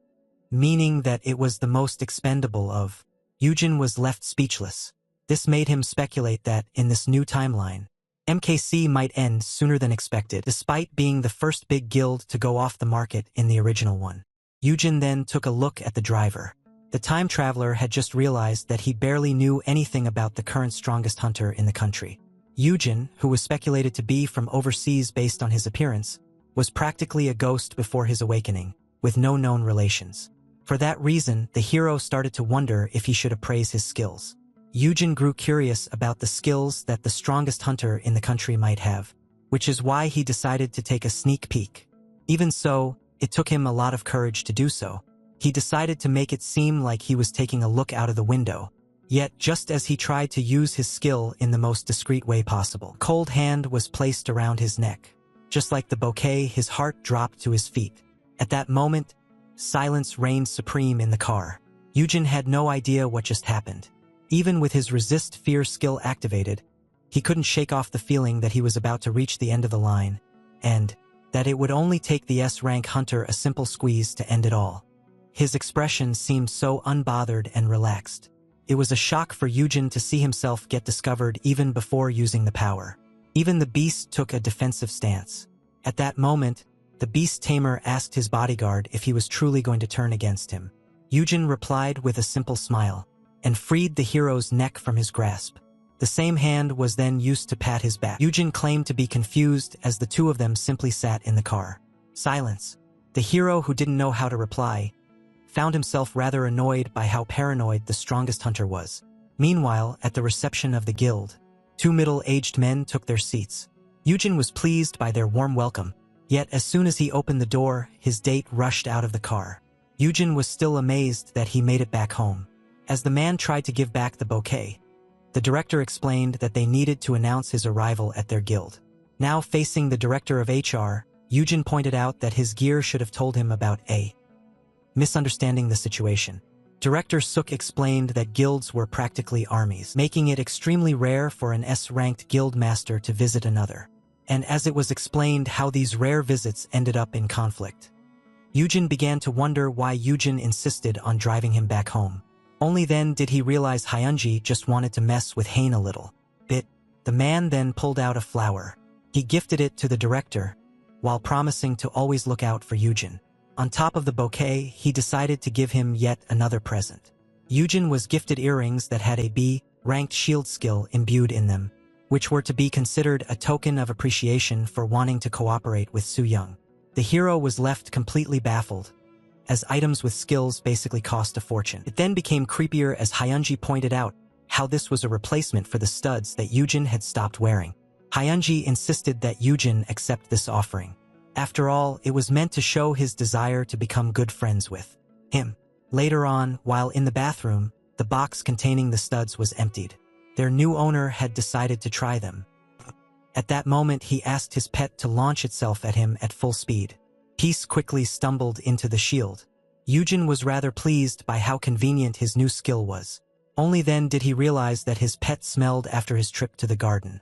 meaning that it was the most expendable of. Yujin was left speechless. This made him speculate that, in this new timeline, MKC might end sooner than expected, despite being the first big guild to go off the market in the original one. Yujin then took a look at the driver. The time traveler had just realized that he barely knew anything about the current strongest hunter in the country. Yujin, who was speculated to be from overseas based on his appearance, was practically a ghost before his awakening, with no known relations. For that reason, the hero started to wonder if he should appraise his skills. Yujin grew curious about the skills that the strongest hunter in the country might have, which is why he decided to take a sneak peek. Even so, it took him a lot of courage to do so. He decided to make it seem like he was taking a look out of the window. Yet, just as he tried to use his skill in the most discreet way possible, a cold hand was placed around his neck. Just like the bouquet, his heart dropped to his feet. At that moment, silence reigned supreme in the car. Yujin had no idea what just happened. Even with his resist fear skill activated, he couldn't shake off the feeling that he was about to reach the end of the line, and that it would only take the S-rank hunter a simple squeeze to end it all. His expression seemed so unbothered and relaxed. It was a shock for Yujin to see himself get discovered even before using the power. Even the beast took a defensive stance. At that moment, the beast tamer asked his bodyguard if he was truly going to turn against him. Yujin replied with a simple smile, and freed the hero's neck from his grasp. The same hand was then used to pat his back. Yujin claimed to be confused as the two of them simply sat in the car. Silence. The hero, who didn't know how to reply, found himself rather annoyed by how paranoid the strongest hunter was. Meanwhile, at the reception of the guild, two middle-aged men took their seats. Yujin was pleased by their warm welcome, yet as soon as he opened the door, his date rushed out of the car. Yujin was still amazed that he made it back home. As the man tried to give back the bouquet, the director explained that they needed to announce his arrival at their guild. Now facing the director of HR, Yujin pointed out that his gear should have told him about a misunderstanding the situation. Director Suk explained that guilds were practically armies, making it extremely rare for an S-ranked guild master to visit another. And as it was explained how these rare visits ended up in conflict, Yujin began to wonder why Yujin insisted on driving him back home. Only then did he realize Hyunji just wanted to mess with Hain a little bit. The man then pulled out a flower. He gifted it to the director, while promising to always look out for Yujin. On top of the bouquet, he decided to give him yet another present. Yujin was gifted earrings that had a B-ranked shield skill imbued in them, which were to be considered a token of appreciation for wanting to cooperate with Su Young. The hero was left completely baffled, as items with skills basically cost a fortune. It then became creepier as Hyunji pointed out how this was a replacement for the studs that Yujin had stopped wearing. Hyunji insisted that Yujin accept this offering. After all, it was meant to show his desire to become good friends with him. Later on, while in the bathroom, the box containing the studs was emptied. Their new owner had decided to try them. At that moment, he asked his pet to launch itself at him at full speed. Peace quickly stumbled into the shield. Yujin was rather pleased by how convenient his new skill was. Only then did he realize that his pet smelled after his trip to the garden,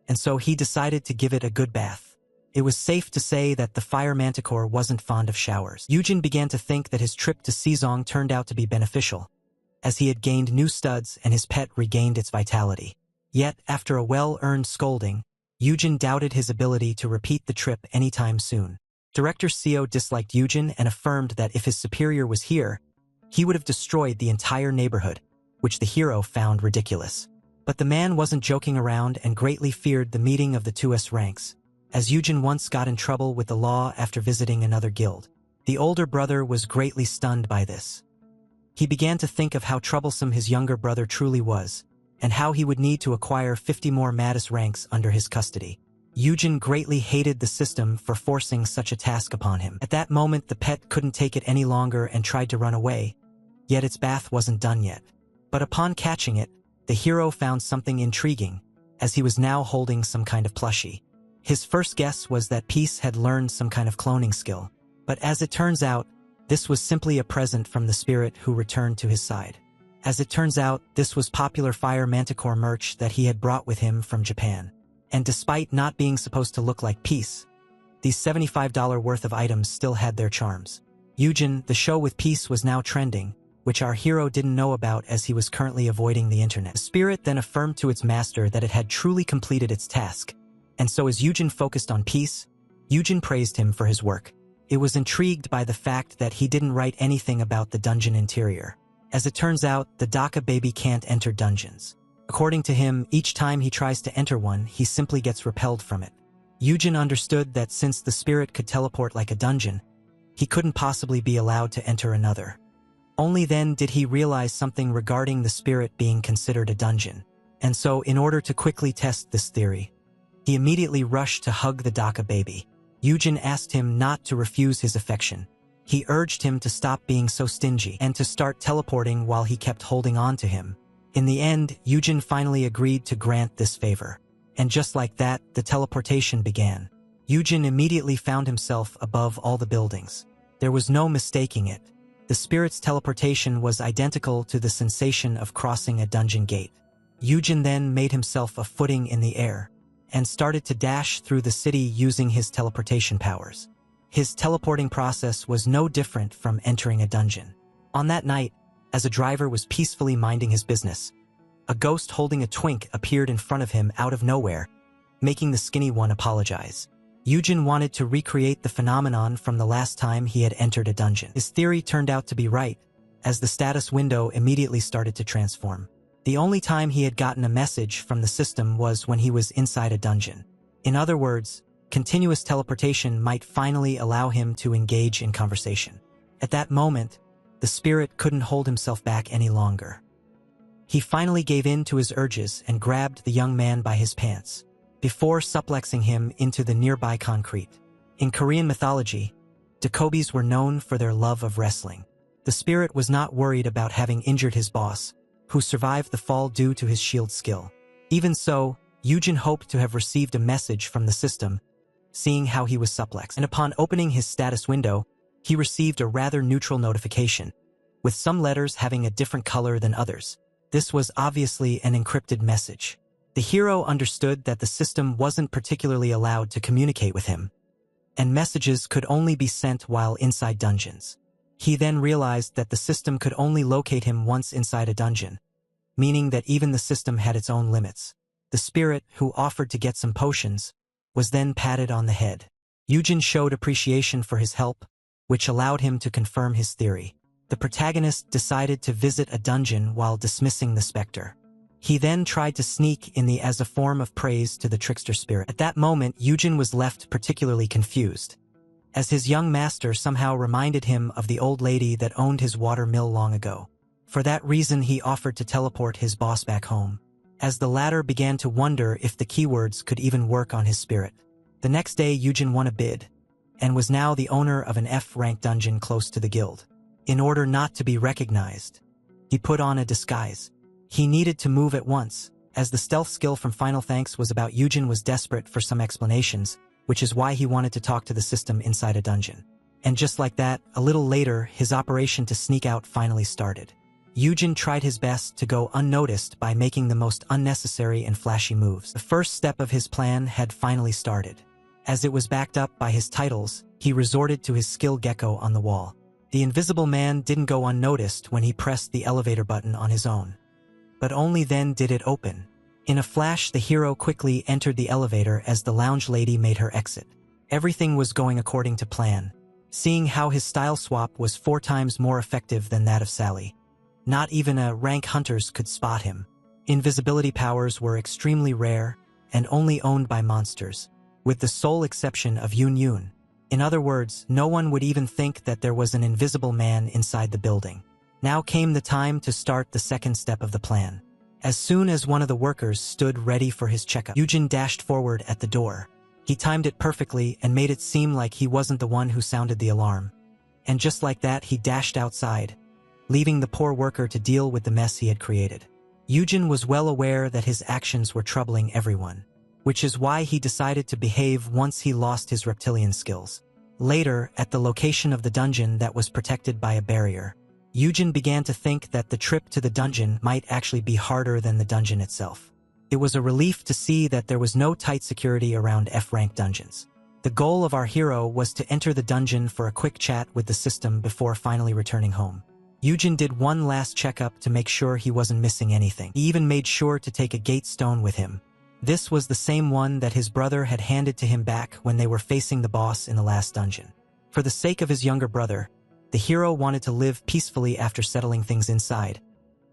and so he decided to give it a good bath. It was safe to say that the fire manticore wasn't fond of showers. Yujin began to think that his trip to Sezong turned out to be beneficial, as he had gained new studs and his pet regained its vitality. Yet, after a well-earned scolding, Yujin doubted his ability to repeat the trip anytime soon. Director Seo disliked Yujin and affirmed that if his superior was here, he would have destroyed the entire neighborhood, which the hero found ridiculous. But the man wasn't joking around and greatly feared the meeting of the two S ranks, as Yujin once got in trouble with the law after visiting another guild. The older brother was greatly stunned by this. He began to think of how troublesome his younger brother truly was, and how he would need to acquire 50 more Madis ranks under his custody. Yujin greatly hated the system for forcing such a task upon him. At that moment, the pet couldn't take it any longer and tried to run away, yet its bath wasn't done yet. But upon catching it, the hero found something intriguing, as he was now holding some kind of plushie. His first guess was that Peace had learned some kind of cloning skill, but as it turns out, this was simply a present from the spirit who returned to his side. As it turns out, this was popular Fire Manticore merch that he had brought with him from Japan. And despite not being supposed to look like Peace, these $75 worth of items still had their charms. Yujin, the show with Peace, was now trending, which our hero didn't know about as he was currently avoiding the internet. The spirit then affirmed to its master that it had truly completed its task, and so as Yujin focused on Peace, Yujin praised him for his work. It was intrigued by the fact that he didn't write anything about the dungeon interior. As it turns out, the Daka baby can't enter dungeons. According to him, each time he tries to enter one, he simply gets repelled from it. Yujin understood that since the spirit could teleport like a dungeon, he couldn't possibly be allowed to enter another. Only then did he realize something regarding the spirit being considered a dungeon. And so, in order to quickly test this theory, he immediately rushed to hug the Daka baby. Yujin asked him not to refuse his affection. He urged him to stop being so stingy and to start teleporting while he kept holding on to him. In the end, Yujin finally agreed to grant this favor. And just like that, the teleportation began. Yujin immediately found himself above all the buildings. There was no mistaking it. The spirit's teleportation was identical to the sensation of crossing a dungeon gate. Yujin then made himself a footing in the air and started to dash through the city using his teleportation powers. His teleporting process was no different from entering a dungeon. On that night, as a driver was peacefully minding his business, a ghost holding a twink appeared in front of him out of nowhere, making the skinny one apologize. Yujin wanted to recreate the phenomenon from the last time he had entered a dungeon. His theory turned out to be right, as the status window immediately started to transform. The only time he had gotten a message from the system was when he was inside a dungeon. In other words, continuous teleportation might finally allow him to engage in conversation. At that moment, the spirit couldn't hold himself back any longer. He finally gave in to his urges and grabbed the young man by his pants, before suplexing him into the nearby concrete. In Korean mythology, Dakobis were known for their love of wrestling. The spirit was not worried about having injured his boss, who survived the fall due to his shield skill. Even so, Yujin hoped to have received a message from the system, seeing how he was suplexed. And upon opening his status window, he received a rather neutral notification, with some letters having a different color than others. This was obviously an encrypted message. The hero understood that the system wasn't particularly allowed to communicate with him, and messages could only be sent while inside dungeons. He then realized that the system could only locate him once inside a dungeon, meaning that even the system had its own limits. The spirit, who offered to get some potions, was then patted on the head. Yujin showed appreciation for his help, which allowed him to confirm his theory. The protagonist decided to visit a dungeon while dismissing the specter. He then tried to sneak in as a form of praise to the trickster spirit. At that moment, Yujin was left particularly confused, as his young master somehow reminded him of the old lady that owned his water mill long ago. For that reason, he offered to teleport his boss back home, as the latter began to wonder if the keywords could even work on his spirit. The next day, Yujin won a bid, and was now the owner of an F-rank dungeon close to the guild. In order not to be recognized, he put on a disguise. He needed to move at once, as the stealth skill from Final Thanks was about. Yujin was desperate for some explanations, which is why he wanted to talk to the system inside a dungeon. And just like that, a little later, his operation to sneak out finally started. Yujin tried his best to go unnoticed by making the most unnecessary and flashy moves. The first step of his plan had finally started. As it was backed up by his titles, he resorted to his skill gecko on the wall. The invisible man didn't go unnoticed when he pressed the elevator button on his own. But only then did it open. In a flash, the hero quickly entered the elevator as the lounge lady made her exit. Everything was going according to plan, seeing how his style swap was 4 times more effective than that of Sally. Not even a rank hunters could spot him. Invisibility powers were extremely rare and only owned by monsters, with the sole exception of Yun Yun. In other words, no one would even think that there was an invisible man inside the building. Now came the time to start the second step of the plan. As soon as one of the workers stood ready for his checkup, Yujin dashed forward at the door. He timed it perfectly and made it seem like he wasn't the one who sounded the alarm. And just like that, he dashed outside, leaving the poor worker to deal with the mess he had created. Yujin was well aware that his actions were troubling everyone, which is why he decided to behave once he lost his reptilian skills. Later, at the location of the dungeon that was protected by a barrier, Yujin began to think that the trip to the dungeon might actually be harder than the dungeon itself. It was a relief to see that there was no tight security around F-rank dungeons. The goal of our hero was to enter the dungeon for a quick chat with the system before finally returning home. Yujin did one last checkup to make sure he wasn't missing anything. He even made sure to take a gate stone with him. This was the same one that his brother had handed to him back when they were facing the boss in the last dungeon. For the sake of his younger brother, the hero wanted to live peacefully after settling things inside.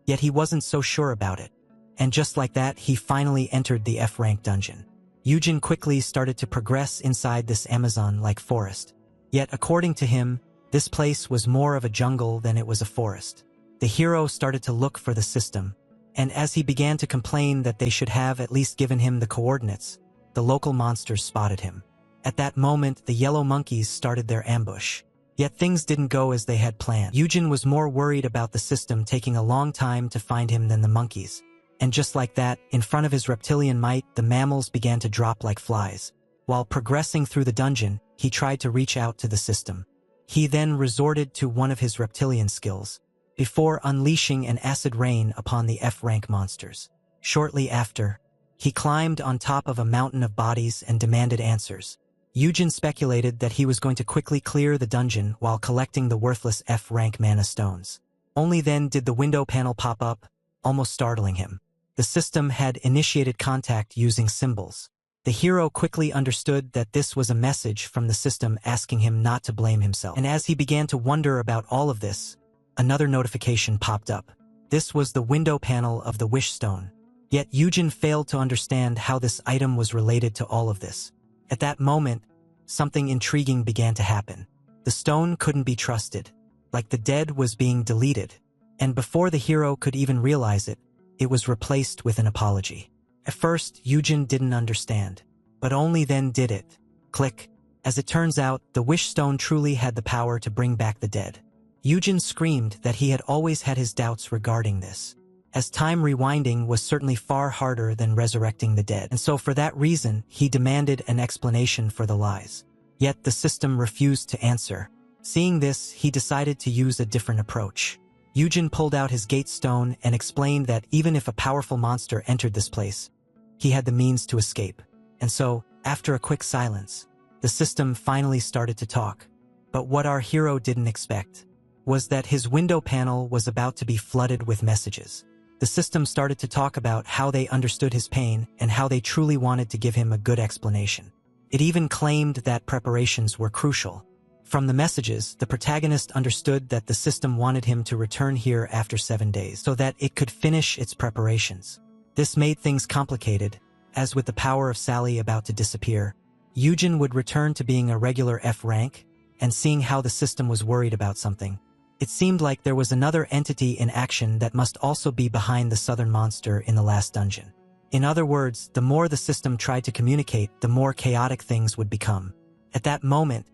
Yet he wasn't so sure about it. And just like that, he finally entered the F-rank dungeon. Yujin quickly started to progress inside this Amazon-like forest. Yet according to him, this place was more of a jungle than it was a forest. The hero started to look for the system, and as he began to complain that they should have at least given him the coordinates, the local monsters spotted him. At that moment, the yellow monkeys started their ambush. Yet things didn't go as they had planned. Yujin was more worried about the system taking a long time to find him than the monkeys. And just like that, in front of his reptilian might, the mammals began to drop like flies. While progressing through the dungeon, he tried to reach out to the system. He then resorted to one of his reptilian skills, before unleashing an acid rain upon the F-rank monsters. Shortly after, he climbed on top of a mountain of bodies and demanded answers. Yujin speculated that he was going to quickly clear the dungeon while collecting the worthless F-rank mana stones. Only then did the window panel pop up, almost startling him. The system had initiated contact using symbols. The hero quickly understood that this was a message from the system asking him not to blame himself. And as he began to wonder about all of this, another notification popped up. This was the window panel of the wish stone. Yet Yujin failed to understand how this item was related to all of this. At that moment, something intriguing began to happen. The stone couldn't be trusted, like the dead was being deleted. And before the hero could even realize it, it was replaced with an apology. At first, Yujin didn't understand, but only then did it. Click. As it turns out, the wish stone truly had the power to bring back the dead. Yujin screamed that he had always had his doubts regarding this, as time rewinding was certainly far harder than resurrecting the dead, and so for that reason, he demanded an explanation for the lies. Yet the system refused to answer. Seeing this, he decided to use a different approach. Yujin pulled out his gate stone and explained that even if a powerful monster entered this place, he had the means to escape. And so, after a quick silence, the system finally started to talk. But what our hero didn't expect was that his window panel was about to be flooded with messages. The system started to talk about how they understood his pain and how they truly wanted to give him a good explanation. It even claimed that preparations were crucial. From the messages, the protagonist understood that the system wanted him to return here after 7 days so that it could finish its preparations. This made things complicated, as with the power of Sally about to disappear, Yujin would return to being a regular F rank, and seeing how the system was worried about something, it seemed like there was another entity in action that must also be behind the southern monster in the last dungeon. In other words, the more the system tried to communicate, the more chaotic things would become. At that moment,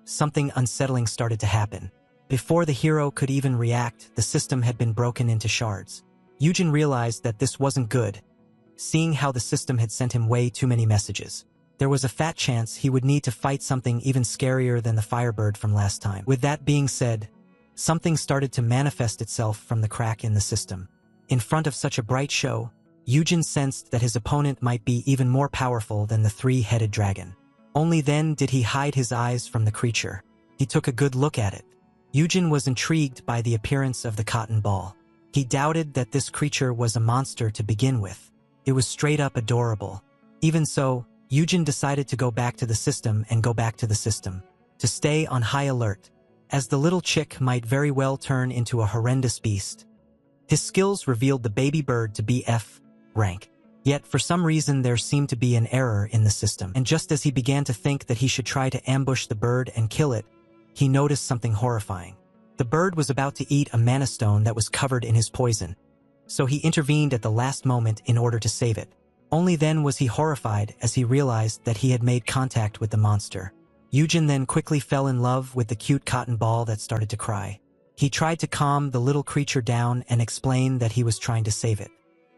something unsettling started to happen. Before the hero could even react, the system had been broken into shards. Yujin realized that this wasn't good, seeing how the system had sent him way too many messages. There was a fat chance he would need to fight something even scarier than the Firebird from last time. With that being said, something started to manifest itself from the crack in the system. In front of such a bright show, Yujin sensed that his opponent might be even more powerful than the three-headed dragon. Only then did he hide his eyes from the creature. He took a good look at it. Yujin was intrigued by the appearance of the cotton ball. He doubted that this creature was a monster to begin with. It was straight up adorable. Even so, Yujin decided to go back to the system and go back to the system, to stay on high alert, as the little chick might very well turn into a horrendous beast. His skills revealed the baby bird to be F rank. Yet for some reason there seemed to be an error in the system, and just as he began to think that he should try to ambush the bird and kill it, he noticed something horrifying. The bird was about to eat a mana stone that was covered in his poison, so he intervened at the last moment in order to save it. Only then was he horrified as he realized that he had made contact with the monster. Yujin then quickly fell in love with the cute cotton ball that started to cry. He tried to calm the little creature down and explain that he was trying to save it.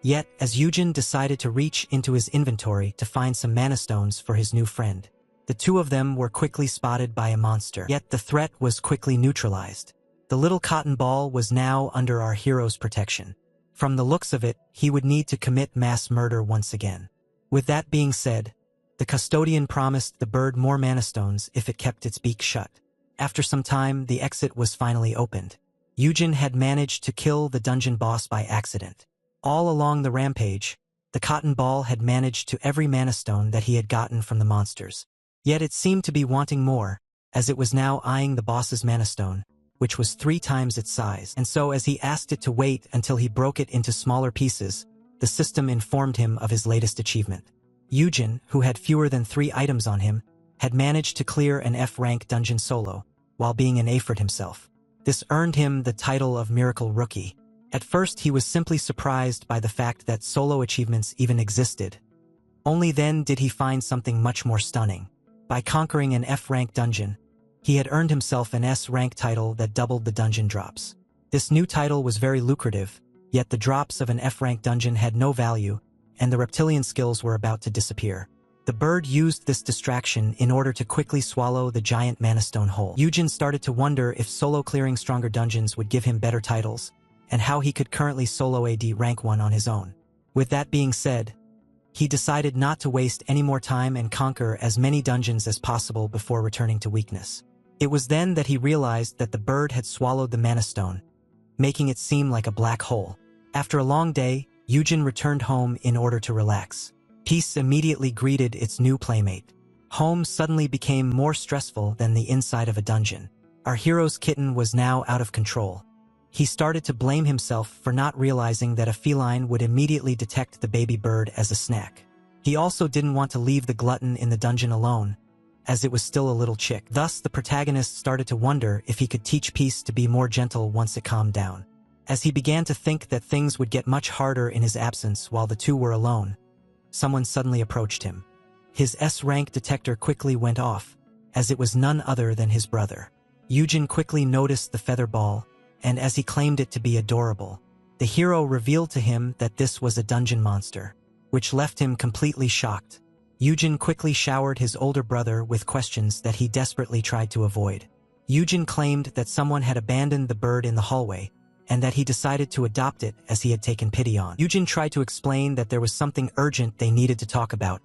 Yet, as Yujin decided to reach into his inventory to find some mana stones for his new friend, the two of them were quickly spotted by a monster. Yet the threat was quickly neutralized. The little cotton ball was now under our hero's protection. From the looks of it, he would need to commit mass murder once again. With that being said, the custodian promised the bird more mana stones if it kept its beak shut. After some time, the exit was finally opened. Yujin had managed to kill the dungeon boss by accident. All along the rampage, the cotton ball had managed to every mana stone that he had gotten from the monsters. Yet it seemed to be wanting more, as it was now eyeing the boss's mana stone, which was 3 times its size. And so as he asked it to wait until he broke it into smaller pieces, the system informed him of his latest achievement. Yujin, who had fewer than 3 items on him, had managed to clear an F-rank dungeon solo, while being an Aphrid himself. This earned him the title of Miracle Rookie. At first he was simply surprised by the fact that solo achievements even existed. Only then did he find something much more stunning. By conquering an F-rank dungeon, he had earned himself an S-rank title that doubled the dungeon drops. This new title was very lucrative, yet the drops of an F-rank dungeon had no value, and the reptilian skills were about to disappear. The bird used this distraction in order to quickly swallow the giant mana stone whole. Yujin started to wonder if solo clearing stronger dungeons would give him better titles, and how he could currently solo AD rank 1 on his own. With that being said, he decided not to waste any more time and conquer as many dungeons as possible before returning to weakness. It was then that he realized that the bird had swallowed the mana stone, making it seem like a black hole. After a long day, Yujin returned home in order to relax. Peace immediately greeted its new playmate. Home suddenly became more stressful than the inside of a dungeon. Our hero's kitten was now out of control. He started to blame himself for not realizing that a feline would immediately detect the baby bird as a snack. He also didn't want to leave the glutton in the dungeon alone, as it was still a little chick. Thus, the protagonist started to wonder if he could teach Peace to be more gentle once it calmed down. As he began to think that things would get much harder in his absence while the two were alone, someone suddenly approached him. His S-rank detector quickly went off, as it was none other than his brother. Yujin quickly noticed the feather ball, and as he claimed it to be adorable, the hero revealed to him that this was a dungeon monster, which left him completely shocked. Yujin quickly showered his older brother with questions that he desperately tried to avoid. Yujin claimed that someone had abandoned the bird in the hallway, and that he decided to adopt it as he had taken pity on. Yujin tried to explain that there was something urgent they needed to talk about,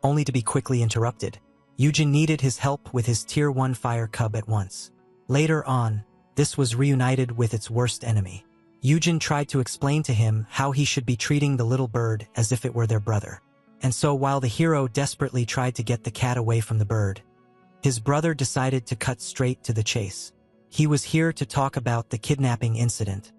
only to be quickly interrupted. Yujin needed his help with his Tier 1 fire cub at once. Later on, this was reunited with its worst enemy. Yujin tried to explain to him how he should be treating the little bird as if it were their brother. And so while the hero desperately tried to get the cat away from the bird, his brother decided to cut straight to the chase. He was here to talk about the kidnapping incident,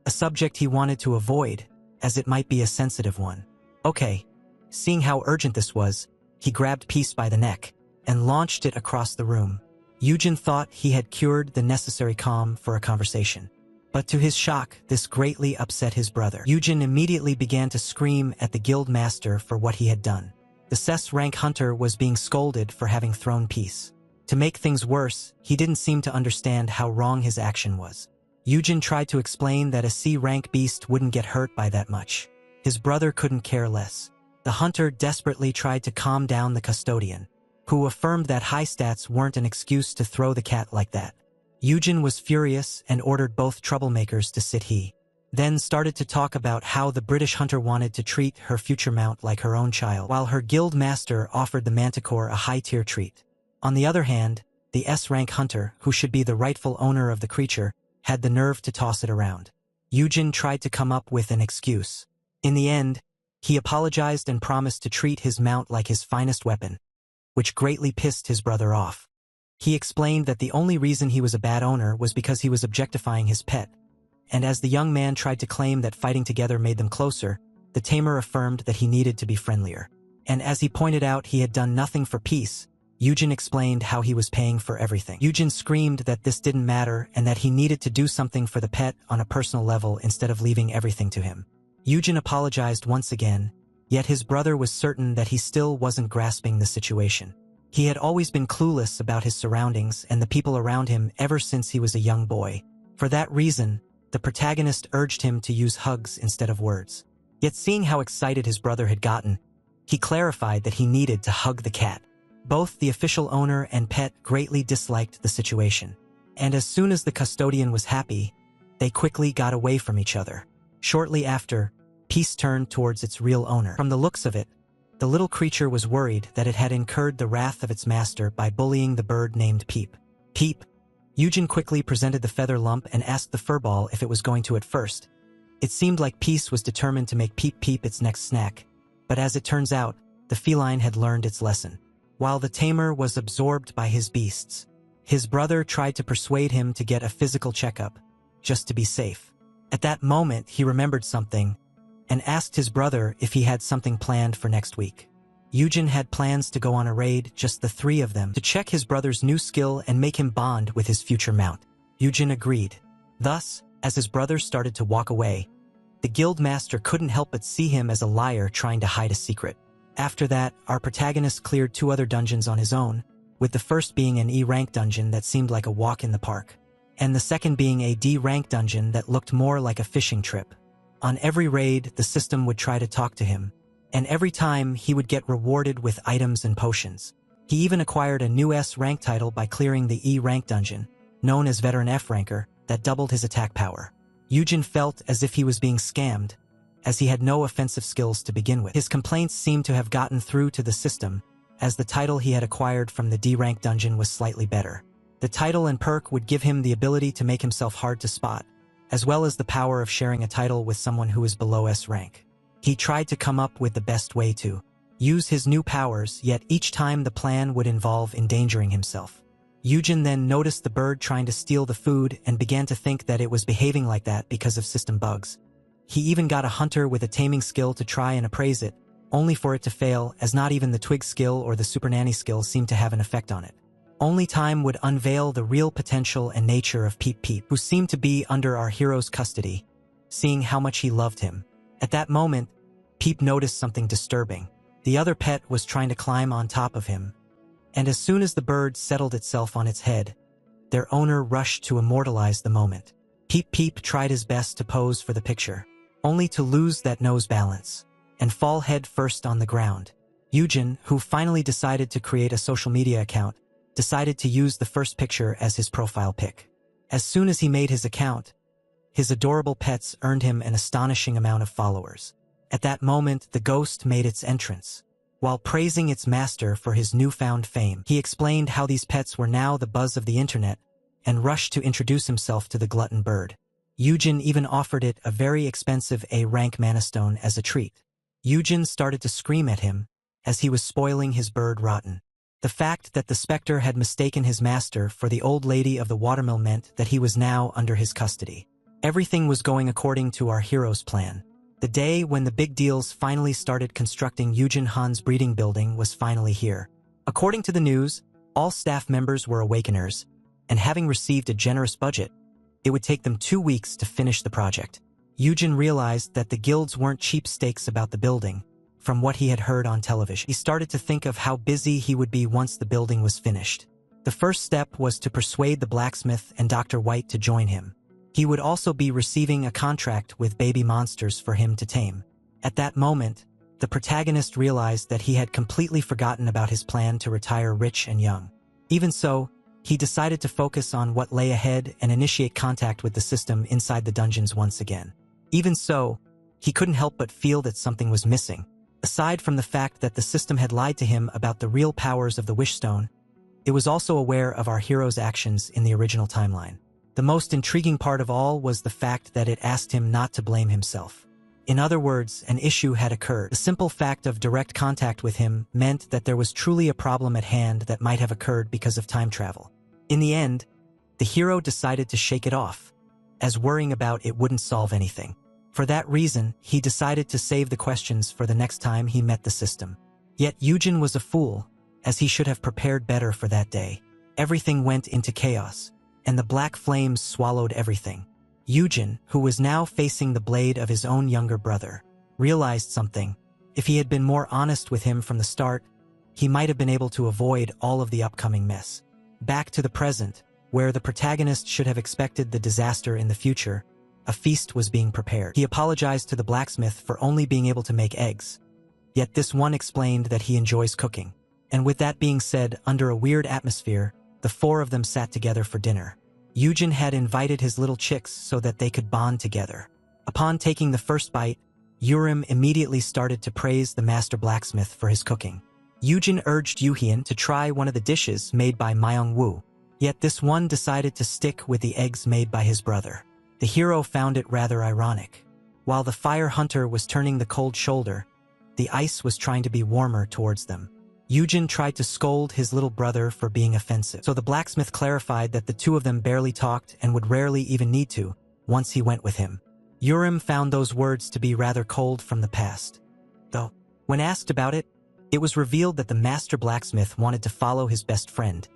a subject he wanted to avoid, as it might be a sensitive one. Okay, seeing how urgent this was, he grabbed Peace by the neck and launched it across the room. Yujin thought he had cured the necessary calm for a conversation. But to his shock, this greatly upset his brother. Yujin immediately began to scream at the guild master for what he had done. The S-rank hunter was being scolded for having thrown Peace. To make things worse, he didn't seem to understand how wrong his action was. Yujin tried to explain that a C-rank beast wouldn't get hurt by that much. His brother couldn't care less. The hunter desperately tried to calm down the custodian, who affirmed that high stats weren't an excuse to throw the cat like that. Yujin was furious and ordered both troublemakers to sit. He then started to talk about how the British hunter wanted to treat her future mount like her own child, while her guild master offered the manticore a high-tier treat. On the other hand, the S-rank hunter, who should be the rightful owner of the creature, had the nerve to toss it around. Yujin tried to come up with an excuse. In the end, he apologized and promised to treat his mount like his finest weapon, which greatly pissed his brother off. He explained that the only reason he was a bad owner was because he was objectifying his pet, and as the young man tried to claim that fighting together made them closer, the tamer affirmed that he needed to be friendlier. And as he pointed out he had done nothing for Peace, Yujin explained how he was paying for everything. Yujin screamed that this didn't matter and that he needed to do something for the pet on a personal level instead of leaving everything to him. Yujin apologized once again, yet his brother was certain that he still wasn't grasping the situation. He had always been clueless about his surroundings and the people around him ever since he was a young boy. For that reason, the protagonist urged him to use hugs instead of words. Yet seeing how excited his brother had gotten, he clarified that he needed to hug the cat. Both the official owner and pet greatly disliked the situation, and as soon as the custodian was happy, they quickly got away from each other. Shortly after, Peace turned towards its real owner. From the looks of it, the little creature was worried that it had incurred the wrath of its master by bullying the bird named Peep. Peep. Eugen quickly presented the feather lump and asked the furball if it was going to at first. It seemed like Peace was determined to make Peep Peep its next snack, but as it turns out, the feline had learned its lesson. While the tamer was absorbed by his beasts, his brother tried to persuade him to get a physical checkup, just to be safe. At that moment, he remembered something and asked his brother if he had something planned for next week. Eugen had plans to go on a raid, just the three of them, to check his brother's new skill and make him bond with his future mount. Eugen agreed. Thus, as his brother started to walk away, the guild master couldn't help but see him as a liar trying to hide a secret. After that, our protagonist cleared 2 other dungeons on his own, with the first being an E-rank dungeon that seemed like a walk in the park, and the second being a D-rank dungeon that looked more like a fishing trip. On every raid, the system would try to talk to him, and every time he would get rewarded with items and potions. He even acquired a new S-rank title by clearing the E-rank dungeon, known as Veteran F-ranker, that doubled his attack power. Eugen felt as if he was being scammed, as he had no offensive skills to begin with. His complaints seemed to have gotten through to the system, as the title he had acquired from the D-rank dungeon was slightly better. The title and perk would give him the ability to make himself hard to spot, as well as the power of sharing a title with someone who is below S rank. He tried to come up with the best way to use his new powers, yet each time the plan would involve endangering himself. Eugen then noticed the bird trying to steal the food and began to think that it was behaving like that because of system bugs. He even got a hunter with a taming skill to try and appraise it, only for it to fail, as not even the twig skill or the super nanny skill seemed to have an effect on it. Only time would unveil the real potential and nature of Peep Peep, who seemed to be under our hero's custody, seeing how much he loved him. At that moment, Peep noticed something disturbing. The other pet was trying to climb on top of him, and as soon as the bird settled itself on its head, their owner rushed to immortalize the moment. Peep Peep tried his best to pose for the picture, only to lose that nose balance and fall head first on the ground. Eugen, who finally decided to create a social media account, decided to use the first picture as his profile pic. As soon as he made his account, his adorable pets earned him an astonishing amount of followers. At that moment, the ghost made its entrance. While praising its master for his newfound fame, he explained how these pets were now the buzz of the internet and rushed to introduce himself to the glutton bird. Eugen even offered it a very expensive A-rank mana stone as a treat. Eugen started to scream at him as he was spoiling his bird rotten. The fact that the specter had mistaken his master for the old lady of the watermill meant that he was now under his custody. Everything was going according to our hero's plan. The day when the big deals finally started constructing Eugen Han's breeding building was finally here. According to the news, all staff members were awakeners, and having received a generous budget, it would take them 2 weeks to finish the project. Eugen realized that the guilds weren't cheapskates about the building, from what he had heard on television. He started to think of how busy he would be once the building was finished. The first step was to persuade the blacksmith and Dr. White to join him. He would also be receiving a contract with baby monsters for him to tame. At that moment, the protagonist realized that he had completely forgotten about his plan to retire rich and young. Even so, he decided to focus on what lay ahead and initiate contact with the system inside the dungeons once again. Even so, he couldn't help but feel that something was missing. Aside from the fact that the system had lied to him about the real powers of the Wishstone, it was also aware of our hero's actions in the original timeline. The most intriguing part of all was the fact that it asked him not to blame himself. In other words, an issue had occurred. The simple fact of direct contact with him meant that there was truly a problem at hand that might have occurred because of time travel. In the end, the hero decided to shake it off, as worrying about it wouldn't solve anything. For that reason, he decided to save the questions for the next time he met the system. Yet Eugen was a fool, as he should have prepared better for that day. Everything went into chaos, and the black flames swallowed everything. Eugen, who was now facing the blade of his own younger brother, realized something. If he had been more honest with him from the start, he might have been able to avoid all of the upcoming mess. Back to the present, where the protagonist should have expected the disaster in the future, A feast was being prepared. He apologized to the blacksmith for only being able to make eggs. Yet this one explained that he enjoys cooking. And with that being said, under a weird atmosphere, the four of them sat together for dinner. Yujin had invited his little chicks so that they could bond together. Upon taking the first bite, Yurim immediately started to praise the master blacksmith for his cooking. Yujin urged Yuhian to try one of the dishes made by Myung-woo, yet this one decided to stick with the eggs made by his brother. The hero found it rather ironic. While the fire hunter was turning the cold shoulder, the ice was trying to be warmer towards them. Yujin tried to scold his little brother for being offensive, so the blacksmith clarified that the two of them barely talked and would rarely even need to, once he went with him. Yurim found those words to be rather cold from the past. Though, when asked about it, it was revealed that the master blacksmith wanted to follow his best friend,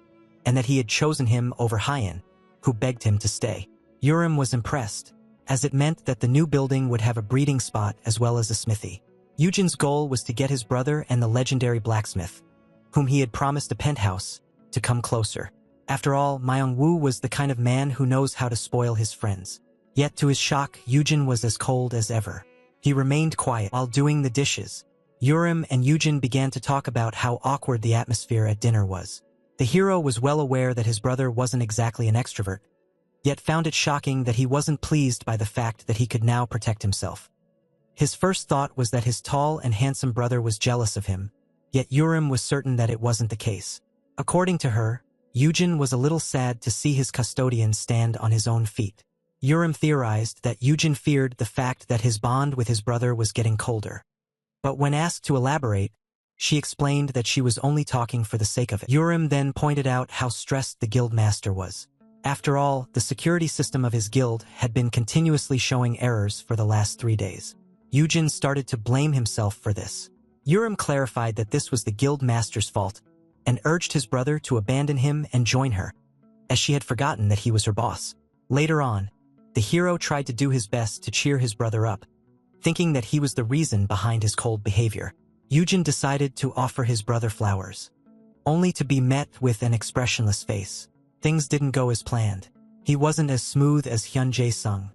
and that he had chosen him over Hyan, who begged him to stay. Yurim was impressed, as it meant that the new building would have a breeding spot as well as a smithy. Yujin's goal was to get his brother and the legendary blacksmith, whom he had promised a penthouse, to come closer. After all, Myung-woo was the kind of man who knows how to spoil his friends. Yet to his shock, Yujin was as cold as ever. He remained quiet while doing the dishes. Yurim and Yujin began to talk about how awkward the atmosphere at dinner was. The hero was well aware that his brother wasn't exactly an extrovert, yet found it shocking that he wasn't pleased by the fact that he could now protect himself. His first thought was that his tall and handsome brother was jealous of him, yet Yurim was certain that it wasn't the case. According to her, Yujin was a little sad to see his custodian stand on his own feet. Yurim theorized that Yujin feared the fact that his bond with his brother was getting colder. But when asked to elaborate, she explained that she was only talking for the sake of it. Yurim then pointed out how stressed the guild master was. After all, the security system of his guild had been continuously showing errors for the last 3 days. Yujin started to blame himself for this. Yurim clarified that this was the guild master's fault, and urged his brother to abandon him and join her, as she had forgotten that he was her boss. Later on, the hero tried to do his best to cheer his brother up, thinking that he was the reason behind his cold behavior. Yujin decided to offer his brother flowers, only to be met with an expressionless face. Things didn't go as planned. He wasn't as smooth as Hyun Jae-sung,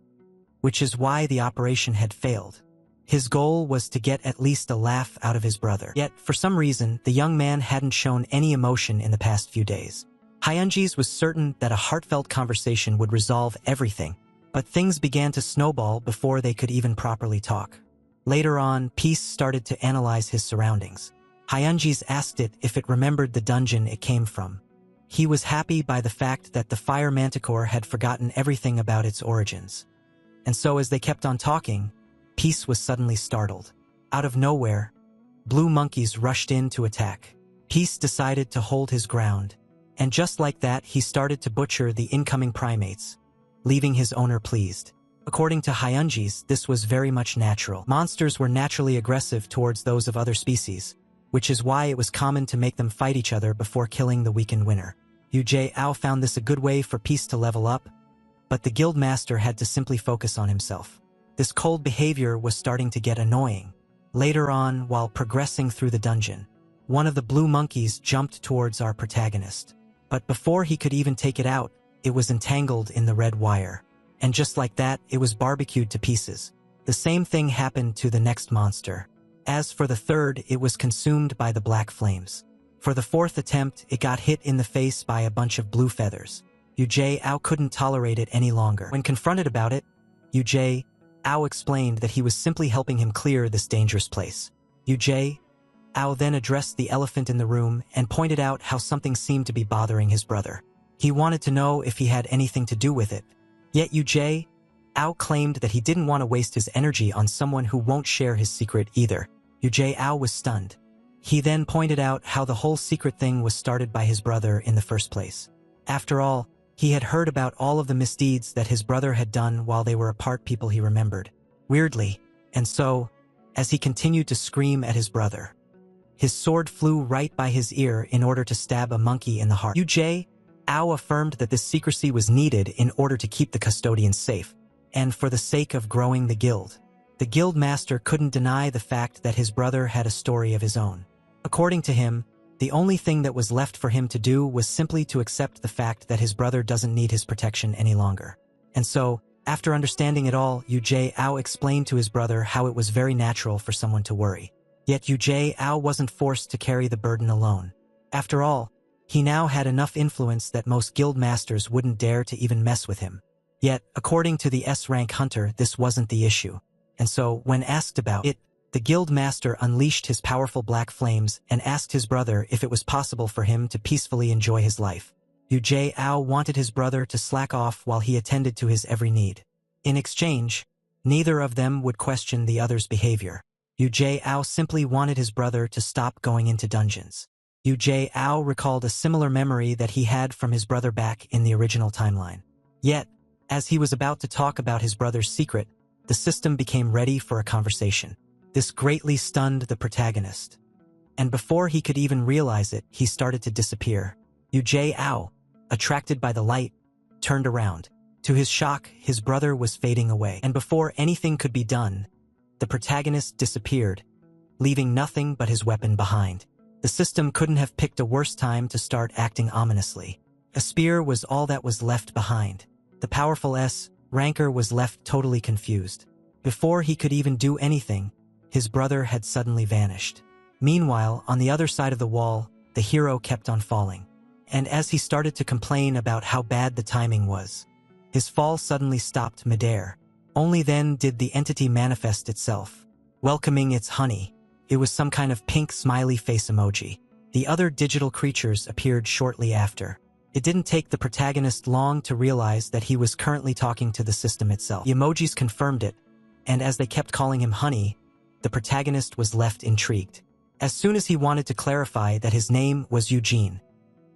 which is why the operation had failed. His goal was to get at least a laugh out of his brother. Yet, for some reason, the young man hadn't shown any emotion in the past few days. Hyunji's was certain that a heartfelt conversation would resolve everything, but things began to snowball before they could even properly talk. Later on, Peace started to analyze his surroundings. Hyunji's asked it if it remembered the dungeon it came from. He was happy by the fact that the fire manticore had forgotten everything about its origins. And so as they kept on talking, Peace was suddenly startled. Out of nowhere, blue monkeys rushed in to attack. Peace decided to hold his ground, and just like that he started to butcher the incoming primates, leaving his owner pleased. According to Hyunji's, this was very much natural. Monsters were naturally aggressive towards those of other species, which is why it was common to make them fight each other before killing the weakened winner. Yu Jae-ao found this a good way for Peace to level up, but the guild master had to simply focus on himself. This cold behavior was starting to get annoying. Later on, while progressing through the dungeon, one of the blue monkeys jumped towards our protagonist. But before he could even take it out, it was entangled in the red wire. And just like that, it was barbecued to pieces. The same thing happened to the next monster. As for the third, it was consumed by the black flames. For the fourth attempt, it got hit in the face by a bunch of blue feathers. Yu Jae-ao couldn't tolerate it any longer. When confronted about it, Yu Jae-ao explained that he was simply helping him clear this dangerous place. Yu Jae-ao then addressed the elephant in the room and pointed out how something seemed to be bothering his brother. He wanted to know if he had anything to do with it. Yet Yu Jae-ao claimed that he didn't want to waste his energy on someone who won't share his secret either. Yu Jae-ao was stunned. He then pointed out how the whole secret thing was started by his brother in the first place. After all, he had heard about all of the misdeeds that his brother had done while they were apart, people he remembered. Weirdly, and so, as he continued to scream at his brother, his sword flew right by his ear in order to stab a monkey in the heart. Yu Jae-ao affirmed that this secrecy was needed in order to keep the custodians safe, and for the sake of growing the guild. The guild master couldn't deny the fact that his brother had a story of his own. According to him, the only thing that was left for him to do was simply to accept the fact that his brother doesn't need his protection any longer. And so, After understanding it all, Yahello explained to his brother how it was very natural for someone to worry. Yet Yahello wasn't forced to carry the burden alone. After all, he now had enough influence that most guild masters wouldn't dare to even mess with him. Yet, according to the S-rank hunter, this wasn't the issue. And so, when asked about it, the guild master unleashed his powerful black flames and asked his brother if it was possible for him to peacefully enjoy his life. Yahello wanted his brother to slack off while he attended to his every need. In exchange, neither of them would question the other's behavior. Yahello simply wanted his brother to stop going into dungeons. Yahello recalled a similar memory that he had from his brother back in the original timeline. Yet, as he was about to talk about his brother's secret, the system became ready for a conversation. This greatly stunned the protagonist. And before he could even realize it, he started to disappear. Yahello, attracted by the light, turned around. To his shock, his brother was fading away. And before anything could be done, the protagonist disappeared, leaving nothing but his weapon behind. The system couldn't have picked a worse time to start acting ominously. A spear was all that was left behind. The powerful S-ranker was left totally confused. Before he could even do anything, his brother had suddenly vanished. Meanwhile, on the other side of the wall, the hero kept on falling. And as he started to complain about how bad the timing was, his fall suddenly stopped midair. Only then did the entity manifest itself, welcoming its honey. It was some kind of pink smiley face emoji. The other digital creatures appeared shortly after. It didn't take the protagonist long to realize that he was currently talking to the system itself. The emojis confirmed it, and as they kept calling him honey, the protagonist was left intrigued. As soon as he wanted to clarify that his name was Eugene,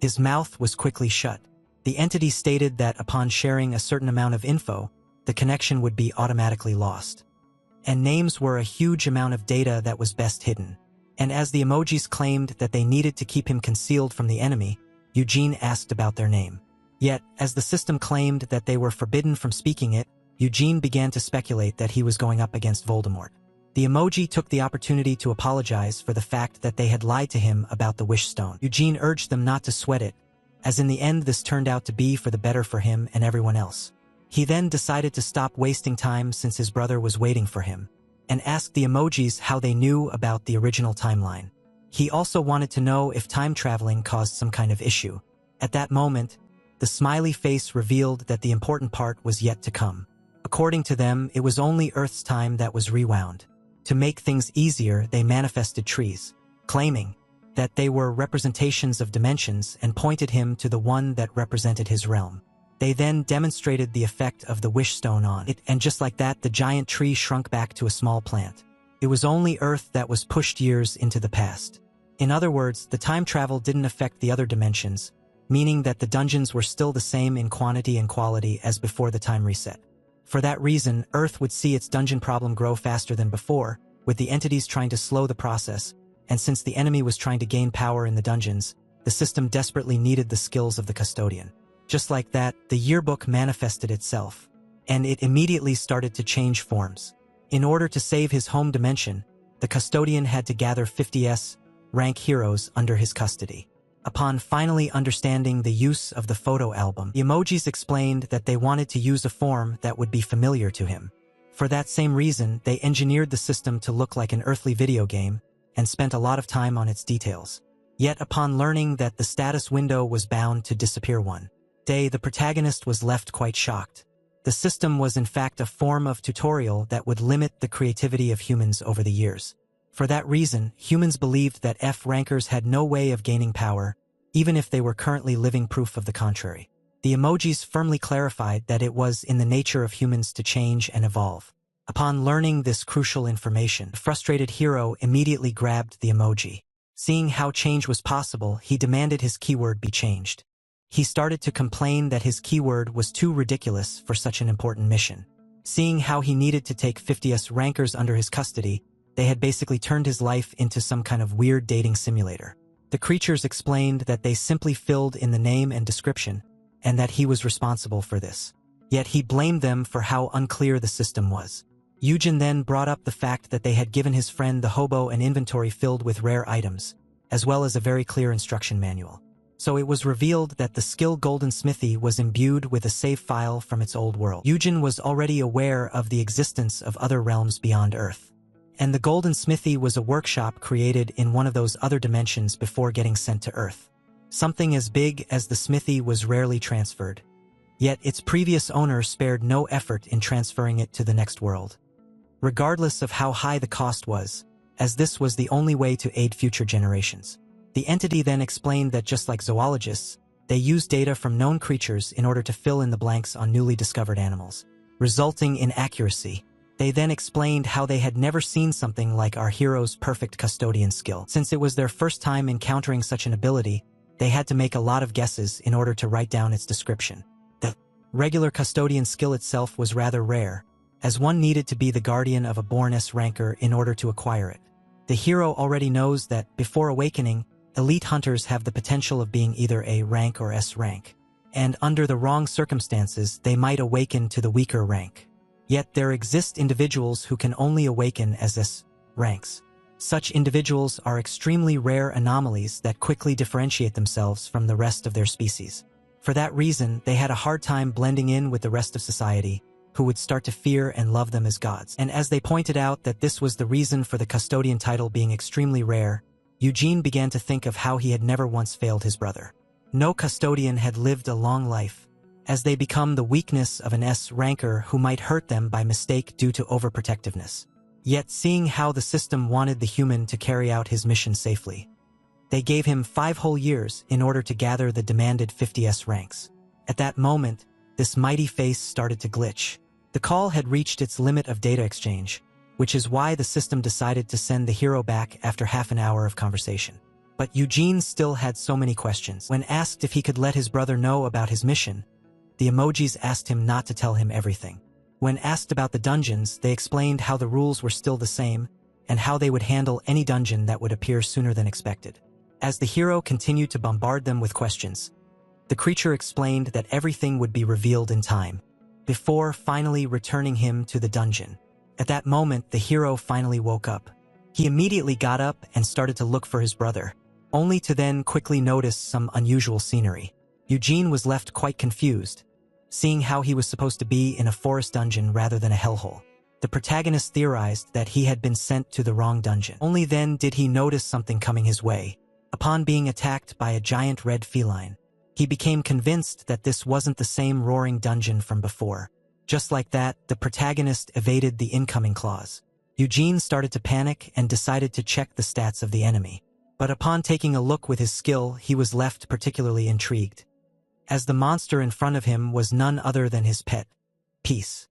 his mouth was quickly shut. The entity stated that upon sharing a certain amount of info, the connection would be automatically lost. And names were a huge amount of data that was best hidden. And as the emojis claimed that they needed to keep him concealed from the enemy, Eugene asked about their name. Yet, as the system claimed that they were forbidden from speaking it, Eugene began to speculate that he was going up against Voldemort. The emoji took the opportunity to apologize for the fact that they had lied to him about the Wish Stone. Eugene urged them not to sweat it, as in the end this turned out to be for the better for him and everyone else. He then decided to stop wasting time since his brother was waiting for him, and asked the emojis how they knew about the original timeline. He also wanted to know if time traveling caused some kind of issue. At that moment, the smiley face revealed that the important part was yet to come. According to them, it was only Earth's time that was rewound. To make things easier, they manifested trees, claiming that they were representations of dimensions and pointed him to the one that represented his realm. They then demonstrated the effect of the Wish Stone on it, and just like that, the giant tree shrunk back to a small plant. It was only Earth that was pushed years into the past. In other words, the time travel didn't affect the other dimensions, meaning that the dungeons were still the same in quantity and quality as before the time reset. For that reason, Earth would see its dungeon problem grow faster than before, with the entities trying to slow the process, and since the enemy was trying to gain power in the dungeons, the system desperately needed the skills of the custodian. Just like that, the yearbook manifested itself, and it immediately started to change forms. In order to save his home dimension, the custodian had to gather 50 S-rank heroes under his custody. Upon finally understanding the use of the photo album, the emojis explained that they wanted to use a form that would be familiar to him. For that same reason, they engineered the system to look like an earthly video game and spent a lot of time on its details. Yet upon learning that the status window was bound to disappear one day, the protagonist was left quite shocked. The system was in fact a form of tutorial that would limit the creativity of humans over the years. For that reason, humans believed that F-rankers had no way of gaining power, even if they were currently living proof of the contrary. The emojis firmly clarified that it was in the nature of humans to change and evolve. Upon learning this crucial information, the frustrated hero immediately grabbed the emoji. Seeing how change was possible, he demanded his keyword be changed. He started to complain that his keyword was too ridiculous for such an important mission. Seeing how he needed to take 50 S-rankers under his custody, they had basically turned his life into some kind of weird dating simulator. The creatures explained that they simply filled in the name and description, and that he was responsible for this. Yet he blamed them for how unclear the system was. Eugene then brought up the fact that they had given his friend the hobo an inventory filled with rare items, as well as a very clear instruction manual. So it was revealed that the skill Golden Smithy was imbued with a save file from its old world. Yujin was already aware of the existence of other realms beyond Earth. And the Golden Smithy was a workshop created in one of those other dimensions before getting sent to Earth. Something as big as the smithy was rarely transferred. Yet its previous owner spared no effort in transferring it to the next world. Regardless of how high the cost was, as this was the only way to aid future generations. The entity then explained that just like zoologists, they use data from known creatures in order to fill in the blanks on newly discovered animals, resulting in accuracy. They then explained how they had never seen something like our hero's perfect custodian skill. Since it was their first time encountering such an ability, they had to make a lot of guesses in order to write down its description. The regular custodian skill itself was rather rare, as one needed to be the guardian of a born S-ranker in order to acquire it. The hero already knows that, before awakening, elite hunters have the potential of being either A rank or S rank, and under the wrong circumstances they might awaken to the weaker rank. Yet there exist individuals who can only awaken as S ranks. Such individuals are extremely rare anomalies that quickly differentiate themselves from the rest of their species. For that reason, they had a hard time blending in with the rest of society, who would start to fear and love them as gods. And as they pointed out that this was the reason for the custodian title being extremely rare, Eugene began to think of how he had never once failed his brother. No custodian had lived a long life, as they become the weakness of an S-ranker who might hurt them by mistake due to overprotectiveness. Yet seeing how the system wanted the human to carry out his mission safely, they gave him 5 whole years in order to gather the demanded 50 S ranks. At that moment, this mighty face started to glitch. The call had reached its limit of data exchange, which is why the system decided to send the hero back after half an hour of conversation. But Eugene still had so many questions. When asked if he could let his brother know about his mission, the emojis asked him not to tell him everything. When asked about the dungeons, they explained how the rules were still the same, and how they would handle any dungeon that would appear sooner than expected. As the hero continued to bombard them with questions, the creature explained that everything would be revealed in time, before finally returning him to the dungeon. At that moment, the hero finally woke up. He immediately got up and started to look for his brother, only to then quickly notice some unusual scenery. Eugene was left quite confused, seeing how he was supposed to be in a forest dungeon rather than a hellhole. The protagonist theorized that he had been sent to the wrong dungeon. Only then did he notice something coming his way. Upon being attacked by a giant red feline, he became convinced that this wasn't the same roaring dungeon from before. Just like that, the protagonist evaded the incoming claws. Eugene started to panic and decided to check the stats of the enemy. But upon taking a look with his skill, he was left particularly intrigued, as the monster in front of him was none other than his pet, Peace.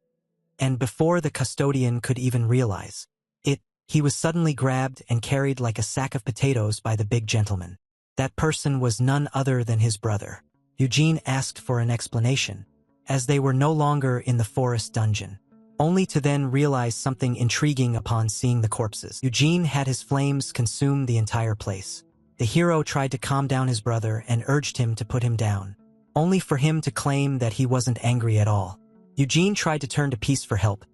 And before the custodian could even realize it, he was suddenly grabbed and carried like a sack of potatoes by the big gentleman. That person was none other than his brother. Eugene asked for an explanation, as they were no longer in the forest dungeon, only to then realize something intriguing upon seeing the corpses. Eugene had his flames consume the entire place. The hero tried to calm down his brother and urged him to put him down, only for him to claim that he wasn't angry at all. Eugene tried to turn to Peace for help,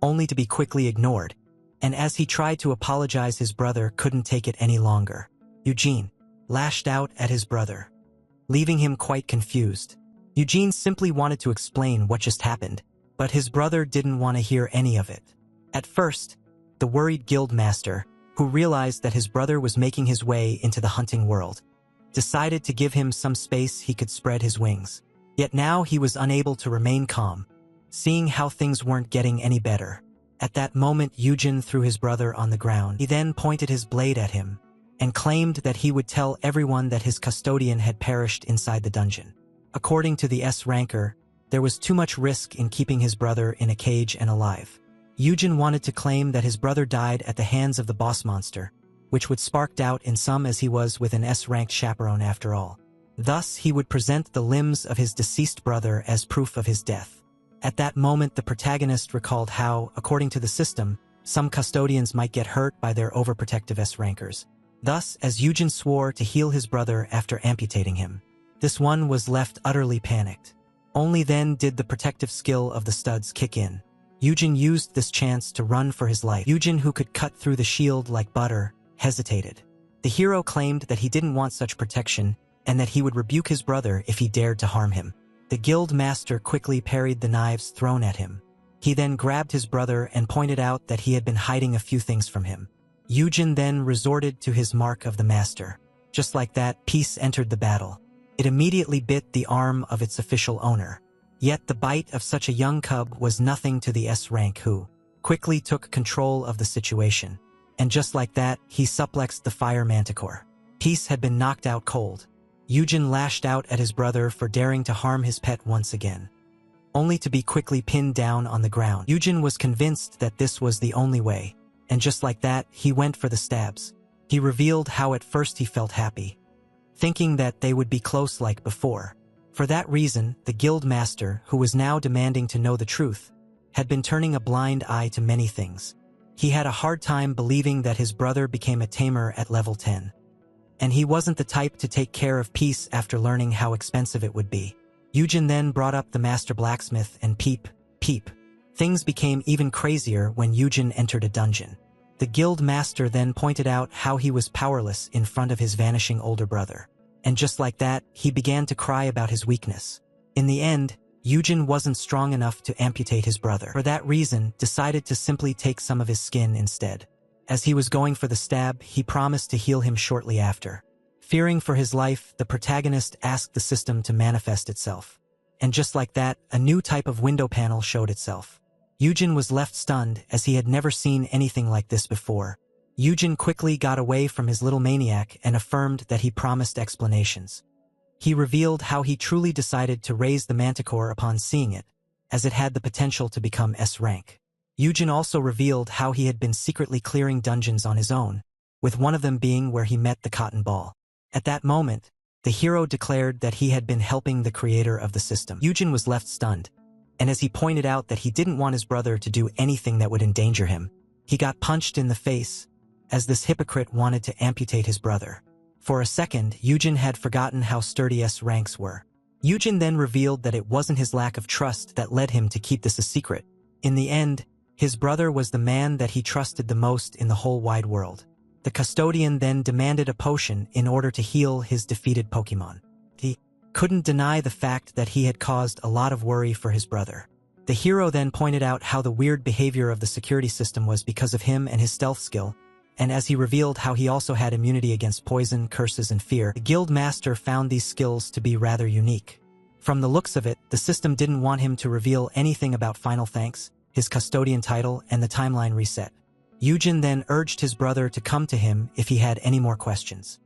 only to be quickly ignored, and as he tried to apologize, his brother couldn't take it any longer. Eugene lashed out at his brother, leaving him quite confused. Eugene simply wanted to explain what just happened, but his brother didn't want to hear any of it. At first, the worried guild master, who realized that his brother was making his way into the hunting world, decided to give him some space he could spread his wings. Yet now he was unable to remain calm, seeing how things weren't getting any better. At that moment, Eugene threw his brother on the ground. He then pointed his blade at him, and claimed that he would tell everyone that his custodian had perished inside the dungeon. According to the S-ranker, there was too much risk in keeping his brother in a cage and alive. Eugene wanted to claim that his brother died at the hands of the boss monster, which would spark doubt in some, as he was with an S-ranked chaperone after all. Thus, he would present the limbs of his deceased brother as proof of his death. At that moment, the protagonist recalled how, according to the system, some custodians might get hurt by their overprotective S-rankers. Thus, as Eugene swore to heal his brother after amputating him, this one was left utterly panicked. Only then did the protective skill of the studs kick in. Eugene used this chance to run for his life. Eugene, who could cut through the shield like butter, hesitated. The hero claimed that he didn't want such protection, and that he would rebuke his brother if he dared to harm him. The guild master quickly parried the knives thrown at him. He then grabbed his brother and pointed out that he had been hiding a few things from him. Yujin then resorted to his mark of the master. Just like that, peace entered the battle. It immediately bit the arm of its official owner. Yet the bite of such a young cub was nothing to the S rank, who quickly took control of the situation. And just like that, he suplexed the fire manticore. Peace had been knocked out cold. Yujin lashed out at his brother for daring to harm his pet once again, only to be quickly pinned down on the ground. Yujin was convinced that this was the only way, and just like that, he went for the stabs. He revealed how at first he felt happy, thinking that they would be close like before. For that reason, the guild master, who was now demanding to know the truth, had been turning a blind eye to many things. He had a hard time believing that his brother became a tamer at level 10. And he wasn't the type to take care of peace after learning how expensive it would be. Yujin then brought up the master blacksmith and peep. Things became even crazier when Yujin entered a dungeon. The guild master then pointed out how he was powerless in front of his vanishing older brother. And just like that, he began to cry about his weakness. In the end, Yujin wasn't strong enough to amputate his brother. For that reason, decided to simply take some of his skin instead. As he was going for the stab, he promised to heal him shortly after. Fearing for his life, the protagonist asked the system to manifest itself. And just like that, a new type of window panel showed itself. Yujin was left stunned, as he had never seen anything like this before. Yujin quickly got away from his little maniac and affirmed that he promised explanations. He revealed how he truly decided to raise the manticore upon seeing it, as it had the potential to become S rank. Yujin also revealed how he had been secretly clearing dungeons on his own, with one of them being where he met the cotton ball. At that moment, the hero declared that he had been helping the creator of the system. Yujin was left stunned, and as he pointed out that he didn't want his brother to do anything that would endanger him, he got punched in the face, as this hypocrite wanted to amputate his brother. For a second, Yujin had forgotten how sturdy S ranks were. Yujin then revealed that it wasn't his lack of trust that led him to keep this a secret. In the end, his brother was the man that he trusted the most in the whole wide world. The custodian then demanded a potion in order to heal his defeated Pokemon. He couldn't deny the fact that he had caused a lot of worry for his brother. The hero then pointed out how the weird behavior of the security system was because of him and his stealth skill, and as he revealed how he also had immunity against poison, curses, and fear, the guild master found these skills to be rather unique. From the looks of it, the system didn't want him to reveal anything about Final Thanks, his custodian title, and the timeline reset. Yujin then urged his brother to come to him if he had any more questions.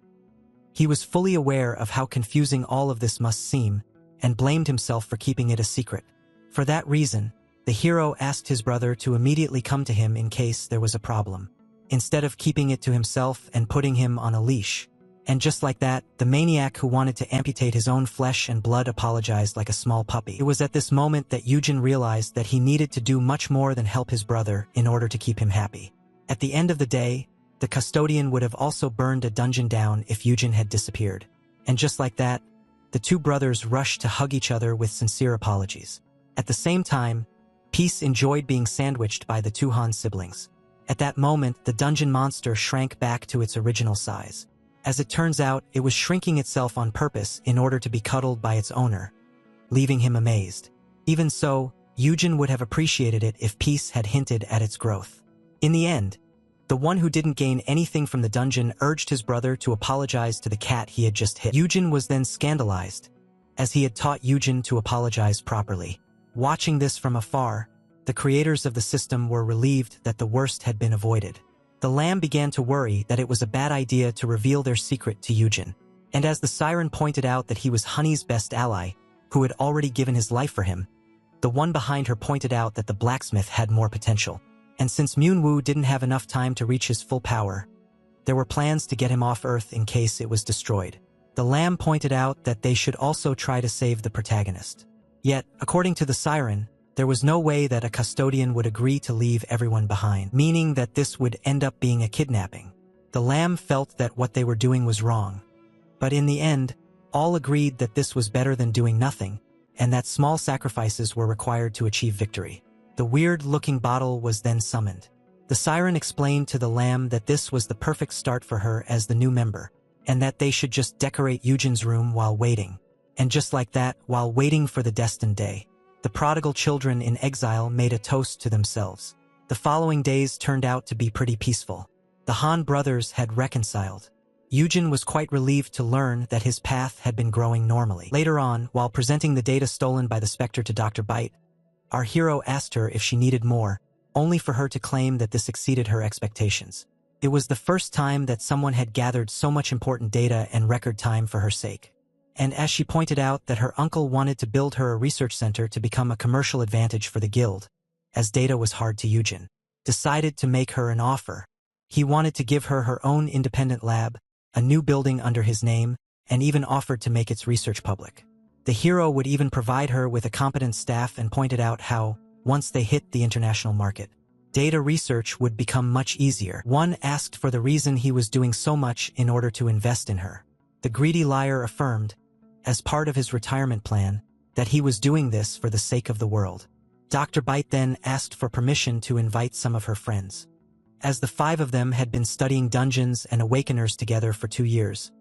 He was fully aware of how confusing all of this must seem, and blamed himself for keeping it a secret. For that reason, the hero asked his brother to immediately come to him in case there was a problem, instead of keeping it to himself and putting him on a leash. And just like that, the maniac who wanted to amputate his own flesh and blood apologized like a small puppy. It was at this moment that Yujin realized that he needed to do much more than help his brother in order to keep him happy. At the end of the day, the custodian would have also burned a dungeon down if Yujin had disappeared. And just like that, the two brothers rushed to hug each other with sincere apologies. At the same time, Peace enjoyed being sandwiched by the two Han siblings. At that moment, the dungeon monster shrank back to its original size. As it turns out, it was shrinking itself on purpose in order to be cuddled by its owner, leaving him amazed. Even so, Yujin would have appreciated it if Peace had hinted at its growth. In the end, the one who didn't gain anything from the dungeon urged his brother to apologize to the cat he had just hit. Yujin was then scandalized, as he had taught Yujin to apologize properly. Watching this from afar, the creators of the system were relieved that the worst had been avoided. The lamb began to worry that it was a bad idea to reveal their secret to Yujin. And as the siren pointed out that he was Honey's best ally, who had already given his life for him, the one behind her pointed out that the blacksmith had more potential. And since Myunwoo didn't have enough time to reach his full power, there were plans to get him off Earth in case it was destroyed. The lamb pointed out that they should also try to save the protagonist. Yet, according to the siren, there was no way that a custodian would agree to leave everyone behind, meaning that this would end up being a kidnapping. The lamb felt that what they were doing was wrong. But in the end, all agreed that this was better than doing nothing, and that small sacrifices were required to achieve victory. The weird-looking bottle was then summoned. The siren explained to the lamb that this was the perfect start for her as the new member, and that they should just decorate Eugen's room while waiting. And just like that, while waiting for the destined day, the prodigal children in exile made a toast to themselves. The following days turned out to be pretty peaceful. The Han brothers had reconciled. Eugen was quite relieved to learn that his path had been growing normally. Later on, while presenting the data stolen by the Spectre to Dr. Bite, our hero asked her if she needed more, only for her to claim that this exceeded her expectations. It was the first time that someone had gathered so much important data and record time for her sake. And as she pointed out that her uncle wanted to build her a research center to become a commercial advantage for the guild, as data was hard to Eugen, decided to make her an offer. He wanted to give her her own independent lab, a new building under his name, and even offered to make its research public. The hero would even provide her with a competent staff and pointed out how, once they hit the international market, data research would become much easier. One asked for the reason he was doing so much in order to invest in her. The greedy liar affirmed, as part of his retirement plan, that he was doing this for the sake of the world. Dr. Bite then asked for permission to invite some of her friends. As the 5 of them had been studying Dungeons and Awakeners together for 2 years,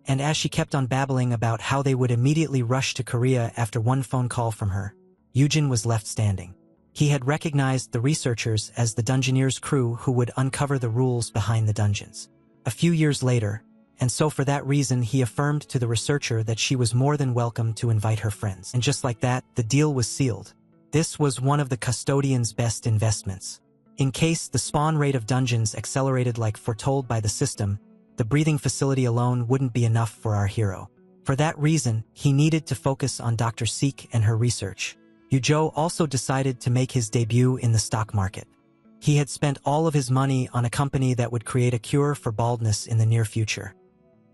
and as she kept on babbling about how they would immediately rush to Korea after one phone call from her, Eugen was left standing. He had recognized the researchers as the Dungeoneers crew who would uncover the rules behind the dungeons. A few years later, and so for that reason he affirmed to the researcher that she was more than welcome to invite her friends. And just like that, the deal was sealed. This was one of the custodian's best investments. In case the spawn rate of dungeons accelerated like foretold by the system, the breathing facility alone wouldn't be enough for our hero. For that reason, he needed to focus on Dr. Seek and her research. Yujo also decided to make his debut in the stock market. He had spent all of his money on a company that would create a cure for baldness in the near future,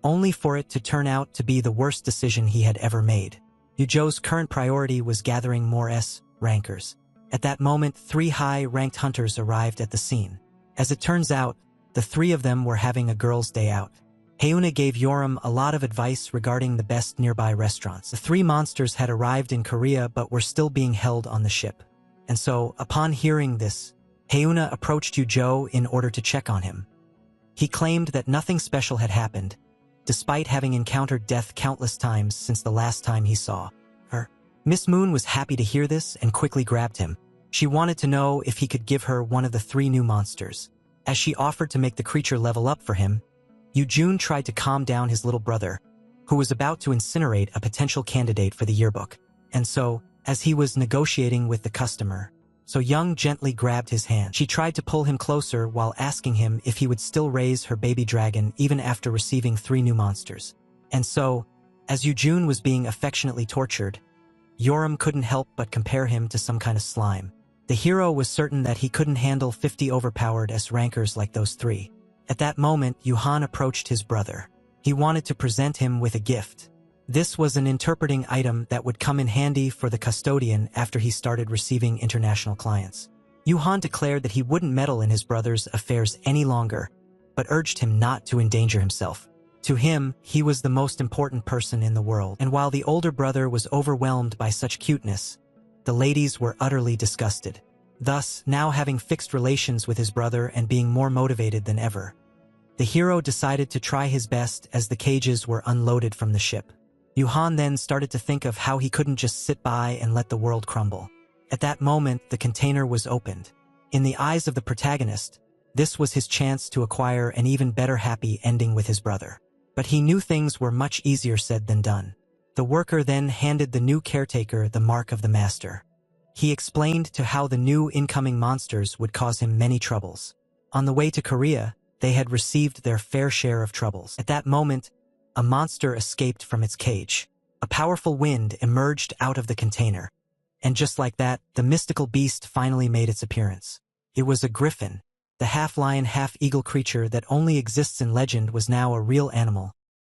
only for it to turn out to be the worst decision he had ever made. Yujo's current priority was gathering more S-rankers. At that moment, 3 high-ranked hunters arrived at the scene. As it turns out, the 3 of them were having a girls' day out. Heuna gave Yoram a lot of advice regarding the best nearby restaurants. The 3 monsters had arrived in Korea but were still being held on the ship. And so, upon hearing this, Heuna approached Yujo in order to check on him. He claimed that nothing special had happened, despite having encountered death countless times since the last time he saw her. Miss Moon was happy to hear this and quickly grabbed him. She wanted to know if he could give her one of the 3 new monsters. As she offered to make the creature level up for him, Yoojun tried to calm down his little brother, who was about to incinerate a potential candidate for the yearbook. And so, as he was negotiating with the customer, So Young gently grabbed his hand. She tried to pull him closer while asking him if he would still raise her baby dragon even after receiving 3 new monsters. And so, as Yoojun was being affectionately tortured, Yoram couldn't help but compare him to some kind of slime. The hero was certain that he couldn't handle 50 overpowered S-rankers like those 3. At that moment, Yuhan approached his brother. He wanted to present him with a gift. This was an interpreting item that would come in handy for the custodian after he started receiving international clients. Yuhan declared that he wouldn't meddle in his brother's affairs any longer, but urged him not to endanger himself. To him, he was the most important person in the world, and while the older brother was overwhelmed by such cuteness, the ladies were utterly disgusted. Thus, now having fixed relations with his brother and being more motivated than ever, the hero decided to try his best as the cages were unloaded from the ship. Yuhan then started to think of how he couldn't just sit by and let the world crumble. At that moment, the container was opened. In the eyes of the protagonist, this was his chance to acquire an even better happy ending with his brother. But he knew things were much easier said than done. The worker then handed the new caretaker the mark of the master. He explained to how the new incoming monsters would cause him many troubles. On the way to Korea, they had received their fair share of troubles. At that moment, a monster escaped from its cage. A powerful wind emerged out of the container. And just like that, the mystical beast finally made its appearance. It was a griffin. The half-lion, half-eagle creature that only exists in legend was now a real animal,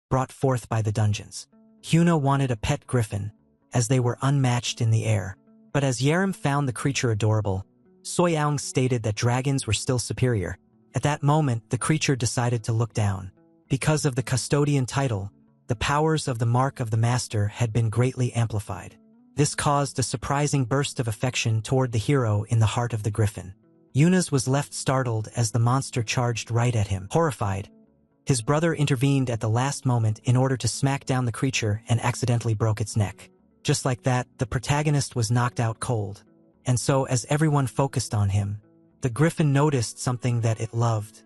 brought forth by the dungeons. Huna wanted a pet griffin, as they were unmatched in the air. But as Yerim found the creature adorable, Soyoung stated that dragons were still superior. At that moment, the creature decided to look down. Because of the custodian title, the powers of the mark of the master had been greatly amplified. This caused a surprising burst of affection toward the hero in the heart of the griffin. Yunus was left startled as the monster charged right at him. Horrified, His brother intervened at the last moment in order to smack down the creature and accidentally broke its neck. Just like that, the protagonist was knocked out cold. And so, as everyone focused on him, the griffin noticed something that it loved.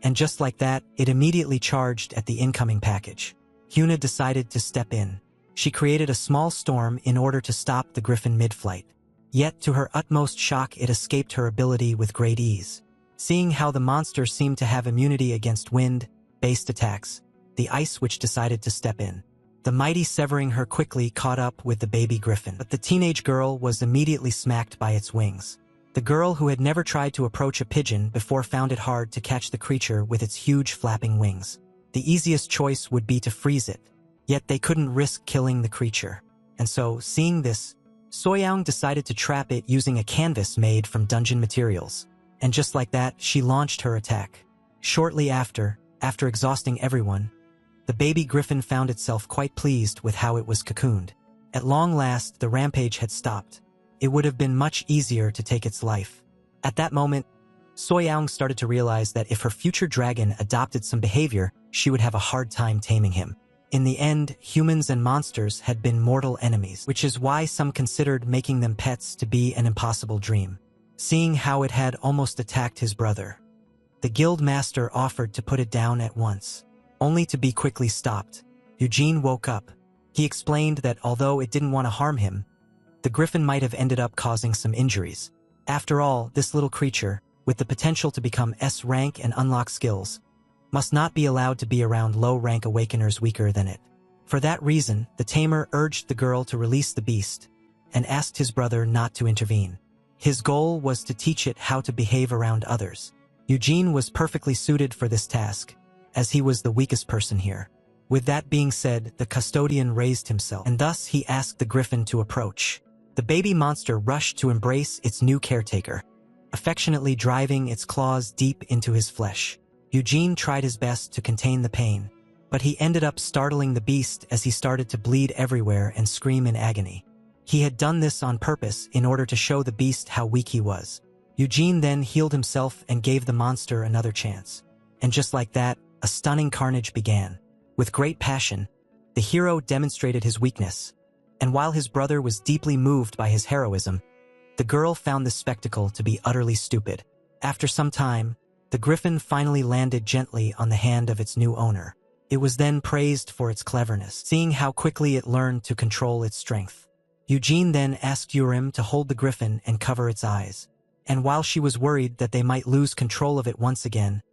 And just like that, it immediately charged at the incoming package. Hyuna decided to step in. She created a small storm in order to stop the griffin mid-flight. Yet, to her utmost shock, it escaped her ability with great ease. Seeing how the monster seemed to have immunity against wind-based attacks, the ice witch decided to step in. The mighty severing her quickly caught up with the baby griffin, but the teenage girl was immediately smacked by its wings. The girl who had never tried to approach a pigeon before found it hard to catch the creature with its huge flapping wings. The easiest choice would be to freeze it, yet they couldn't risk killing the creature. And so, seeing this, Soyoung decided to trap it using a canvas made from dungeon materials. And just like that, she launched her attack. Shortly after exhausting everyone, the baby griffin found itself quite pleased with how it was cocooned. At long last, the rampage had stopped. It would have been much easier to take its life. At that moment, Soyoung started to realize that if her future dragon adopted some behavior, she would have a hard time taming him. In the end, humans and monsters had been mortal enemies, which is why some considered making them pets to be an impossible dream. Seeing how it had almost attacked his brother, the guild master offered to put it down at once, only to be quickly stopped. Eugene woke up. He explained that although it didn't want to harm him, the griffin might have ended up causing some injuries. After all, this little creature, with the potential to become S rank and unlock skills, must not be allowed to be around low-rank awakeners weaker than it. For that reason, the tamer urged the girl to release the beast and asked his brother not to intervene. His goal was to teach it how to behave around others. Eugene was perfectly suited for this task, as he was the weakest person here. With that being said, the custodian raised himself, and thus he asked the griffin to approach. The baby monster rushed to embrace its new caretaker, affectionately driving its claws deep into his flesh. Eugene tried his best to contain the pain, but he ended up startling the beast as he started to bleed everywhere and scream in agony. He had done this on purpose in order to show the beast how weak he was. Eugene then healed himself and gave the monster another chance. And just like that, a stunning carnage began. With great passion, the hero demonstrated his weakness, and while his brother was deeply moved by his heroism, the girl found the spectacle to be utterly stupid. After some time, the griffin finally landed gently on the hand of its new owner. It was then praised for its cleverness, seeing how quickly it learned to control its strength. Eugene then asked Urim to hold the griffin and cover its eyes, and while she was worried that they might lose control of it once again,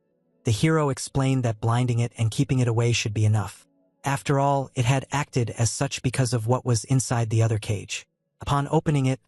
the hero explained that blinding it and keeping it away should be enough. After all, it had acted as such because of what was inside the other cage. Upon opening it,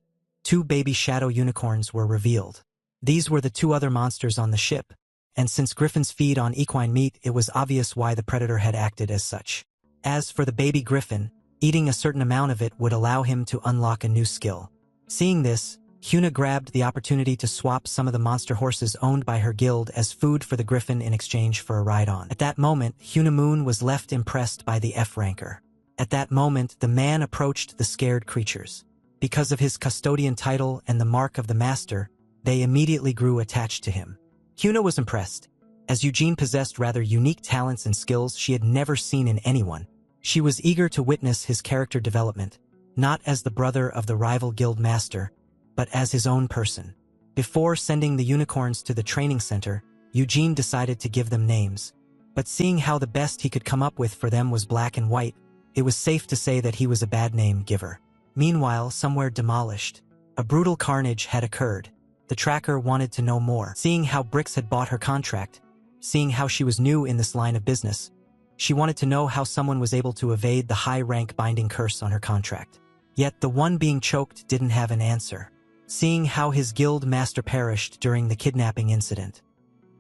2 baby shadow unicorns were revealed. These were the 2 other monsters on the ship, and since griffins feed on equine meat, it was obvious why the predator had acted as such. As for the baby griffin, eating a certain amount of it would allow him to unlock a new skill. Seeing this, Hyuna grabbed the opportunity to swap some of the monster horses owned by her guild as food for the griffin in exchange for a ride on. At that moment, Hyuna Moon was left impressed by the F-ranker. At that moment, the man approached the scared creatures. Because of his custodian title and the mark of the master, they immediately grew attached to him. Hyuna was impressed, as Eugene possessed rather unique talents and skills she had never seen in anyone. She was eager to witness his character development, not as the brother of the rival guild master, but as his own person. Before sending the unicorns to the training center, Eugene decided to give them names. But seeing how the best he could come up with for them was black and white, it was safe to say that he was a bad name giver. Meanwhile, somewhere demolished, a brutal carnage had occurred. The tracker wanted to know more. Seeing how Brix had bought her contract, seeing how she was new in this line of business, she wanted to know how someone was able to evade the high-rank binding curse on her contract. Yet the one being choked didn't have an answer. Seeing how his guild master perished during the kidnapping incident,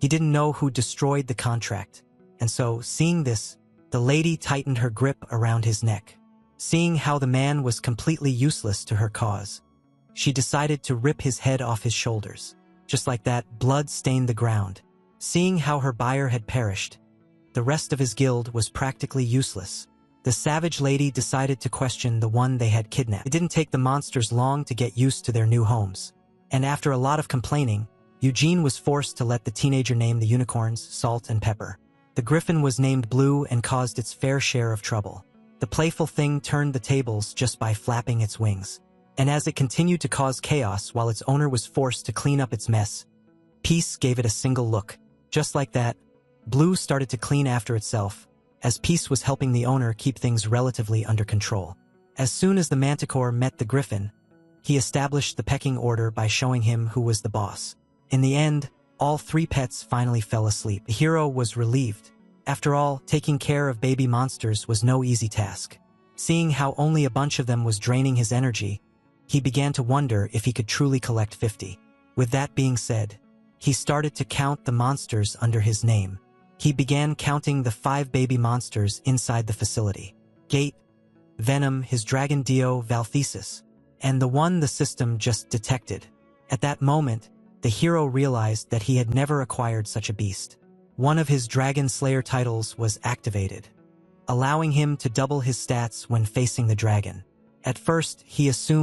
he didn't know who destroyed the contract, and so, seeing this, the lady tightened her grip around his neck. Seeing how the man was completely useless to her cause, she decided to rip his head off his shoulders. Just like that, blood stained the ground. Seeing how her buyer had perished, the rest of his guild was practically useless. The savage lady decided to question the one they had kidnapped. It didn't take the monsters long to get used to their new homes. And after a lot of complaining, Eugene was forced to let the teenager name the unicorns Salt and Pepper. The griffin was named Blue and caused its fair share of trouble. The playful thing turned the tables just by flapping its wings. And as it continued to cause chaos while its owner was forced to clean up its mess, Peace gave it a single look. Just like that, Blue started to clean after itself, as Peace was helping the owner keep things relatively under control. As soon as the manticore met the griffin, he established the pecking order by showing him who was the boss. In the end, all 3 pets finally fell asleep. The hero was relieved. After all, taking care of baby monsters was no easy task. Seeing how only a bunch of them was draining his energy, he began to wonder if he could truly collect 50. With that being said, he started to count the monsters under his name. He began counting the 5 baby monsters inside the facility. Gate, Venom, his dragon Dio Valthesis, and the one the system just detected. At that moment, the hero realized that he had never acquired such a beast. One of his Dragon Slayer titles was activated, allowing him to double his stats when facing the dragon. At first, he assumed